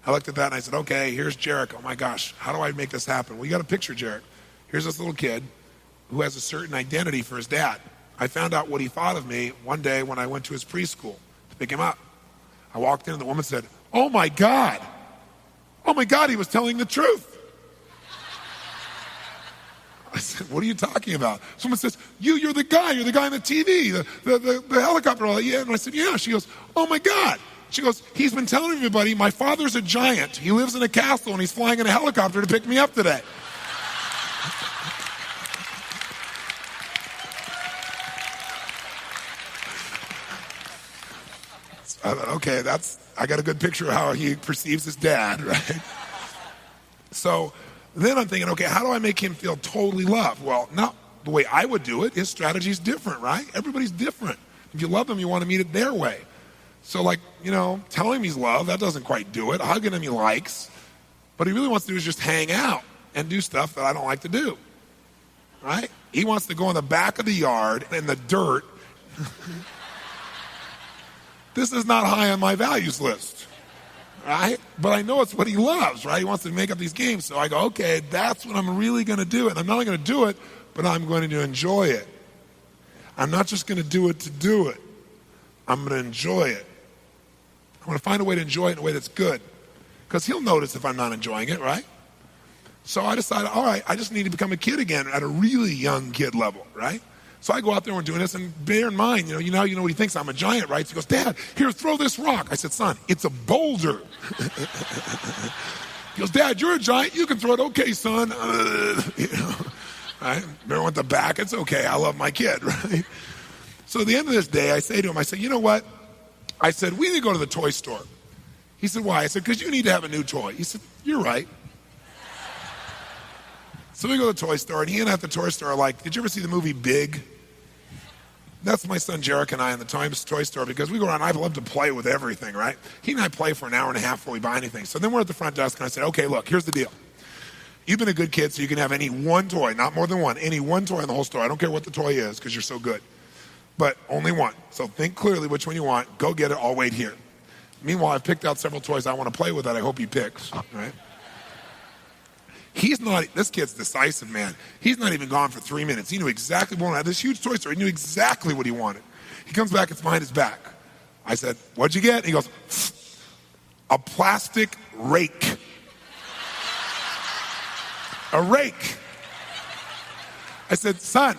I looked at that and I said, okay, here's Jarek. Oh my gosh, how do I make this happen? Well, you got to picture Jarek. Here's this little kid who has a certain identity for his dad. I found out what he thought of me one day when I went to his preschool to pick him up. I walked in and the woman said, oh my God, he was telling the truth. I said, what are you talking about? Someone says, you're the guy on the TV, the helicopter. Yeah. And I said, yeah. She goes, oh my God. She goes, he's been telling everybody my father's a giant. He lives in a castle and he's flying in a helicopter to pick me up today. I thought, okay, I got a good picture of how he perceives his dad, right? So then I'm thinking, okay, how do I make him feel totally loved? Well, not the way I would do it. His strategy's different, right? Everybody's different. If you love them, you want to meet it their way. So like, telling him he's loved, that doesn't quite do it. Hugging him he likes. What he really wants to do is just hang out and do stuff that I don't like to do, right? He wants to go in the back of the yard in the dirt. This is not high on my values list, right? But I know it's what he loves, right? He wants to make up these games. So I go, okay, that's what I'm really going to do. And I'm not only going to do it, but I'm going to enjoy it. I'm not just going to do it to do it. I'm going to enjoy it. I'm going to find a way to enjoy it in a way that's good. Because he'll notice if I'm not enjoying it, right? So I decided, all right, I just need to become a kid again at a really young kid level, right? So I go out there and we're doing this, and bear in mind, you know what he thinks, I'm a giant, right? So he goes, Dad, here, throw this rock. I said, son, it's a boulder. He goes, Dad, you're a giant, you can throw it. Okay, son. Right? Remember, went the back, it's okay, I love my kid, right? So at the end of this day, I say to him, I said, you know what? I said, we need to go to the toy store. He said, why? I said, because you need to have a new toy. He said, you're right. So we go to the toy store, and he and I at the toy store are like, did you ever see the movie Big? That's my son Jarek and I in the toy store, because we go around, I love to play with everything, right? He and I play for an hour and a half before we buy anything. So then we're at the front desk, and I said, okay, look, here's the deal. You've been a good kid, so you can have any one toy, not more than one, any one toy in the whole store. I don't care what the toy is, because you're so good. But only one. So think clearly which one you want. Go get it. I'll wait here. Meanwhile, I've picked out several toys I want to play with that I hope he picks, right? This kid's decisive, man. He's not even gone for 3 minutes. He knew exactly what he wanted. This huge toy store, he knew exactly what he wanted. He comes back, it's behind his back. I said, what'd you get? And he goes, a plastic rake. A rake. I said, son.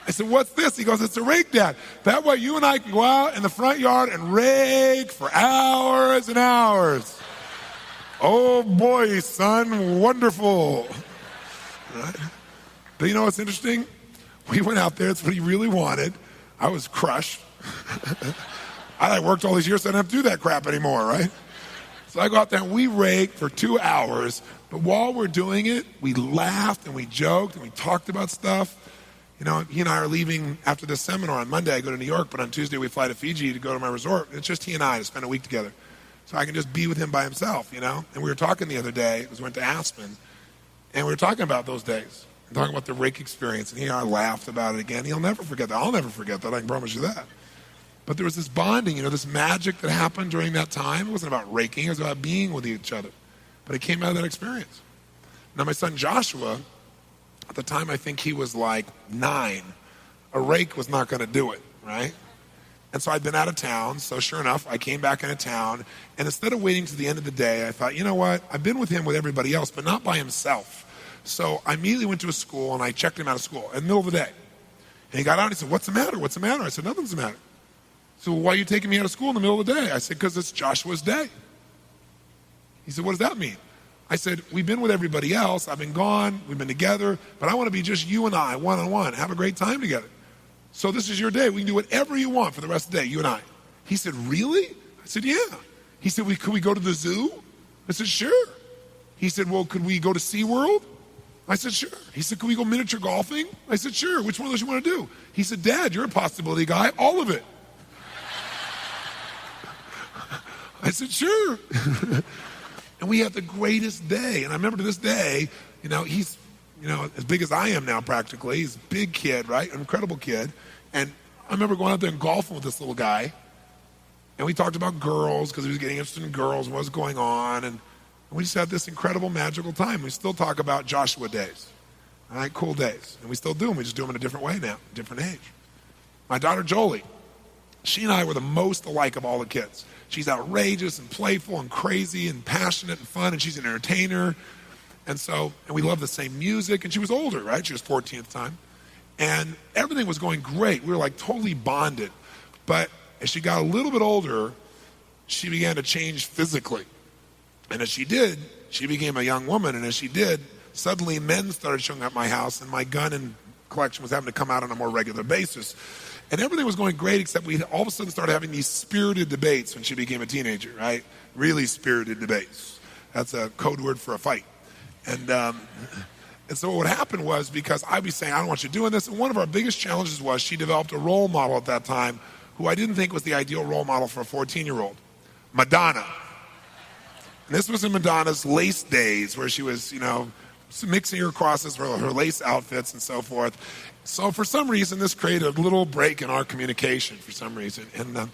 I said, what's this? He goes, it's a rake, Dad. That way you and I can go out in the front yard and rake for hours and hours. Oh boy, son, wonderful. Right? But you know what's interesting? We went out there, it's what he really wanted. I was crushed. I worked all these years, so I don't have to do that crap anymore, right? So I go out there and we raked for 2 hours, but while we're doing it, we laughed and we joked and we talked about stuff. He and I are leaving after this seminar on Monday. I go to New York, but on Tuesday we fly to Fiji to go to my resort. It's just he and I to spend a week together. So I can just be with him by himself, And we were talking the other day, because we went to Aspen, and we were talking about those days, and talking about the rake experience, and he and I laughed about it again. He'll never forget that. I'll never forget that, I can promise you that. But there was this bonding, this magic that happened during that time. It wasn't about raking, it was about being with each other. But it came out of that experience. Now my son Joshua, at the time I think he was like 9, a rake was not going to do it, right? And so I'd been out of town, so sure enough, I came back into town, and instead of waiting to the end of the day, I thought, you know what, I've been with him with everybody else, but not by himself. So I immediately went to a school, and I checked him out of school in the middle of the day. And he got out, and he said, what's the matter? What's the matter? I said, nothing's the matter. So why are you taking me out of school in the middle of the day? I said, because it's Joshua's day. He said, what does that mean? I said, we've been with everybody else, I've been gone, we've been together, but I want to be just you and I, one-on-one, have a great time together. So this is your day. We can do whatever you want for the rest of the day, you and I. He said, really? I said, yeah. He said, could we go to the zoo? I said, sure. He said, well, could we go to SeaWorld? I said, sure. He said, could we go miniature golfing? I said, sure. Which one of those you want to do? He said, Dad, you're a possibility guy. All of it. I said, sure. And we had the greatest day. And I remember to this day, he's as big as I am now practically. He's a big kid, right? An incredible kid. And I remember going out there and golfing with this little guy. And we talked about girls because he was getting interested in girls and what was going on. And we just had this incredible, magical time. We still talk about Joshua days. All right, cool days. And we still do them. We just do them in a different way now, different age. My daughter Jolie, she and I were the most alike of all the kids. She's outrageous and playful and crazy and passionate and fun, and she's an entertainer. And we love the same music. And she was older, right? She was 14 at the time. And everything was going great. We were like totally bonded. But as she got a little bit older, she began to change physically. And as she did, she became a young woman. And as she did, suddenly men started showing up at my house, and my gun and collection was having to come out on a more regular basis. And everything was going great, except we all of a sudden started having these spirited debates when she became a teenager, right? Really spirited debates. That's a code word for a fight. And so what happened was, because I'd be saying, I don't want you doing this, and one of our biggest challenges was she developed a role model at that time who I didn't think was the ideal role model for a 14-year-old, Madonna. And this was in Madonna's lace days, where she was, mixing her crosses for her lace outfits and so forth. So for some reason, this created a little break in our communication for some reason. And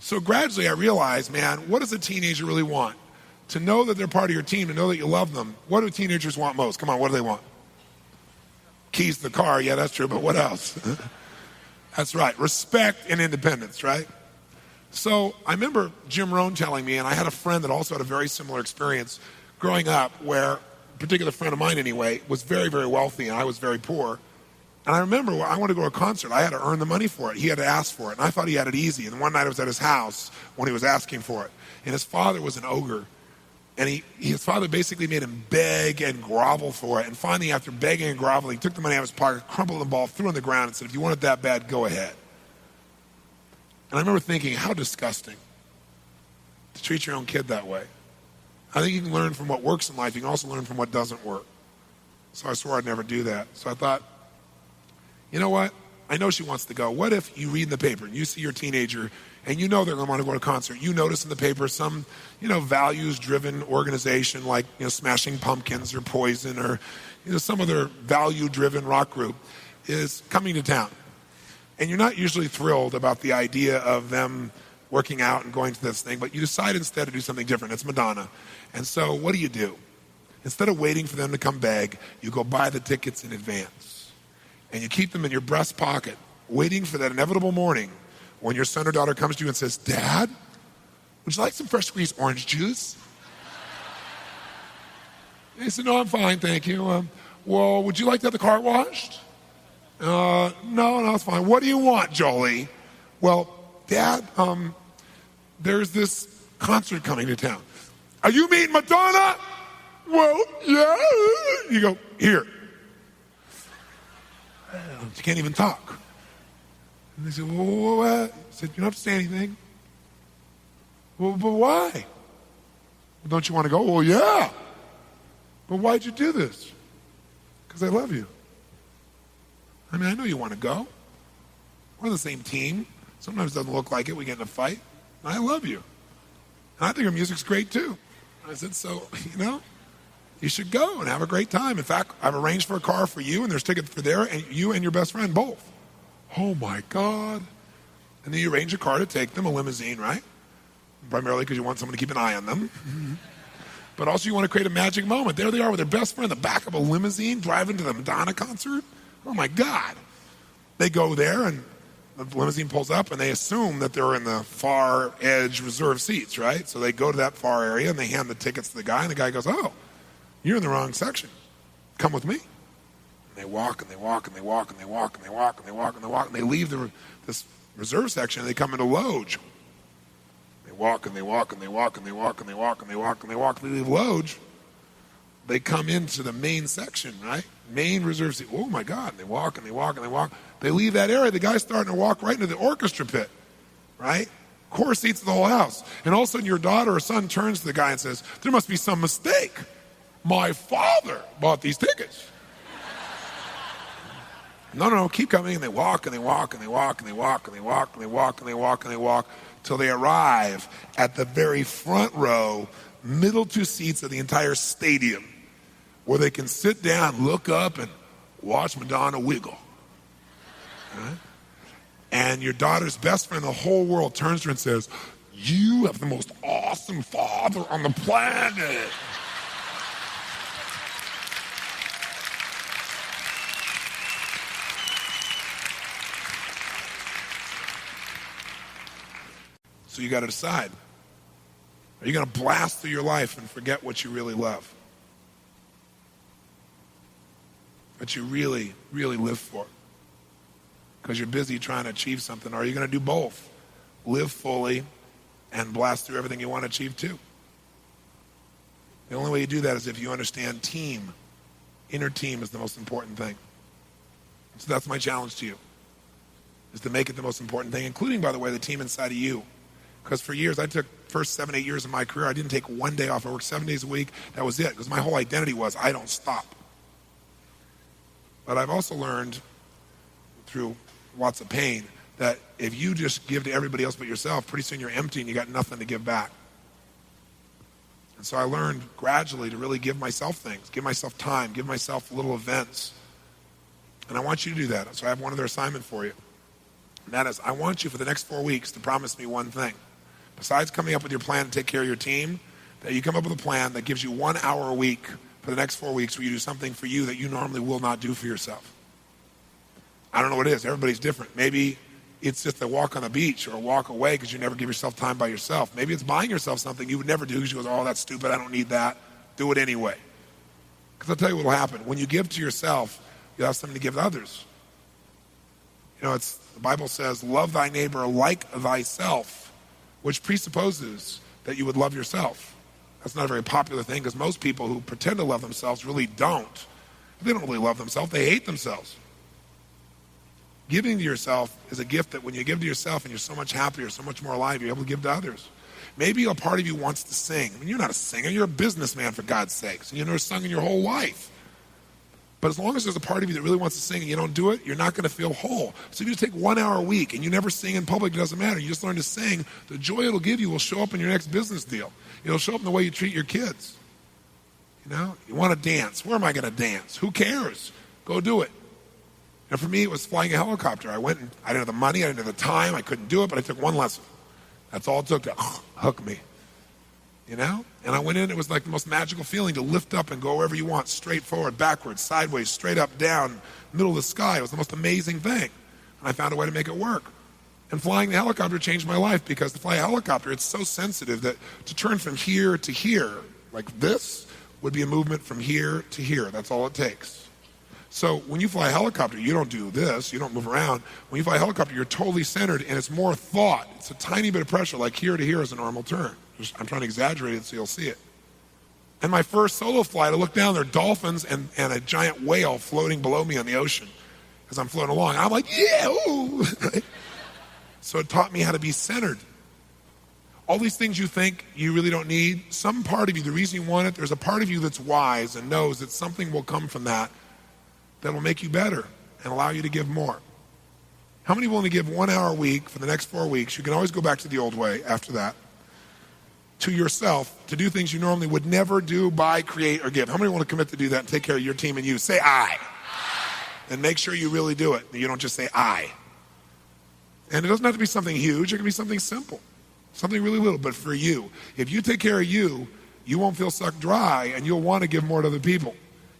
so gradually I realized, man, what does a teenager really want? To know that they're part of your team, to know that you love them. What do teenagers want most? Come on, what do they want? Keys to the car, yeah, that's true, but what else? That's right, respect and independence, right? So I remember Jim Rohn telling me, and I had a friend that also had a very similar experience growing up, where a particular friend of mine anyway was very, very wealthy and I was very poor. And I remember I wanted to go to a concert. I had to earn the money for it. He had to ask for it. And I thought he had it easy. And one night I was at his house when he was asking for it. And his father was an ogre. And his father basically made him beg and grovel for it. And finally, after begging and groveling, he took the money out of his pocket, crumpled the ball, threw it on the ground, and said, if you want it that bad, go ahead. And I remember thinking, how disgusting to treat your own kid that way. I think you can learn from what works in life. You can also learn from what doesn't work. So I swore I'd never do that. So I thought, you know what? I know she wants to go. What if you read in the paper and you see your teenager and you know they're going to want to go to a concert. You notice in the paper some, values-driven organization like, Smashing Pumpkins or Poison or, some other value-driven rock group is coming to town. And you're not usually thrilled about the idea of them working out and going to this thing, but you decide instead to do something different. It's Madonna. And so what do? Instead of waiting for them to come beg, you go buy the tickets in advance. And you keep them in your breast pocket, waiting for that inevitable morning when your son or daughter comes to you and says, Dad, would you like some fresh squeezed orange juice? And you said, no, I'm fine, thank you. Well, would you like to have the car washed? No, it's fine. What do you want, Jolie? Well, Dad, there's this concert coming to town. Are you meeting Madonna? Well, yeah. You go, here. You can't even talk. And they said, well, what? I said, you don't have to say anything. Well, but why? Well, don't you want to go? Well, yeah. But why'd you do this? Because I love you. I mean, I know you want to go. We're on the same team. Sometimes it doesn't look like it. We get in a fight. I love you. And I think your music's great, too. I said, so, you should go and have a great time. In fact, I've arranged for a car for you, and there's tickets for there, and you and your best friend both. Oh, my God. And then you arrange a car to take them, a limousine, right? Primarily because you want someone to keep an eye on them. Mm-hmm. But also you want to create a magic moment. There they are with their best friend in the back of a limousine driving to the Madonna concert. Oh, my God. They go there, and the limousine pulls up, and they assume that they're in the far edge reserved seats, right? So they go to that far area, and they hand the tickets to the guy, and the guy goes, oh, you're in the wrong section. Come with me. And they walk, and they walk, and they walk, and they walk, and they walk, and they walk, and they walk, and they leave this reserve section, and they come into Loge. They walk, and they walk, and they walk, and they walk, and they walk, and they walk, and they walk, and they leave Loge. They come into the main section, right? Main reserve seat. Oh, my God. And they walk, and they walk, and they walk. They leave that area. The guy's starting to walk right into the orchestra pit, right? Core seats of the whole house. And all of a sudden, your daughter or son turns to the guy and says, there must be some mistake. My father bought these tickets. No, keep coming. And they walk, and they walk, and they walk, and they walk, and they walk, and they walk, and they walk, and they walk, till they arrive at the very front row, middle two seats of the entire stadium, where they can sit down, look up, and watch Madonna wiggle. Right? And your daughter's best friend in the whole world turns to her and says, you have the most awesome father on the planet. So you got to decide. Are you going to blast through your life and forget what you really love? What you really, really live for? Because you're busy trying to achieve something. Or are you going to do both? Live fully and blast through everything you want to achieve too. The only way you do that is if you understand team. Inner team is the most important thing. So that's my challenge to you. is to make it the most important thing, including, by the way, the team inside of you. Because for years, I took first 7, 8 years of my career, I didn't take one day off. I worked 7 days a week. That was it, because my whole identity was, I don't stop. But I've also learned through lots of pain that if you just give to everybody else but yourself, pretty soon you're empty and you got nothing to give back. And so I learned gradually to really give myself things, give myself time, give myself little events. And I want you to do that. So I have one other assignment for you. And that is, I want you for the next 4 weeks to promise me one thing. Besides coming up with your plan to take care of your team, that you come up with a plan that gives you 1 hour a week for the next 4 weeks where you do something for you that you normally will not do for yourself. I don't know what it is. Everybody's different. Maybe it's just a walk on the beach or a walk away because you never give yourself time by yourself. Maybe it's buying yourself something you would never do because you go, oh, that's stupid. I don't need that. Do it anyway. Because I'll tell you what will happen. When you give to yourself, you'll have something to give to others. You know, the Bible says, love thy neighbor like thyself, which presupposes that you would love yourself. That's not a very popular thing because most people who pretend to love themselves really don't. They don't really love themselves. They hate themselves. Giving to yourself is a gift that when you give to yourself and you're so much happier, so much more alive, you're able to give to others. Maybe a part of you wants to sing. I mean, you're not a singer. You're a businessman, for God's sakes. And you've never sung in your whole life. But as long as there's a part of you that really wants to sing and you don't do it, you're not going to feel whole. So if you just take 1 hour a week and you never sing in public, it doesn't matter. You just learn to sing. The joy it'll give you will show up in your next business deal. It'll show up in the way you treat your kids. You know, you want to dance. Where am I going to dance? Who cares? Go do it. And for me, it was flying a helicopter. I went and I didn't have the money, I didn't have the time, I couldn't do it, but I took one lesson. That's all it took to hook me. You know? And I went in, it was like the most magical feeling to lift up and go wherever you want, straight forward, backwards, sideways, straight up, down, middle of the sky. It was the most amazing thing. And I found a way to make it work. And flying the helicopter changed my life because to fly a helicopter, it's so sensitive that to turn from here to here, like this, would be a movement from here to here. That's all it takes. So when you fly a helicopter, you don't do this, you don't move around. When you fly a helicopter, you're totally centered and it's more thought. It's a tiny bit of pressure, like here to here is a normal turn. I'm trying to exaggerate it so you'll see it. And my first solo flight, I looked down, there are dolphins and a giant whale floating below me on the ocean as I'm floating along. I'm like, yeah, ooh. So it taught me how to be centered. All these things you think you really don't need, some part of you, the reason you want it, there's a part of you that's wise and knows that something will come from that will make you better and allow you to give more. How many willing to give 1 hour a week for the next 4 weeks? You can always go back to the old way after that. To yourself, to do things you normally would never do, buy, create, or give. How many want to commit to do that and take care of your team and you? Say I. And make sure you really do it. You don't just say I. And it doesn't have to be something huge. It can be something simple. Something really little, but for you. If you take care of you, you won't feel sucked dry and you'll want to give more to other people.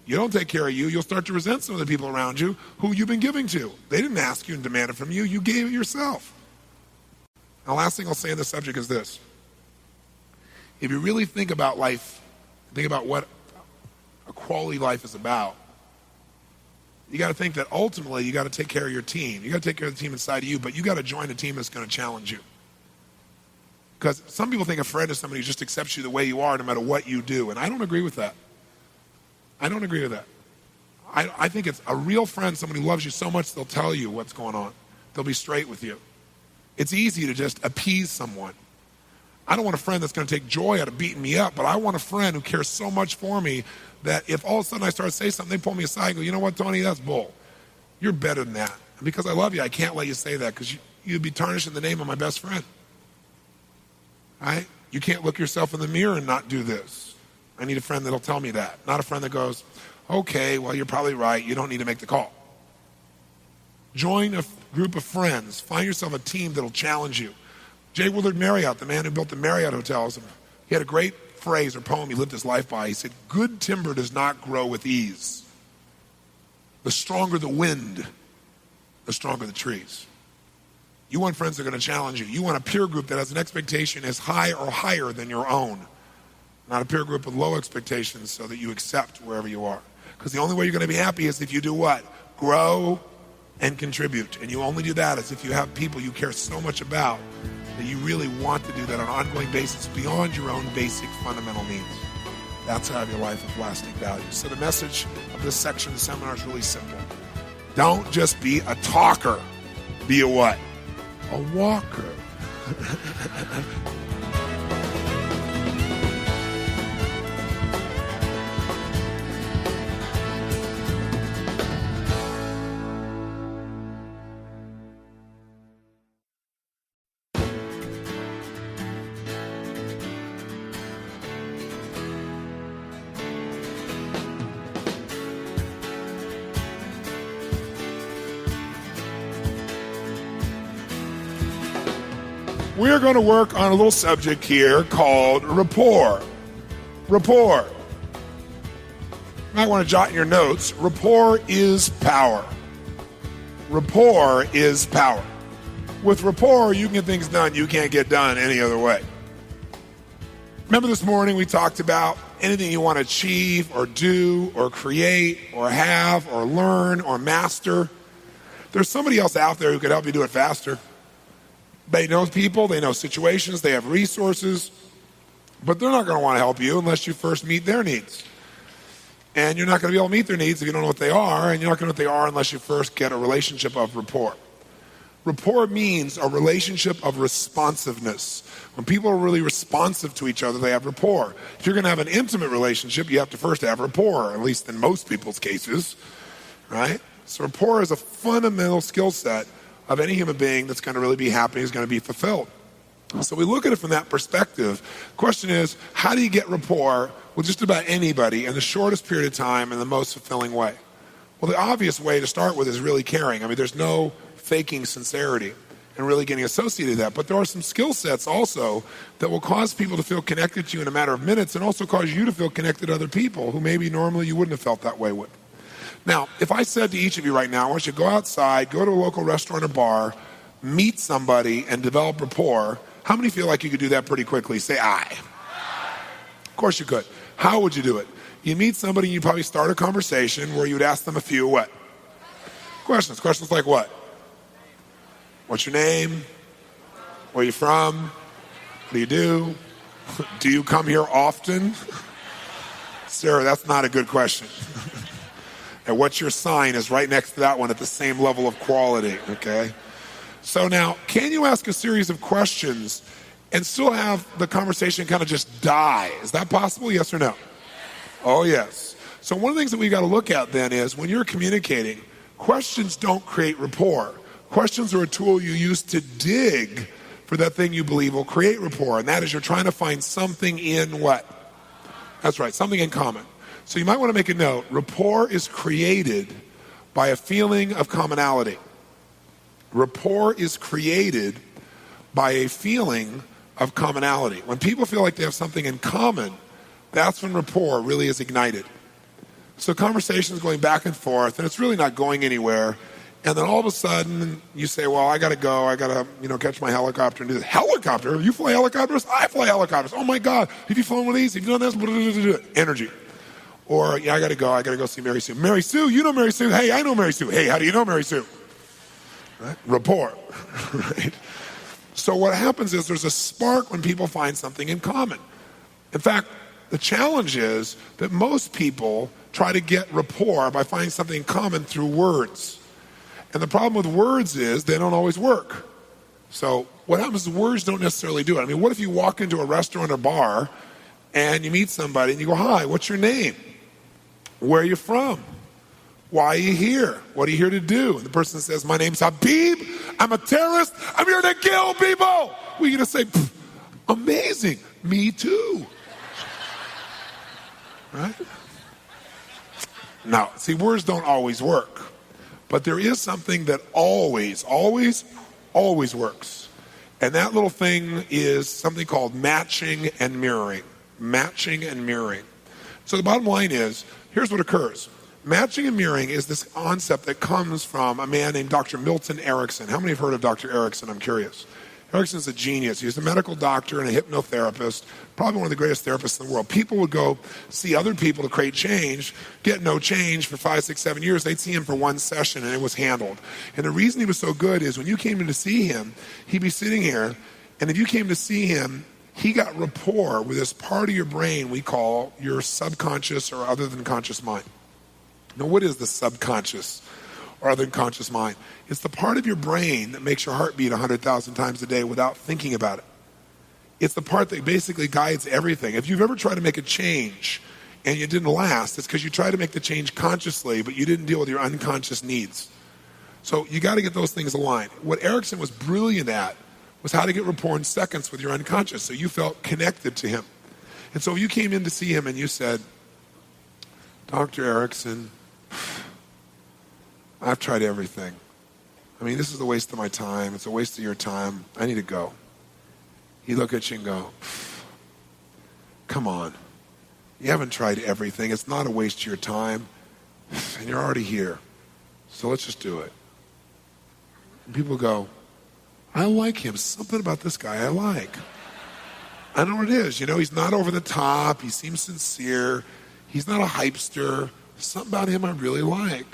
You don't take care of you, you'll start to resent some of the people around you who you've been giving to. They didn't ask you and demand it from you. You gave it yourself. And the last thing I'll say on this subject is this. If you really think about life, think about what a quality life is about, you got to think that ultimately you got to take care of your team. You got to take care of the team inside of you, but you got to join a team that's going to challenge you. Because some people think a friend is somebody who just accepts you the way you are no matter what you do. And I don't agree with that. I don't agree with that. I think it's a real friend, somebody who loves you so much they'll tell you what's going on. They'll be straight with you. It's easy to just appease someone. I don't want a friend that's going to take joy out of beating me up, but I want a friend who cares so much for me that if all of a sudden I start to say something, they pull me aside and go, you know what, Tony, that's bull. You're better than that. And because I love you, I can't let you say that because you'd be tarnishing the name of my best friend. Right? You can't look yourself in the mirror and not do this. I need a friend that'll tell me that. Not a friend that goes, okay, well, you're probably right. You don't need to make the call. Join a group of friends. Find yourself a team that'll challenge you. J. Willard Marriott, the man who built the Marriott hotels, he had a great phrase or poem he lived his life by. He said, good timber does not grow with ease. The stronger the wind, the stronger the trees. You want friends that are going to challenge you. You want a peer group that has an expectation as high or higher than your own. Not a peer group with low expectations so that you accept wherever you are. Because the only way you're going to be happy is if you do what? Grow and contribute. And you only do that as if you have people you care so much about that you really want to do that on an ongoing basis beyond your own basic fundamental needs. That's how you have your life of lasting value. So the message of this section of the seminar is really simple. Don't just be a talker. Be a what? A walker. We're going to work on a little subject here called rapport. Rapport. You might want to jot in your notes. Rapport is power. Rapport is power. With rapport, you can get things done you can't get done any other way. Remember this morning we talked about anything you want to achieve or do or create or have or learn or master. There's somebody else out there who could help you do it faster. They know people, they know situations, they have resources, but they're not going to want to help you unless you first meet their needs. And you're not going to be able to meet their needs if you don't know what they are, and you're not going to know what they are unless you first get a relationship of rapport. Rapport means a relationship of responsiveness. When people are really responsive to each other, they have rapport. If you're going to have an intimate relationship, you have to first have rapport, at least in most people's cases, right? So rapport is a fundamental skill set of any human being that's going to really be happy, is going to be fulfilled. So we look at it from that perspective. The question is, how do you get rapport with just about anybody in the shortest period of time in the most fulfilling way? Well, the obvious way to start with is really caring. I mean, there's no faking sincerity and really getting associated with that. But there are some skill sets also that will cause people to feel connected to you in a matter of minutes, and also cause you to feel connected to other people who maybe normally you wouldn't have felt that way with. Now, if I said to each of you right now, I want you to go outside, go to a local restaurant or bar, meet somebody, and develop rapport, how many feel like you could do that pretty quickly? Say aye. Of course you could. How would you do it? You meet somebody, you probably start a conversation where you would ask them a few what? Questions. Questions like what? What's your name? Where are you from? What do you do? Do you come here often? Sarah, that's not a good question. And what's your sign is right next to that one at the same level of quality, okay? So now, can you ask a series of questions and still have the conversation kind of just die? Is that possible, yes or no? Oh, yes. So one of the things that we've got to look at then is when you're communicating, questions don't create rapport. Questions are a tool you use to dig for that thing you believe will create rapport, and that is you're trying to find something in what? That's right, something in common. So you might want to make a note. Rapport is created by a feeling of commonality. Rapport is created by a feeling of commonality. When people feel like they have something in common, that's when rapport really is ignited. So conversations going back and forth, and it's really not going anywhere. And then all of a sudden, you say, well, I got to go. I got to, catch my helicopter and do this. Helicopter? You fly helicopters? I fly helicopters. Oh, my God. Have you flown one of these? Have you done this? Energy. Or, I got to go. I got to go see Mary Sue. Mary Sue? You know Mary Sue? Hey, I know Mary Sue. Hey, how do you know Mary Sue? Right? Rapport. Right? So what happens is there's a spark when people find something in common. In fact, the challenge is that most people try to get rapport by finding something in common through words. And the problem with words is they don't always work. So what happens is words don't necessarily do it. I mean, what if you walk into a restaurant or bar and you meet somebody and you go, hi, what's your name? Where are you from? Why are you here? What are you here to do? And the person says, my name's Habib. I'm a terrorist. I'm here to kill people. We're going to say, amazing. Me too. Right? Now, see, words don't always work. But there is something that always works. And that little thing is something called matching and mirroring. Matching and mirroring. So the bottom line is, here's what occurs. Matching and mirroring is this concept that comes from a man named Dr. Milton Erickson. How many have heard of Dr. Erickson? I'm curious. Erickson's a genius. He's a medical doctor and a hypnotherapist, probably one of the greatest therapists in the world. People would go see other people to create change, get no change for 5, 6, 7 years. They'd see him for one session and it was handled. And the reason he was so good is when you came in to see him, he'd be sitting here, and if you came to see him, he got rapport with this part of your brain we call your subconscious or other than conscious mind. Now, what is the subconscious? or other unconscious mind. It's the part of your brain that makes your heart beat 100,000 times a day without thinking about it. It's the part that basically guides everything. If you've ever tried to make a change and it didn't last, it's because you tried to make the change consciously, but you didn't deal with your unconscious needs. So you got to get those things aligned. What Erickson was brilliant at was how to get rapport in seconds with your unconscious, so you felt connected to him. And so if you came in to see him and you said, Dr. Erickson, I've tried everything. I mean, this is a waste of my time. It's a waste of your time. I need to go. He'd look at you and go, come on. You haven't tried everything. It's not a waste of your time. And you're already here. So let's just do it. And people go, I like him. Something about this guy I like. I know what it is. You know, he's not over the top. He seems sincere. He's not a hypester. Something about him I really like.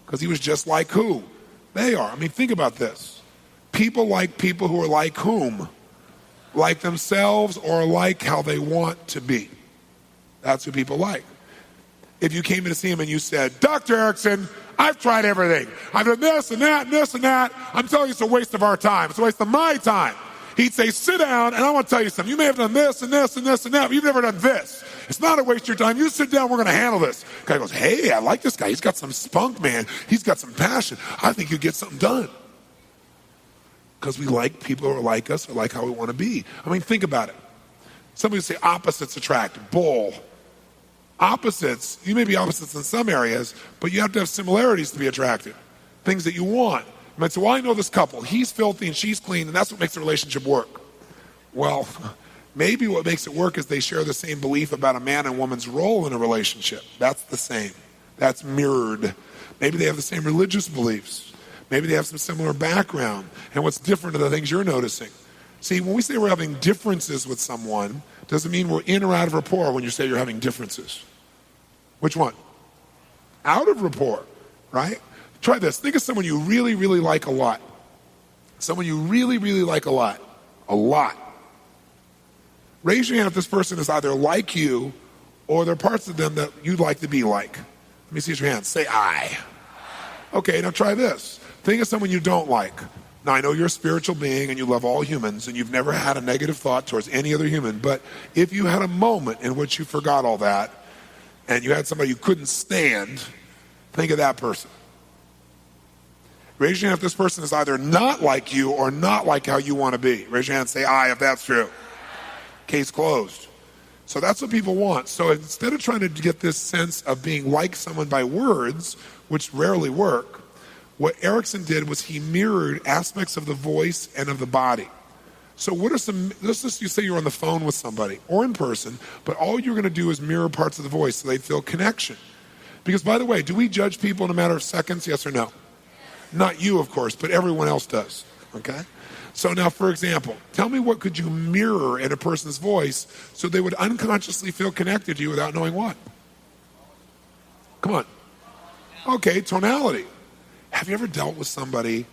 Because he was just like who? They are. I mean, think about this. People like people who are like whom? Like themselves or like how they want to be. That's who people like. If you came in to see him and you said, Dr. Erickson, I've tried everything. I've done this and that and this and that. I'm telling you it's a waste of our time. It's a waste of my time. He'd say, sit down, and I want to tell you something. You may have done this and this and this and that, but you've never done this. It's not a waste of your time. You sit down, we're going to handle this. The guy goes, hey, I like this guy. He's got some spunk, man. He's got some passion. I think you'll get something done. Because we like people who are like us or like how we want to be. I mean, think about it. Somebody would say opposites attract. Bull. Opposites, you may be opposites in some areas, but you have to have similarities to be attractive. Things that you want. You might say, well, I know this couple. He's filthy and she's clean, and that's what makes the relationship work. Well, maybe what makes it work is they share the same belief about a man and woman's role in a relationship. That's the same. That's mirrored. Maybe they have the same religious beliefs. Maybe they have some similar background. And what's different are the things you're noticing. See, when we say we're having differences with someone, doesn't mean we're in or out of rapport when you say you're having differences. Which one? Out of rapport, right? Try this. Think of someone you really, really like a lot. Someone you really, really like a lot. A lot. Raise your hand if this person is either like you or there are parts of them that you'd like to be like. Let me see your hand. Say I. Okay, now try this. Think of someone you don't like. Now, I know you're a spiritual being and you love all humans and you've never had a negative thought towards any other human, but if you had a moment in which you forgot all that and you had somebody you couldn't stand, think of that person. Raise your hand if this person is either not like you or not like how you want to be. Raise your hand and say aye if that's true. Case closed. So that's what people want. So instead of trying to get this sense of being like someone by words, which rarely work, what Erickson did was he mirrored aspects of the voice and of the body. So what are some, let's just you say you're on the phone with somebody or in person, but all you're going to do is mirror parts of the voice so they feel connection. Because by the way, do we judge people in a matter of seconds, yes or no? Not you, of course, but everyone else does, okay? So now, for example, tell me what could you mirror in a person's voice so they would unconsciously feel connected to you without knowing what? Come on. Okay, tonality. Have you ever dealt with somebody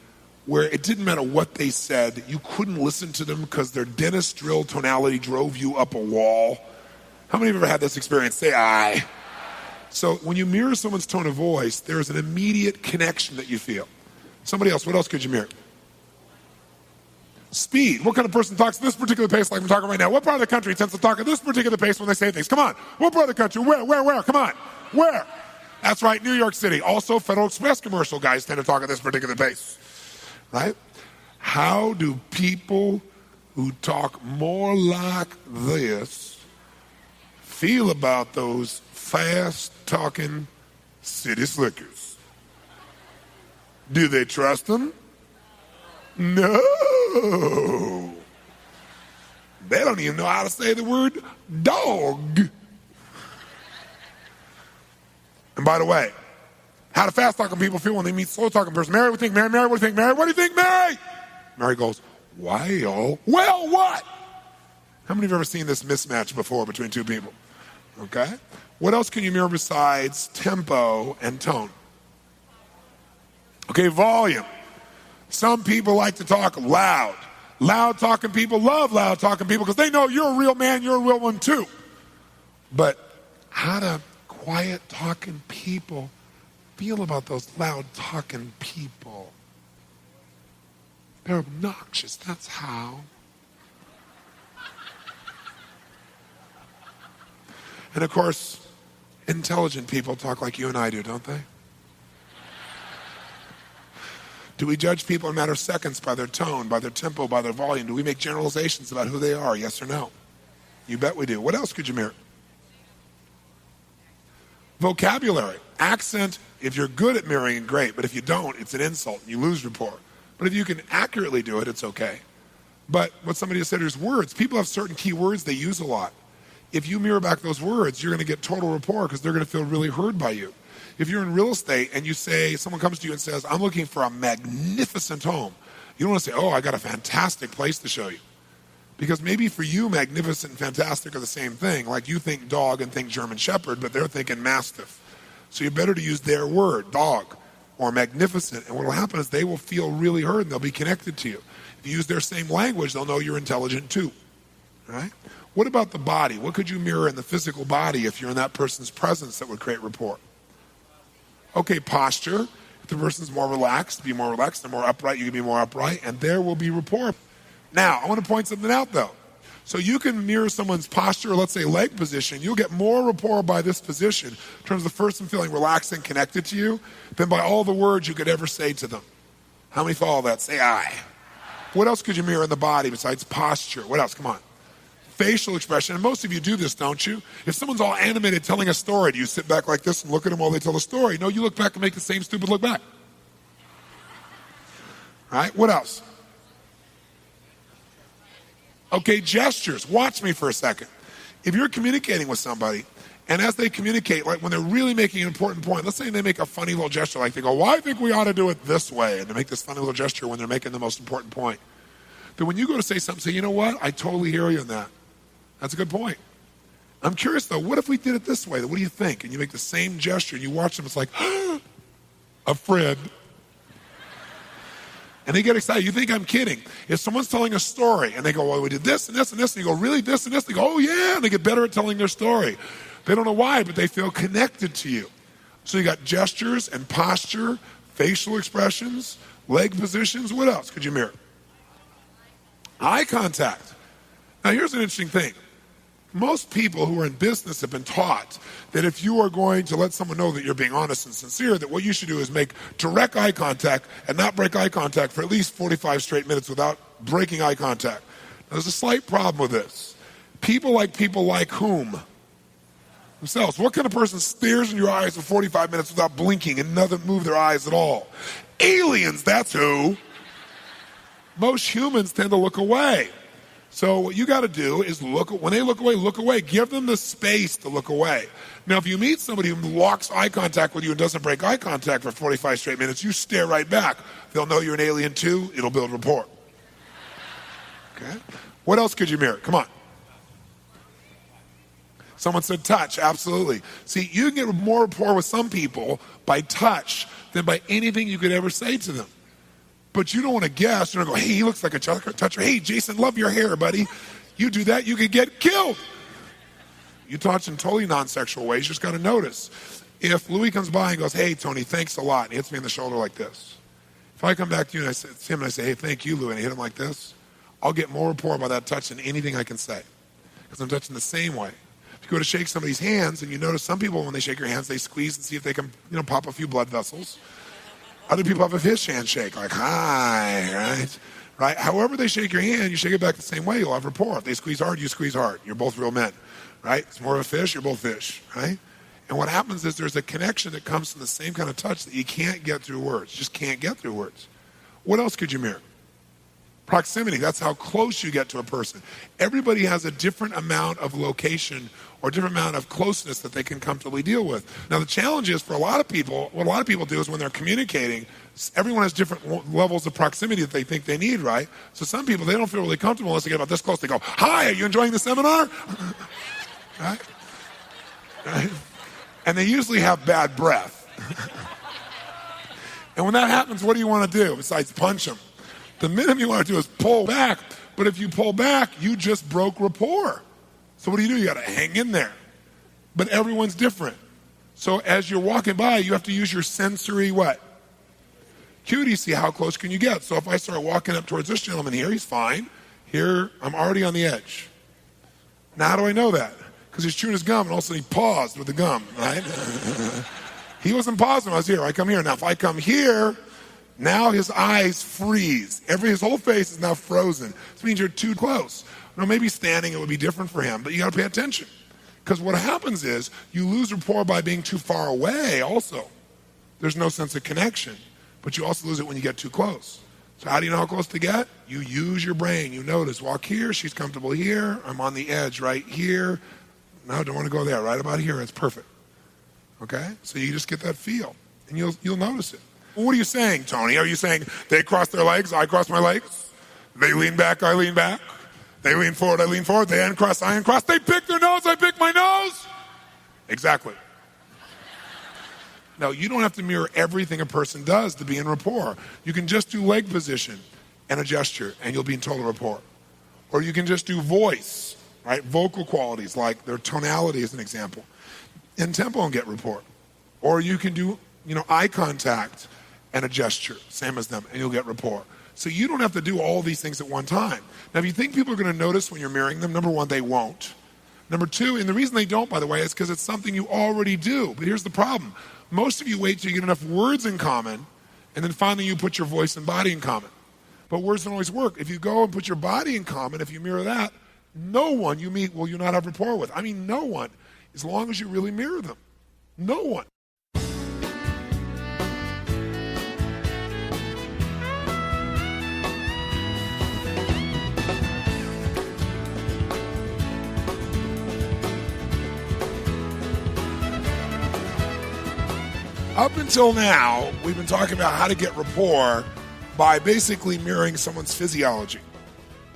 where it didn't matter what they said, you couldn't listen to them because their dentist drill tonality drove you up a wall? How many of you have ever had this experience? Say aye. So when you mirror someone's tone of voice, there's an immediate connection that you feel. Somebody else, what else could you mirror? Speed. What kind of person talks at this particular pace like I'm talking right now? What part of the country tends to talk at this particular pace when they say things? Come on. What part of the country? Where? Come on. Where? That's right, New York City. Also, Federal Express commercial guys tend to talk at this particular pace. Right? How do people who talk more like this feel about those fast-talking city slickers? Do they trust them? No. They don't even know how to say the word dog. And by the way, how do fast-talking people feel when they meet slow-talking person? Mary, what do you think? Mary, what do you think? Mary, what do you think, Mary? Mary goes, well, what? How many of you have ever seen this mismatch before between two people? Okay? What else can you mirror besides tempo and tone? Okay, volume. Some people like to talk loud. Loud-talking people love loud-talking people because they know you're a real man, you're a real one too. But how do quiet-talking people feel about those loud talking people. They're obnoxious, that's how. And of course, intelligent people talk like you and I do, don't they? Do we judge people in a matter of seconds by their tone, by their tempo, by their volume? Do we make generalizations about who they are, yes or no? You bet we do. What else could you mirror? Vocabulary. Accent, if you're good at mirroring, great. But if you don't, it's an insult. You lose rapport. But if you can accurately do it, it's okay. But what somebody just said is words. People have certain key words they use a lot. If you mirror back those words, you're going to get total rapport because they're going to feel really heard by you. If you're in real estate and you say, someone comes to you and says, I'm looking for a magnificent home. You don't want to say, oh, I got a fantastic place to show you. Because maybe for you, magnificent and fantastic are the same thing. Like you think dog and think German Shepherd, but they're thinking Mastiff. So you're better to use their word, dog, or magnificent. And what will happen is they will feel really heard and they'll be connected to you. If you use their same language, they'll know you're intelligent too. All right? What about the body? What could you mirror in the physical body if you're in that person's presence that would create rapport? Okay, posture. If the person's more relaxed, be more relaxed. They're more upright, you can be more upright, and there will be rapport. Now, I want to point something out, though. So you can mirror someone's posture, or let's say leg position. You'll get more rapport by this position in terms of the person feeling relaxed and connected to you than by all the words you could ever say to them. How many follow that? Say aye. What else could you mirror in the body besides posture? What else? Come on. Facial expression, and most of you do this, don't you? If someone's all animated telling a story, do you sit back like this and look at them while they tell a story? No, you look back and make the same stupid look back. All right, what else? Okay, gestures. Watch me for a second. If you're communicating with somebody, and as they communicate, like when they're really making an important point, let's say they make a funny little gesture, like they go, well, I think we ought to do it this way, and they make this funny little gesture when they're making the most important point. Then when you go to say something, say, you know what? I totally hear you on that. That's a good point. I'm curious, though, what if we did it this way? What do you think? And you make the same gesture, and you watch them, it's like, a friend. And they get excited. You think I'm kidding. If someone's telling a story, and they go, well, we did this and this and this, and you go, really, this and this? They go, oh, yeah, and they get better at telling their story. They don't know why, but they feel connected to you. So you got gestures and posture, facial expressions, leg positions. What else could you mirror? Eye contact. Now, here's an interesting thing. Most people who are in business have been taught that if you are going to let someone know that you're being honest and sincere, that what you should do is make direct eye contact and not break eye contact for at least 45 straight minutes without breaking eye contact. Now, there's a slight problem with this. People like whom? Themselves. What kind of person stares in your eyes for 45 minutes without blinking and doesn't move their eyes at all? Aliens, that's who. Most humans tend to look away. So what you got to do is when they look away. Give them the space to look away. Now, if you meet somebody who locks eye contact with you and doesn't break eye contact for 45 straight minutes, you stare right back. They'll know you're an alien too. It'll build rapport. Okay? What else could you mirror? Come on. Someone said touch. Absolutely. See, you can get more rapport with some people by touch than by anything you could ever say to them. But you don't want to guess. You're going to go, hey, he looks like a toucher. Hey, Jason, love your hair, buddy. You do that, you could get killed. You touch in totally non-sexual ways. You just got to notice. If Louis comes by and goes, hey, Tony, thanks a lot, and he hits me in the shoulder like this. If I come back to you and I say, to him and I say, hey, thank you, Louis, and I hit him like this, I'll get more rapport by that touch than anything I can say. Because I'm touching the same way. If you go to shake somebody's hands, and you notice some people, when they shake your hands, they squeeze and see if they can, pop a few blood vessels. Other people have a fish handshake, like, hi, right? However they shake your hand, you shake it back the same way, you'll have rapport. If they squeeze hard, you squeeze hard. You're both real men, right? It's more of a fish, you're both fish, right? And what happens is there's a connection that comes from the same kind of touch that you can't get through words. Just can't get through words. What else could you mirror? Proximity, that's how close you get to a person. Everybody has a different amount of location or a different amount of closeness that they can comfortably deal with. Now, the challenge is for a lot of people, what a lot of people do is when they're communicating, everyone has different levels of proximity that they think they need, right? So some people, they don't feel really comfortable unless they get about this close. They go, hi, are you enjoying the seminar? Right? And they usually have bad breath. And when that happens, what do you want to do besides punch them? The minimum you want to do is pull back. But if you pull back, you just broke rapport. So what do? You got to hang in there. But everyone's different. So as you're walking by, you have to use your sensory what? Cuity, see how close can you get. So if I start walking up towards this gentleman here, he's fine. Here, I'm already on the edge. Now how do I know that? Because he's chewing his gum and all of a sudden he paused with the gum, right? He wasn't pausing when I was here. I come here. Now if I come here, now his eyes freeze. His whole face is now frozen. This means you're too close. Now maybe standing it would be different for him, but you got to pay attention. Because what happens is you lose rapport by being too far away also. There's no sense of connection, but you also lose it when you get too close. So how do you know how close to get? You use your brain. You notice, walk here, she's comfortable here, I'm on the edge right here. No, I don't want to go there, right about here, it's perfect. Okay? So you just get that feel, and you'll notice it. Well, what are you saying, Tony? Are you saying they cross their legs, I cross my legs? They lean back, I lean back? They lean forward, I lean forward. They uncross, I uncross. They pick their nose, I pick my nose. Exactly. Now, you don't have to mirror everything a person does to be in rapport. You can just do leg position and a gesture, and you'll be in total rapport. Or you can just do voice, right? Vocal qualities, like their tonality as an example, and tempo and get rapport. Or you can do, eye contact and a gesture, same as them, and you'll get rapport. So you don't have to do all these things at one time. Now, if you think people are going to notice when you're mirroring them, number one, they won't. Number two, and the reason they don't, by the way, is because it's something you already do. But here's the problem. Most of you wait till you get enough words in common, and then finally you put your voice and body in common. But words don't always work. If you go and put your body in common, if you mirror that, no one you meet will you not have rapport with. I mean, no one, as long as you really mirror them. No one. Up until now, we've been talking about how to get rapport by basically mirroring someone's physiology.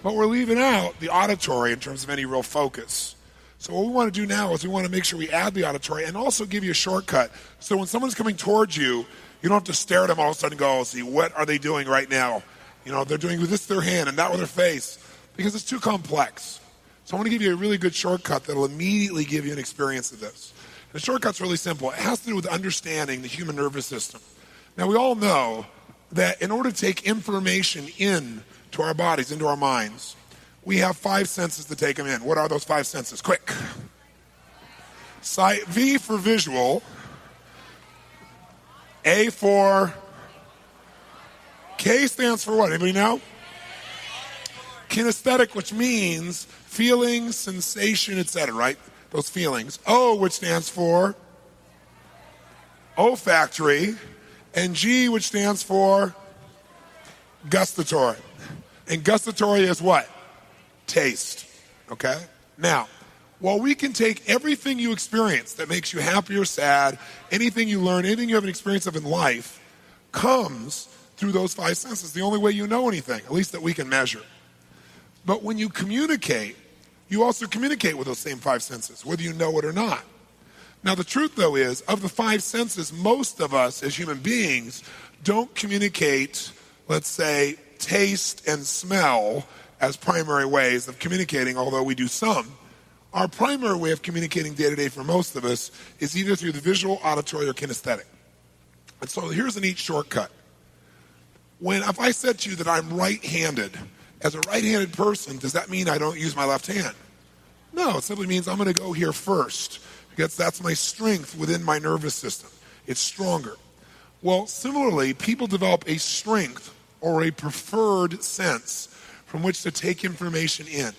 But we're leaving out the auditory in terms of any real focus. So what we want to do now is we want to make sure we add the auditory and also give you a shortcut. So when someone's coming towards you, you don't have to stare at them all of a sudden and go, see, what are they doing right now? They're doing with this their hand and that with their face, because it's too complex. So I want to give you a really good shortcut that will immediately give you an experience of this. The shortcut's really simple. It has to do with understanding the human nervous system. Now, we all know that in order to take information in to our bodies, into our minds, we have 5 senses to take them in. What are those 5 senses? Quick. Sight, V for visual. A for... K stands for what? Anybody know? Kinesthetic, which means feeling, sensation, etc., right? Those feelings. O, which stands for olfactory, and G, which stands for gustatory. And gustatory is what? Taste. Okay? Now, while we can take everything you experience that makes you happy or sad, anything you learn, anything you have an experience of in life, comes through those 5 senses. The only way you know anything, at least that we can measure. But when you communicate, you also communicate with those same 5 senses, whether you know it or not. Now, the truth, though, is, of the 5 senses, most of us as human beings don't communicate, let's say, taste and smell as primary ways of communicating, although we do some. Our primary way of communicating day to day for most of us is either through the visual, auditory, or kinesthetic. And so here's a neat shortcut. If I said to you that I'm right-handed, as a right-handed person, does that mean I don't use my left hand? No, it simply means I'm going to go here first, because that's my strength within my nervous system. It's stronger. Well, similarly, people develop a strength or a preferred sense from which to take information in.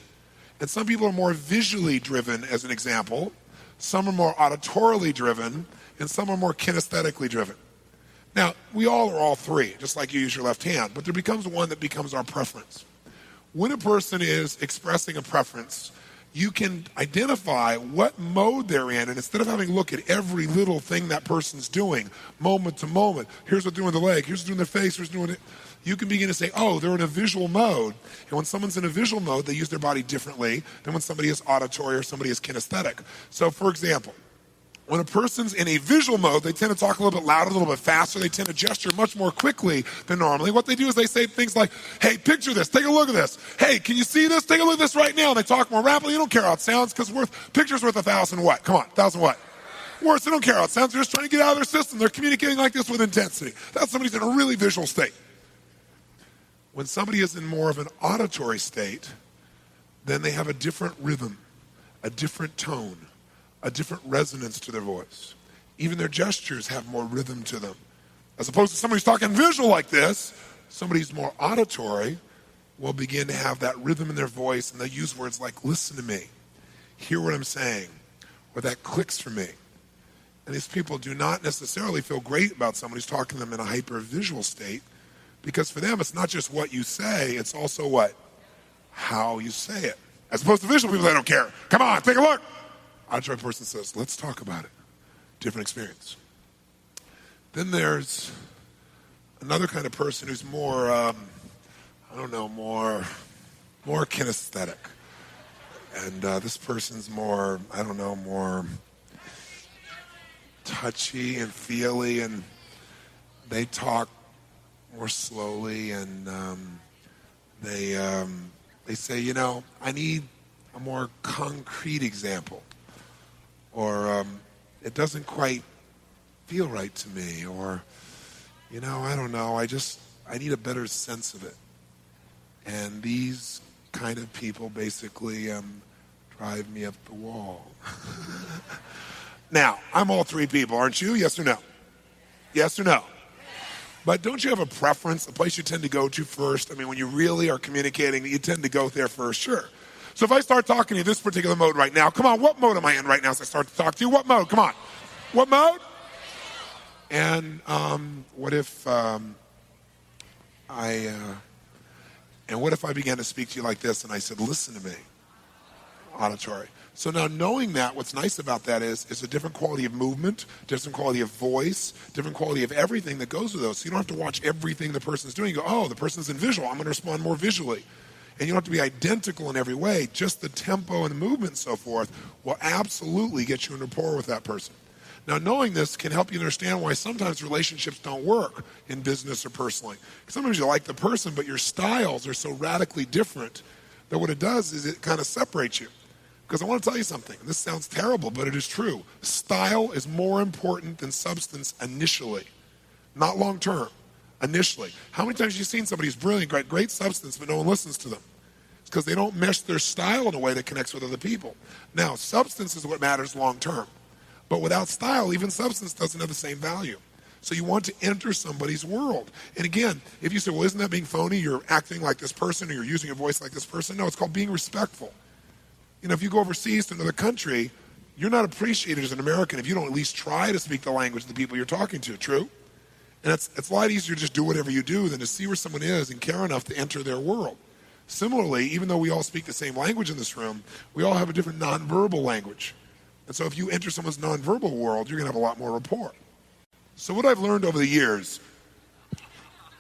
And some people are more visually driven, as an example. Some are more auditorily driven, and some are more kinesthetically driven. Now, we all are all three, just like you use your left hand, but there becomes one that becomes our preference. When a person is expressing a preference, you can identify what mode they're in, and instead of having to look at every little thing that person's doing, moment to moment, here's what they're doing with the leg, here's what they're doing with their face, here's what they're doing you can begin to say, oh, they're in a visual mode. And when someone's in a visual mode, they use their body differently than when somebody is auditory or somebody is kinesthetic. So, for example, when a person's in a visual mode, they tend to talk a little bit louder, a little bit faster. They tend to gesture much more quickly than normally. What they do is they say things like, hey, picture this. Take a look at this. Hey, can you see this? Take a look at this right now. And they talk more rapidly. You don't care how it sounds because picture's worth 1,000 what? Come on, 1,000 what? Worse, they don't care how it sounds. They're just trying to get out of their system. They're communicating like this with intensity. That's somebody's in a really visual state. When somebody is in more of an auditory state, then they have a different rhythm, a different tone, a different resonance to their voice. Even their gestures have more rhythm to them. As opposed to somebody who's talking visual like this, somebody who's more auditory will begin to have that rhythm in their voice, and they'll use words like, listen to me, hear what I'm saying, or that clicks for me. And these people do not necessarily feel great about somebody who's talking to them in a hyper-visual state, because for them, it's not just what you say, it's also what? How you say it. As opposed to visual people, they don't care. Come on, take a look. Auditory person says, let's talk about it. Different experience. Then there's another kind of person who's more, more kinesthetic. And this person's more, more touchy and feely, and they talk more slowly, and they say, I need a more concrete example, or it doesn't quite feel right to me, or, I need a better sense of it. And these kind of people basically drive me up the wall. Now, I'm all three people, aren't you? Yes or no? Yes or no? But don't you have a preference, a place you tend to go to first? I mean, when you really are communicating, you tend to go there first, sure. So if I start talking to you this particular mode right now, come on, what mode am I in right now as I start to talk to you? What mode? Come on. What mode? And what if I began to speak to you like this and I said, listen to me, auditory. So now knowing that, what's nice about that is it's a different quality of movement, different quality of voice, different quality of everything that goes with those. So you don't have to watch everything the person's doing. You go, oh, the person's in visual. I'm going to respond more visually. And you don't have to be identical in every way. Just the tempo and the movement and so forth will absolutely get you in rapport with that person. Now, knowing this can help you understand why sometimes relationships don't work in business or personally. Sometimes you like the person, but your styles are so radically different that what it does is it kind of separates you. Because I want to tell you something. This sounds terrible, but it is true. Style is more important than substance initially, not long term. Initially. How many times have you seen somebody who's brilliant, great substance, but no one listens to them? It's because they don't mesh their style in a way that connects with other people. Now, substance is what matters long term. But without style, even substance doesn't have the same value. So you want to enter somebody's world. And again, if you say, well, isn't that being phony? You're acting like this person, or you're using a voice like this person. No, it's called being respectful. If you go overseas to another country, you're not appreciated as an American if you don't at least try to speak the language of the people you're talking to, true? And it's a lot easier to just do whatever you do than to see where someone is and care enough to enter their world. Similarly, even though we all speak the same language in this room, we all have a different nonverbal language. And so if you enter someone's nonverbal world, you're going to have a lot more rapport. So what I've learned over the years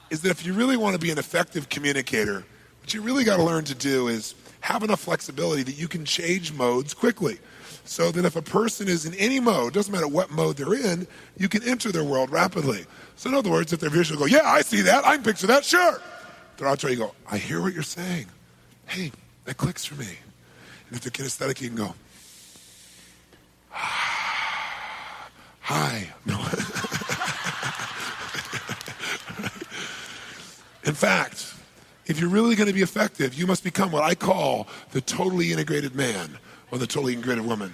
is that if you really want to be an effective communicator, what you really got to learn to do is have enough flexibility that you can change modes quickly. So that if a person is in any mode, doesn't matter what mode they're in, you can enter their world rapidly. So in other words, if they're visual, go, yeah, I see that, I can picture that, sure. They're auditory, you go, I hear what you're saying. Hey, that clicks for me. And if they're kinesthetic, you can go, hi. No. In fact, if you're really going to be effective, you must become what I call the totally integrated man or the totally integrated woman.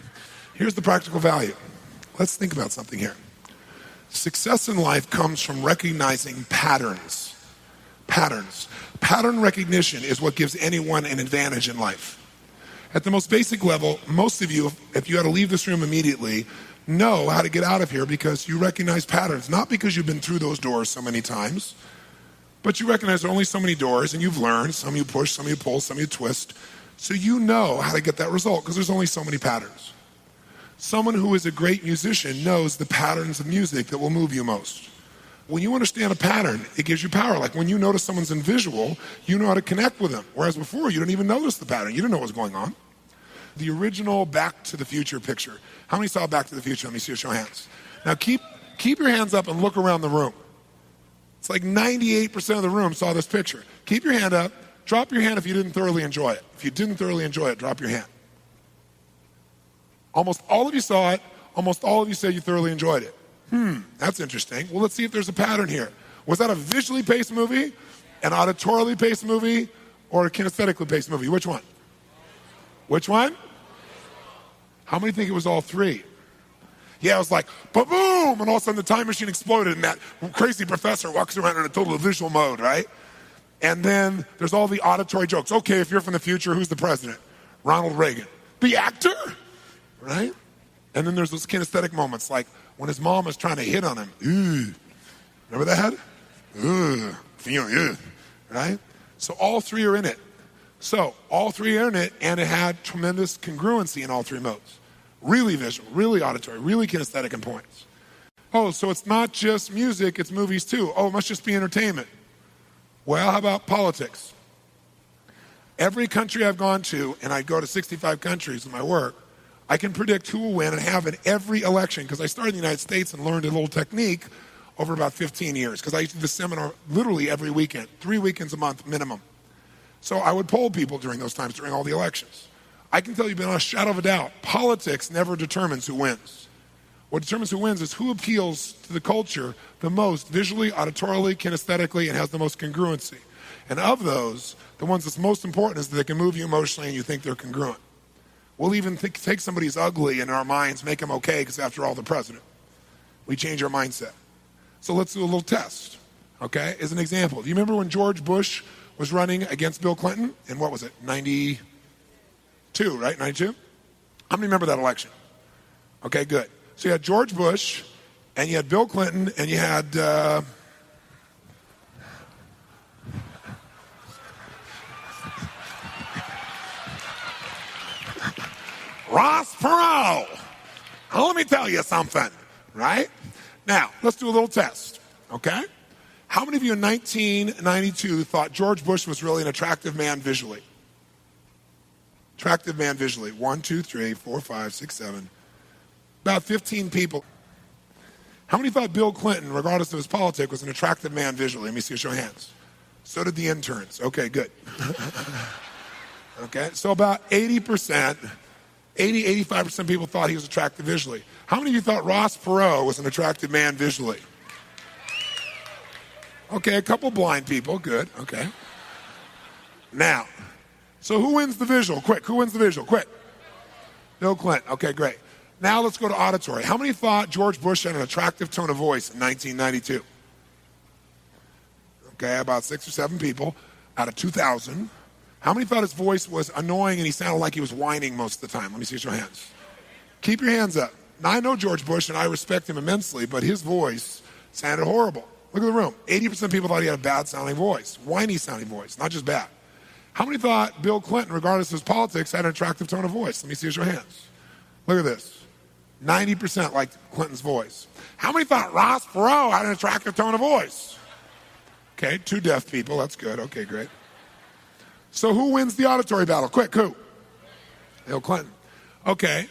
Here's the practical value. Let's think about something here. Success in life comes from recognizing patterns. Patterns. Pattern recognition is what gives anyone an advantage in life. At the most basic level, most of you, if you had to leave this room immediately, know how to get out of here because you recognize patterns, not because you've been through those doors so many times, but you recognize there are only so many doors, and you've learned, some you push, some you pull, some you twist, so you know how to get that result because there's only so many patterns. Someone who is a great musician knows the patterns of music that will move you most. When you understand a pattern, it gives you power. Like when you notice someone's in visual, you know how to connect with them, whereas before you didn't even notice the pattern. You didn't know what was going on. The original Back to the Future picture. How many saw Back to the Future? Let me see you show hands. Now keep your hands up and look around the room. It's like 98% of the room saw this picture. Keep your hand up. Drop your hand if you didn't thoroughly enjoy it. If you didn't thoroughly enjoy it, drop your hand. Almost all of you saw it. almost all of you said you thoroughly enjoyed it. That's interesting. Well, let's see if there's a pattern here. Was that a visually paced movie, an auditorially paced movie, or a kinesthetically paced movie? Which one? Which one? How many think it was all three? Yeah, it was like, ba-boom, and all of a sudden the time machine exploded and that crazy professor walks around in a total visual mode, right? And then there's all the auditory jokes. Okay, if you're from the future, who's the president? Ronald Reagan. The actor? Right? And then there's those kinesthetic moments, like when his mom was trying to hit on him. Ooh. Remember that? Ooh. Right? So all three are in it. So all three are in it, and it had tremendous congruency in all three modes. Really visual, really auditory, really kinesthetic in points. Oh, so it's not just music, it's movies too. Oh, it must just be entertainment. Well, how about politics? Every country I've gone to, and I go to 65 countries in my work, I can predict who will win and have in every election, because I started in the United States and learned a little technique over about 15 years, because I used to do this seminar literally every weekend, 3 weekends a month minimum. So I would poll people during those times, during all the elections. I can tell you beyond a shadow of a doubt, politics never determines who wins. What determines who wins is who appeals to the culture the most visually, auditorily, kinesthetically, and has the most congruency. And of those, the ones that's most important is that they can move you emotionally and you think they're congruent. We'll even take somebody who's ugly and in our minds make them okay because after all, the president. We change our mindset. So let's do a little test, okay? As an example, do you remember when George Bush was running against Bill Clinton in, what was it, 92, right, 92? How many remember that election? Okay, good. So you had George Bush, and you had Bill Clinton, and you had Ross Perot. Now, let me tell you something, right? Now, let's do a little test, okay? How many of you in 1992 thought George Bush was really an attractive man visually? Attractive man visually. 1, 2, 3, 4, 5, 6, 7. About 15 people. How many thought Bill Clinton, regardless of his politics, was an attractive man visually? Let me see a show of hands. So did the interns. Okay, good. Okay, so about 80%, 85% of people thought he was attractive visually. How many of you thought Ross Perot was an attractive man visually? Okay, a couple blind people. Good, okay. Now, so who wins the visual? Quick, who wins the visual? Quick. Bill Clinton. Okay, great. Now let's go to auditory. How many thought George Bush had an attractive tone of voice in 1992? Okay, about 6 or 7 people out of 2,000. How many thought his voice was annoying and he sounded like he was whining most of the time? Let me see your hands. Keep your hands up. Now, I know George Bush and I respect him immensely, but his voice sounded horrible. Look at the room. 80% of people thought he had a bad-sounding voice, whiny-sounding voice, not just bad. How many thought Bill Clinton, regardless of his politics, had an attractive tone of voice? Let me see your hands. Look at this. 90% liked Clinton's voice. How many thought Ross Perot had an attractive tone of voice? Okay, 2 deaf people. That's good. Okay, great. So who wins the auditory battle? Quick, who? Bill Clinton. Okay.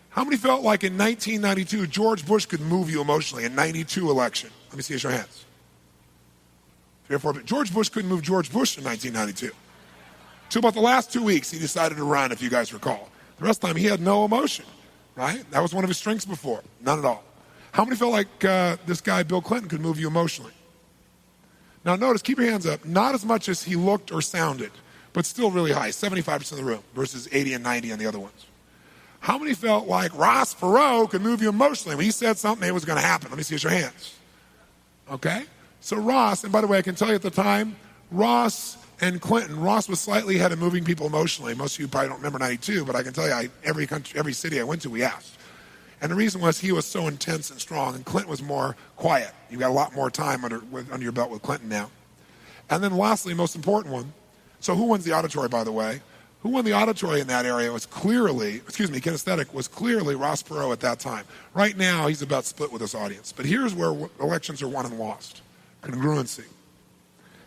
How many felt like in 1992 George Bush could move you emotionally in 92 election? Let me see your hands. 3 or 4. George Bush couldn't move George Bush in 1992. So about the last 2 weeks, he decided to run, if you guys recall. The rest of the time, he had no emotion, right? That was one of his strengths before. None at all. How many felt like this guy, Bill Clinton, could move you emotionally? Now notice, keep your hands up. Not as much as he looked or sounded, but still really high, 75% of the room versus 80 and 90 on the other ones. How many felt like Ross Perot could move you emotionally? When he said something, it was going to happen. Let me see your hands. Okay? So Ross, and by the way, I can tell you at the time, Ross and Clinton, Ross was slightly ahead of moving people emotionally. Most of you probably don't remember 92, but I can tell you, every city I went to, we asked. And the reason was he was so intense and strong, and Clinton was more quiet. You've got a lot more time under your belt with Clinton now. And then lastly, most important one, so who wins the auditory, by the way? Who won the auditory in that area was kinesthetic, was clearly Ross Perot at that time. Right now, he's about split with his audience. But here's where elections are won and lost. Congruency.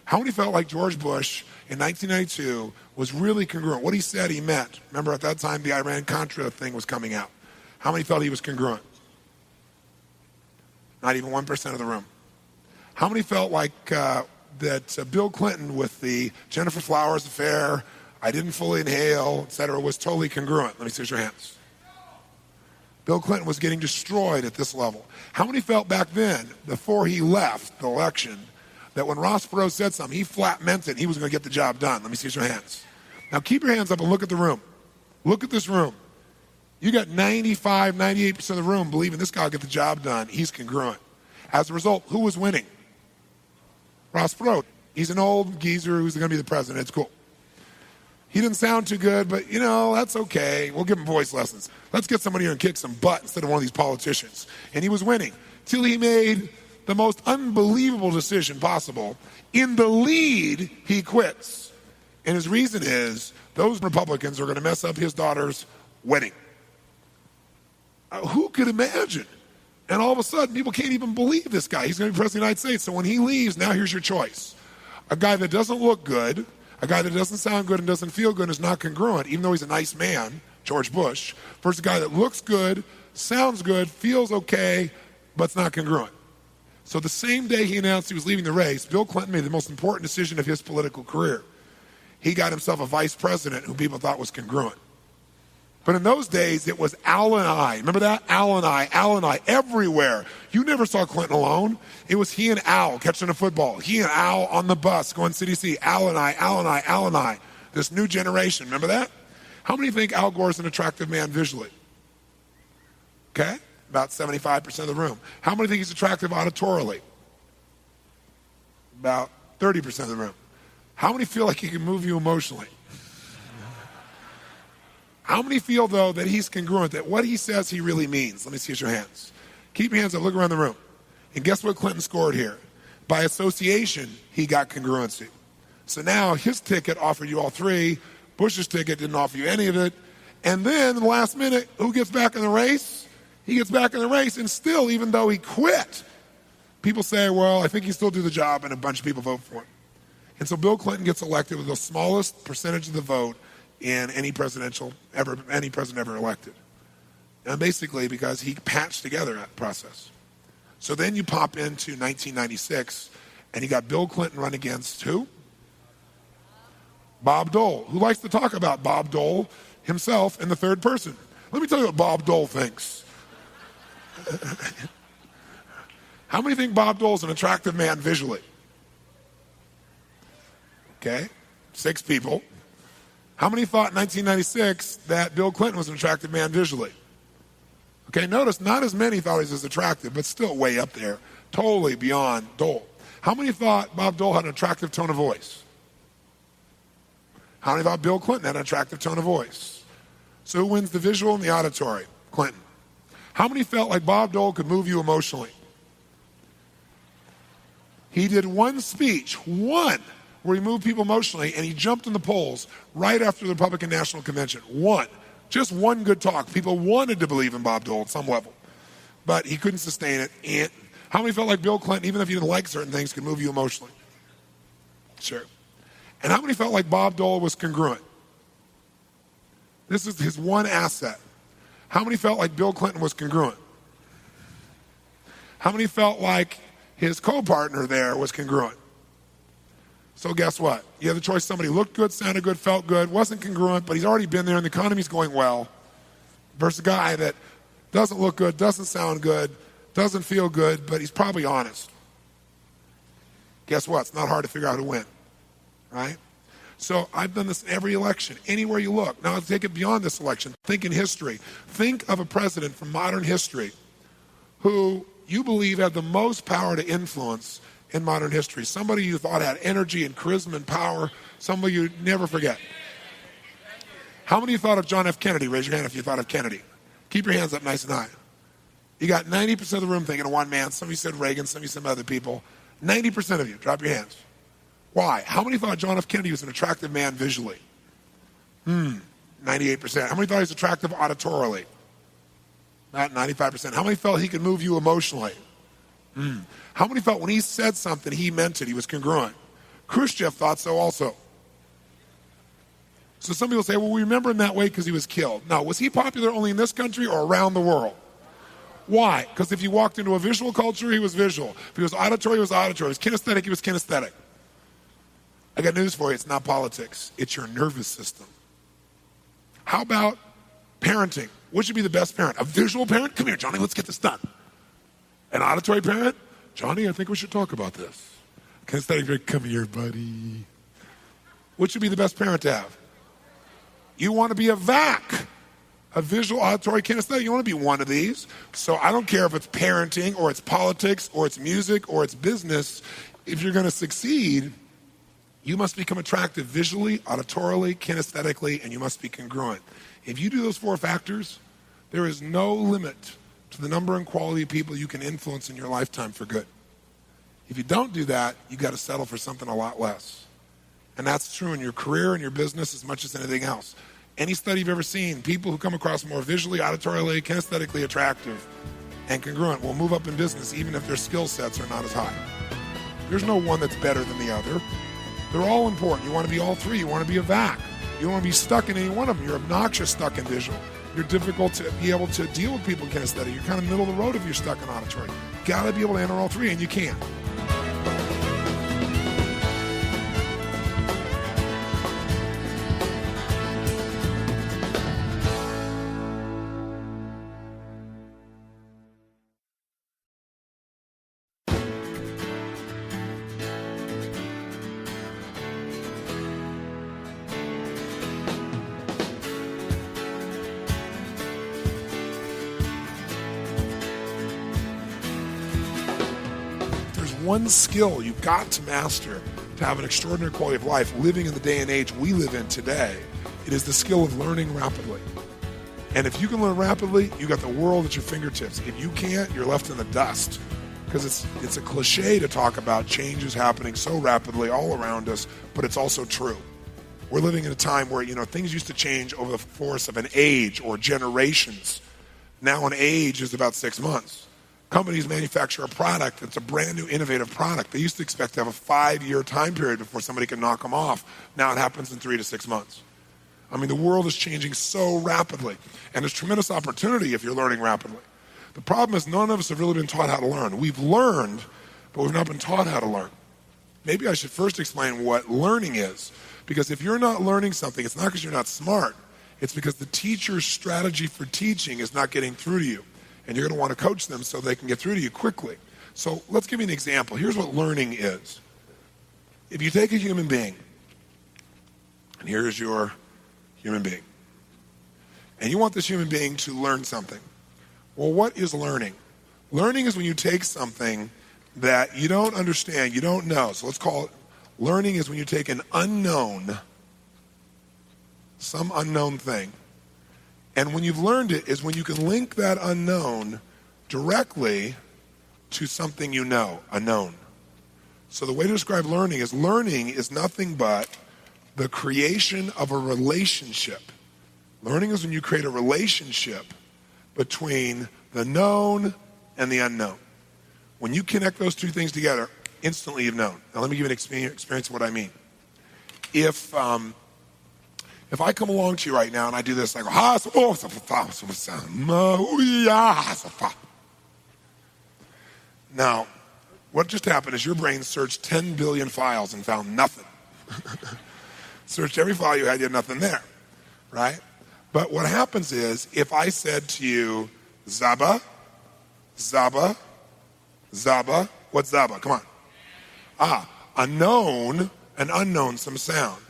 How many felt like George Bush in 1992 was really congruent? What he said, he meant. Remember, at that time, the Iran-Contra thing was coming out. How many felt he was congruent? Not even 1% of the room. How many felt like that Bill Clinton with the Jennifer Flowers affair, I didn't fully inhale, et cetera, was totally congruent? Let me see your hands. Bill Clinton was getting destroyed at this level. How many felt back then, before he left the election, that when Ross Perot said something, he flat meant it, he was going to get the job done? Let me see your hands. Now keep your hands up and look at the room. Look at this room. You got 95, 98% of the room believing this guy will get the job done. He's congruent. As a result, who was winning? Ross Perot. He's an old geezer who's going to be the president. It's cool. He didn't sound too good, but, that's okay. We'll give him voice lessons. Let's get somebody here and kick some butt instead of one of these politicians. And he was winning till he made the most unbelievable decision possible. In the lead, he quits. And his reason is those Republicans are going to mess up his daughter's wedding. Who could imagine? And all of a sudden, people can't even believe this guy. He's going to be president of the United States. So when he leaves, now here's your choice. A guy that doesn't look good, a guy that doesn't sound good and doesn't feel good and is not congruent, even though he's a nice man, George Bush, versus a guy that looks good, sounds good, feels okay, but's not congruent. So the same day he announced he was leaving the race, Bill Clinton made the most important decision of his political career. He got himself a vice president who people thought was congruent. But in those days, it was Al and I. Remember that? Al and I, everywhere. You never saw Clinton alone. It was he and Al catching a football. He and Al on the bus going city to city. Al and I. This new generation. Remember that? How many think Al Gore's an attractive man visually? Okay? About 75% of the room. How many think he's attractive auditorily? About 30% of the room. How many feel like he can move you emotionally? How many feel, though, that he's congruent, that what he says he really means? Let me see your hands. Keep your hands up. Look around the room. And guess what Clinton scored here? By association, he got congruency. So now his ticket offered you all three. Bush's ticket didn't offer you any of it. And then in the last minute, who gets back in the race? He gets back in the race, and still, even though he quit, people say, well, I think he still do the job, and a bunch of people vote for him. And so Bill Clinton gets elected with the smallest percentage of the vote in any president ever elected. And basically because he patched together that process. So then you pop into 1996, and you got Bill Clinton run against who? Bob Dole. Who likes to talk about Bob Dole himself in the third person? Let me tell you what Bob Dole thinks. How many think Bob Dole's an attractive man visually? Okay, 6 people. How many thought in 1996 that Bill Clinton was an attractive man visually? Okay, notice not as many thought he was as attractive, but still way up there, totally beyond Dole. How many thought Bob Dole had an attractive tone of voice? How many thought Bill Clinton had an attractive tone of voice? So who wins the visual and the auditory? Clinton. How many felt like Bob Dole could move you emotionally? He did one speech, one, where he moved people emotionally, and he jumped in the polls right after the Republican National Convention. One. Just one good talk. People wanted to believe in Bob Dole at some level, but he couldn't sustain it. And how many felt like Bill Clinton, even if you didn't like certain things, could move you emotionally? Sure. And how many felt like Bob Dole was congruent? This is his one asset. How many felt like Bill Clinton was congruent? How many felt like his co-partner there was congruent? So guess what? You have the choice. Somebody looked good, sounded good, felt good, wasn't congruent, but he's already been there and the economy's going well, versus a guy that doesn't look good, doesn't sound good, doesn't feel good, but he's probably honest. Guess what? It's not hard to figure out who win, right? So I've done this in every election, anywhere you look. Now let's take it beyond this election. Think in history. Think of a president from modern history who you believe had the most power to influence in modern history. Somebody you thought had energy and charisma and power. Somebody you'd never forget. How many of you thought of John F. Kennedy? Raise your hand if you thought of Kennedy. Keep your hands up nice and high. You got 90% of the room thinking of one man. Some of you said Reagan, some of you said other people. 90% of you, drop your hands. Why? How many thought John F. Kennedy was an attractive man visually? 98%. How many thought he was attractive auditorily? Not 95%. How many felt he could move you emotionally? How many felt when he said something, he meant it, he was congruent? Khrushchev thought so also. So some people say, well, we remember him that way because he was killed. No, was he popular only in this country or around the world? Why? Because if you walked into a visual culture, he was visual. If he was auditory, he was auditory. If he was kinesthetic, he was kinesthetic. I got news for you. It's not politics. It's your nervous system. How about parenting? Which would be the best parent? A visual parent? Come here, Johnny, let's get this done. An auditory parent? Johnny, I think we should talk about this. Kinesthetic, come here, buddy. Which would be the best parent to have? You want to be a VAC, a visual, auditory, kinesthetic. You want to be one of these. So I don't care if it's parenting or it's politics or it's music or it's business. If you're going to succeed, you must become attractive visually, auditorily, kinesthetically, and you must be congruent. If you do those 4 factors, there is no limit to the number and quality of people you can influence in your lifetime for good. If you don't do that, you got to settle for something a lot less. And that's true in your career and your business as much as anything else. Any study you've ever seen, people who come across more visually, auditorily, kinesthetically attractive and congruent will move up in business even if their skill sets are not as high. There's no one that's better than the other. They're all important. You want to be all 3. You want to be a VAC. You don't want to be stuck in any one of them. You're obnoxious stuck in visual. You're difficult to be able to deal with people in kinesthetic. You're kind of middle of the road if you're stuck in auditory. You got to be able to enter all 3, and you can. One skill you've got to master to have an extraordinary quality of life living in the day and age we live in today. It is the skill of learning rapidly. And if you can learn rapidly, you got the world at your fingertips. If you can't, you're left in the dust. Because it's a cliche to talk about changes happening so rapidly all around us, but it's also true. We're living in a time where, things used to change over the course of an age or generations. Now an age is about 6 months. Companies manufacture a product that's a brand new innovative product. They used to expect to have a 5-year time period before somebody could knock them off. Now it happens in 3 to 6 months. I mean, the world is changing so rapidly. And there's tremendous opportunity if you're learning rapidly. The problem is none of us have really been taught how to learn. We've learned, but we've not been taught how to learn. Maybe I should first explain what learning is. Because if you're not learning something, it's not because you're not smart. It's because the teacher's strategy for teaching is not getting through to you. And you're going to want to coach them so they can get through to you quickly. So let's give you an example. Here's what learning is. If you take a human being, and here's your human being, and you want this human being to learn something. Well, what is learning? Learning is when you take something that you don't understand, you don't know. So let's call it, learning is when you take an unknown, some unknown thing. And when you've learned it is when you can link that unknown directly to something you know, a known. So the way to describe learning is nothing but the creation of a relationship. Learning is when you create a relationship between the known and the unknown. When you connect those 2 things together, instantly you've known. Now let me give you an experience of what I mean. If I come along to you right now and I do this, like, now, what just happened is your brain searched 10 billion files and found nothing. Searched every file you had, you had nothing there, right? But what happens is, if I said to you, Zaba, Zaba, Zaba, what's Zaba? Come on. A known, an unknown, some sound.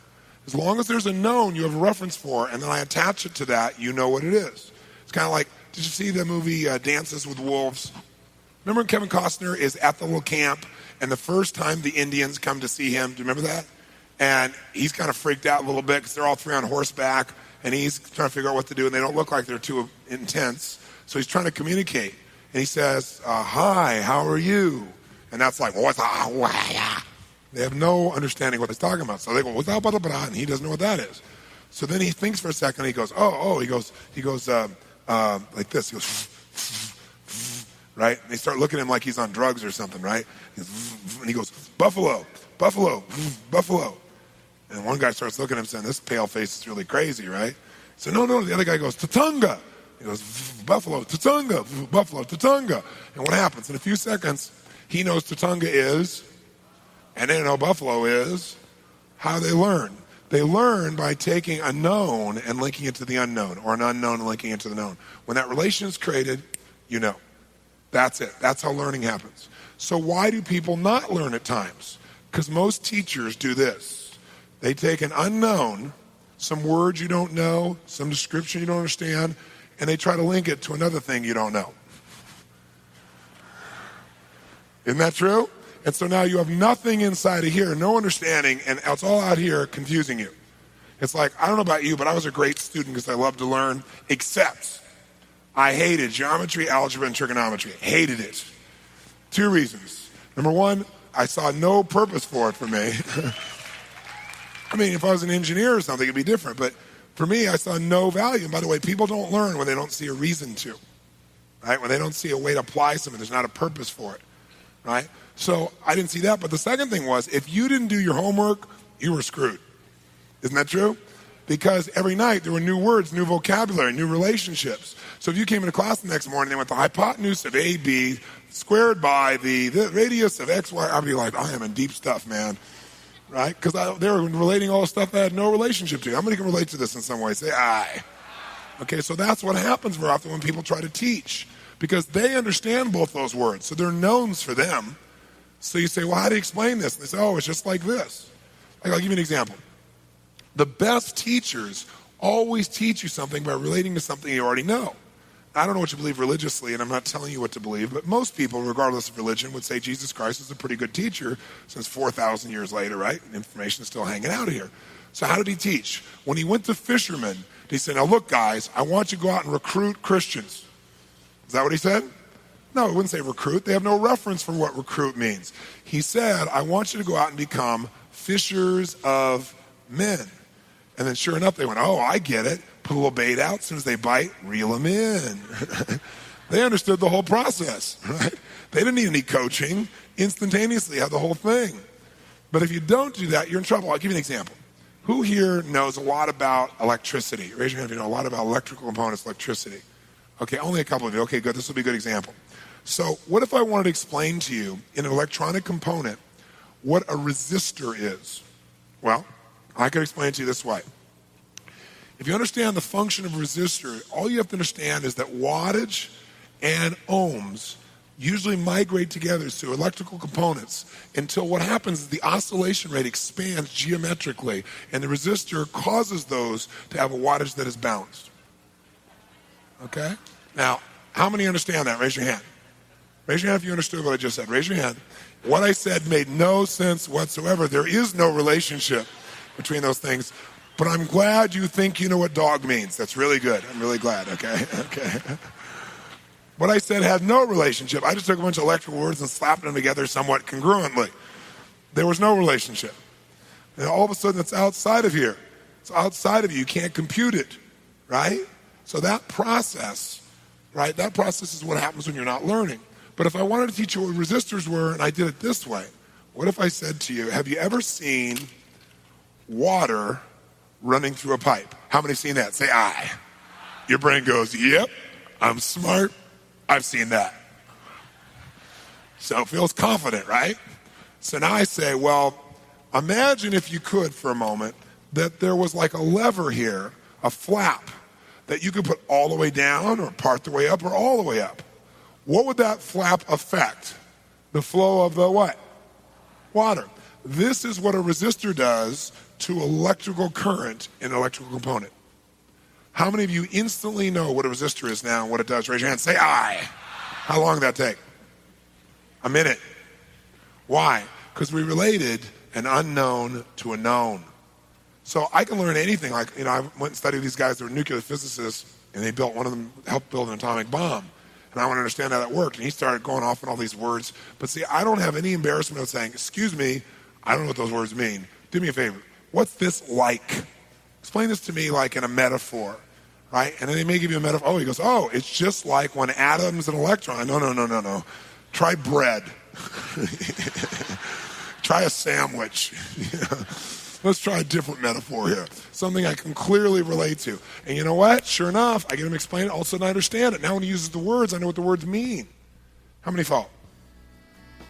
As long as there's a known you have a reference for, and then I attach it to that, you know what it is. It's kind of like, did you see the movie Dances with Wolves? Remember when Kevin Costner is at the little camp, and the first time the Indians come to see him, do you remember that? And he's kind of freaked out a little bit because they're all 3 on horseback, and he's trying to figure out what to do, and they don't look like they're too intense. So he's trying to communicate. And he says, hi, how are you? And that's like, what's up? They have no understanding what he's talking about. So they go, what's up, and he doesn't know what that is. So then he thinks for a second, and he goes, he goes like this. He goes, right? And they start looking at him like he's on drugs or something, right? And he goes, buffalo, buffalo, buffalo. And one guy starts looking at him saying, this pale face is really crazy, right? So no. The other guy goes, Tatunga. He goes, buffalo, Tatunga, buffalo, Tatunga. And what happens? In a few seconds, he knows Tatunga is, and they know buffalo is. How they learn. They learn by taking a known and linking it to the unknown, or an unknown and linking it to the known. When that relation is created, you know. That's it. That's how learning happens. So why do people not learn at times? Because most teachers do this. They take an unknown, some words you don't know, some description you don't understand, and they try to link it to another thing you don't know. Isn't that true? And so now you have nothing inside of here, no understanding, and it's all out here confusing you. It's like, I don't know about you, but I was a great student because I loved to learn, except I hated geometry, algebra, and trigonometry. Hated it. 2 reasons. Number one, I saw no purpose for it for me. I mean, if I was an engineer or something, it'd be different. But for me, I saw no value. And by the way, people don't learn when they don't see a reason to. Right? When they don't see a way to apply something, there's not a purpose for it. Right? So I didn't see that. But the second thing was, if you didn't do your homework, you were screwed. Isn't that true? Because every night there were new words, new vocabulary, new relationships. So if you came into class the next morning, they went the hypotenuse of AB squared by the radius of XY, I'd be like, I am in deep stuff, man. Right? Because they were relating all the stuff that I had no relationship to. How many can relate to this in some way? Say, I. Okay, so that's what happens very often when people try to teach. Because they understand both those words. So they're knowns for them. So you say, well, how do you explain this? And they say, oh, it's just like this. Like, I'll give you an example. The best teachers always teach you something by relating to something you already know. I don't know what you believe religiously, and I'm not telling you what to believe, but most people, regardless of religion, would say Jesus Christ is a pretty good teacher since 4,000 years later, right? And information is still hanging out here. So how did he teach? When he went to fishermen, he said, now look, guys, I want you to go out and recruit Christians. Is that what he said? No, he wouldn't say recruit. They have no reference for what recruit means. He said, I want you to go out and become fishers of men. And then sure enough, they went, oh, I get it. Put a little bait out. As soon as they bite, reel them in. They understood the whole process, right? They didn't need any coaching. Instantaneously had the whole thing. But if you don't do that, you're in trouble. I'll give you an example. Who here knows a lot about electricity? Raise your hand if you know a lot about electrical components, electricity. Okay, only a couple of you. Okay, good. This will be a good example. So what if I wanted to explain to you in an electronic component what a resistor is? Well, I can explain it to you this way. If you understand the function of a resistor, all you have to understand is that wattage and ohms usually migrate together to electrical components until what happens is the oscillation rate expands geometrically, and the resistor causes those to have a wattage that is balanced. Okay? Now, how many understand that? Raise your hand. Raise your hand if you understood what I just said. Raise your hand. What I said made no sense whatsoever. There is no relationship between those things. But I'm glad you think you know what dog means. That's really good. I'm really glad, okay? Okay. What I said had no relationship. I just took a bunch of electrical words and slapped them together somewhat congruently. There was no relationship. And all of a sudden it's outside of here. It's outside of you. You can't compute it, right? So that process, right, that process is what happens when you're not learning. But if I wanted to teach you what resistors were and I did it this way, what if I said to you, have you ever seen water running through a pipe? How many have seen that? Say I. Your brain goes, yep, I'm smart. I've seen that. So it feels confident, right? So now I say, well, imagine if you could for a moment that there was like a lever here, a flap, that you could put all the way down or part the way up or all the way up. What would that flap affect? The flow of the what? Water. This is what a resistor does to electrical current in an electrical component. How many of you instantly know what a resistor is now and what it does? Raise your hand. Say I. How long did that take? A minute. Why? Because we related an unknown to a known. So I can learn anything. Like, I went and studied these guys that were nuclear physicists, and they built, one of them helped build an atomic bomb. And I want to understand how that worked. And he started going off on all these words. But see, I don't have any embarrassment of saying, excuse me, I don't know what those words mean. Do me a favor. What's this like? Explain this to me like in a metaphor, right? And then they may give you a metaphor. Oh, he goes, oh, it's just like when atoms and electrons. No. Try bread. Try a sandwich. Let's try a different metaphor here. Something I can clearly relate to. And you know what? Sure enough, I get him to explain it. All of a sudden I understand it. Now when he uses the words, I know what the words mean. How many follow?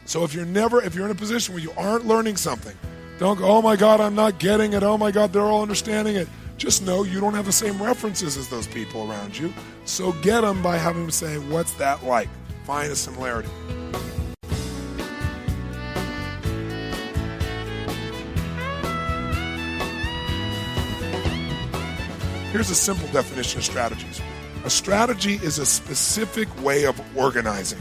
So if you're in a position where you aren't learning something, Don't go, oh my God, I'm not getting it. Oh my God, they're all understanding it. Just know you don't have the same references as those people around you. So get them by having them say, what's that like? Find a similarity. Here's a simple definition of strategies. A strategy is a specific way of organizing.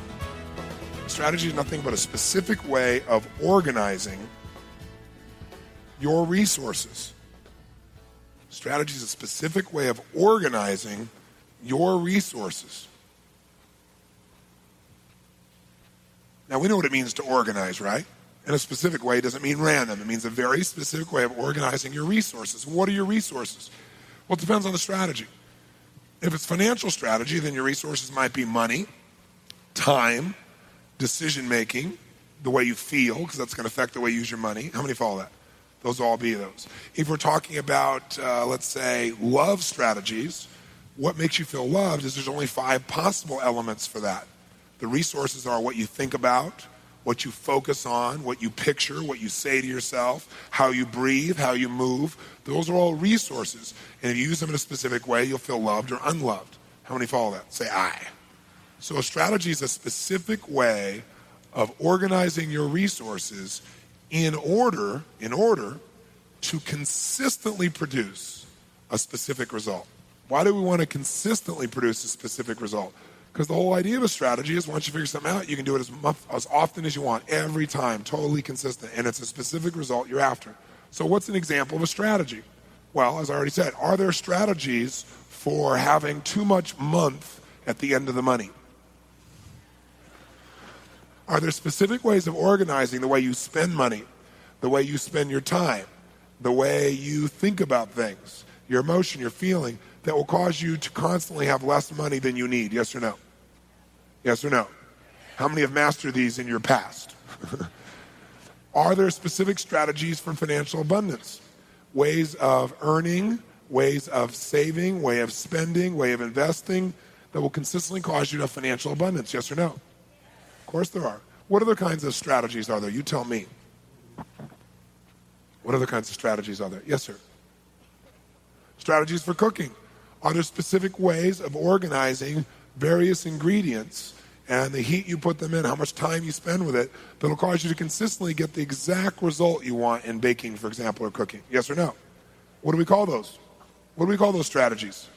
A strategy is nothing but a specific way of organizing your resources. Strategy is a specific way of organizing your resources. Now, we know what it means to organize, right? In a specific way doesn't mean random. It means a very specific way of organizing your resources. What are your resources? Well, it depends on the strategy. If it's financial strategy, then your resources might be money, time, decision-making, the way you feel, because that's going to affect the way you use your money. How many follow that? Those will all be those. If we're talking about, let's say, love strategies, what makes you feel loved is there's only 5 possible elements for that. The resources are what you think about, what you focus on, what you picture, what you say to yourself, how you breathe, how you move. Those are all resources. And if you use them in a specific way, you'll feel loved or unloved. How many follow that? Say I. So a strategy is a specific way of organizing your resources in order to consistently produce a specific result. Why do we want to consistently produce a specific result? Because the whole idea of a strategy is once you figure something out, you can do it as often as you want, every time, totally consistent, and it's a specific result you're after. So what's an example of a strategy? Well, as I already said, are there strategies for having too much month at the end of the money? Are there specific ways of organizing the way you spend money, the way you spend your time, the way you think about things, your emotion, your feeling, that will cause you to constantly have less money than you need? Yes or no? Yes or no? How many have mastered these in your past? Are there specific strategies for financial abundance? Ways of earning, ways of saving, way of spending, way of investing that will consistently cause you to have financial abundance? Yes or no? Of course there are. What other kinds of strategies are there? You tell me. What other kinds of strategies are there? Yes, sir. Strategies for cooking. Are there specific ways of organizing various ingredients and the heat you put them in, how much time you spend with it, that'll cause you to consistently get the exact result you want in baking, for example, or cooking? Yes or no? What do we call those? What do we call those strategies?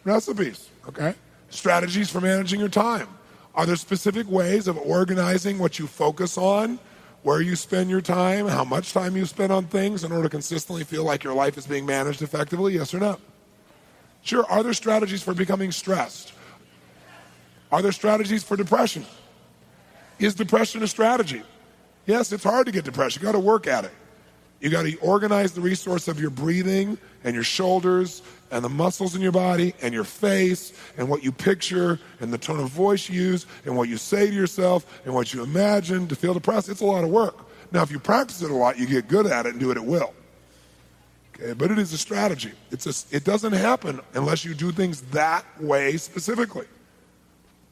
Recipes, okay? Strategies for managing your time. Are there specific ways of organizing what you focus on, where you spend your time, how much time you spend on things in order to consistently feel like your life is being managed effectively? Yes or no? Sure. Are there strategies for becoming stressed? Are there strategies for depression? Is depression a strategy? Yes, it's hard to get depression. You got to work at it. You got to organize the resource of your breathing and your shoulders and the muscles in your body and your face and what you picture and the tone of voice you use and what you say to yourself and what you imagine to feel depressed. It's a lot of work. Now, if you practice it a lot, you get good at it and do it at will. Okay, but it is a strategy. It doesn't happen unless you do things that way specifically.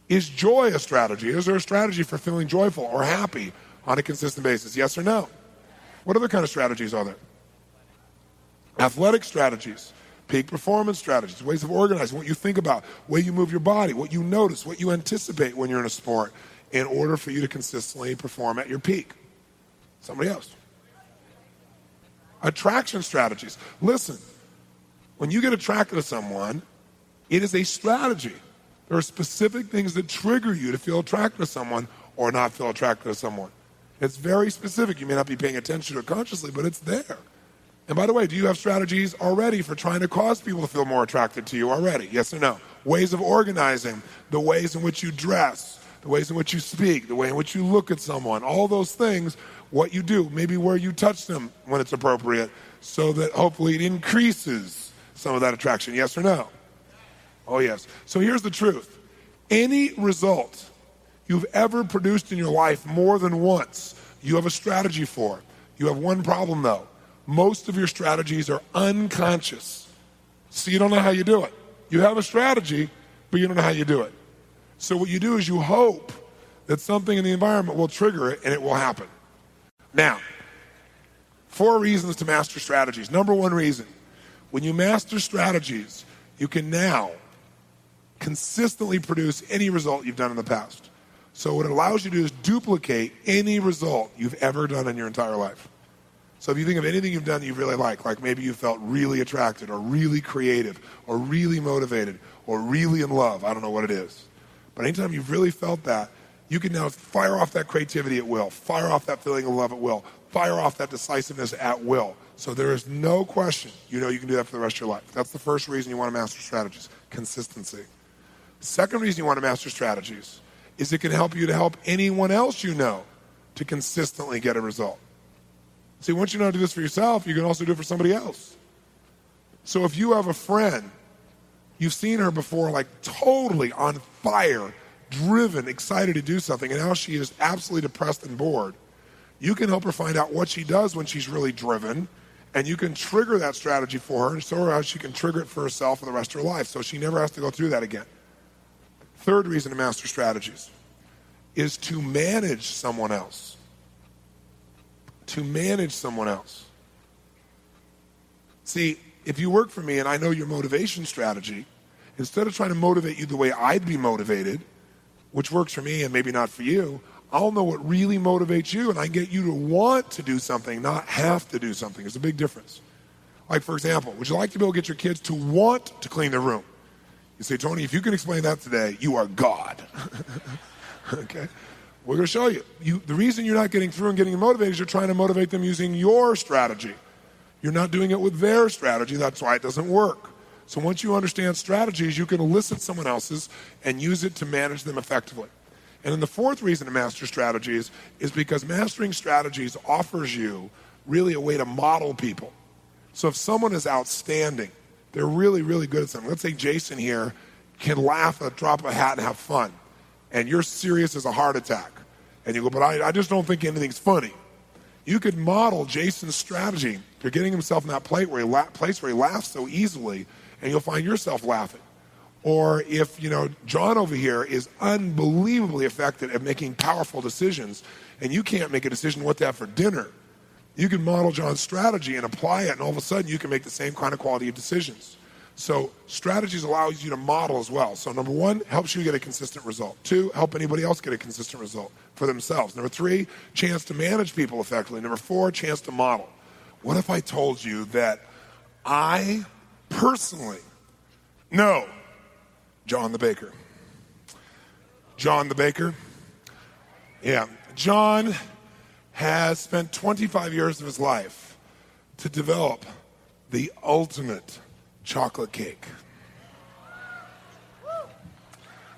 Is joy a strategy? Is there a strategy for feeling joyful or happy on a consistent basis? Yes or no? What other kind of strategies are there? Athletic strategies, peak performance strategies, ways of organizing, what you think about, way you move your body, what you notice, what you anticipate when you're in a sport in order for you to consistently perform at your peak. Somebody else. Attraction strategies. Listen, when you get attracted to someone, it is a strategy. There are specific things that trigger you to feel attracted to someone or not feel attracted to someone. It's very specific. You may not be paying attention to it consciously, but it's there. And by the way, do you have strategies already for trying to cause people to feel more attracted to you already? Yes or no? Ways of organizing, the ways in which you dress, the ways in which you speak, the way in which you look at someone, all those things, what you do, maybe where you touch them when it's appropriate, so that hopefully it increases some of that attraction. Yes or no? Oh, yes. So here's the truth. Any result you've ever produced in your life more than once, you have a strategy for. You have one problem, though. Most of your strategies are unconscious. So you don't know how you do it. You have a strategy, but you don't know how you do it. So what you do is you hope that something in the environment will trigger it and it will happen. Now, 4 reasons to master strategies. Number 1 reason, when you master strategies, you can now consistently produce any result you've done in the past. So what it allows you to do is duplicate any result you've ever done in your entire life. So if you think of anything you've done that you really like maybe you felt really attracted or really creative or really motivated or really in love, I don't know what it is. But anytime you've really felt that, you can now fire off that creativity at will, fire off that feeling of love at will, fire off that decisiveness at will. So there is no question you can do that for the rest of your life. That's the first reason you want to master strategies, consistency. Second reason you want to master strategies is it can help you to help anyone else you know to consistently get a result. See, once you know how to do this for yourself, you can also do it for somebody else. So if you have a friend, you've seen her before like totally on fire, driven, excited to do something, and now she is absolutely depressed and bored, you can help her find out what she does when she's really driven, and you can trigger that strategy for her and show her how she can trigger it for herself for the rest of her life so she never has to go through that again. Third reason to master strategies is to manage someone else. To manage someone else. See, if you work for me and I know your motivation strategy, instead of trying to motivate you the way I'd be motivated, which works for me and maybe not for you, I'll know what really motivates you and I get you to want to do something, not have to do something. There's a big difference. Like, for example, would you like to be able to get your kids to want to clean their room? You say, Tony, if you can explain that today, you are God. Okay? We're going to show you. The reason you're not getting through and getting motivated is you're trying to motivate them using your strategy. You're not doing it with their strategy. That's why it doesn't work. So once you understand strategies, you can elicit someone else's and use it to manage them effectively. And then the fourth reason to master strategies is because mastering strategies offers you really a way to model people. So if someone is outstanding, they're really, really good at something. Let's say Jason here can laugh at the drop of a hat and have fun. And you're serious as a heart attack. And you go, but I just don't think anything's funny. You could model Jason's strategy for getting himself in that place where he laughs so easily, and you'll find yourself laughing. Or if, John over here is unbelievably effective at making powerful decisions, and you can't make a decision what to have for dinner, you can model John's strategy and apply it, and all of a sudden you can make the same kind of quality of decisions. So strategies allows you to model as well. So number 1, helps you get a consistent result. 2, help anybody else get a consistent result for themselves. Number 3, chance to manage people effectively. Number 4, chance to model. What if I told you that I personally know John the baker? John the baker? Yeah. John has spent 25 years of his life to develop the ultimate chocolate cake.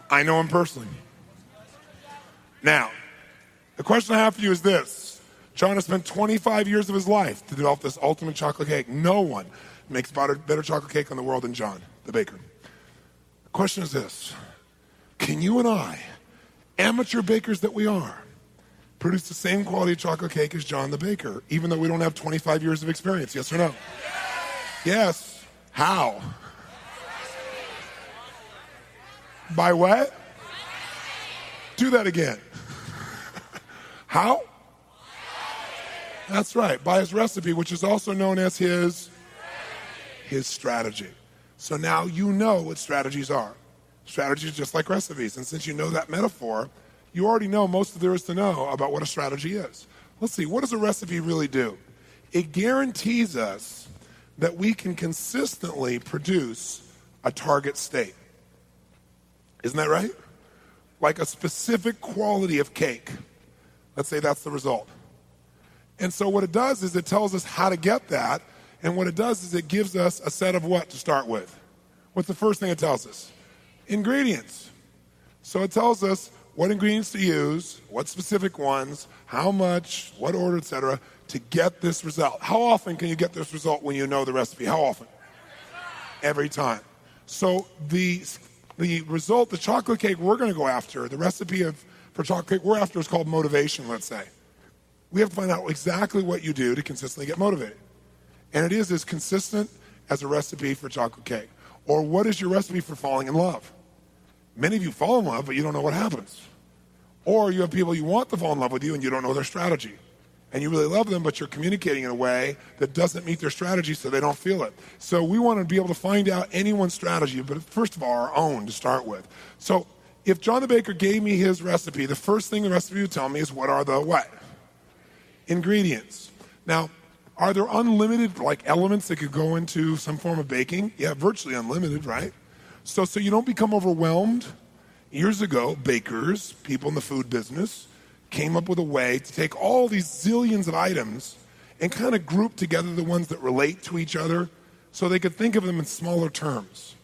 I know him personally. Now, the question I have for you is this. John has spent 25 years of his life to develop this ultimate chocolate cake. No one makes better chocolate cake in the world than John, the baker. The question is this. Can you and I, amateur bakers that we are, produce the same quality of chocolate cake as John the baker, even though we don't have 25 years of experience? Yes or no? Yes. How? By what? Do that again. How? That's right. By his recipe, which is also known as his strategy. So now you know what strategies are. Strategies are just like recipes. And since you know that metaphor, you already know most of there is to know about what a strategy is. Let's see, what does a recipe really do? It guarantees us that we can consistently produce a target state. Isn't that right? Like a specific quality of cake. Let's say that's the result. And so what it does is it tells us how to get that, and what it does is it gives us a set of what to start with. What's the first thing it tells us? Ingredients. So it tells us what ingredients to use, what specific ones, how much, what order, etc., to get this result. How often can you get this result when you know the recipe? How often? Every time. So the result, the chocolate cake we're going to go after, the recipe for chocolate cake we're after is called motivation, let's say. We have to find out exactly what you do to consistently get motivated. And it is as consistent as a recipe for chocolate cake. Or what is your recipe for falling in love? Many of you fall in love, but you don't know what happens. Or you have people you want to fall in love with you and you don't know their strategy. And you really love them, but you're communicating in a way that doesn't meet their strategy so they don't feel it. So we want to be able to find out anyone's strategy, but first of all, our own to start with. So if John the Baker gave me his recipe, the first thing the recipe would tell me is what are the what? Ingredients. Now, are there unlimited elements that could go into some form of baking? Yeah, virtually unlimited, right? So you don't become overwhelmed. Years ago, bakers, people in the food business, came up with a way to take all these zillions of items and kind of group together the ones that relate to each other so they could think of them in smaller terms.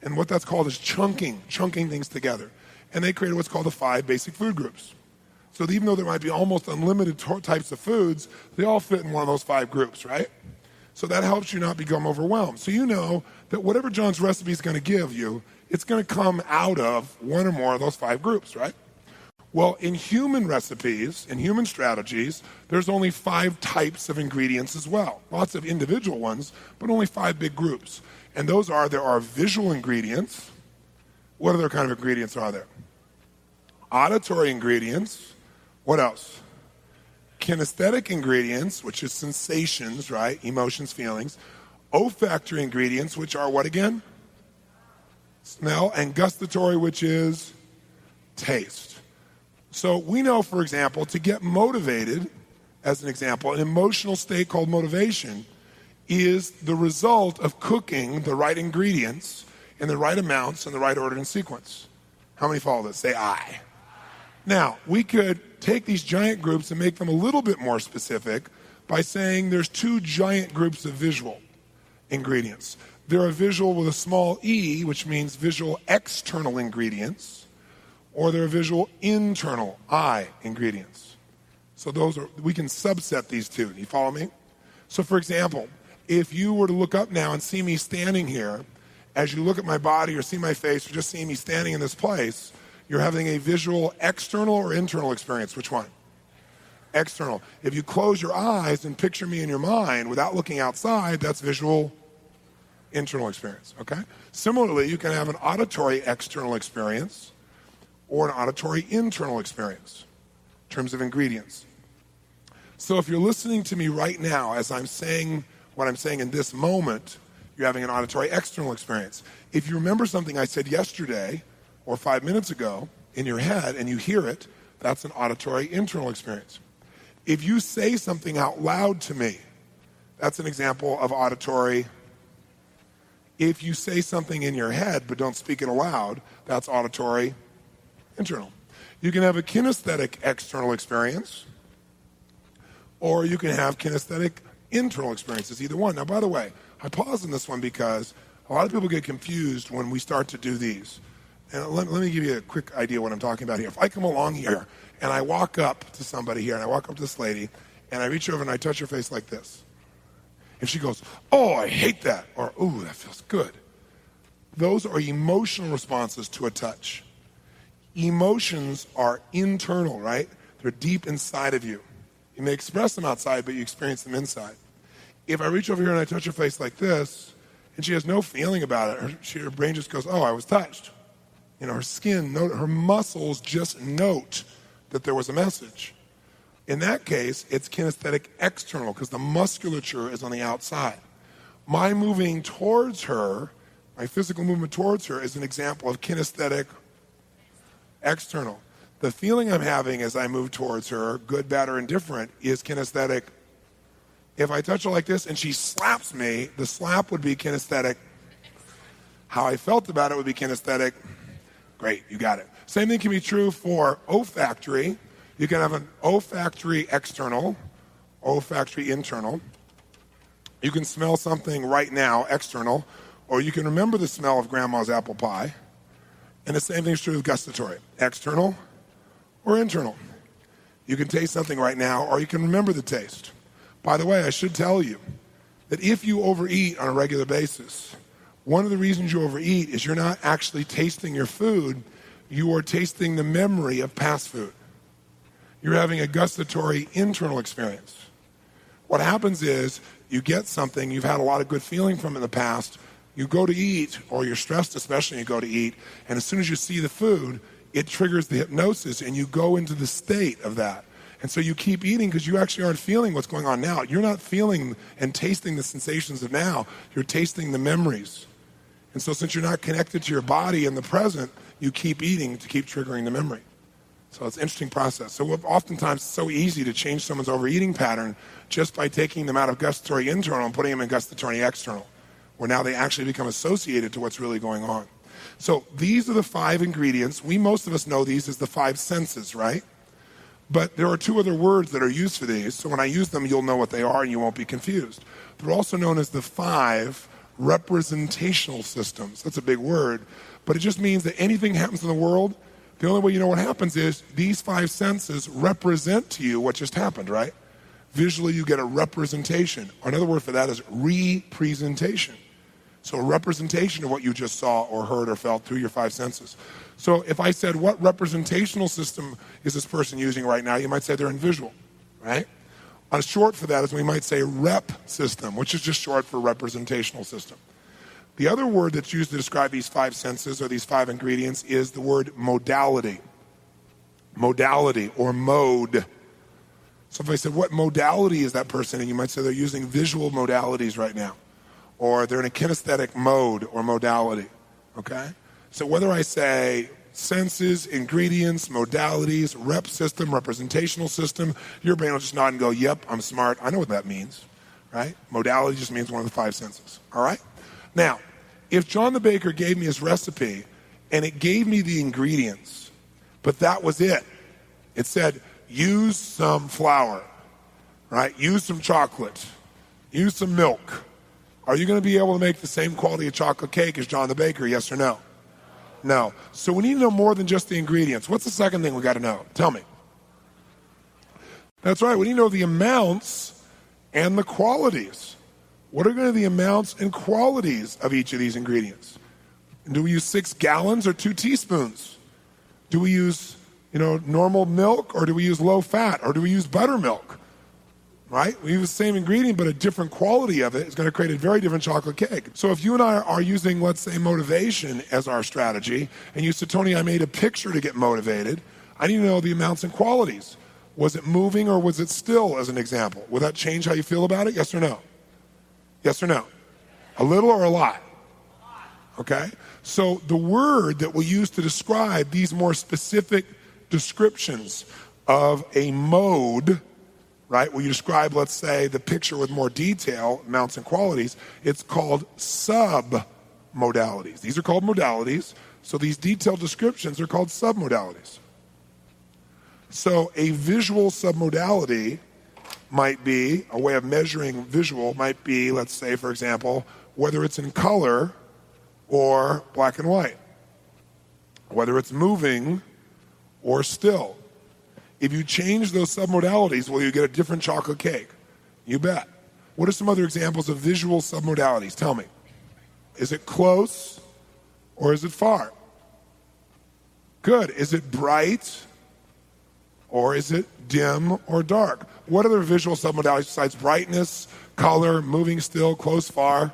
And what that's called is chunking things together. And they created what's called the 5 basic food groups. So even though there might be almost unlimited types of foods, they all fit in one of those 5 groups, right? So that helps you not become overwhelmed. So you know that whatever John's recipe is going to give you, it's going to come out of one or more of those 5 groups, right? Well, in human recipes, in human strategies, there's only 5 types of ingredients as well. Lots of individual ones, but only 5 big groups. And those are, there are visual ingredients. What other kind of ingredients are there? Auditory ingredients. What else? Kinesthetic ingredients, which is sensations, right? Emotions, feelings. Olfactory ingredients, which are what again? Smell. And gustatory, which is taste. So we know, for example, to get motivated, as an example, an emotional state called motivation is the result of cooking the right ingredients in the right amounts in the right order and sequence. How many follow this? Say I. Now, we could take these giant groups and make them a little bit more specific by saying there's 2 giant groups of visual ingredients. There are visual with a small e, which means visual external ingredients, or there are visual internal, I, ingredients. So we can subset these 2. Do you follow me? So for example, if you were to look up now and see me standing here, as you look at my body or see my face or just see me standing in this place, you're having a visual external or internal experience. Which one? External. If you close your eyes and picture me in your mind without looking outside, that's visual internal experience, okay? Similarly, you can have an auditory external experience or an auditory internal experience in terms of ingredients. So if you're listening to me right now as I'm saying what I'm saying in this moment, you're having an auditory external experience. If you remember something I said yesterday or 5 minutes ago in your head and you hear it, that's an auditory internal experience. If you say something out loud to me, that's an example of auditory. If you say something in your head but don't speak it aloud, that's auditory internal. You can have a kinesthetic external experience, or you can have kinesthetic internal experiences, either one. Now, by the way, I pause on this one because a lot of people get confused when we start to do these. And let me give you a quick idea of what I'm talking about here. If I come along here and I walk up to somebody here and I walk up to this lady and I reach over and I touch her face like this. If she goes, oh, I hate that, or ooh, that feels good. Those are emotional responses to a touch. Emotions are internal, right? They're deep inside of you. You may express them outside, but you experience them inside. If I reach over here and I touch her face like this, and she has no feeling about it, her brain just goes, oh, I was touched. Her skin, her muscles just note that there was a message. In that case, it's kinesthetic external because the musculature is on the outside. My moving towards her, my physical movement towards her is an example of kinesthetic external. The feeling I'm having as I move towards her, good, bad, or indifferent, is kinesthetic. If I touch her like this and she slaps me, the slap would be kinesthetic. How I felt about it would be kinesthetic. Great, you got it. Same thing can be true for olfactory. You can have an olfactory external, olfactory internal. You can smell something right now, external, or you can remember the smell of grandma's apple pie. And the same thing is true with gustatory, external or internal. You can taste something right now, or you can remember the taste. By the way, I should tell you that if you overeat on a regular basis, one of the reasons you overeat is you're not actually tasting your food, you are tasting the memory of past food. You're having a gustatory internal experience. What happens is you get something, you've had a lot of good feeling from in the past, you go to eat, or you're stressed especially, you go to eat, and as soon as you see the food, it triggers the hypnosis and you go into the state of that. And so you keep eating because you actually aren't feeling what's going on now. You're not feeling and tasting the sensations of now. You're tasting the memories. And so since you're not connected to your body in the present, you keep eating to keep triggering the memory. So it's an interesting process. So oftentimes it's so easy to change someone's overeating pattern just by taking them out of gustatory internal and putting them in gustatory external, where now they actually become associated to what's really going on. So these are the 5 ingredients. Most of us know these as the 5 senses, right? But there are 2 other words that are used for these. So when I use them, you'll know what they are and you won't be confused. They're also known as the 5 representational systems. That's a big word, but it just means that anything happens in the world, the only way you know what happens is these 5 senses represent to you what just happened, right? Visually, you get a representation. Another word for that is representation. So a representation of what you just saw or heard or felt through your 5 senses. So if I said, what representational system is this person using right now? You might say they're in visual, right? A short for that is we might say rep system, which is just short for representational system. The other word that's used to describe these 5 senses or these 5 ingredients is the word modality. Modality or mode. So if I said, what modality is that person? And you might say they're using visual modalities right now. Or they're in a kinesthetic mode or modality, okay? So whether I say senses, ingredients, modalities, rep system, representational system, your brain will just nod and go, yep, I'm smart. I know what that means, right? Modality just means one of the 5 senses, all right? Now, if John the Baker gave me his recipe and it gave me the ingredients, but that was it. It said, use some flour, right? Use some chocolate. Use some milk. Are you going to be able to make the same quality of chocolate cake as John the Baker, yes or no? No. So we need to know more than just the ingredients. What's the second thing we got to know? Tell me. That's right. We need to know the amounts and the qualities. What are going to be the amounts and qualities of each of these ingredients? And do we use 6 gallons or 2 teaspoons? Do we use, normal milk, or do we use low fat, or do we use buttermilk? Right? We use the same ingredient, but a different quality of it is going to create a very different chocolate cake. So if you and I are using, let's say, motivation as our strategy, and you said, Tony, I made a picture to get motivated, I need to know the amounts and qualities. Was it moving or was it still, as an example? Will that change how you feel about it? Yes or no? Yes or no? A little or a lot? Okay? So the word that we use to describe these more specific descriptions of a mode, right, where you describe, let's say, the picture with more detail, amounts and qualities, it's called submodalities. These are called modalities, so these detailed descriptions are called submodalities. So a visual submodality might be, a way of measuring visual might be, let's say, for example, whether it's in color or black and white, whether it's moving or still. If you change those submodalities, will you get a different chocolate cake? You bet. What are some other examples of visual submodalities? Tell me. Is it close or is it far? Good. Is it bright or is it dim or dark? What other visual submodalities besides brightness, color, moving still, close, far?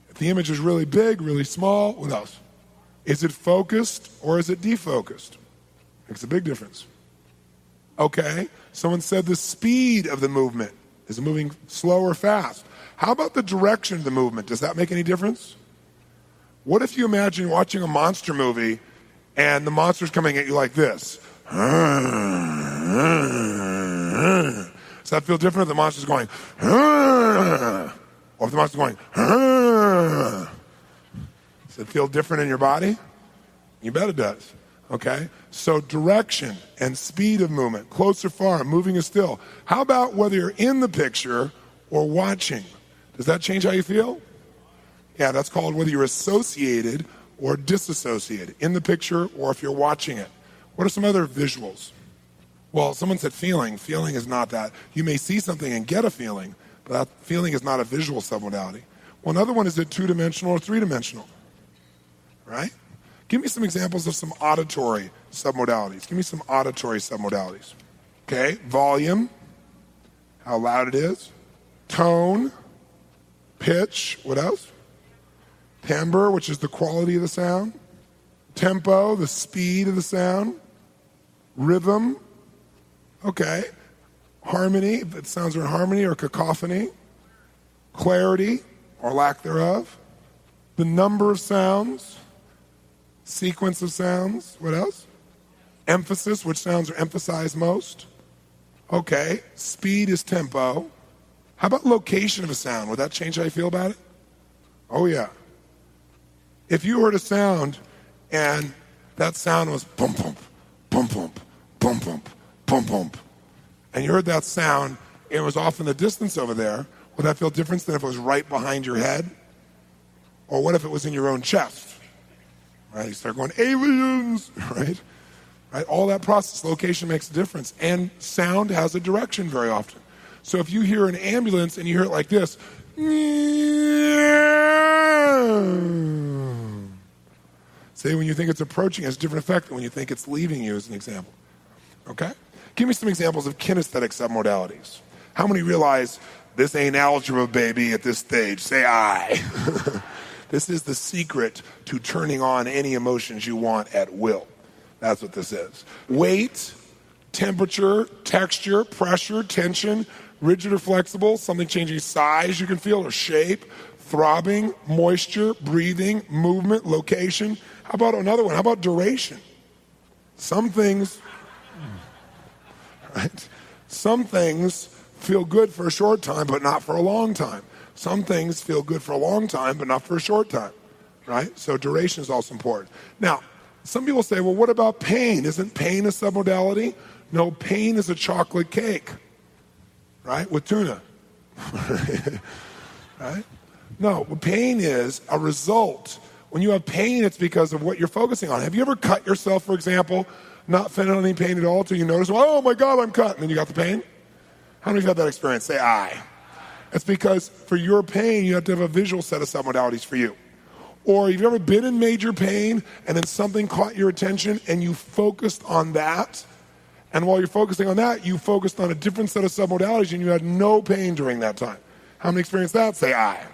If the image is really big, really small, what else? Is it focused or is it defocused? Makes a big difference. Okay, someone said the speed of the movement. Is it moving slow or fast? How about the direction of the movement? Does that make any difference? What if you imagine watching a monster movie and the monster's coming at you like this? Does that feel different if the monster's going, or if the monster's going, does it feel different in your body? You bet it does. Okay, so direction and speed of movement, close or far, moving or still. How about whether you're in the picture or watching? Does that change how you feel? Yeah, that's called whether you're associated or disassociated, in the picture or if you're watching it. What are some other visuals? Well, someone said feeling. Feeling is not that. You may see something and get a feeling, but that feeling is not a visual submodality. Well, another one is it 2-dimensional or 3-dimensional, right? Give me some examples of some auditory submodalities. Give me some auditory submodalities. Okay, volume, how loud it is. Tone, pitch, what else? Timbre, which is the quality of the sound. Tempo, the speed of the sound. Rhythm, okay. harmony, if it sounds are in harmony or cacophony, clarity or lack thereof, the number of sounds, sequence of sounds, what else? Emphasis, which sounds are emphasized most. Okay, speed is tempo. How about location of a sound? Would that change how you feel about it? Oh yeah. If you heard a sound and that sound was bump, bump, bump, bump, bump, bump, bump, bump, and you heard that sound and it was off in the distance over there, would that feel different than if it was right behind your head? Or what if it was in your own chest? Right? You start going, aliens, right? Right? All that process, location makes a difference. And sound has a direction very often. So if you hear an ambulance and you hear it like this, say when you think it's approaching, it has a different effect than when you think it's leaving you, as an example. Okay? Give me some examples of kinesthetic submodalities. How many realize this ain't algebra, baby, at this stage? Say aye. This is the secret to turning on any emotions you want at will. That's what this is. Weight, temperature, texture, pressure, tension, rigid or flexible, something changing size you can feel or shape, throbbing, moisture, breathing, movement, location. How about another one? How about duration? Some things, right? Some things feel good for a short time, but not for a long time. Some things feel good for a long time, but not for a short time, right? So duration is also important. Now, some people say, well, what about pain? Isn't pain a submodality? No, pain is a chocolate cake, right, with tuna, right? No, pain is a result. When you have pain, it's because of what you're focusing on. Have you ever cut yourself, for example, not feeling any pain at all until you notice, oh my God, I'm cut, and then you got the pain? How many of you have had that experience? Say aye. It's because for your pain, you have to have a visual set of submodalities for you. Or have you ever been in major pain and then something caught your attention and you focused on that? And while you're focusing on that, you focused on a different set of submodalities and you had no pain during that time. How many experienced that? Say aye.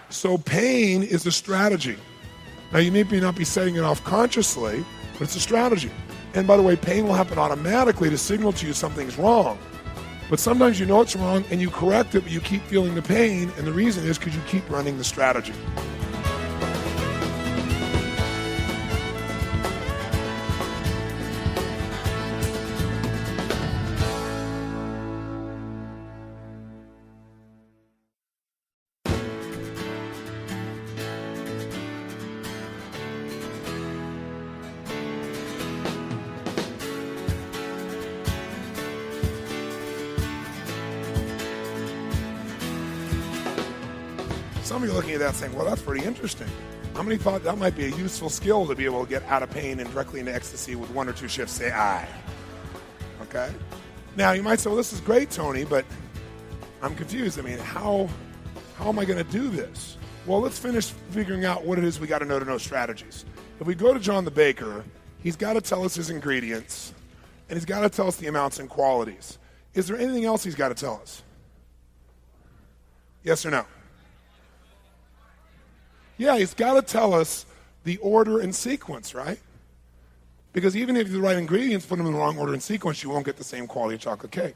So pain is a strategy. Now you may not be setting it off consciously, but it's a strategy. And by the way, pain will happen automatically to signal to you something's wrong. But sometimes you know it's wrong and you correct it, but you keep feeling the pain, and the reason is because you keep running the strategy. Some of you are looking at that saying, well, that's pretty interesting. How many thought that might be a useful skill to be able to get out of pain and directly into ecstasy with 1 or 2 shifts? Say aye. Okay? Now, you might say, well, this is great, Tony, but I'm confused. I mean, how am I going to do this? Well, let's finish figuring out what it is we got to know strategies. If we go to John the Baker, he's got to tell us his ingredients, and he's got to tell us the amounts and qualities. Is there anything else he's got to tell us? Yes or no? Yeah, he's got to tell us the order and sequence, right? Because even if you have the right ingredients, put them in the wrong order and sequence, you won't get the same quality of chocolate cake.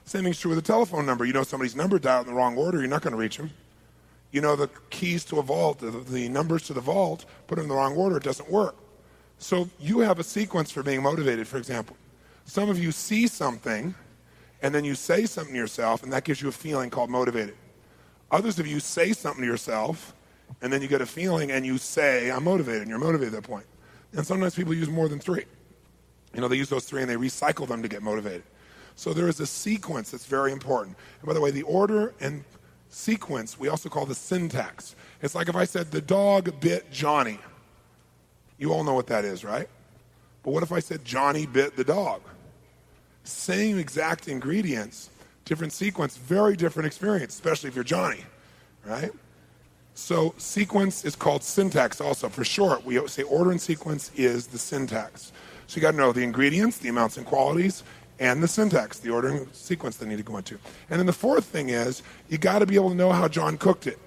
Same thing's true with a telephone number. You know somebody's number dialed in the wrong order, you're not going to reach them. You know the keys to a vault, the numbers to the vault, put them in the wrong order, it doesn't work. So you have a sequence for being motivated, for example. Some of you see something, and then you say something to yourself, and that gives you a feeling called motivated. Others of you say something to yourself, and then you get a feeling and you say, I'm motivated, and you're motivated at that point. And sometimes people use more than 3. You know, they use those 3 and they recycle them to get motivated. So there is a sequence that's very important. And by the way, the order and sequence, we also call the syntax. It's like if I said, the dog bit Johnny. You all know what that is, right? But what if I said, Johnny bit the dog? Same exact ingredients, different sequence, very different experience, especially if you're Johnny, right? So sequence is called syntax also. For short, we say order and sequence is the syntax. So you got to know the ingredients, the amounts and qualities, and the syntax, the order and sequence they need to go into. And then the fourth thing is you got to be able to know how John cooked it.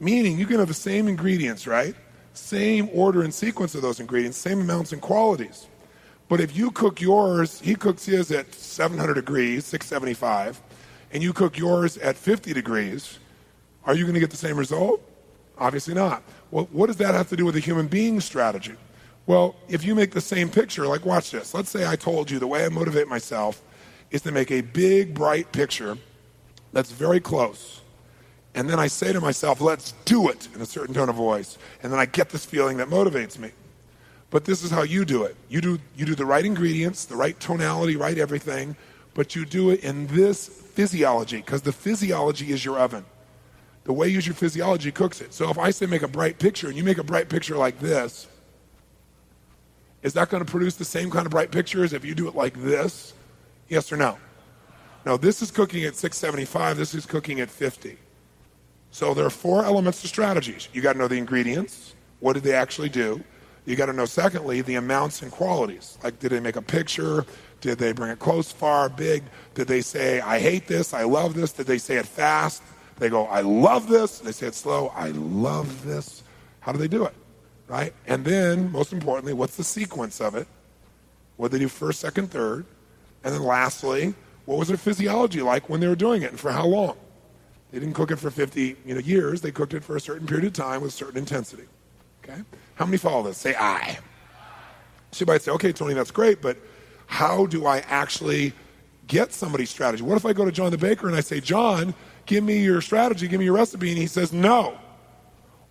Meaning you can have the same ingredients, right? Same order and sequence of those ingredients, same amounts and qualities. But if you cook yours, he cooks his at 700 degrees, 675, and you cook yours at 50 degrees, are you going to get the same result? Obviously not. Well, what does that have to do with a human being strategy? Well, if you make the same picture, like watch this. Let's say I told you the way I motivate myself is to make a big, bright picture that's very close. And then I say to myself, let's do it, in a certain tone of voice. And then I get this feeling that motivates me. But this is how you do it. You do the right ingredients, the right tonality, right everything, but you do it in this physiology, because the physiology is your oven. The way you use your physiology cooks it. So if I say make a bright picture, and you make a bright picture like this, is that going to produce the same kind of bright picture as if you do it like this? Yes or no? No, this is cooking at 675, this is cooking at 50. So there are 4 elements to strategies. You got to know the ingredients. What did they actually do? You got to know, secondly, the amounts and qualities. Like, did they make a picture? Did they bring it close, far, big? Did they say, I hate this, I love this? Did they say it fast? They go, I love this. They say it slow, I love this. How do they do it? Right? And then, most importantly, what's the sequence of it? What did they do first, second, third? And then lastly, what was their physiology like when they were doing it, and for how long? They didn't cook it for 50 years. They cooked it for a certain period of time with certain intensity. Okay? How many follow this? Say I. So you might say, okay, Tony, that's great, but how do I actually get somebody's strategy? What if I go to John the baker and I say, John, give me your strategy, give me your recipe, and he says, no.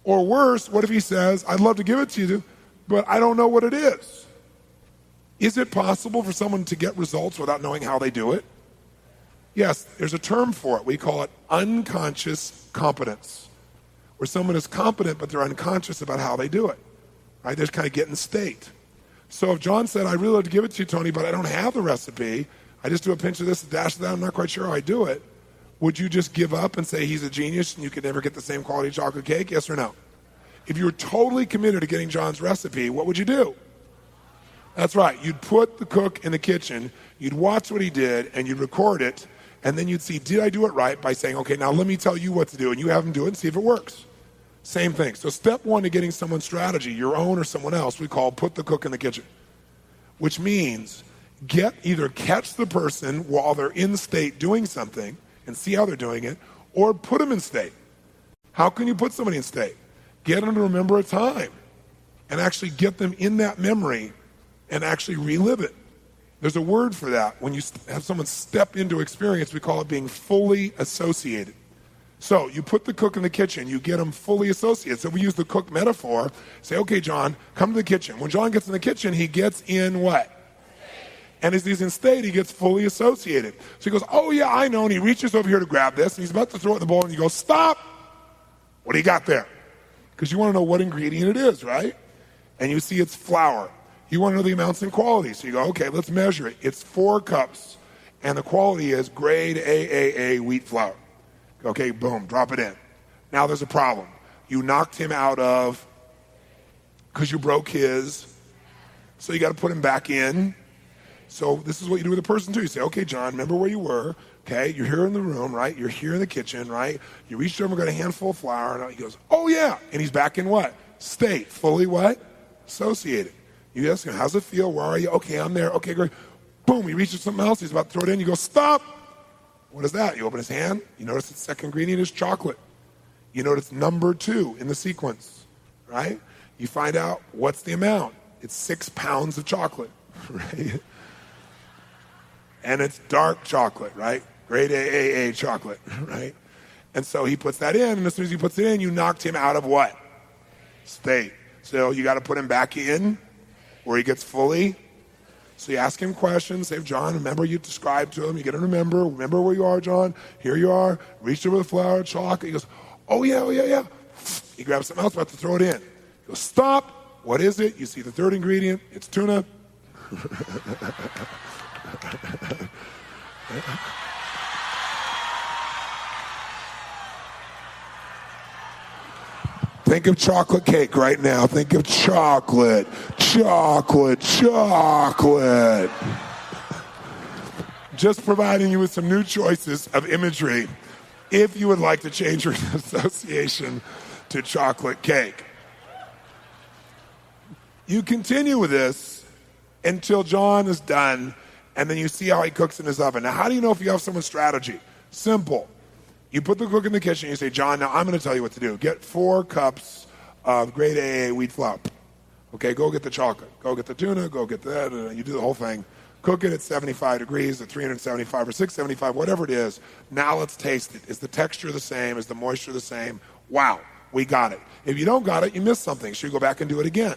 Or worse, what if he says, I'd love to give it to you, but I don't know what it is? Is it possible for someone to get results without knowing how they do it? Yes, there's a term for it. We call it unconscious competence, where someone is competent, but they're unconscious about how they do it. Right? They just kind of get in state. So if John said, I'd really love to give it to you, Tony, but I don't have the recipe, I just do a pinch of this, a dash of that, I'm not quite sure how I do it, would you just give up and say he's a genius and you could never get the same quality chocolate cake? Yes or no? If you were totally committed to getting John's recipe, what would you do? That's right. You'd put the cook in the kitchen, you'd watch what he did, and you'd record it, and then you'd see, did I do it right, by saying, okay, now let me tell you what to do, and you have him do it and see if it works. Same thing. So step 1 to getting someone's strategy, your own or someone else, we call put the cook in the kitchen, which means either catch the person while they're in state doing something and see how they're doing it, or put them in state. How can you put somebody in state? Get them to remember a time and actually get them in that memory and actually relive it. There's a word for that. When you have someone step into experience, we call it being fully associated. So you put the cook in the kitchen, you get them fully associated. So we use the cook metaphor, say, okay, John, come to the kitchen. When John gets in the kitchen, he gets in what? And as he's in state, he gets fully associated. So he goes, oh yeah, I know, and he reaches over here to grab this, and he's about to throw it in the bowl, and you go, stop! What do you got there? Because you want to know what ingredient it is, right? And you see it's flour. You want to know the amounts and quality. So you go, okay, let's measure it. It's 4 cups, and the quality is grade AAA wheat flour. Okay, boom, drop it in. Now there's a problem. You knocked him out of, because you broke his, so you got to put him back in. So this is what you do with a person too. You say, okay, John, remember where you were. Okay, you're here in the room, right? You're here in the kitchen, right? You reached over and got a handful of flour. And he goes, oh yeah. And he's back in what? State. Fully what? Associated. You ask him, how's it feel? Where are you? Okay, I'm there. Okay, great. Boom, he reaches something else. He's about to throw it in. You go, stop. What is that? You open his hand. You notice the second ingredient is chocolate. You notice number 2 in the sequence, right? You find out what's the amount. It's 6 pounds of chocolate, right? And it's dark chocolate, right? Grade AAA chocolate, right? And so he puts that in, and as soon as he puts it in, you knocked him out of what? State. So you got to put him back in where he gets fully. So you ask him questions. Say, John, remember you described to him. You got to remember where you are, John. Here you are. Reached over the flour, chocolate. He goes, oh yeah. He grabs something else, about to throw it in. He goes, stop. What is it? You see the third ingredient. It's tuna. Think of chocolate cake right now. Think of chocolate. Just providing you with some new choices of imagery if you would like to change your association to chocolate cake. You continue with this, until John is done, and then you see how he cooks in his oven. Now, how do you know if you have someone's strategy? Simple. You put the cook in the kitchen, and you say, John, now I'm going to tell you what to do. Get 4 cups of grade AA wheat flour. Okay, go get the chocolate. Go get the tuna. Go get that. You do the whole thing. Cook it at 75 degrees, at 375 or 675, whatever it is. Now let's taste it. Is the texture the same? Is the moisture the same? Wow, we got it. If you don't got it, you missed something, so you go back and do it again.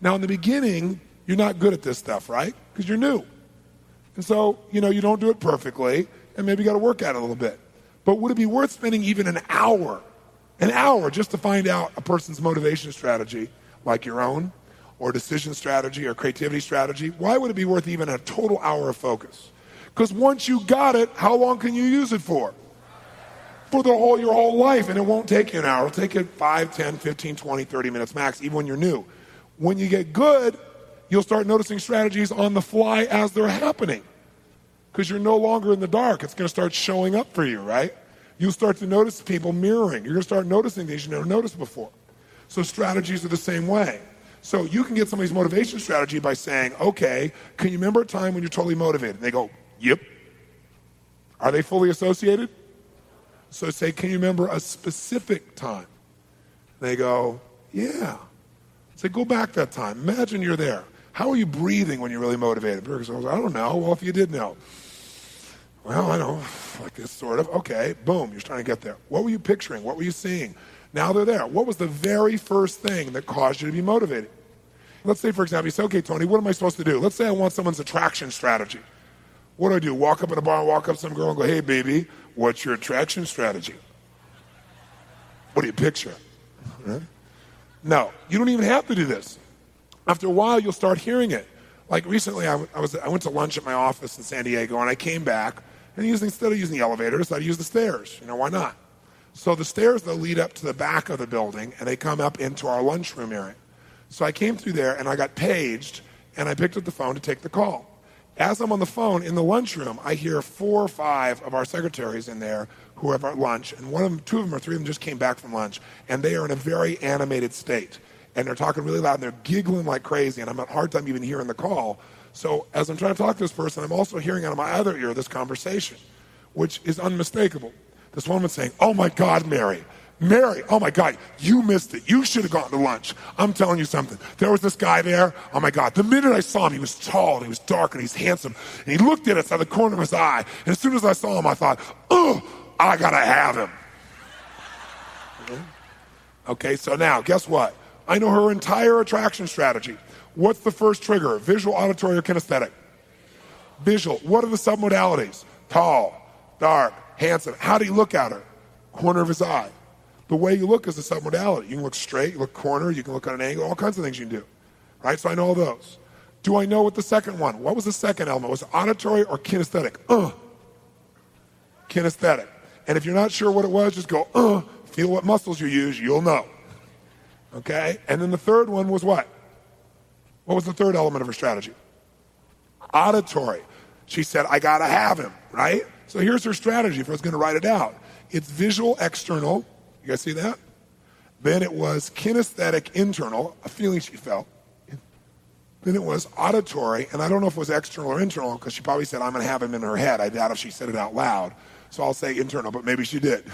Now, in the beginning, you're not good at this stuff, right? Because you're new. And so, you don't do it perfectly, and maybe you got to work at it a little bit. But would it be worth spending even an hour just to find out a person's motivation strategy, like your own, or decision strategy, or creativity strategy? Why would it be worth even a total hour of focus? Because once you got it, how long can you use it for? For your whole life, and it won't take you an hour. It'll take you 5, 10, 15, 20, 30 minutes max, even when you're new. When you get good, you'll start noticing strategies on the fly as they're happening. Because you're no longer in the dark. It's going to start showing up for you, right? You'll start to notice people mirroring. You're going to start noticing things you never noticed before. So strategies are the same way. So you can get somebody's motivation strategy by saying, okay, can you remember a time when you're totally motivated? And they go, yep. Are they fully associated? So say, can you remember a specific time? And they go, yeah. Say, go back that time. Imagine you're there. How are you breathing when you're really motivated? Because I don't know. Well, if you did know. Well, I know, like this sort of. Okay, boom, you're trying to get there. What were you picturing? What were you seeing? Now they're there. What was the very first thing that caused you to be motivated? Let's say, for example, you say, okay, Tony, what am I supposed to do? Let's say I want someone's attraction strategy. What do? Walk up in a bar and walk up to some girl and go, hey, baby, what's your attraction strategy? What do you picture? Huh? No, you don't even have to do this. After a while, you'll start hearing it. Like recently, I went to lunch at my office in San Diego, and I came back, and instead of using the elevators, I used the stairs. Why not? So the stairs, they'll lead up to the back of the building, and they come up into our lunchroom area. So I came through there, and I got paged, and I picked up the phone to take the call. As I'm on the phone in the lunchroom, I hear 4 or 5 of our secretaries in there who are at lunch, and 2 of them or 3 of them just came back from lunch, and they are in a very animated state. And they're talking really loud, and they're giggling like crazy, and I'm having a hard time even hearing the call. So as I'm trying to talk to this person, I'm also hearing out of my other ear this conversation, which is unmistakable. This woman's saying, oh my God, Mary, oh my God, you missed it. You should have gone to lunch. I'm telling you something. There was this guy there. Oh my God, the minute I saw him, he was tall, and he was dark, and he's handsome. And he looked at us out of the corner of his eye. And as soon as I saw him, I thought, oh, I gotta have him. Okay, so now, guess what? I know her entire attraction strategy. What's the first trigger? Visual, auditory, or kinesthetic? Visual. What are the submodalities? Tall, dark, handsome. How do you look at her? Corner of his eye. The way you look is the submodality. You can look straight, you look corner, you can look at an angle, all kinds of things you can do. Right? So I know all those. Do I know what the second one? What was the second element? Was it auditory or kinesthetic? Kinesthetic. And if you're not sure what it was, just go, feel what muscles you use, you'll know. Okay? And then the third one was what? What was the third element of her strategy? Auditory. She said, I gotta have him, right? So here's her strategy if I was gonna write it out. It's visual external. You guys see that? Then it was kinesthetic internal, a feeling she felt. Then it was auditory, and I don't know if it was external or internal, because she probably said, I'm gonna have him in her head. I doubt if she said it out loud. So I'll say internal, but maybe she did.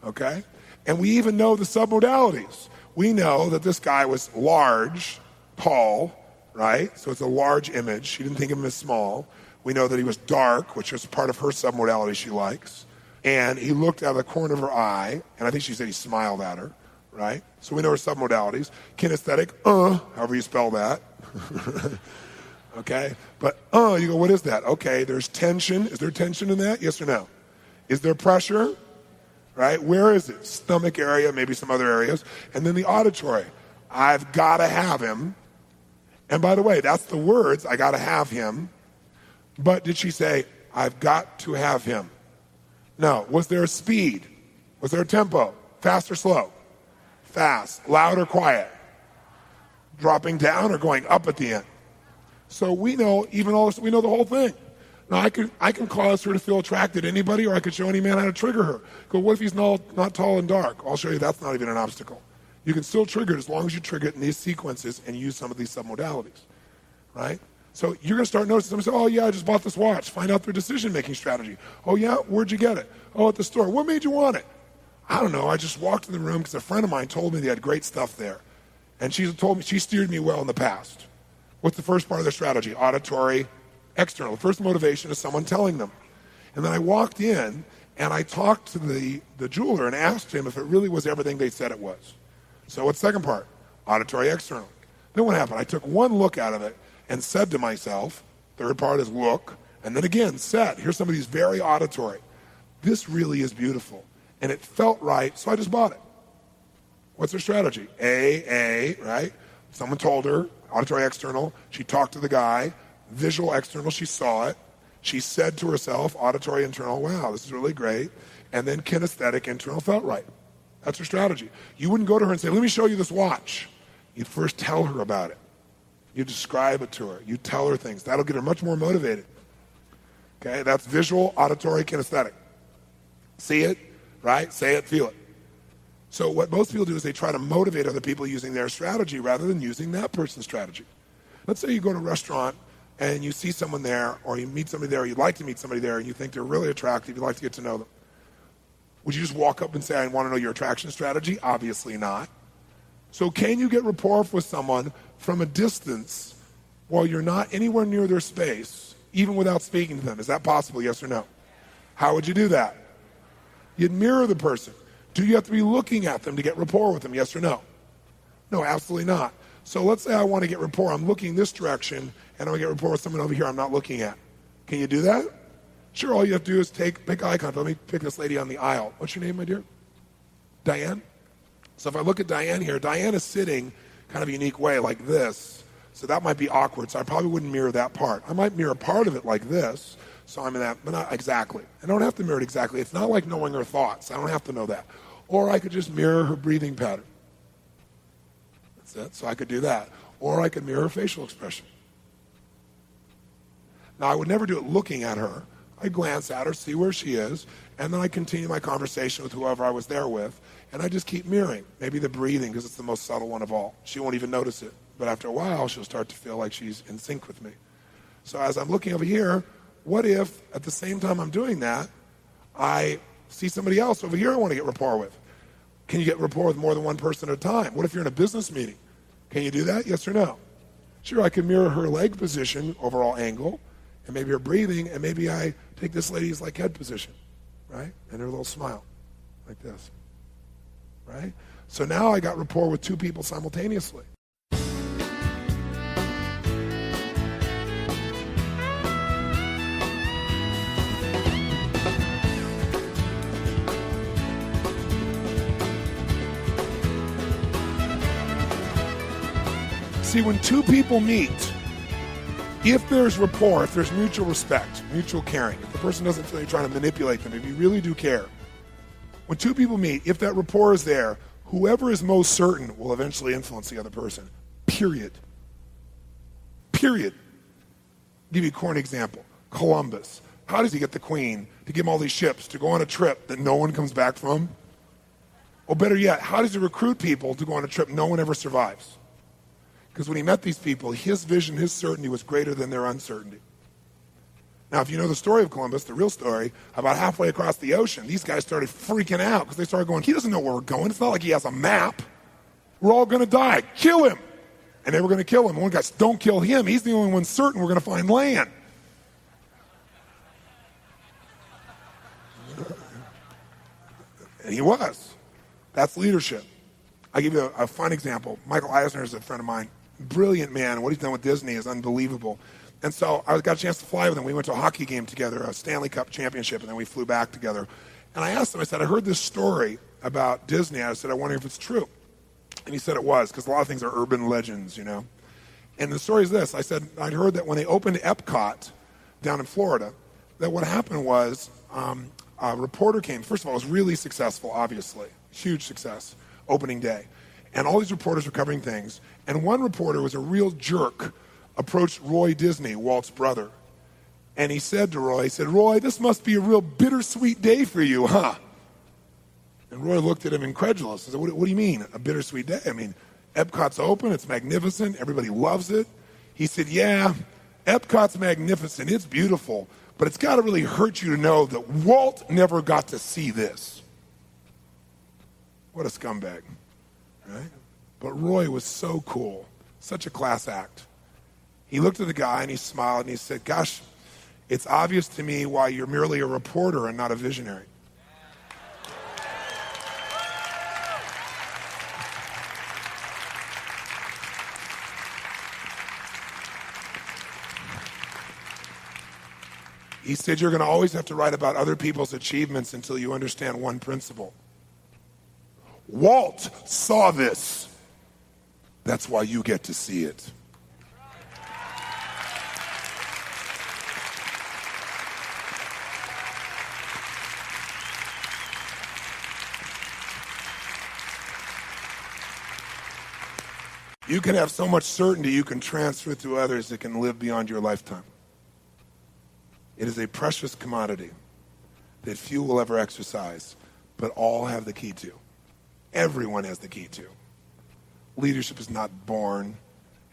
Okay? And we even know the submodalities. We know that this guy was large, tall, right? So it's a large image. She didn't think of him as small. We know that he was dark, which is part of her submodality she likes. And he looked out of the corner of her eye, and I think she said he smiled at her, right? So we know her submodalities. Kinesthetic, however you spell that. Okay? But, you go, what is that? Okay, there's tension. Is there tension in that? Yes or no? Is there pressure? Right? Where is it? Stomach area, maybe some other areas. And then the auditory. I've got to have him. And by the way, that's the words, I got to have him. But did she say, I've got to have him? No. Was there a speed? Was there a tempo? Fast or slow? Fast. Loud or quiet? Dropping down or going up at the end? So we know even all this, we know the whole thing. Now, I can cause her to feel attracted to anybody, or I could show any man how to trigger her. Go, what if he's not tall and dark? I'll show you that's not even an obstacle. You can still trigger it as long as you trigger it in these sequences and use some of these submodalities. right? So you're going to start noticing someone say, oh, yeah, I just bought this watch. Find out their decision-making strategy. Oh, yeah, where'd you get it? Oh, at the store. What made you want it? I don't know. I just walked in the room because a friend of mine told me they had great stuff there. And she steered me well in the past. What's the first part of their strategy? Auditory, external. The first motivation is someone telling them. And then I walked in, and I talked to the jeweler and asked him if it really was everything they said it was. So what's the second part? Auditory, external. Then what happened? I took one look out of it and said to myself, third part is look, and then again said, here's some of these very auditory. This really is beautiful. And it felt right, so I just bought it. What's her strategy? A, right? Someone told her, auditory external. She talked to the guy. Visual external, she saw it. She said to herself, auditory internal, wow, this is really great. And then kinesthetic internal felt right. That's her strategy. You wouldn't go to her and say, let me show you this watch. You'd first tell her about it. You describe it to her. You tell her things. That'll get her much more motivated. Okay, that's visual, auditory, kinesthetic. See it, right? Say it, feel it. So what most people do is they try to motivate other people using their strategy rather than using that person's strategy. Let's say you go to a restaurant and you see someone there, or you meet somebody there, or you'd like to meet somebody there, and you think they're really attractive, you'd like to get to know them. Would you just walk up and say, I want to know your attraction strategy? Obviously not. So can you get rapport with someone from a distance while you're not anywhere near their space, even without speaking to them? Is that possible, yes or no? How would you do that? You'd mirror the person. Do you have to be looking at them to get rapport with them, yes or no? No, absolutely not. So let's say I want to get rapport. I'm looking this direction, and I want to get rapport with someone over here I'm not looking at. Can you do that? Sure, all you have to do is pick eye contact. Let me pick this lady on the aisle. What's your name, my dear? Diane? So if I look at Diane here, Diane is sitting kind of a unique way like this. So that might be awkward, so I probably wouldn't mirror that part. I might mirror part of it like this, so I'm in that, but not exactly. I don't have to mirror it exactly. It's not like knowing her thoughts. I don't have to know that. Or I could just mirror her breathing pattern. That's it. So I could do that. Or I could mirror her facial expression. Now, I would never do it looking at her. I glance at her, see where she is, and then I continue my conversation with whoever I was there with, and I just keep mirroring. Maybe the breathing, because it's the most subtle one of all. She won't even notice it. But after a while, she'll start to feel like she's in sync with me. So as I'm looking over here, what if, at the same time I'm doing that, I see somebody else over here I want to get rapport with? Can you get rapport with more than one person at a time? What if you're in a business meeting? Can you do that? Yes or no? Sure, I can mirror her leg position, overall angle, and maybe her breathing, and maybe I take this lady's like head position, right? And her little smile, like this, right? So now I got rapport with two people simultaneously. See, when two people meet, if there's rapport, if there's mutual respect, mutual caring, if the person doesn't feel you're trying to manipulate them, if you really do care, when two people meet, if that rapport is there, whoever is most certain will eventually influence the other person. Period. Period. I'll give you a corny example. Columbus. How does he get the queen to give him all these ships to go on a trip that no one comes back from? Or better yet, how does he recruit people to go on a trip no one ever survives? Because when he met these people, his vision, his certainty was greater than their uncertainty. Now, if you know the story of Columbus, the real story, about halfway across the ocean, these guys started freaking out because they started going, he doesn't know where we're going. It's not like he has a map. We're all going to die. Kill him. And they were going to kill him. One guy said, don't kill him. He's the only one certain we're going to find land. And he was. That's leadership. I'll give you a fun example. Michael Eisner is a friend of mine. Brilliant man. What he's done with Disney is unbelievable. And so I got a chance to fly with him. We went to a hockey game together, a Stanley Cup championship, and then we flew back together. And I asked him, I said, I heard this story about Disney. I said, I wonder if it's true. And he said it was, because a lot of things are urban legends, you know. And the story is this. I said, I'd heard that when they opened Epcot down in Florida, that what happened was a reporter came. First of all, it was really successful, obviously. Huge success. Opening day. And all these reporters were covering things. And one reporter was a real jerk, approached Roy Disney, Walt's brother. And he said to Roy, Roy, this must be a real bittersweet day for you, huh? And Roy looked at him incredulous. He said, what do you mean, a bittersweet day? I mean, Epcot's open, it's magnificent, everybody loves it. He said, yeah, Epcot's magnificent, it's beautiful, but it's got to really hurt you to know that Walt never got to see this. What a scumbag, right? But Roy was so cool, such a class act. He looked at the guy and he smiled and he said, gosh, it's obvious to me why you're merely a reporter and not a visionary. He said, you're going to always have to write about other people's achievements until you understand one principle. Walt saw this. That's why you get to see it. You can have so much certainty you can transfer it to others that can live beyond your lifetime. It is a precious commodity that few will ever exercise, but all have the key to. Everyone has the key to. Leadership is not born.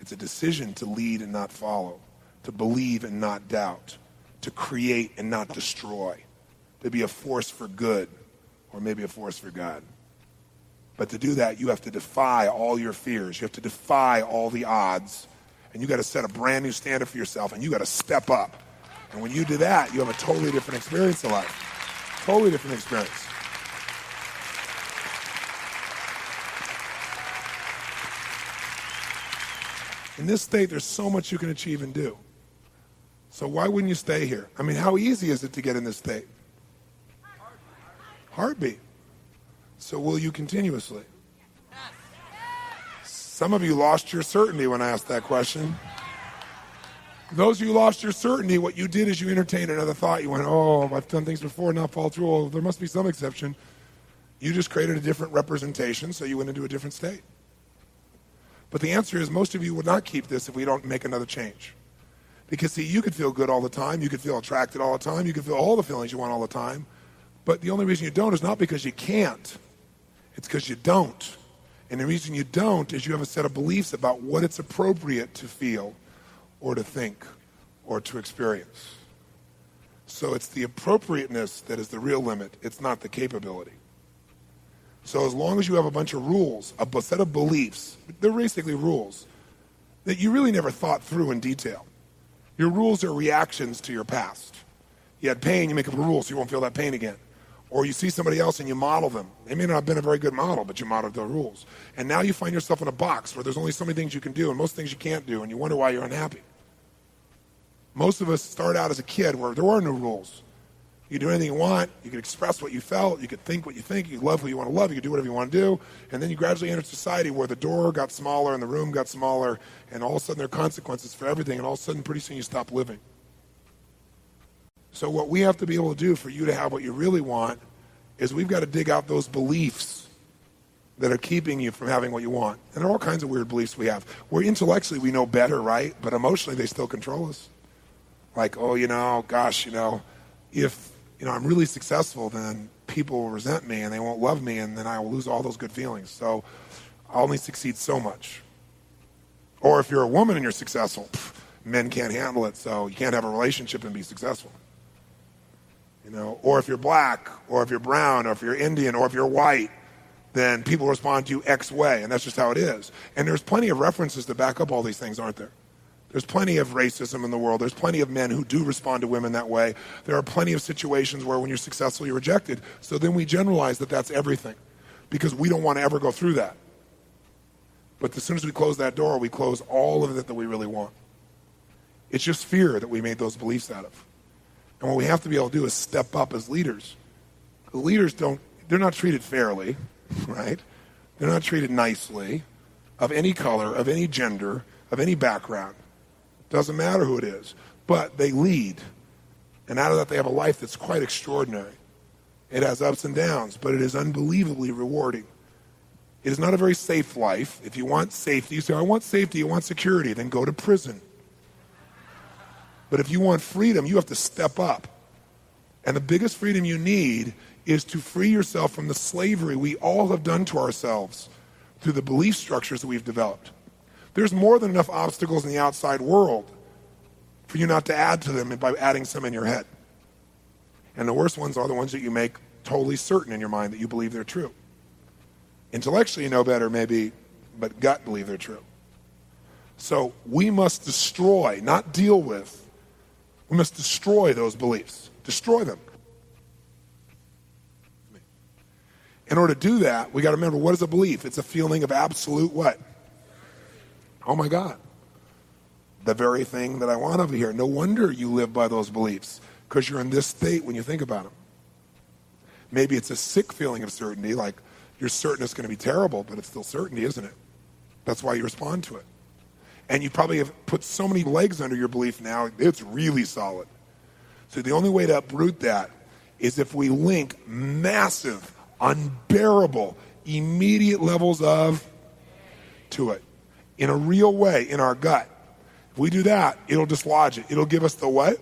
It's a decision to lead and not follow, to believe and not doubt, to create and not destroy, to be a force for good or maybe a force for God. But to do that, you have to defy all your fears. You have to defy all the odds. And you got to set a brand new standard for yourself, and you got to step up. And when you do that, you have a totally different experience in life. Totally different experience. In this state, there's so much you can achieve and do. So why wouldn't you stay here? I mean, how easy is it to get in this state? Heartbeat. So will you continuously? Some of you lost your certainty when I asked that question. Those of you who lost your certainty, what you did is you entertained another thought. You went, oh, I've done things before and not fall through. Oh, there must be some exception. You just created a different representation, so you went into a different state. But the answer is most of you would not keep this if we don't make another change. Because, see, you could feel good all the time. You could feel attracted all the time. You could feel all the feelings you want all the time. But the only reason you don't is not because you can't. It's because you don't. And the reason you don't is you have a set of beliefs about what it's appropriate to feel or to think or to experience. So it's the appropriateness that is the real limit. It's not the capability. So as long as you have a bunch of rules, a set of beliefs, they're basically rules, that you really never thought through in detail. Your rules are reactions to your past. You had pain, you make up a rule so you won't feel that pain again. Or you see somebody else and you model them. They may not have been a very good model, but you modeled the rules. And now you find yourself in a box where there's only so many things you can do and most things you can't do, and you wonder why you're unhappy. Most of us start out as a kid where there were no rules. You could do anything you want. You could express what you felt. You could think what you think. You could love who you want to love. You could do whatever you want to do. And then you gradually enter society where the door got smaller and the room got smaller, and all of a sudden there are consequences for everything, and all of a sudden pretty soon you stop living. So what we have to be able to do for you to have what you really want is we've got to dig out those beliefs that are keeping you from having what you want. And there are all kinds of weird beliefs we have. Where intellectually we know better, right? But emotionally they still control us. Like, oh, gosh, if I'm really successful, then people will resent me and they won't love me, and then I will lose all those good feelings. So I'll only succeed so much. Or if you're a woman and you're successful, men can't handle it, so you can't have a relationship and be successful. Or if you're black, or if you're brown, or if you're Indian, or if you're white, then people respond to you X way, and that's just how it is. And there's plenty of references to back up all these things, aren't there? There's plenty of racism in the world. There's plenty of men who do respond to women that way. There are plenty of situations where when you're successful, you're rejected. So then we generalize that that's everything because we don't want to ever go through that. But as soon as we close that door, we close all of it that we really want. It's just fear that we made those beliefs out of. And what we have to be able to do is step up as leaders. The leaders they're not treated fairly, right? They're not treated nicely, of any color, of any gender, of any background. Doesn't matter who it is. But they lead. And out of that, they have a life that's quite extraordinary. It has ups and downs, but it is unbelievably rewarding. It is not a very safe life. If you want safety, you say, I want safety, you want security, then go to prison. But if you want freedom, you have to step up. And the biggest freedom you need is to free yourself from the slavery we all have done to ourselves through the belief structures that we've developed. There's more than enough obstacles in the outside world for you not to add to them by adding some in your head. And the worst ones are the ones that you make totally certain in your mind that you believe they're true. Intellectually, you know better, maybe, but gut believe they're true. So we must destroy, not deal with. We must destroy those beliefs. Destroy them. In order to do that, we got to remember, what is a belief? It's a feeling of absolute what? Oh my God. The very thing that I want over here. No wonder you live by those beliefs, because you're in this state when you think about them. Maybe it's a sick feeling of certainty, like you're certain it's going to be terrible, but it's still certainty, isn't it? That's why you respond to it. And you probably have put so many legs under your belief now, it's really solid. So the only way to uproot that is if we link massive, unbearable, immediate levels of to it in a real way in our gut. If we do that, it'll dislodge it. It'll give us the what?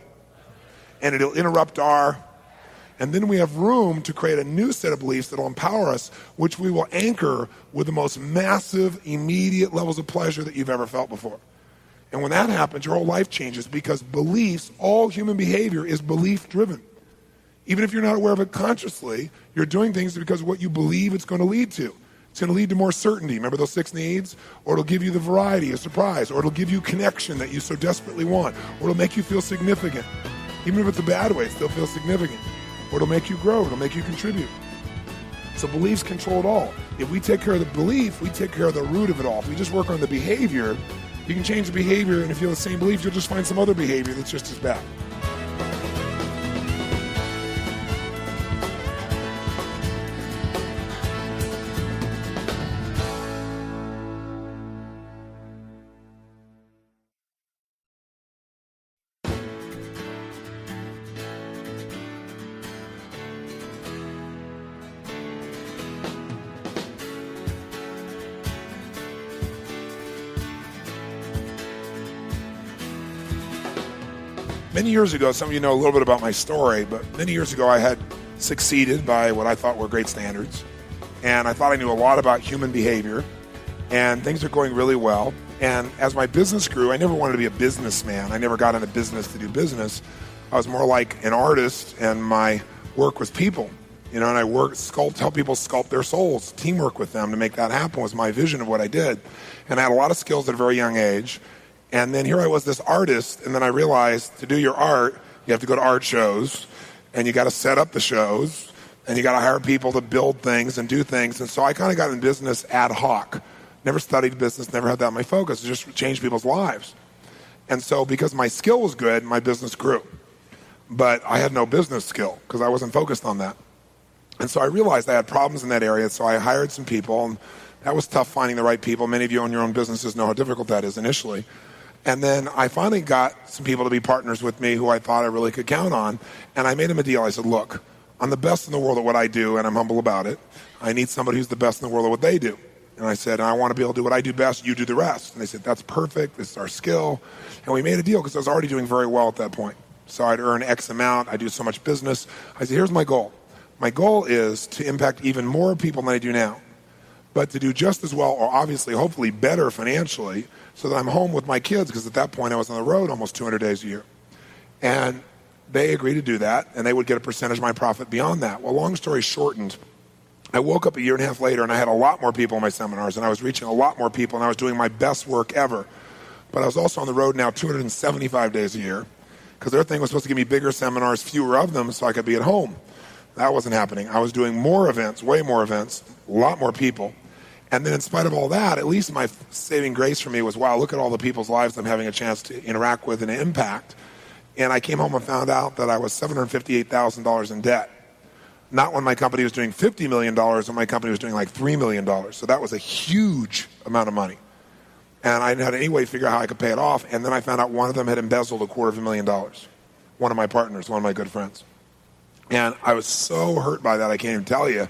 And it'll interrupt and then we have room to create a new set of beliefs that will empower us, which we will anchor with the most massive, immediate levels of pleasure that you've ever felt before. And when that happens, your whole life changes, because beliefs, all human behavior is belief-driven. Even if you're not aware of it consciously, you're doing things because of what you believe it's going to lead to. It's going to lead to more certainty. Remember those 6 needs? Or it'll give you the variety, a surprise. Or it'll give you connection that you so desperately want. Or it'll make you feel significant. Even if it's a bad way, it still feels significant. Or it'll make you grow. It'll make you contribute. So beliefs control it all. If we take care of the belief, we take care of the root of it all. If we just work on the behavior, you can change the behavior, and if you have the same belief, you'll just find some other behavior that's just as bad. Many years ago, some of you know a little bit about my story, but many years ago I had succeeded by what I thought were great standards. And I thought I knew a lot about human behavior, and things are going really well. And as my business grew, I never wanted to be a businessman. I never got into business to do business. I was more like an artist, and my work was people. And I help people sculpt their souls. Teamwork with them to make that happen was my vision of what I did. And I had a lot of skills at a very young age. And then here I was, this artist, and then I realized to do your art, you have to go to art shows, and you got to set up the shows, and you got to hire people to build things and do things. And so I kind of got in business ad hoc. Never studied business, never had that my focus. It just changed people's lives. And so because my skill was good, my business grew. But I had no business skill because I wasn't focused on that. And so I realized I had problems in that area, so I hired some people, and that was tough finding the right people. Many of you own your own businesses know how difficult that is initially. And then I finally got some people to be partners with me who I thought I really could count on. And I made them a deal. I said, look, I'm the best in the world at what I do, and I'm humble about it. I need somebody who's the best in the world at what they do. And I said, I want to be able to do what I do best. You do the rest. And they said, that's perfect. This is our skill. And we made a deal because I was already doing very well at that point. So I'd earn X amount. I do so much business. I said, here's my goal. My goal is to impact even more people than I do now, but to do just as well, or obviously, hopefully better financially, so that I'm home with my kids, because at that point I was on the road almost 200 days a year. And they agreed to do that, and they would get a percentage of my profit beyond that. Well, long story shortened, I woke up a year and a half later, and I had a lot more people in my seminars, and I was reaching a lot more people, and I was doing my best work ever. But I was also on the road now 275 days a year, because their thing was supposed to give me bigger seminars, fewer of them, so I could be at home. That wasn't happening. I was doing more events, way more events, a lot more people. And then in spite of all that, at least my saving grace for me was, wow, look at all the people's lives I'm having a chance to interact with and impact. And I came home and found out that I was $758,000 in debt. Not when my company was doing $50 million, when my company was doing like $3 million. So that was a huge amount of money. And I didn't have any way to figure out how I could pay it off. And then I found out one of them had embezzled $250,000. One of my partners, one of my good friends. And I was so hurt by that, I can't even tell you.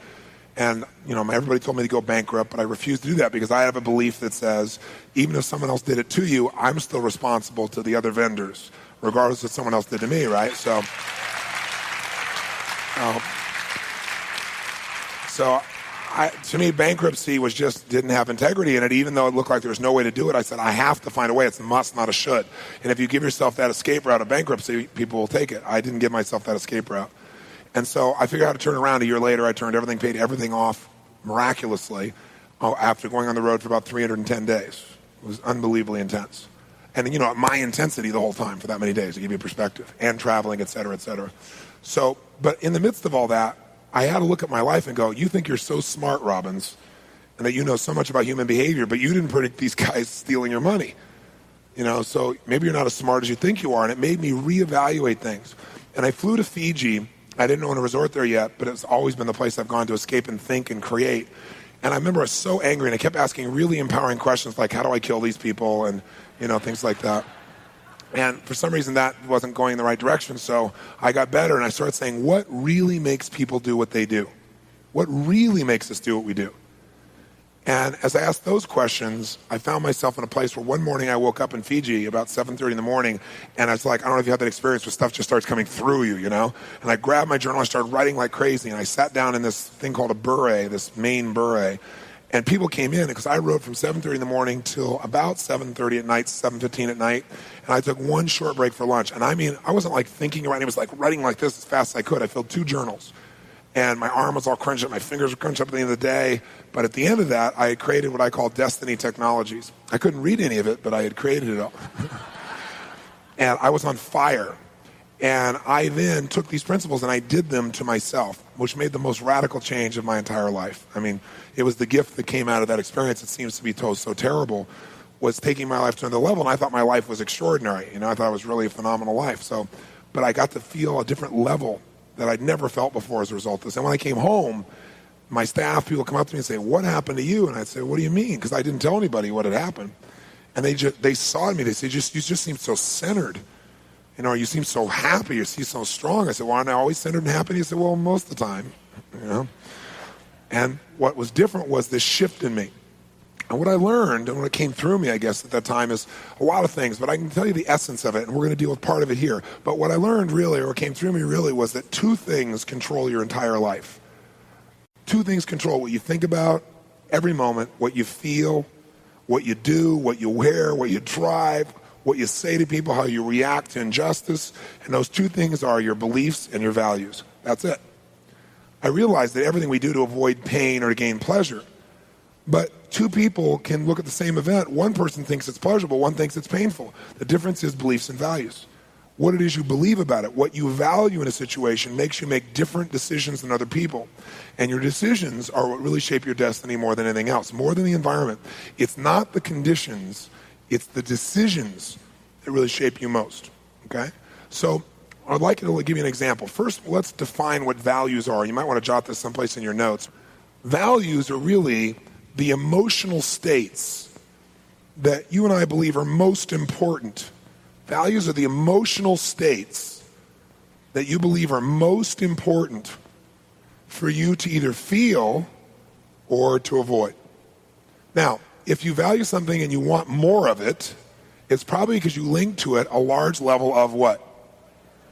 And, everybody told me to go bankrupt, but I refused to do that because I have a belief that says, even if someone else did it to you, I'm still responsible to the other vendors, regardless of what someone else did to me, right? So to me, bankruptcy didn't have integrity in it, even though it looked like there was no way to do it. I said, I have to find a way. It's a must, not a should. And if you give yourself that escape route of bankruptcy, people will take it. I didn't give myself that escape route. And so I figured out how to turn around. A year later, I paid everything off miraculously after going on the road for about 310 days. It was unbelievably intense. And, my intensity the whole time for that many days, to give you perspective, and traveling, et cetera, et cetera. So, but in the midst of all that, I had to look at my life and go, you think you're so smart, Robbins, and that you know so much about human behavior, but you didn't predict these guys stealing your money. So maybe you're not as smart as you think you are, and it made me reevaluate things. And I flew to Fiji. I didn't own a resort there yet, but it's always been the place I've gone to escape and think and create. And I remember I was so angry, and I kept asking really empowering questions like, how do I kill these people, and things like that. And for some reason, that wasn't going in the right direction, so I got better, and I started saying, what really makes people do what they do? What really makes us do what we do? And as I asked those questions, I found myself in a place where one morning I woke up in Fiji about 7:30 in the morning, and I was like, I don't know if you had that experience where stuff just starts coming through you, And I grabbed my journal, I started writing like crazy, and I sat down in this thing called a bure, this main bure, and people came in, because I wrote from 7:30 in the morning till about 7:30 at night, 7:15 at night, and I took one short break for lunch. And I wasn't like thinking or writing, it was like writing like this as fast as I could. I filled 2 journals. And my arm was all crunched up, my fingers were crunched up at the end of the day. But at the end of that, I had created what I call Destiny Technologies. I couldn't read any of it, but I had created it all. And I was on fire. And I then took these principles and I did them to myself, which made the most radical change of my entire life. It was the gift that came out of that experience. It seems to be so terrible, was taking my life to another level. And I thought my life was extraordinary. I thought it was really a phenomenal life. But I got to feel a different level that I'd never felt before as a result of this. And when I came home, my staff, people come up to me and say, what happened to you? And I'd say, what do you mean? Because I didn't tell anybody what had happened. And they saw me, they said, you just seem so centered. You seem so happy, you seem so strong. I said, well, aren't I always centered and happy? He said, well, most of the time. And what was different was this shift in me. And what I learned, and what came through me, I guess, at that time is a lot of things, but I can tell you the essence of it, and we're going to deal with part of it here. But what I learned really, or what came through me really, was that 2 things control your entire life. 2 things control what you think about every moment, what you feel, what you do, what you wear, what you drive, what you say to people, how you react to injustice. And those 2 things are your beliefs and your values. That's it. I realized that everything we do to avoid pain or to gain pleasure. But 2 people can look at the same event. One person thinks it's pleasurable, one thinks it's painful. The difference is beliefs and values. What it is you believe about it, what you value in a situation makes you make different decisions than other people. And your decisions are what really shape your destiny more than anything else, more than the environment. It's not the conditions, it's the decisions that really shape you most, okay? So I'd like to give you an example. First, let's define what values are. You might want to jot this someplace in your notes. Values are really the emotional states that you and I believe are most important. Values are the emotional states that you believe are most important for you to either feel or to avoid. Now, if you value something and you want more of it, it's probably because you link to it a large level of what?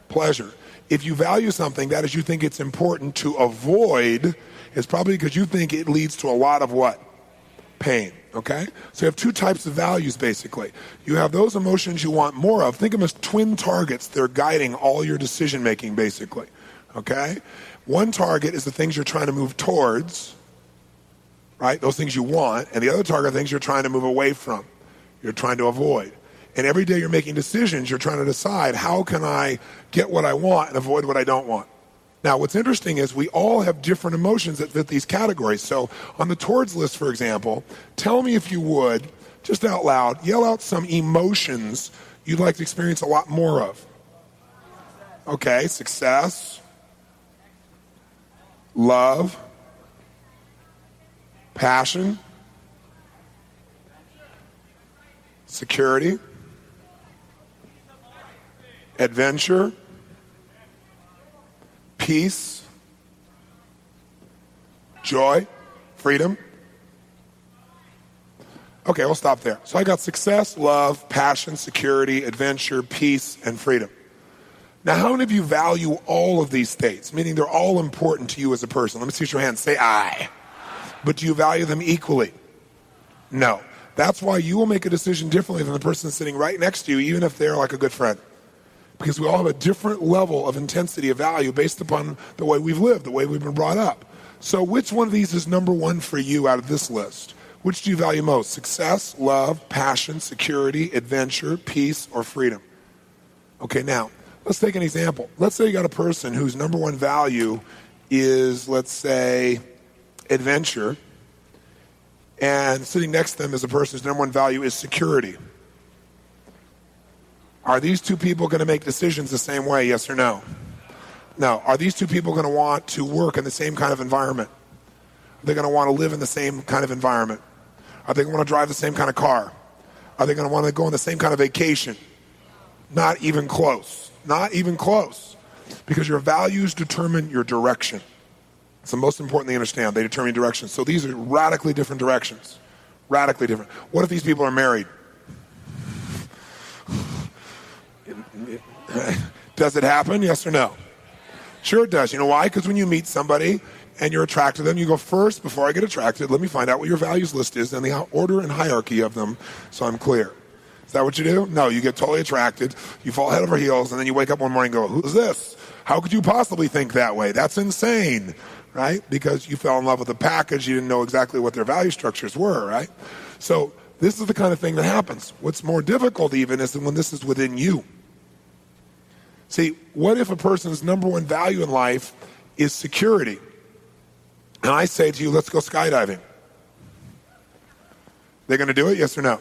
Pleasure. If you value something, that is, you think it's important to avoid, it's probably because you think it leads to a lot of what? Pain, okay? So you have 2 types of values, basically. You have those emotions you want more of. Think of them as twin targets. They're guiding all your decision-making, basically, okay? One target is the things you're trying to move towards, right? Those things you want. And the other target are things you're trying to move away from. You're trying to avoid. And every day you're making decisions, you're trying to decide, how can I get what I want and avoid what I don't want? Now, what's interesting is we all have different emotions that fit these categories. So on the towards list, for example, tell me if you would, just out loud, yell out some emotions you'd like to experience a lot more of. Okay, success, love, passion, security, adventure, peace, joy, freedom. Okay, we'll stop there. So I got success, love, passion, security, adventure, peace, and freedom. Now, how many of you value all of these states, meaning they're all important to you as a person? Let me see your hand. Say I. But do you value them equally? No. That's why you will make a decision differently than the person sitting right next to you, even if they're like a good friend. Because we all have a different level of intensity of value based upon the way we've lived, the way we've been brought up. So which one of these is number one for you out of this list? Which do you value most? Success, love, passion, security, adventure, peace, or freedom? Okay, now, let's take an example. Let's say you got a person whose number one value is, let's say, adventure, and sitting next to them is a person whose number one value is security. Are these two people going to make decisions the same way, yes or no? No. Are these two people going to want to work in the same kind of environment? Are they going to want to live in the same kind of environment? Are they going to want to drive the same kind of car? Are they going to want to go on the same kind of vacation? Not even close. Not even close. Because your values determine your direction. It's the most important thing to understand. They determine direction. So these are radically different directions. Radically different. What if these people are married? Does it happen? Yes or no? Sure it does. You know why? Because when you meet somebody and you're attracted to them, you go, first, before I get attracted, let me find out what your values list is and the order and hierarchy of them so I'm clear. Is that what you do? No, you get totally attracted, you fall head over heels, and then you wake up one morning and go, who's this? How could you possibly think that way? That's insane, right? Because you fell in love with the package, you didn't know exactly what their value structures were, right? So this is the kind of thing that happens. What's more difficult even is when this is within you. See, what if a person's number one value in life is security? And I say to you, let's go skydiving. They're going to do it, yes or no?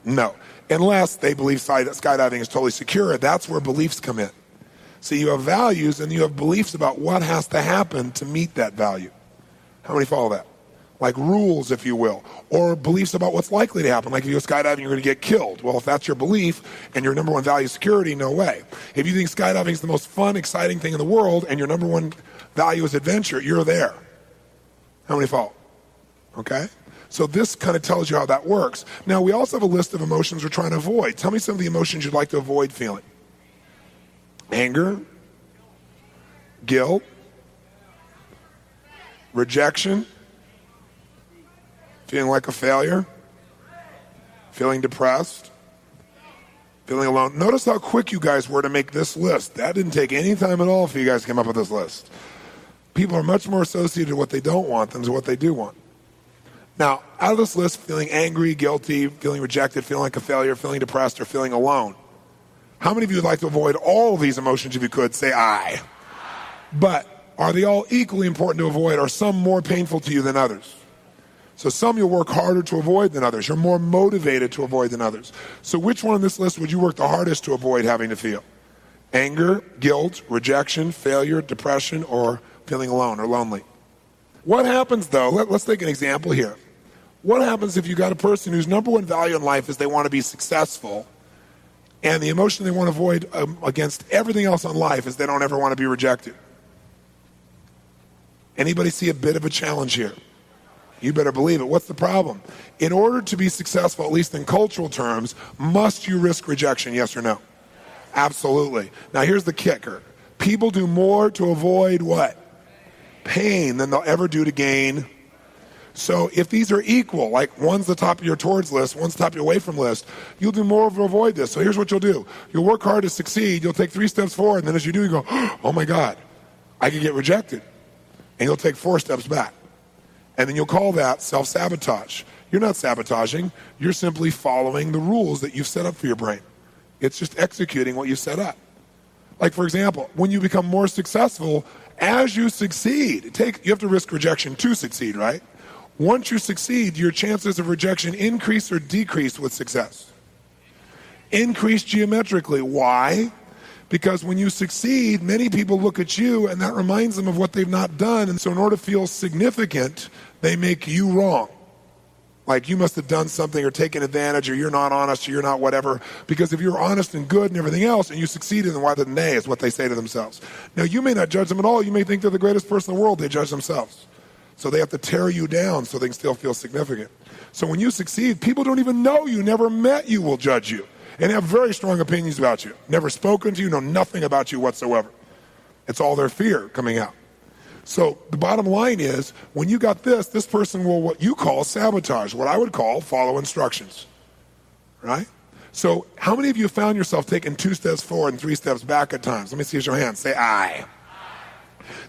No. Unless they believe skydiving is totally secure. That's where beliefs come in. So you have values and you have beliefs about what has to happen to meet that value. How many follow that? Like rules, if you will. Or beliefs about what's likely to happen. Like if you go skydiving, you're going to get killed. Well, if that's your belief and your number one value is security, no way. If you think skydiving is the most fun, exciting thing in the world and your number one value is adventure, you're there. How many follow? Okay? So this kind of tells you how that works. Now, we also have a list of emotions we're trying to avoid. Tell me some of the emotions you'd like to avoid feeling. Anger, guilt, rejection, feeling like a failure, feeling depressed, feeling alone. Notice how quick you guys were to make this list. That didn't take any time at all for you guys to come up with this list. People are much more associated with what they don't want than what they do want. Now, out of this list, feeling angry, guilty, feeling rejected, feeling like a failure, feeling depressed, or feeling alone, how many of you would like to avoid all of these emotions if you could? Say I. But are they all equally important to avoid? Or some more painful to you than others? So some you'll work harder to avoid than others. You're more motivated to avoid than others. So which one on this list would you work the hardest to avoid having to feel? Anger, guilt, rejection, failure, depression, or feeling alone or lonely? What happens, though? Let's take an example here. What happens if you got a person whose number one value in life is they want to be successful, and the emotion they want to avoid against everything else in life is they don't ever want to be rejected? Anybody see a bit of a challenge here? You better believe it. What's the problem? In order to be successful, at least in cultural terms, must you risk rejection, yes or no? Absolutely. Now here's the kicker. People do more to avoid what? Pain than they'll ever do to gain. So if these are equal, like one's the top of your towards list, one's the top of your away from list, you'll do more to avoid this. So here's what you'll do. You'll work hard to succeed. You'll take 3 steps forward, and then as you do, you go, oh my God, I could get rejected. And you'll take 4 steps back. And then you'll call that self-sabotage. You're not sabotaging. You're simply following the rules that you've set up for your brain. It's just executing what you set up. Like, for example, when you become more successful, as you succeed, you have to risk rejection to succeed, right? Once you succeed, your chances of rejection increase or decrease with success. Increase geometrically. Why? Because when you succeed, many people look at you and that reminds them of what they've not done. And so in order to feel significant, they make you wrong. Like you must have done something or taken advantage or you're not honest or you're not whatever. Because if you're honest and good and everything else and you succeeded, then why didn't they, is what they say to themselves. Now you may not judge them at all. You may think they're the greatest person in the world. They judge themselves. So they have to tear you down so they can still feel significant. So when you succeed, people don't even know you, never met you, will judge you. And have very strong opinions about you. Never spoken to you, know nothing about you whatsoever. It's all their fear coming out. So the bottom line is, when you got this person will what you call sabotage, what I would call follow instructions, right? So how many of you found yourself taking 2 steps forward and 3 steps back at times? Let me see your hands. Say I.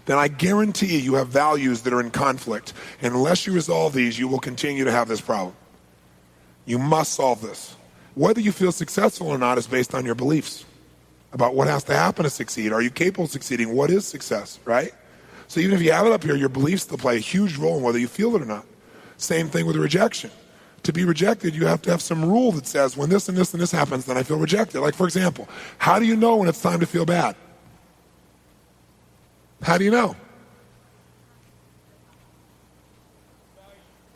Then I guarantee you have values that are in conflict. And unless you resolve these, you will continue to have this problem. You must solve this. Whether you feel successful or not is based on your beliefs about what has to happen to succeed. Are you capable of succeeding? What is success, right? So even if you have it up here, your beliefs still play a huge role in whether you feel it or not. Same thing with rejection. To be rejected, you have to have some rule that says when this and this and this happens, then I feel rejected. Like, for example, how do you know when it's time to feel bad? How do you know?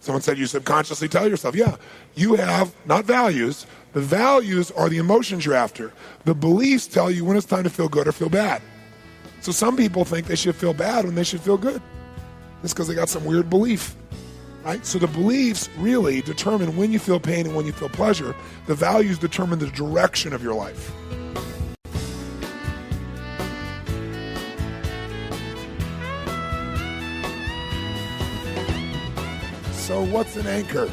Someone said you subconsciously tell yourself, yeah, you have not values. The values are the emotions you're after. The beliefs tell you when it's time to feel good or feel bad. So some people think they should feel bad when they should feel good. It's because they got some weird belief, right? So the beliefs really determine when you feel pain and when you feel pleasure. The values determine the direction of your life. So what's an anchor?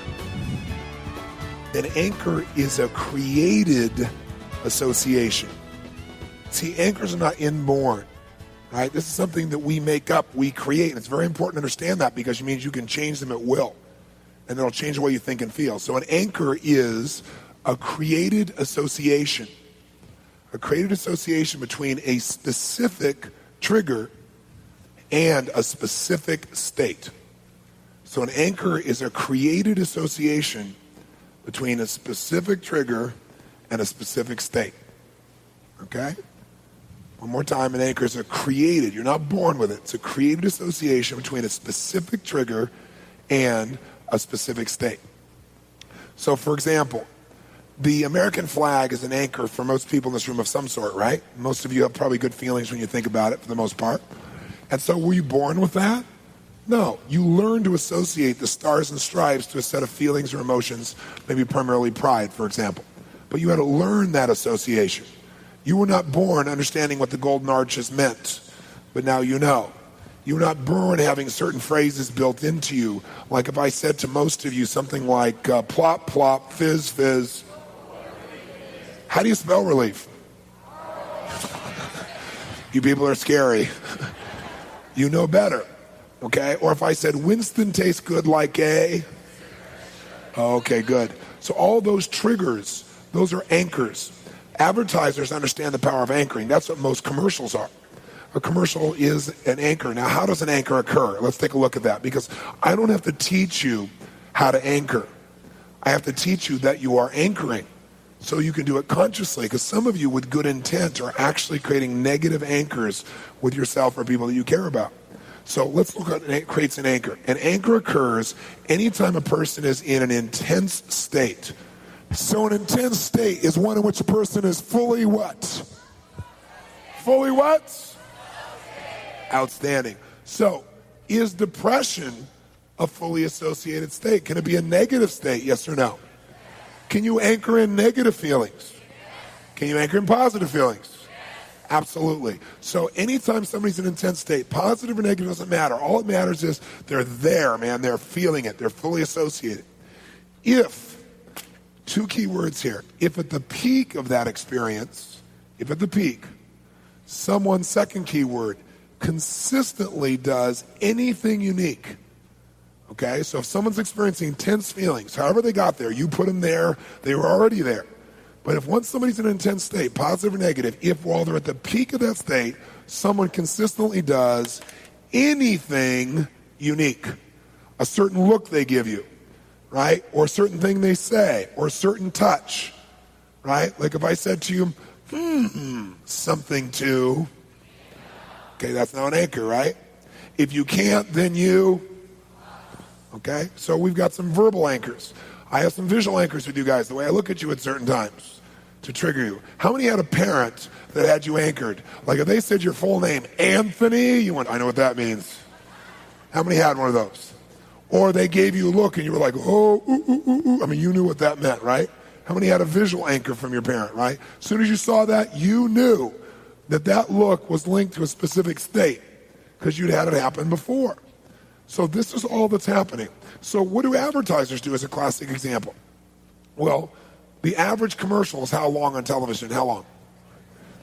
An anchor is a created association. See, anchors are not inborn, right? This is something that we make up, we create. And it's very important to understand that because it means you can change them at will. And it'll change the way you think and feel. So an anchor is a created association. A created association between a specific trigger and a specific state. So an anchor is a created association between a specific trigger and a specific state. Okay? One more time, an anchor is a created, you're not born with it. It's a created association between a specific trigger and a specific state. So for example, the American flag is an anchor for most people in this room of some sort, right? Most of you have probably good feelings when you think about it for the most part. And so were you born with that? No, you learn to associate the stars and stripes to a set of feelings or emotions, maybe primarily pride, for example. But you had to learn that association. You were not born understanding what the golden arches meant, but now you know. You were not born having certain phrases built into you, like if I said to most of you something like plop, plop, fizz, fizz. How do you spell relief? You people are scary. You know better. Okay, or if I said Winston tastes good like a, okay, good. So all those triggers, those are anchors. Advertisers understand the power of anchoring. That's what most commercials are. A commercial is an anchor. Now, how does an anchor occur? Let's take a look at that, because I don't have to teach you how to anchor. I have to teach you that you are anchoring so you can do it consciously, because some of you with good intent are actually creating negative anchors with yourself or people that you care about. So let's look at what creates an anchor. An anchor occurs anytime a person is in an intense state. So an intense state is one in which a person is fully what? Fully what? Outstanding. So is depression a fully associated state? Can it be a negative state? Yes or no? Can you anchor in negative feelings? Can you anchor in positive feelings? Absolutely. So anytime somebody's in an intense state, positive or negative doesn't matter. All that matters is they're there, man. They're feeling it. They're fully associated. If, two key words here, if at the peak of that experience, if at the peak, someone, second key word, consistently does anything unique. Okay, so if someone's experiencing intense feelings, however they got there, you put them there, they were already there. But if once somebody's in an intense state, positive or negative, if while they're at the peak of that state, someone consistently does anything unique, a certain look they give you, right? Or a certain thing they say, or a certain touch, right? Like if I said to you, something to, okay, that's now an anchor, right? If you can't, then you, okay? So we've got some verbal anchors. I have some visual anchors with you guys, the way I look at you at certain times to trigger you. How many had a parent that had you anchored? Like if they said your full name, Anthony, you went, I know what that means. How many had one of those? Or they gave you a look and you were like, oh, ooh, ooh, ooh, ooh. I mean, you knew what that meant, right? How many had a visual anchor from your parent, right? As soon as you saw that, you knew that that look was linked to a specific state. because you'd had it happen before. So this is all that's happening. So what do advertisers do as a classic example? Well, the average commercial is how long on television? How long?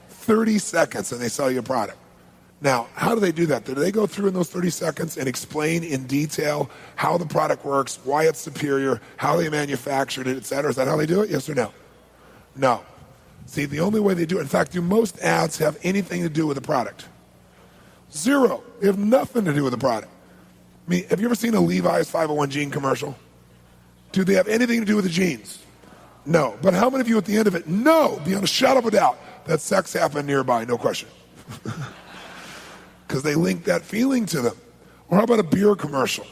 30 seconds, and they sell you a product. Now, how do they do that? Do they go through in those 30 seconds and explain in detail how the product works, why it's superior, how they manufactured it, et cetera? Is that how they do it? Yes or no? No. See, the only way they do it, in fact, do most ads have anything to do with the product? Zero. They have nothing to do with the product. I mean, have you ever seen a Levi's 501 jean commercial? Do they have anything to do with the jeans? No. But how many of you at the end of it know, beyond a shadow of a doubt, that sex happened nearby? No question. Because they link that feeling to them. Or how about a beer commercial?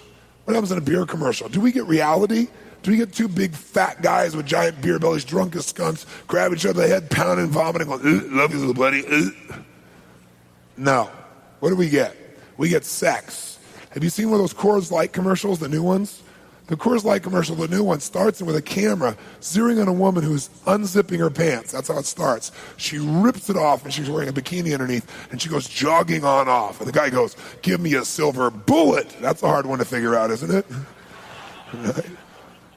What happens in a beer commercial? Do we get reality? Do we get two big fat guys with giant beer bellies, drunk as skunks, grab each other by the head, pounding, vomiting, going, love you, little buddy. No. What do we get? We get sex. Have you seen one of those Coors Light commercials, the new ones? The Coors Light commercial, the new one, starts with a camera zeroing on a woman who's unzipping her pants. That's how it starts. She rips it off, and she's wearing a bikini underneath, and she goes jogging on off. And the guy goes, give me a silver bullet. That's a hard one to figure out, isn't it?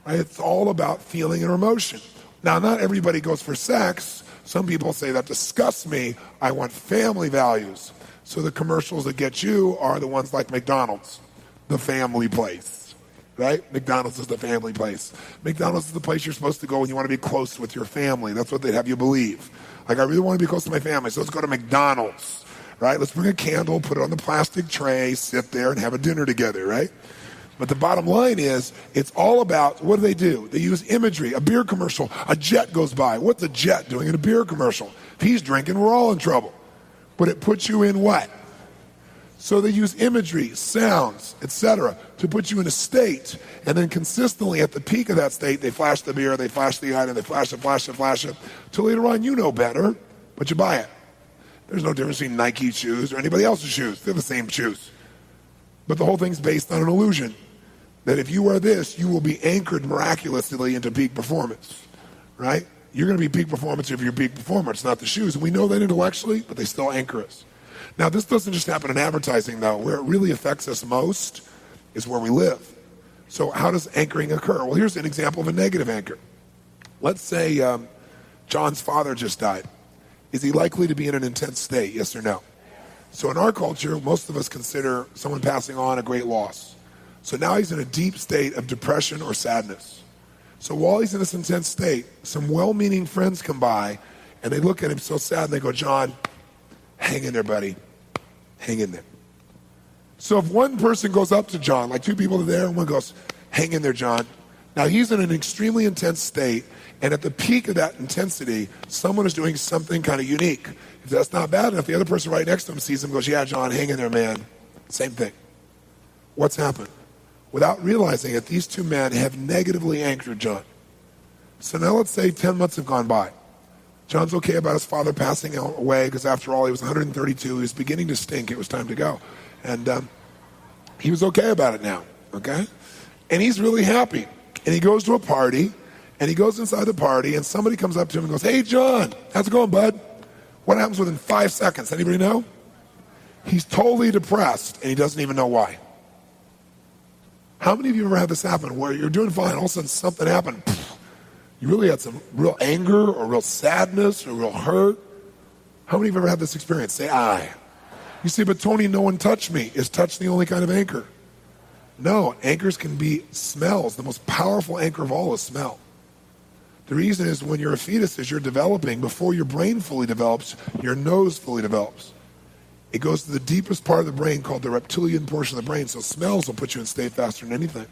Right? It's all about feeling and emotion. Now, not everybody goes for sex. Some people say, that disgusts me. I want family values. So the commercials that get you are the ones like McDonald's, the family place, right? McDonald's is the family place. McDonald's is the place you're supposed to go when you want to be close with your family. That's what they'd have you believe. Like, I really want to be close to my family, so let's go to McDonald's, right? Let's bring a candle, put it on the plastic tray, sit there and have a dinner together, right? But the bottom line is, it's all about, what do? They use imagery. A beer commercial, a jet goes by. What's a jet doing in a beer commercial? If he's drinking, we're all in trouble. But it puts you in what? So they use imagery, sounds, etc., to put you in a state, and then consistently at the peak of that state, they flash the beer, they flash the item, they flash it, till later on you know better, but you buy it. There's no difference between Nike shoes or anybody else's shoes. They're the same shoes. But the whole thing's based on an illusion that if you wear this, you will be anchored miraculously into peak performance, right? You're going to be peak performance if you're peak performer. It's not the shoes. And we know that intellectually, but they still anchor us. Now, this doesn't just happen in advertising, though. Where it really affects us most is where we live. So how does anchoring occur? Well, here's an example of a negative anchor. Let's say John's father just died. Is he likely to be in an intense state, yes or no? So in our culture, most of us consider someone passing on a great loss. So now he's in a deep state of depression or sadness. So while he's in this intense state, some well-meaning friends come by, and they look at him so sad, and they go, John, hang in there, buddy. Hang in there. So if one person goes up to John, like two people are there, and one goes, hang in there, John. Now he's in an extremely intense state, and at the peak of that intensity, someone is doing something kind of unique. If that's not bad enough, the other person right next to him sees him and goes, yeah, John, hang in there, man. Same thing. What's happened? Without realizing it, these two men have negatively anchored John. So now let's say 10 months have gone by. John's okay about his father passing away because after all, he was 132. He was beginning to stink. It was time to go. And he was okay about it now, okay? And he's really happy. And he goes to a party, and he goes inside the party, and somebody comes up to him and goes, hey, John, how's it going, bud? What happens within 5 seconds? Anybody know? He's totally depressed, and he doesn't even know why. How many of you ever had this happen where you're doing fine, all of a sudden something happened? You really had some real anger or real sadness or real hurt? How many of you ever had this experience? Say, I. You say, but Tony, no one touched me. Is touch the only kind of anchor? No, anchors can be smells. The most powerful anchor of all is smell. The reason is when you're a fetus, as you're developing, before your brain fully develops, your nose fully develops. It goes to the deepest part of the brain called the reptilian portion of the brain, so smells will put you in state faster than anything.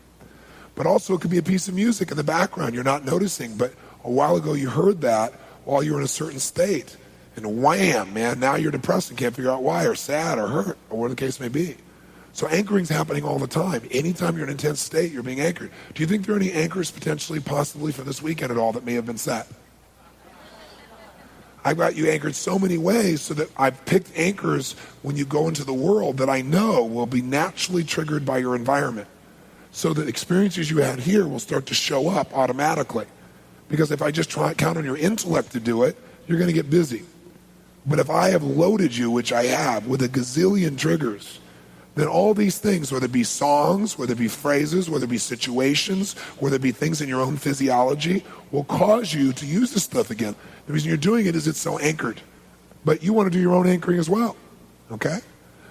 But also it could be a piece of music in the background you're not noticing, but a while ago you heard that while you were in a certain state. And wham, man, now you're depressed and can't figure out why, or sad, or hurt, or whatever the case may be. So anchoring's happening all the time. Anytime you're in an intense state, you're being anchored. Do you think there are any anchors potentially, possibly for this weekend at all that may have been set? I've got you anchored so many ways so that I've picked anchors when you go into the world that I know will be naturally triggered by your environment. So that experiences you had here will start to show up automatically. Because if I just count on your intellect to do it, you're going to get busy. But if I have loaded you, which I have, with a gazillion triggers,
then all these things, whether it be songs, whether it be phrases, whether it be situations, whether it be things in your own physiology, will cause you to use this stuff again. The reason you're doing it is it's so anchored. But you want to do your own anchoring as well, okay?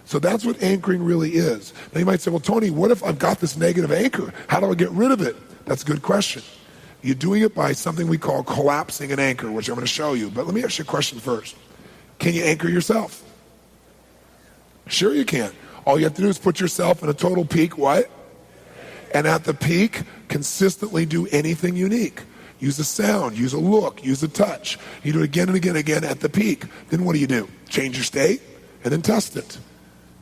So that's what anchoring really is. Now you might say, well, Tony, what if I've got this negative anchor? How do I get rid of it? That's a good question. You're doing it by something we call collapsing an anchor, which I'm going to show you. But let me ask you a question first. Can you anchor yourself? Sure you can. All you have to do is put yourself in a total peak, what? And at the peak, consistently do anything unique. Use a sound, use a look, use a touch. You do it again and again and again at the peak. Then what do? Change your state and then test it.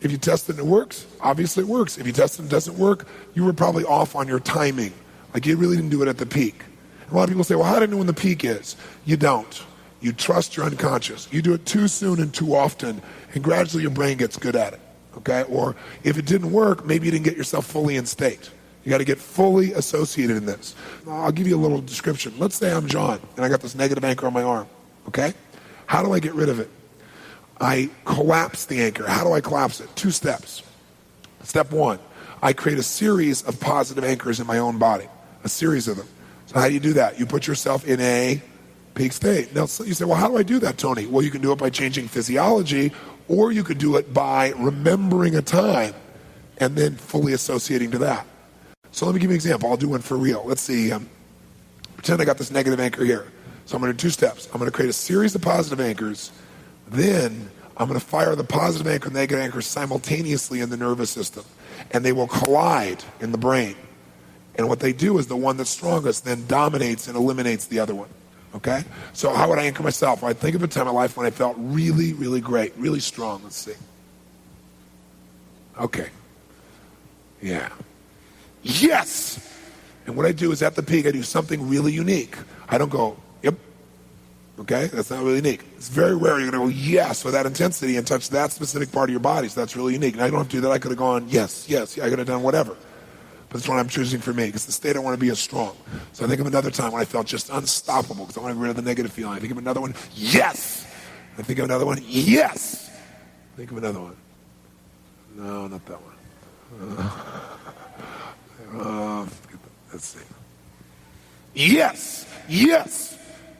If you test it and it works, obviously it works. If you test it and it doesn't work, you were probably off on your timing. Like you really didn't do it at the peak. A lot of people say, well, how do I know when the peak is? You don't. You trust your unconscious. You do it too soon and too often, and gradually your brain gets good at it. Okay? Or if it didn't work, maybe you didn't get yourself fully in state. You got to get fully associated in this. I'll give you a little description. Let's say I'm John, and I got this negative anchor on my arm. Okay? How do I get rid of it? I collapse the anchor. How do I collapse it? 2 steps. Step 1, I create a series of positive anchors in my own body. A series of them. So how do you do that? You put yourself in a peak state. Now you say, well, how do I do that, Tony? Well, you can do it by changing physiology, or you could do it by remembering a time and then fully associating to that. So let me give you an example. I'll do one for real. Let's see. Pretend I got this negative anchor here. So I'm going to do 2 steps. I'm going to create a series of positive anchors. Then I'm going to fire the positive anchor and negative anchor simultaneously in the nervous system. And they will collide in the brain. And what they do is the one that's strongest then dominates and eliminates the other one. Okay? So how would I anchor myself? I'd think of a time in my life when I felt really, really great, really strong. Let's see. Okay. Yeah. Yes! And what I do is at the peak, I do something really unique. I don't go, yep. Okay? That's not really unique. It's very rare you're going to go, yes, with that intensity and touch that specific part of your body. So that's really unique. And I don't have to do that. I could have gone, yes. I could have done whatever. But it's what I'm choosing for me because the state I want to be is strong. So I think of another time when I felt just unstoppable because I want to get rid of the negative feeling. I think of another one, yes. I think of another one, yes. Think of another one. No, not that one. Let's see. Yes.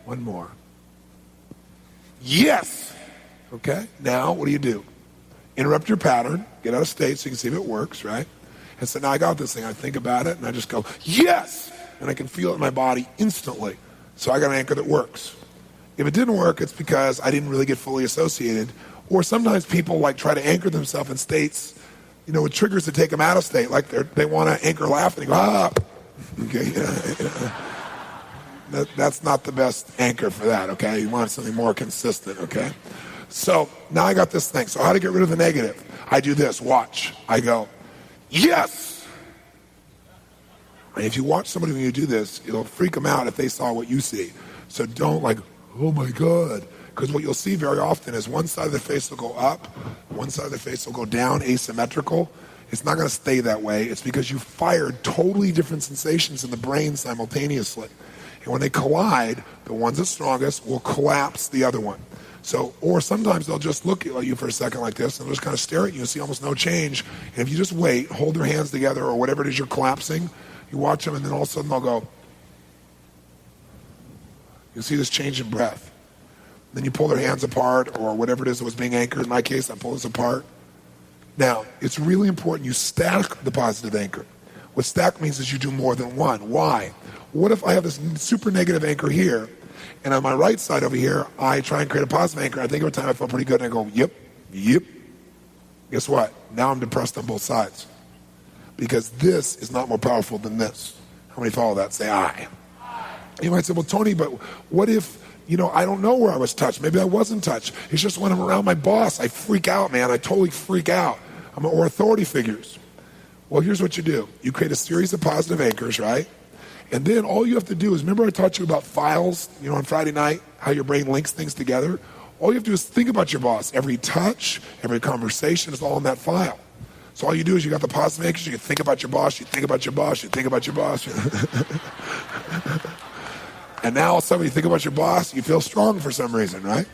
One more. Yes. Okay, now what do? Interrupt your pattern, get out of state so you can see if it works, right? And so now I got this thing. I think about it and I just go, yes! And I can feel it in my body instantly. So I got an anchor that works. If it didn't work, it's because I didn't really get fully associated. Or sometimes people like try to anchor themselves in states, with triggers to take them out of state. Like they want to anchor laughing. They go, ah! Okay, That's not the best anchor for that, okay? You want something more consistent, okay? So now I got this thing. So how to get rid of the negative? I do this. Watch. I go, yes! And if you watch somebody when you do this, it'll freak them out if they saw what you see. So don't like, oh my God. Because what you'll see very often is one side of the face will go up, one side of the face will go down, asymmetrical. It's not going to stay that way. It's because you fired totally different sensations in the brain simultaneously. And when they collide, the ones that's strongest will collapse the other one. So, or sometimes they'll just look at you for a second like this and they'll just kind of stare at you and see almost no change. And if you just wait, hold their hands together or whatever it is you're collapsing, you watch them and then all of a sudden they'll go. You'll see this change in breath. Then you pull their hands apart or whatever it is that was being anchored. In my case, I pull this apart. Now, it's really important you stack the positive anchor. What stack means is you do more than one. Why? What if I have this super negative anchor here, and on my right side over here, I try and create a positive anchor. I think every time I feel pretty good, and I go, yep. Guess what? Now I'm depressed on both sides. Because this is not more powerful than this. How many follow that? Say aye. You might say, well, Tony, but what if, I don't know where I was touched. Maybe I wasn't touched. It's just when I'm around my boss, I freak out, man. I totally freak out. Or authority figures. Well, here's what you do. You create a series of positive anchors, right? And then all you have to do is, remember I taught you about files, on Friday night, how your brain links things together? All you have to do is think about your boss. Every touch, every conversation is all in that file. So all you do is you got the positive anchors, you think about your boss, you think about your boss, you think about your boss. And now all of a sudden when you think about your boss, you feel strong for some reason, right?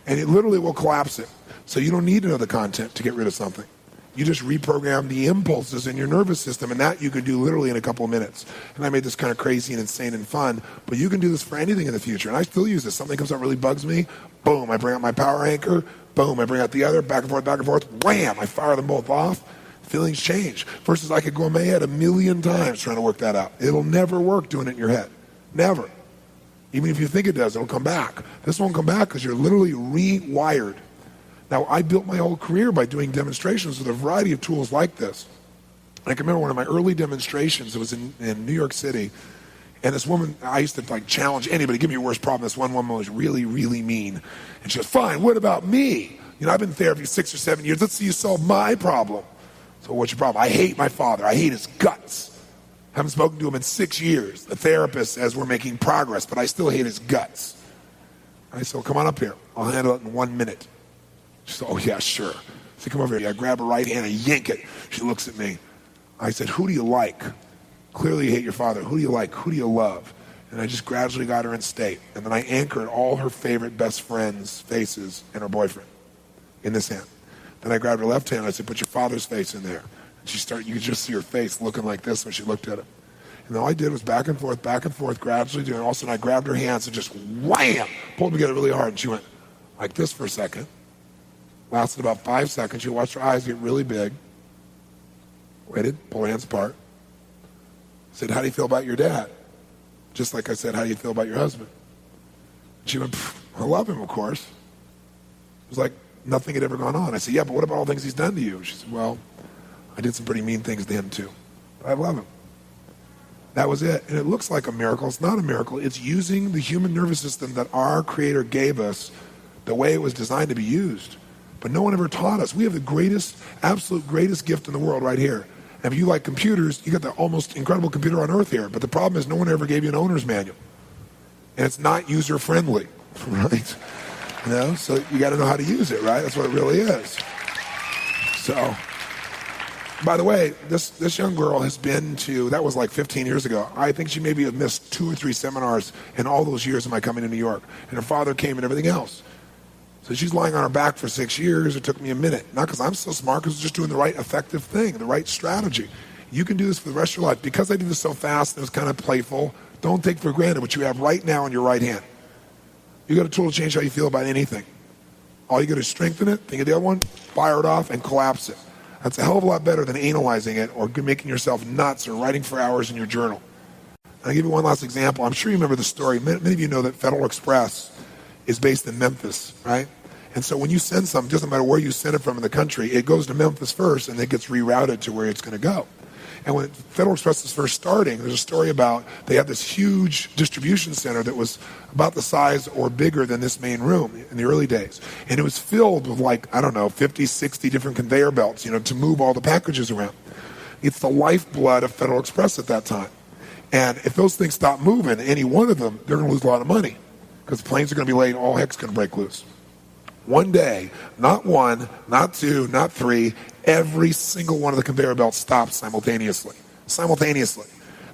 And it literally will collapse it. So you don't need to know the content to get rid of something. You just reprogram the impulses in your nervous system, and that you can do literally in a couple of minutes. And I made this kind of crazy and insane and fun, but you can do this for anything in the future. And I still use this. Something comes up really bugs me, boom, I bring out my power anchor, boom, I bring out the other, back and forth, wham, I fire them both off. Feelings change. Versus I could go in my head 1,000,000 times trying to work that out. It'll never work doing it in your head. Never. Even if you think it does, it'll come back. This won't come back because you're literally rewired. Now, I built my whole career by doing demonstrations with a variety of tools like this. I can remember one of my early demonstrations. It was in New York City. And this woman, I used to like challenge anybody, give me your worst problem. This one woman was really, really mean. And she goes, fine, what about me? You know, I've been in therapy 6 or 7 years. Let's see you solve my problem. So what's your problem? I hate my father. I hate his guts. Haven't spoken to him in 6 years. The therapist says we're making progress, but I still hate his guts. I said, well, come on up here. I'll handle it in 1 minute. She said, oh, yeah, sure. So come over here. I grab her right hand and yank it. She looks at me. I said, who do you like? Clearly you hate your father. Who do you like? Who do you love? And I just gradually got her in state. And then I anchored all her favorite best friends' faces and her boyfriend in this hand. Then I grabbed her left hand and I said, put your father's face in there. And she started, you could just see her face looking like this when she looked at him. And all I did was back and forth, gradually doing it. All of a sudden I grabbed her hands and just wham, pulled them together really hard. And she went like this for a second. Lasted about 5 seconds. She watched her eyes get really big. Waited, pulled her hands apart. Said, how do you feel about your dad? Just like I said, how do you feel about your husband? She went, I love him, of course. It was like nothing had ever gone on. I said, yeah, but what about all the things he's done to you? She said, well, I did some pretty mean things to him too. But I love him. That was it. And it looks like a miracle. It's not a miracle. It's using the human nervous system that our Creator gave us the way it was designed to be used. But no one ever taught us. We have the greatest, absolute greatest gift in the world right here. And if you like computers, you got the almost incredible computer on earth here. But the problem is no one ever gave you an owner's manual. And it's not user-friendly, right? You know, so you got to know how to use it, right? That's what it really is. So, by the way, this young girl has been to, that was like 15 years ago. I think she maybe have missed 2 or 3 seminars in all those years of my coming to New York. And her father came and everything else. So she's lying on her back for 6 years. It took me a minute. Not because I'm so smart, because I was just doing the right effective thing, the right strategy. You can do this for the rest of your life. Because I did this so fast and it was kind of playful, don't take for granted what you have right now in your right hand. You got a tool to change how you feel about anything. All you got to strengthen it, think of the other one, fire it off, and collapse it. That's a hell of a lot better than analyzing it or making yourself nuts or writing for hours in your journal. I'll give you one last example. I'm sure you remember the story. Many of you know that Federal Express is based in Memphis, right? And so when you send something, it doesn't matter where you send it from in the country, it goes to Memphis first and it gets rerouted to where it's going to go. And when Federal Express was first starting, there's a story about they had this huge distribution center that was about the size or bigger than this main room in the early days. And it was filled with 50, 60 different conveyor belts, to move all the packages around. It's the lifeblood of Federal Express at that time. And if those things stop moving, any one of them, they're going to lose a lot of money because planes are going to be late and all heck's going to break loose. One day, not 1, not 2, not 3, every single one of the conveyor belts stopped simultaneously.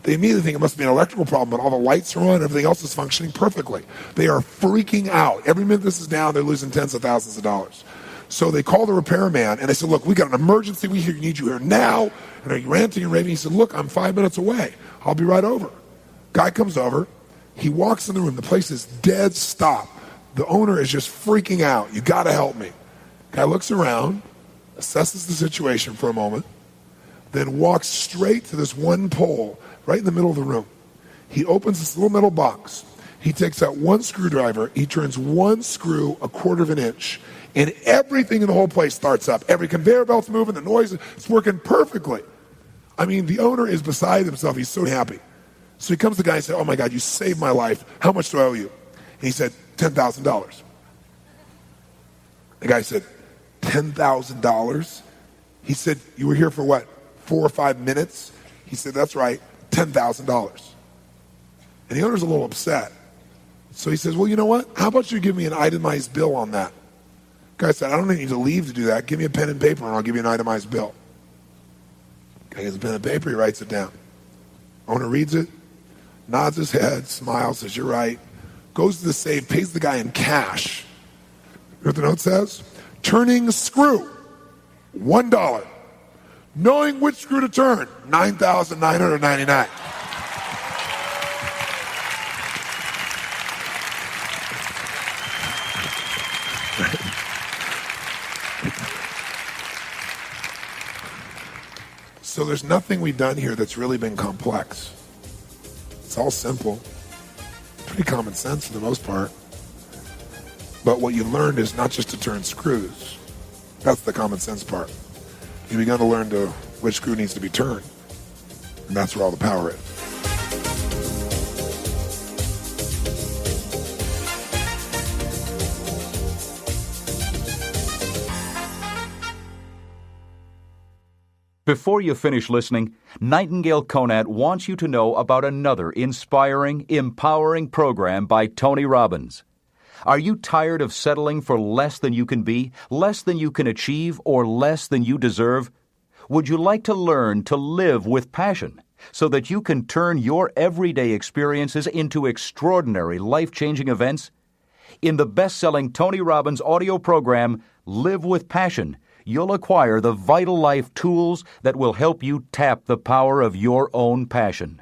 They immediately think it must be an electrical problem, but all the lights are on, everything else is functioning perfectly. They are freaking out. Every minute this is down, they're losing tens of thousands of dollars. So they call the repairman, and they said, look, we got an emergency. We need you here now. And are you ranting and raving? He said, look, I'm 5 minutes away. I'll be right over. Guy comes over. He walks in the room. The place is dead stop. The owner is just freaking out. You got to help me. Guy looks around, assesses the situation for a moment, then walks straight to this one pole right in the middle of the room. He opens this little metal box. He takes out one screwdriver. He turns one screw 1/4 of an inch, and everything in the whole place starts up. Every conveyor belt's moving. The noise is working perfectly. I mean, the owner is beside himself. He's so happy. So he comes to the guy and says, oh, my God, you saved my life. How much do I owe you? And he said, $10,000. The guy said, $10,000? He said, you were here for what, 4 or 5 minutes? He said, that's right, $10,000. And the owner's a little upset. So he says, well, you know what? How about you give me an itemized bill on that? The guy said, I don't need to leave to do that. Give me a pen and paper and I'll give you an itemized bill. The guy gets a pen and paper, he writes it down. Owner reads it, nods his head, smiles, says, you're right. Goes to the safe, pays the guy in cash. You know what the note says? Turning screw, $1. Knowing which screw to turn, 9,999. So there's nothing we've done here that's really been complex. It's all simple. Pretty common sense for the most part. But what you learned is not just to turn screws. That's the common sense part. You begun to learn which screw needs to be turned. And that's where all the power is.
Before you finish listening, Nightingale Conant wants you to know about another inspiring, empowering program by Tony Robbins. Are you tired of settling for less than you can be, less than you can achieve, or less than you deserve? Would you like to learn to live with passion so that you can turn your everyday experiences into extraordinary, life-changing events? In the best-selling Tony Robbins audio program, Live with Passion, you'll acquire the vital life tools that will help you tap the power of your own passion.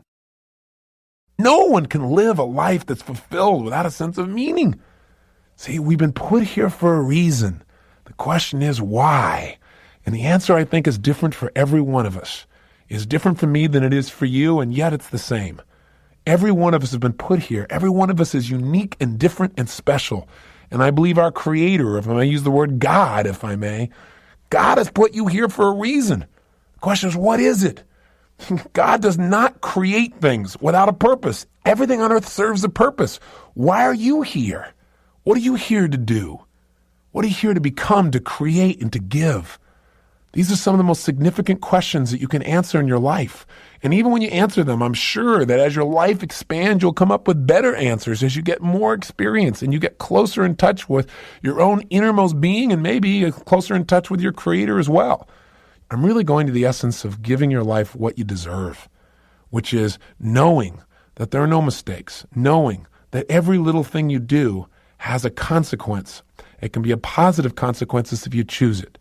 No one can live a life that's fulfilled without a sense of meaning. See, we've been put here for a reason. The question is why? And the answer, I think, is different for every one of us. It's different for me than it is for you, and yet it's the same. Every one of us has been put here. Every one of us is unique and different and special. And I believe our Creator, if I may use the word God, if I may, God has put you here for a reason. The question is, what is it? God does not create things without a purpose. Everything on earth serves a purpose. Why are you here? What are you here to do? What are you here to become, to create, and to give? These are some of the most significant questions that you can answer in your life. And even when you answer them, I'm sure that as your life expands, you'll come up with better answers as you get more experience and you get closer in touch with your own innermost being and maybe closer in touch with your Creator as well. I'm really going to the essence of giving your life what you deserve, which is knowing that there are no mistakes, knowing that every little thing you do has a consequence. It can be a positive consequences if you choose it.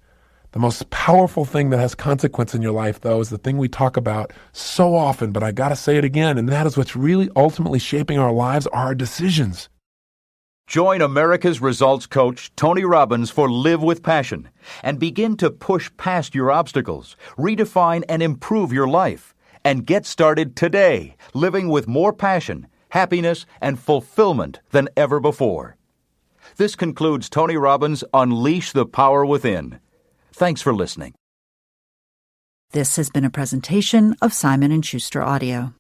The most powerful thing that has consequence in your life, though, is the thing we talk about so often, but I got to say it again, and that is what's really ultimately shaping our lives are our decisions.
Join America's results coach, Tony Robbins, for Live with Passion and begin to push past your obstacles, redefine and improve your life, and get started today, living with more passion, happiness, and fulfillment than ever before. This concludes Tony Robbins' Unleash the Power Within. Thanks for listening.
This has been a presentation of Simon & Schuster Audio.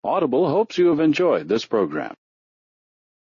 Audible hopes you have enjoyed this program.